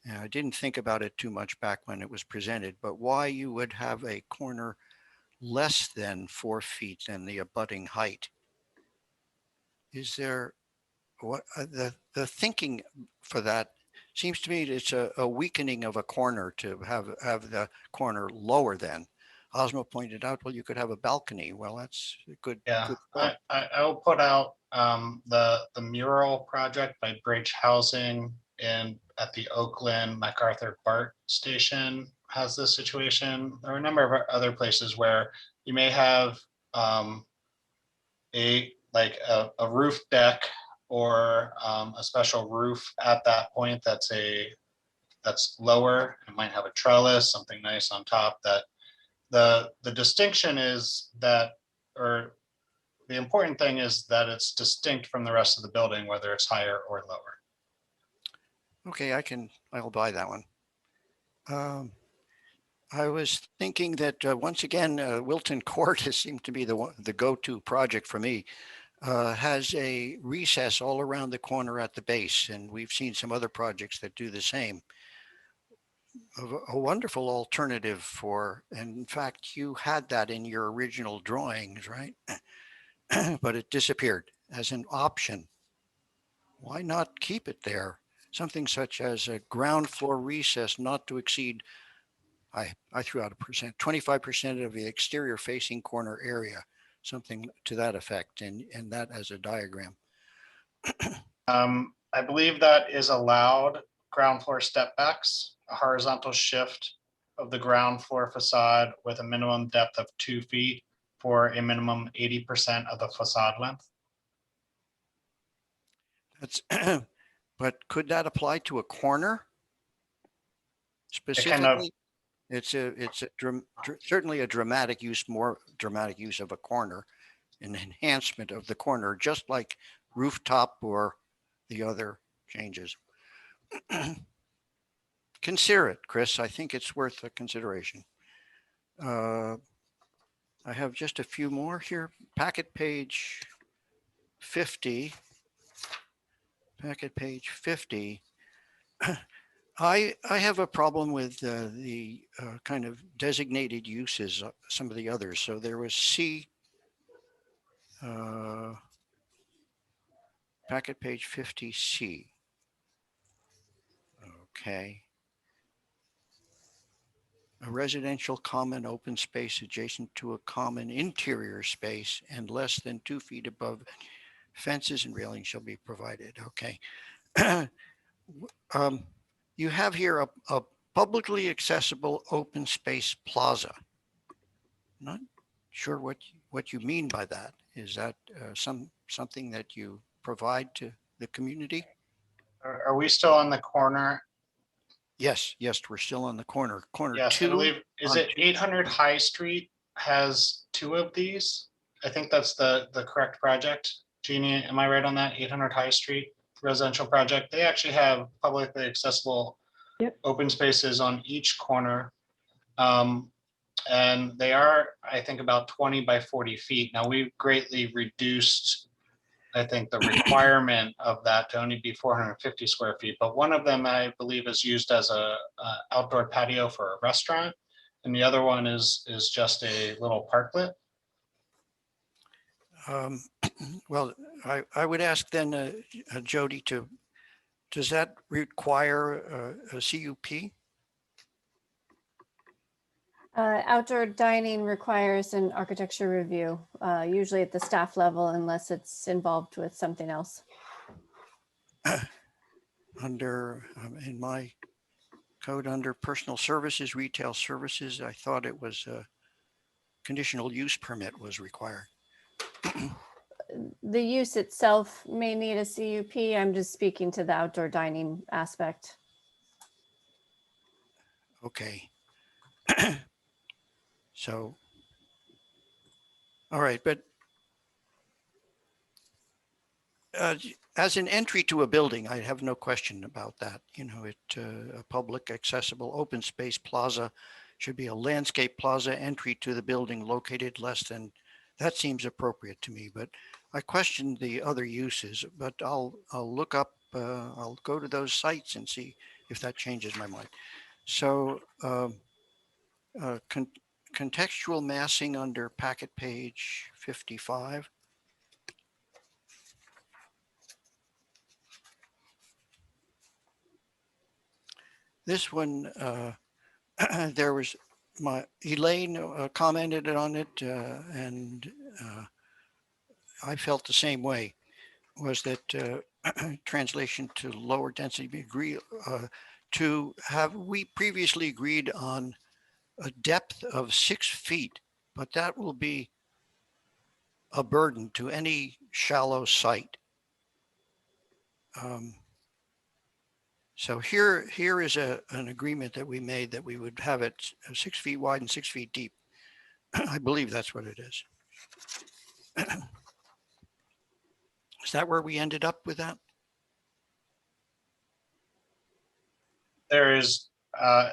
K: and I didn't think about it too much back when it was presented, but why you would have a corner less than 4 feet than the abutting height. Is there, what the thinking for that seems to me it's a weakening of a corner to have the corner lower than. Ozma pointed out, well, you could have a balcony. Well, that's a good.
O: Yeah,
K: good
O: I will put out the mural project by Bridge Housing at the Oakland MacArthur BART station has this situation. There are a number of other places where you may have a roof deck or a special roof at that point that's lower. It might have a trellis, something nice on top. That the distinction is that, or the important thing is that it's distinct from the rest of the building, whether it's higher or lower.
K: Okay, I'll buy that one. I was thinking that once again, Wilton Court has seemed to be the go-to project for me. Has a recess all around the corner at the base, and we've seen some other projects that do the same. A wonderful alternative for, and in fact, you had that in your original drawings, right? But it disappeared as an option. Why not keep it there? Something such as a ground floor recess not to exceed I threw out a percent, 25% of the exterior facing corner area, something to that effect, and that as a diagram.
O: I believe that is allowed ground floor step backs, a horizontal shift of the ground floor facade with a minimum depth of 2 feet for a minimum 80% of the facade length.
K: That's, but could that apply to a corner? Specifically, it's certainly a dramatic use, more dramatic use of a corner, an enhancement of the corner, just like rooftop or the other changes. Consider it, Chris. I think it's worth a consideration. I have just a few more here. Packet page 50. Packet page 50. I have a problem with the kind of designated uses, some of the others. So there was C, packet page 50C. Okay. A residential common open space adjacent to a common interior space and less than 2 feet above fences and railings shall be provided. Okay. You have here a publicly accessible open space plaza. Not sure what you mean by that. Is that something that you provide to the community?
O: Are we still on the corner?
K: Yes, we're still on the corner. Corner
O: Yes,
K: 2.
O: I believe, is it 800 High Street has 2 of these? I think that's the correct project. Jeannie, am I right on that? 800 High Street residential project. They actually have publicly accessible open spaces on each corner. And they are, I think, about 20 by 40 feet. Now, we've greatly reduced, I think, the requirement of that to only be 450 square feet. But one of them, I believe, is used as a outdoor patio for a restaurant. And the other one is just a little parklet.
K: Well, I would ask then, Jody, does that require a CUP?
C: Outdoor dining requires an architecture review, usually at the staff level, unless it's involved with something else.
K: Under, in my code, under personal services, retail services, I thought it was a conditional use permit was required.
C: The use itself may need a CUP. I'm just speaking to the outdoor dining aspect.
K: Okay. So, all right, but as an entry to a building, I have no question about that. You know, a public accessible open space plaza should be a landscape plaza entry to the building located less than, that seems appropriate to me, but I question the other uses, but I'll look up, I'll go to those sites and see if that changes my mind. So contextual massing under packet page 55. This one, there was Elaine commented on it, and I felt the same way, was that translation to lower density agree to have, we previously agreed on a depth of 6 feet, but that will be a burden to any shallow site. So here is an agreement that we made that we would have it 6 feet wide and 6 feet deep. I believe that's what it is. Is that where we ended up with that?
O: There is,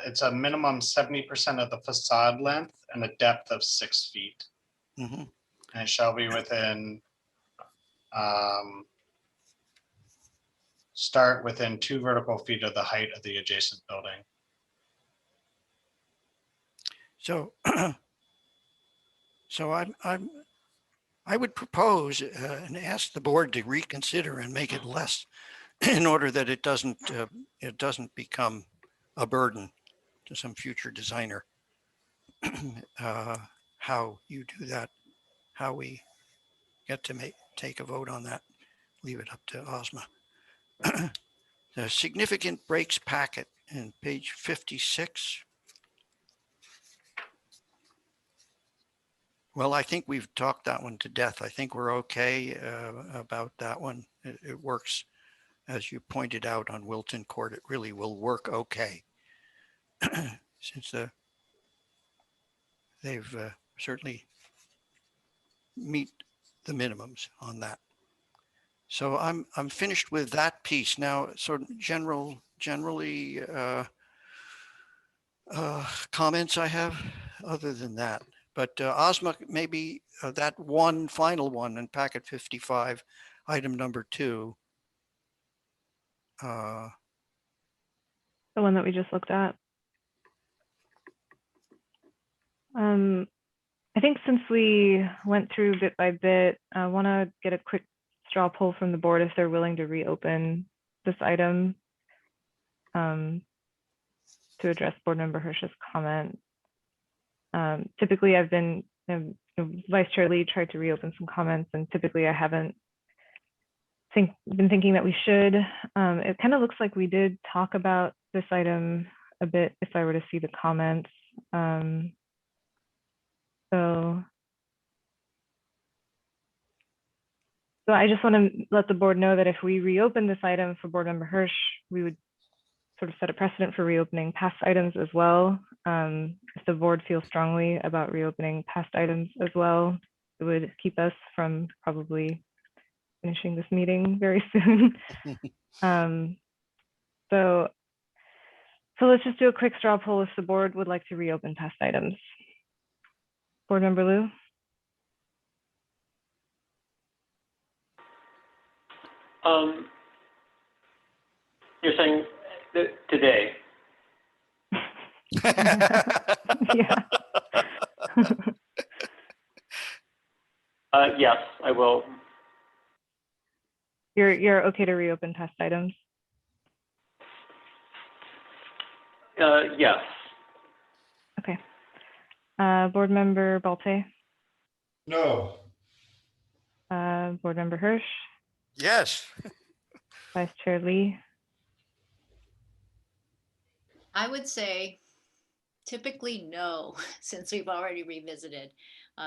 O: it's a minimum 70% of the facade length and a depth of 6 feet.
K: Mm-hmm.
O: And it shall be within, start within 2 vertical feet of the height of the adjacent building.
K: So, I would propose and ask the board to reconsider and make it less, in order that it doesn't become a burden to some future designer. how you do that, how we get to take a vote on that, leave it up to Ozma. The significant breaks packet in page 56. Well, I think we've talked that one to death. I think we're okay about that one. It works, as you pointed out on Wilton Court. It really will work okay, since they've certainly meet the minimums on that. So I'm finished with that piece now. Sort of generally comments I have other than that. But Ozma, maybe that one final one in packet 55, item number 2.
A: The one that we just looked at. I think since we went through bit by bit, I want to get a quick straw poll from the board if they're willing to reopen this item to address board member Hirsch's comment. Typically I've been, Vice Chair Lee tried to reopen some comments, and typically I haven't been thinking that we should. It kind of looks like we did talk about this item a bit if I were to see the comments. So I just want to let the board know that if we reopen this item for board member Hirsch, we would sort of set a precedent for reopening past items as well. If the board feels strongly about reopening past items as well, it would keep us from probably finishing this meeting very soon. So let's just do a quick straw poll if the board would like to reopen past items. Board member Liu?
L: You're saying today?
A: Yeah.
L: Yes, I will.
A: You're okay to reopen past items?
L: Yes.
A: Okay. Board member Balte?
D: No.
A: Board member Hirsch?
K: Yes.
A: Vice Chair Lee?
F: I would say typically no, since we've already revisited,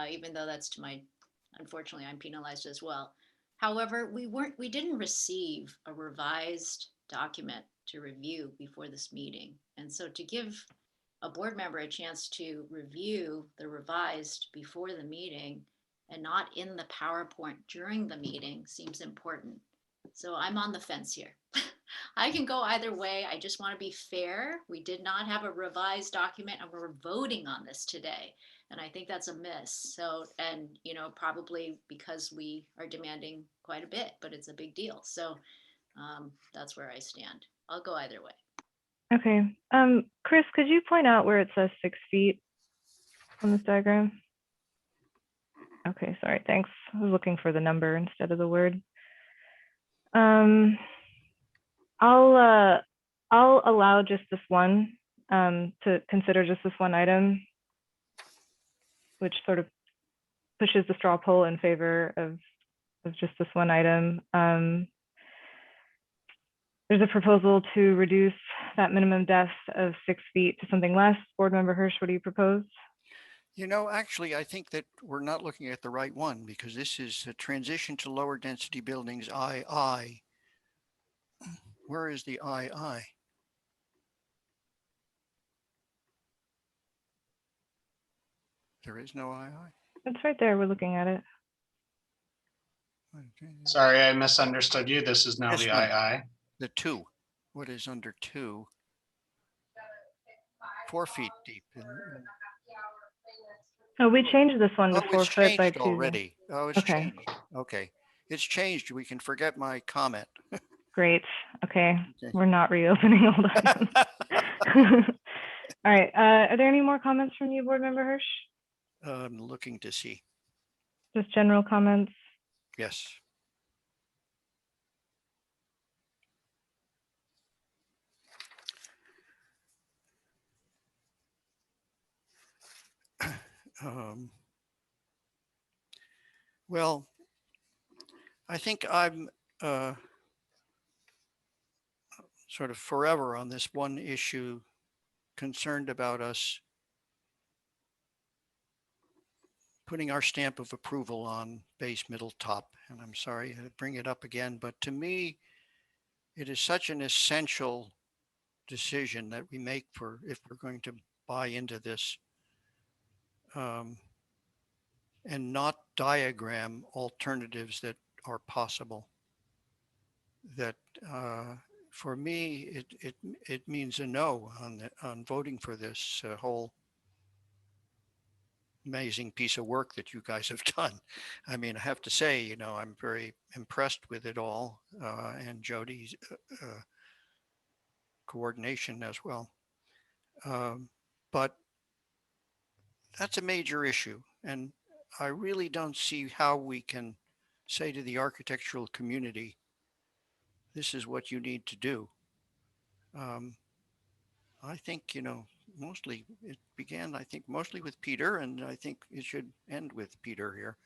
F: even though that's to my, unfortunately, I'm penalized as well. However, we didn't receive a revised document to review before this meeting. And so to give a board member a chance to review the revised before the meeting and not in the PowerPoint during the meeting seems important. So I'm on the fence here. I can go either way. I just want to be fair. We did not have a revised document and we're voting on this today. And I think that's a miss. So, and probably because we are demanding quite a bit, but it's a big deal. So that's where I stand. I'll go either way.
A: Okay. Chris, could you point out where it says 6 feet on this diagram? Okay, sorry, thanks. I was looking for the number instead of the word. I'll allow just this one to consider just this one item, which sort of pushes the straw poll in favor of just this one item. There's a proposal to reduce that minimum depth of 6 feet to something less. Board member Hirsch, what do you propose?
K: Actually, I think that we're not looking at the right one, because this is a transition to lower density buildings, II. Where is the II? There is no II?
A: It's right there. We're looking at it.
O: Sorry, I misunderstood you. This is now
K: This
O: the
K: one.
O: II.
K: The 2. What is under 2? 4 feet deep.
A: Oh, we changed this one to
K: Oh,
A: 4
K: it's
A: foot by
K: changed
A: 2.
K: already. Oh, it's
A: Okay.
K: changed. Okay. It's changed. We can forget my comment.
A: Great. Okay.
K: Okay.
A: We're not reopening old items. All right. Are there any more comments from you, board member Hirsch?
K: I'm looking to see.
A: Just general comments?
K: Yes. Well, I think I'm sort of forever on this one issue, concerned about us putting our stamp of approval on base, middle, top. And I'm sorry to bring it up again, but to me, it is such an essential decision that we make for if we're going to buy into this, and not diagram alternatives that are possible. That for me, it means a no on voting for this whole amazing piece of work that you guys have done. I mean, I have to say, you know, I'm very impressed with it all, and Jody's coordination as well. But that's a major issue, and I really don't see how we can say to the architectural community, this is what you need to do. I think, you know, mostly it began, I think, mostly with Peter, and I think it should end with Peter here.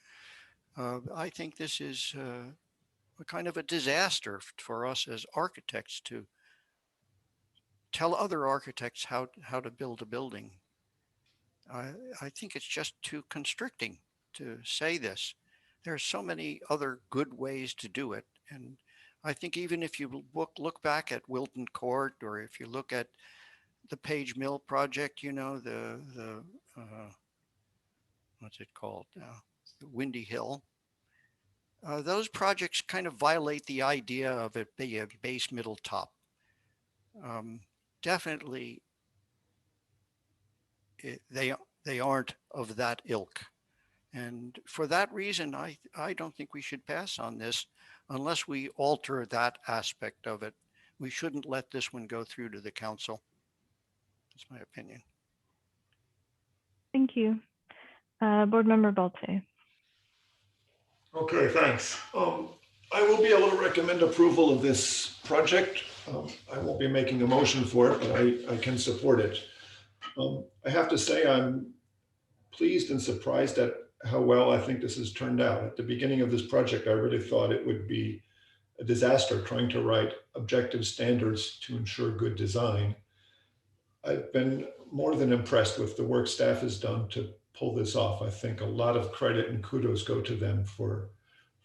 K: I think this is a kind of a disaster for us as architects to tell other architects how to build a building. I think it's just too constricting to say this. There are so many other good ways to do it. And I think even if you look back at Wilton Court, or if you look at the Page Mill project, you know, the what's it called? The Windy Hill. Those projects kind of violate the idea of it being a base, middle, top. Definitely, they aren't of that ilk. And for that reason, I don't think we should pass on this unless we alter that aspect of it. We shouldn't let this one go through to the council. That's my opinion.
A: Thank you. Board Member Balte.
D: Okay, thanks. I will be able to recommend approval of this project. I won't be making a motion for it, but I can support it. I have to say I'm pleased and surprised at how well I think this has turned out. At the beginning of this project, I really thought it would be a disaster trying to write objective standards to ensure good design. I've been more than impressed with the work staff has done to pull this off. I think a lot of credit and kudos go to them for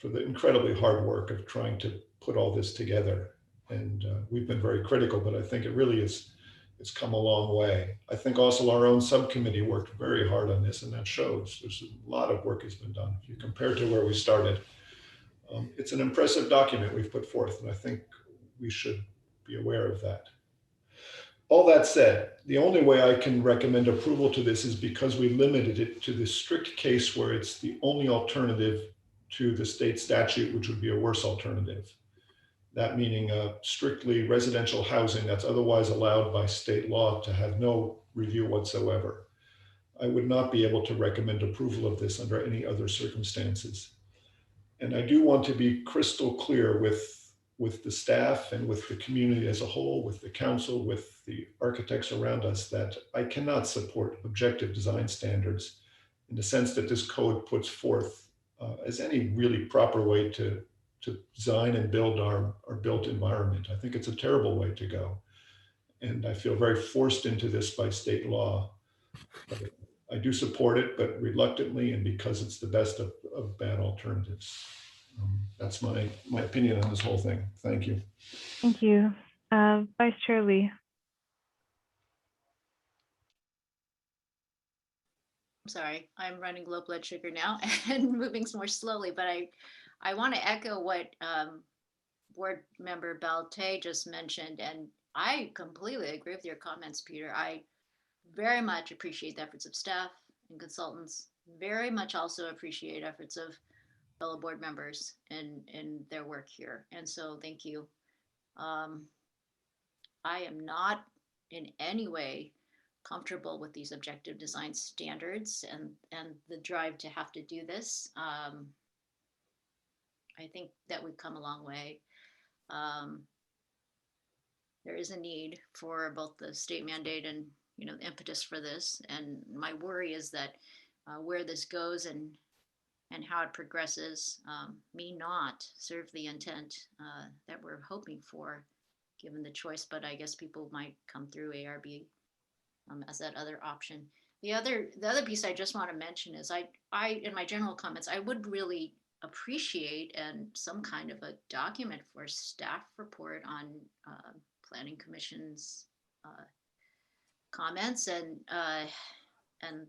D: the incredibly hard work of trying to put all this together. And we've been very critical, but I think it really it's come a long way. I think also our own subcommittee worked very hard on this, and that shows. There's a lot of work has been done. If you compare to where we started, it's an impressive document we've put forth, and I think we should be aware of that. All that said, the only way I can recommend approval to this is because we limited it to the strict case where it's the only alternative to the state statute, which would be a worse alternative. That meaning strictly residential housing that's otherwise allowed by state law to have no review whatsoever. I would not be able to recommend approval of this under any other circumstances. And I do want to be crystal clear with the staff and with the community as a whole, with the council, with the architects around us, that I cannot support objective design standards in the sense that this code puts forth as any really proper way to design and build our built environment. I think it's a terrible way to go. And I feel very forced into this by state law. But I do support it, but reluctantly, and because it's the best of bad alternatives. That's my opinion on this whole thing. Thank you.
A: Thank you. Vice Chair Lee.
F: I'm sorry, I'm running low blood sugar now and moving more slowly, but I want to echo what Board Member Balte just mentioned, and I completely agree with your comments, Peter. I very much appreciate the efforts of staff and consultants, very much also appreciate efforts of fellow board members in their work here. And so thank you. I am not in any way comfortable with these objective design standards and the drive to have to do this. I think that we've come a long way. There is a need for both the state mandate and the impetus for this. And my worry is that where this goes and how it progresses may not serve the intent that we're hoping for, given the choice. But I guess people might come through ARB as that other option. The other piece I just want to mention is I in my general comments, I would really appreciate and some kind of a document for staff report on Planning Commission's comments and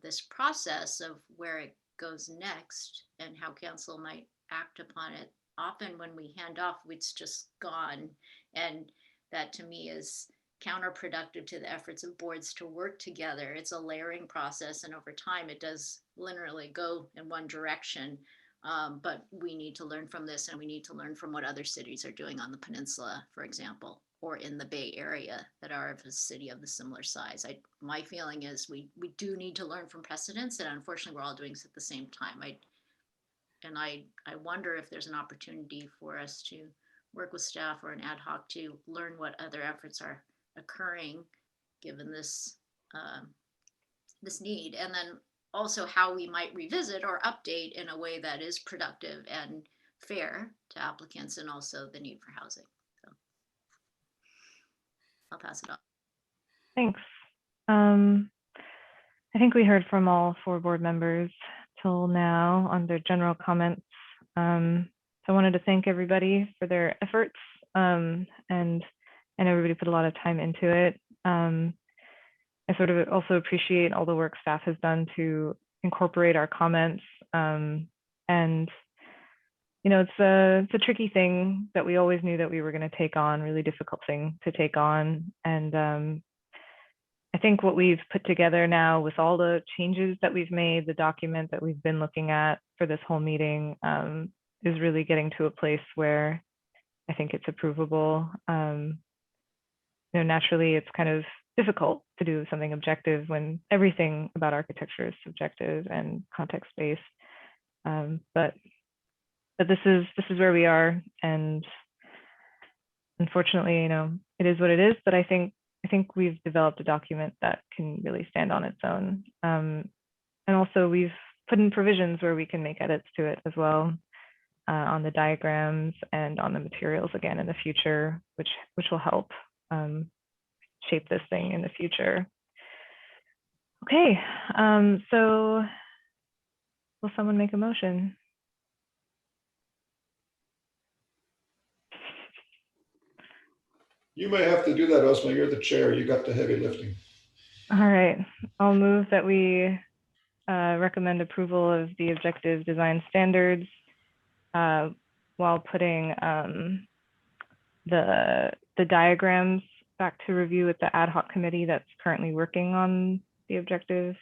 F: this process of where it goes next and how council might act upon it. Often when we hand off, it's just gone, and that to me is counterproductive to the efforts of boards to work together. It's a layering process, and over time it does linearly go in one direction. But we need to learn from this, and we need to learn from what other cities are doing on the peninsula, for example, or in the Bay Area that are of a city of the similar size. My feeling is we do need to learn from precedents, and unfortunately we're all doing this at the same time. I wonder if there's an opportunity for us to work with staff or an ad hoc to learn what other efforts are occurring given this this need, and then also how we might revisit or update in a way that is productive and fair to applicants and also the need for housing. So I'll pass it on.
A: Thanks. I think we heard from all 4 board members till now on their general comments. So I wanted to thank everybody for their efforts, and everybody put a lot of time into it. I sort of also appreciate all the work staff has done to incorporate our comments. And, you know, it's a tricky thing that we always knew that we were going to take on, really difficult thing to take on. And I think what we've put together now with all the changes that we've made, the document that we've been looking at for this whole meeting is really getting to a place where I think it's approvable. You know, naturally, it's kind of difficult to do something objective when everything about architecture is subjective and context-based. But this is where we are, and unfortunately, you know, it is what it is. But I think we've developed a document that can really stand on its own. And also, we've put in provisions where we can make edits to it as well, on the diagrams and on the materials again in the future, which will help shape this thing in the future. Okay, so will someone make a motion?
D: You may have to do that, Osma. You're the chair. You got the heavy lifting.
A: All right, I'll move that we recommend approval of the objective design standards while putting the diagrams back to review with the ad hoc committee that's currently working on the objective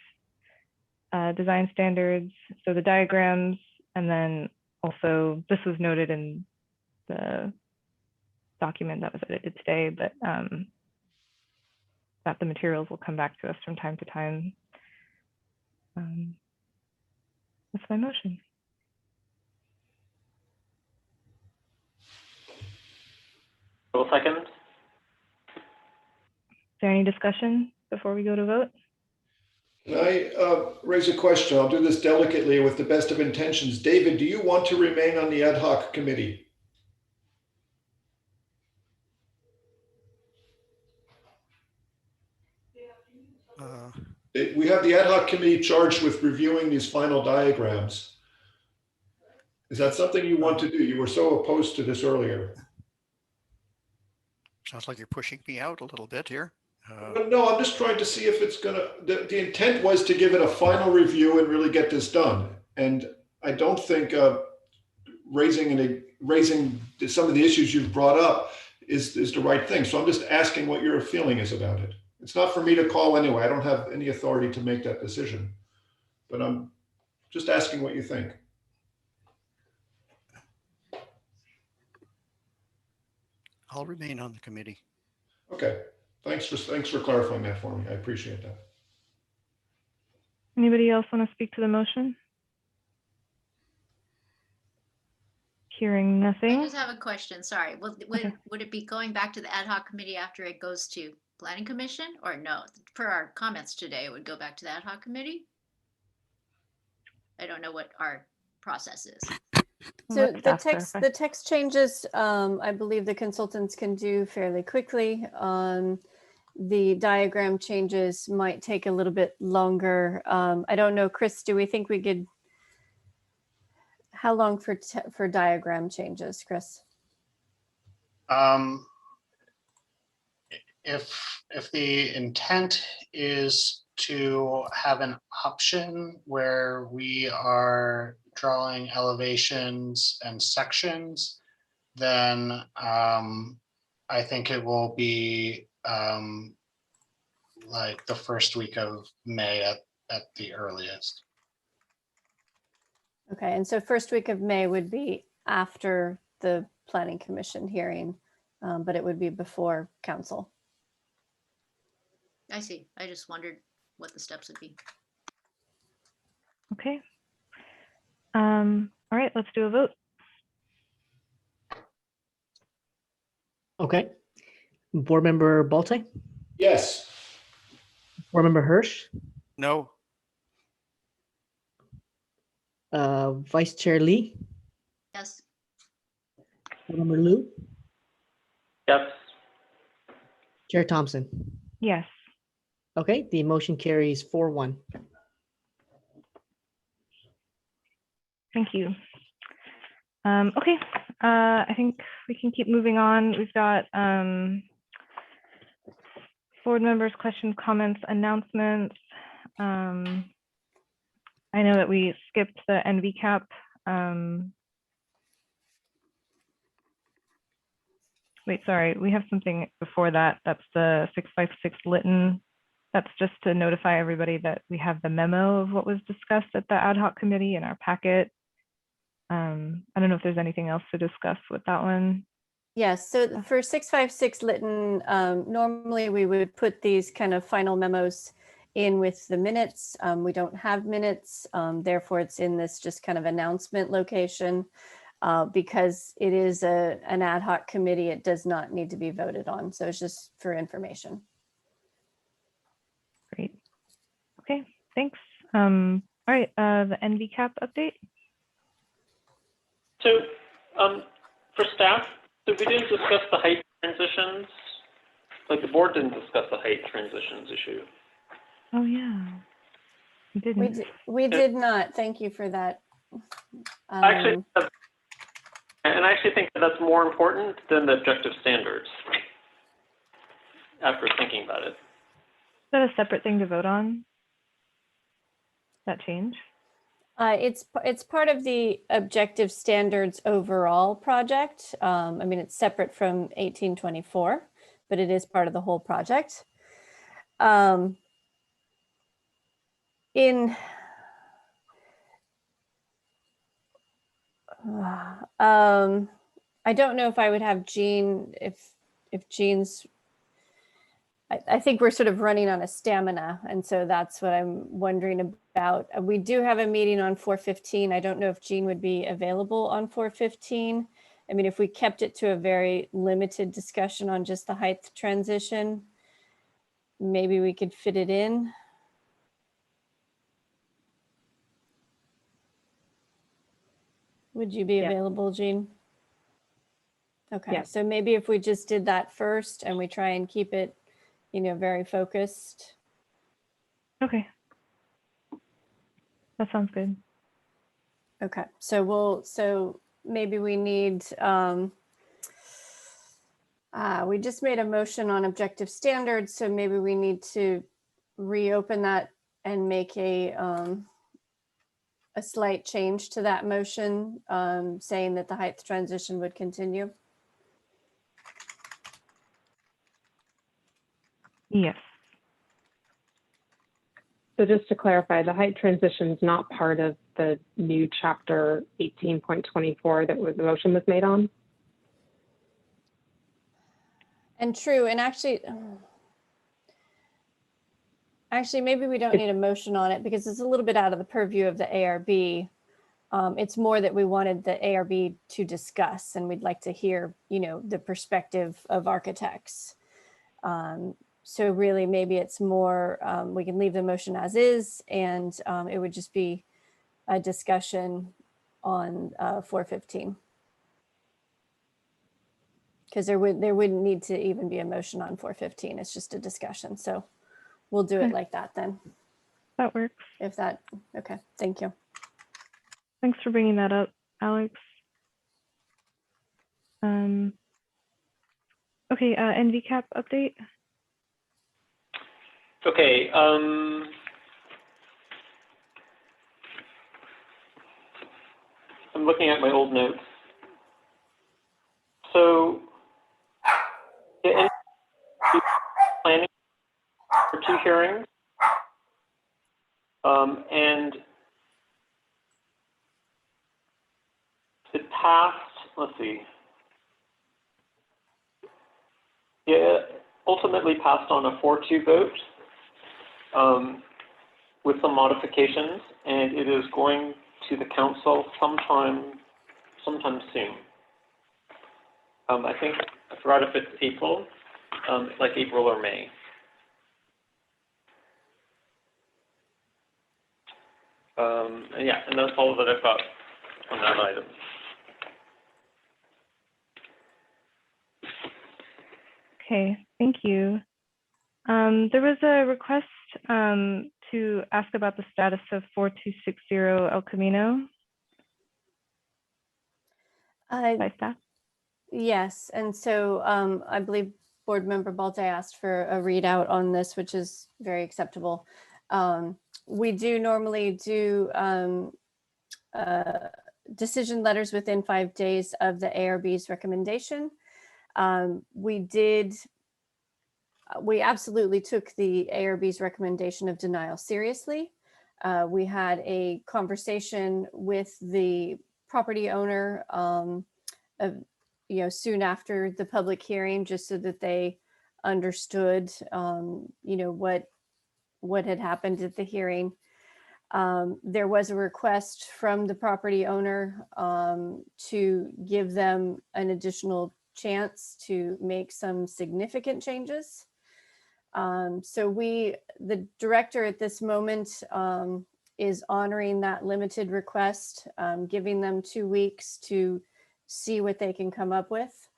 A: design standards. So the diagrams, and then also this was noted in the document that was edited today, but that the materials will come back to us from time to time. That's my motion.
L: Will second.
A: Is there any discussion before we go to vote?
D: Can I raise a question? I'll do this delicately with the best of intentions. David, do you want to remain on the ad hoc committee? We have the ad hoc committee charged with reviewing these final diagrams. Is that something you want to do? You were so opposed to this earlier.
K: Sounds like you're pushing me out a little bit here.
D: No, I'm just trying to see if it's gonna, the intent was to give it a final review and really get this done. And I don't think raising some of the issues you've brought up is the right thing. So I'm just asking what your feeling is about it. It's not for me to call anyway. I don't have any authority to make that decision, but I'm just asking what you think.
K: I'll remain on the committee.
D: Okay. Thanks for clarifying that for me. I appreciate that.
A: Anybody else want to speak to the motion? Hearing nothing.
F: I just have a question. Sorry. Would it be going back to the ad hoc committee after it goes to Planning Commission, or no? For our comments today, it would go back to the ad hoc committee? I don't know what our process is.
C: So
A: Let staff
C: the
A: clarify.
C: text changes, I believe the consultants can do fairly quickly. The diagram changes might take a little bit longer. I don't know, Chris, do we think we could, how long for diagram changes, Chris?
O: If the intent is to have an option where we are drawing elevations and sections, then I think it will be like the first week of May at the earliest.
C: Okay, and so first week of May would be after the planning commission hearing, but it would be before council.
F: I see. I just wondered what the steps would be.
A: Okay. All right, let's do a vote.
B: Okay. Board Member Bolte,
D: Yes.
B: Board Member Hirsch,
K: No,
B: Vice Chair Lee,
F: Yes.
B: Board Member Liu,
L: Yes.
B: Chair Thompson.
A: Yes.
B: Okay, the motion carries 4-1.
A: Thank you. Okay, I think we can keep moving on. We've got board members' questions, comments, announcements. I know that we skipped the NVCAP. Wait, sorry, we have something before that. That's the 656 Lytton. That's just to notify everybody that we have the memo of what was discussed at the ad hoc committee in our packet. I don't know if there's anything else to discuss with that one.
C: Yes, so for 656 Lytton, normally we would put these kind of final memos in with the minutes. We don't have minutes, therefore it's in this just kind of announcement location. Because it is an ad hoc committee, it does not need to be voted on. So it's just for information.
A: Great. Okay, thanks. All right, the NVCAP update.
L: So for staff, so we didn't discuss the height transitions. Like the board didn't discuss the height transitions issue.
A: Oh yeah, we didn't.
C: We did not. Thank you for that.
L: Actually, and I actually think that that's more important than the objective standards after thinking about it.
A: Is that a separate thing to vote on? That change?
C: It's part of the objective standards overall project. I mean, it's separate from 1824, but it is part of the whole project. I don't know if I would have Jean, if Jean's, I think we're sort of running on a stamina. And so that's what I'm wondering about. We do have a meeting on 4/15. I don't know if Jean would be available on 4/15. I mean, if we kept it to a very limited discussion on just the height transition, maybe we could fit it in. Would you be available, Jean? Okay,
A: Yeah.
C: so maybe if we just did that first and we try and keep it, you know, very focused.
A: Okay. That sounds good.
C: Okay, so maybe we need, we just made a motion on objective standards, so maybe we need to reopen that and make a slight change to that motion, saying that the height transition would continue.
A: Yes.
N: So just to clarify, the height transition is not part of the new chapter 18.24 that the motion was made on?
C: And true, and actually maybe we don't need a motion on it because it's a little bit out of the purview of the ARB. It's more that we wanted the ARB to discuss, and we'd like to hear, you know, the perspective of architects. So really, maybe it's more, we can leave the motion as is, and it would just be a discussion on 415. Because there wouldn't need to even be a motion on 415. It's just a discussion. So we'll do it
A: Okay.
C: like that then.
A: That works.
C: If that, okay, thank you.
A: Thanks for bringing that up, Alex. Okay, NVCAP update.
L: Okay. I'm looking at my old notes. So, the planning for 2 hearings, and it passed. Let's see. Yeah, it ultimately passed on a 4-2 vote with some modifications, and it is going to the council sometime soon. I think, I forgot if it's April, like April or May. And yeah, and that's all that I've got on that item.
A: Okay, thank you. There was a request to ask about the status of 4260 El Camino by staff.
C: Yes, and so I believe Board Member Balte asked for a readout on this, which is very acceptable. We do normally do decision letters within 5 days of the ARB's recommendation. We absolutely took the ARB's recommendation of denial seriously. We had a conversation with the property owner soon after the public hearing, just so that they understood, what had happened at the hearing. There was a request from the property owner to give them an additional chance to make some significant changes. So the director at this moment is honoring that limited request, giving them 2 weeks to see what they can come up with.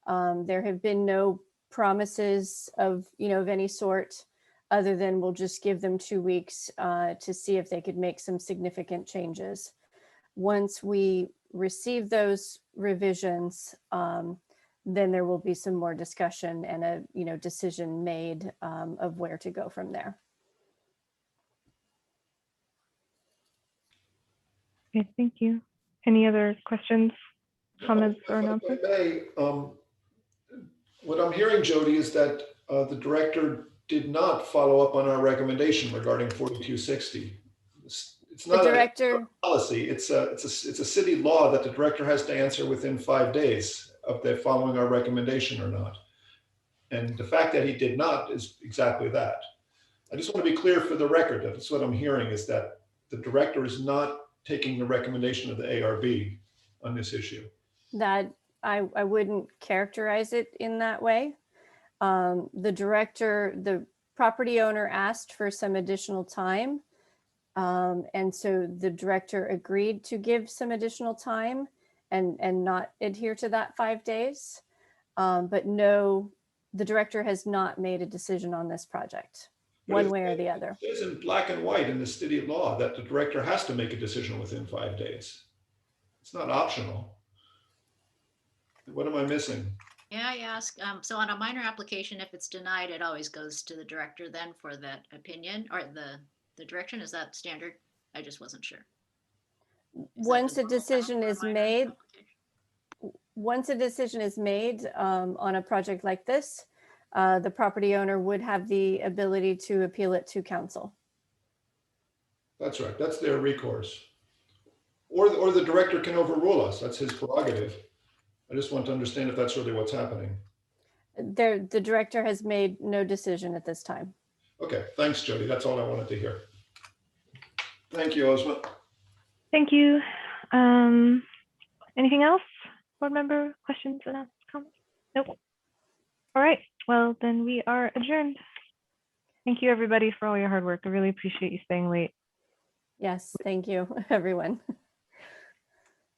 C: There have been no promises of any sort, other than we'll just give them 2 weeks to see if they could make some significant changes. Once we receive those revisions, then there will be some more discussion and a decision made of where to go from there.
A: Okay, thank you. Any other questions, comments, or announcements?
D: If I may, what I'm hearing, Jody, is that the director did not follow up on our recommendation regarding 4260. It's not
C: The director,
D: a policy. It's a city law that the director has to answer within 5 days of their following our recommendation or not. And the fact that he did not is exactly that. I just want to be clear for the record that that's what I'm hearing, is that the director is not taking the recommendation of the ARB on this issue.
C: that I wouldn't characterize it in that way. The property owner asked for some additional time. And so the director agreed to give some additional time and not adhere to that 5 days. But no, the director has not made a decision on this project, one way or the other.
D: It says in black and white in the city law that the director has to make a decision within 5 days. It's not optional. What am I missing?
F: Yeah, I ask, so on a minor application, if it's denied, it always goes to the director then for that opinion or the direction. Is that standard? I just wasn't sure.
C: Once a decision is made, on a project like this, the property owner would have the ability to appeal it to council.
D: That's right. That's their recourse. Or the director can overrule us. That's his prerogative. I just want to understand if that's really what's happening.
C: The director has made no decision at this time.
D: Okay, thanks, Jody. That's all I wanted to hear. Thank you, Ozma.
A: Thank you. Anything else? Board member questions, announcements, comments? Nope. All right. Well, then we are adjourned. Thank you, everybody, for all your hard work. I really appreciate you staying late.
C: Yes, thank you, everyone.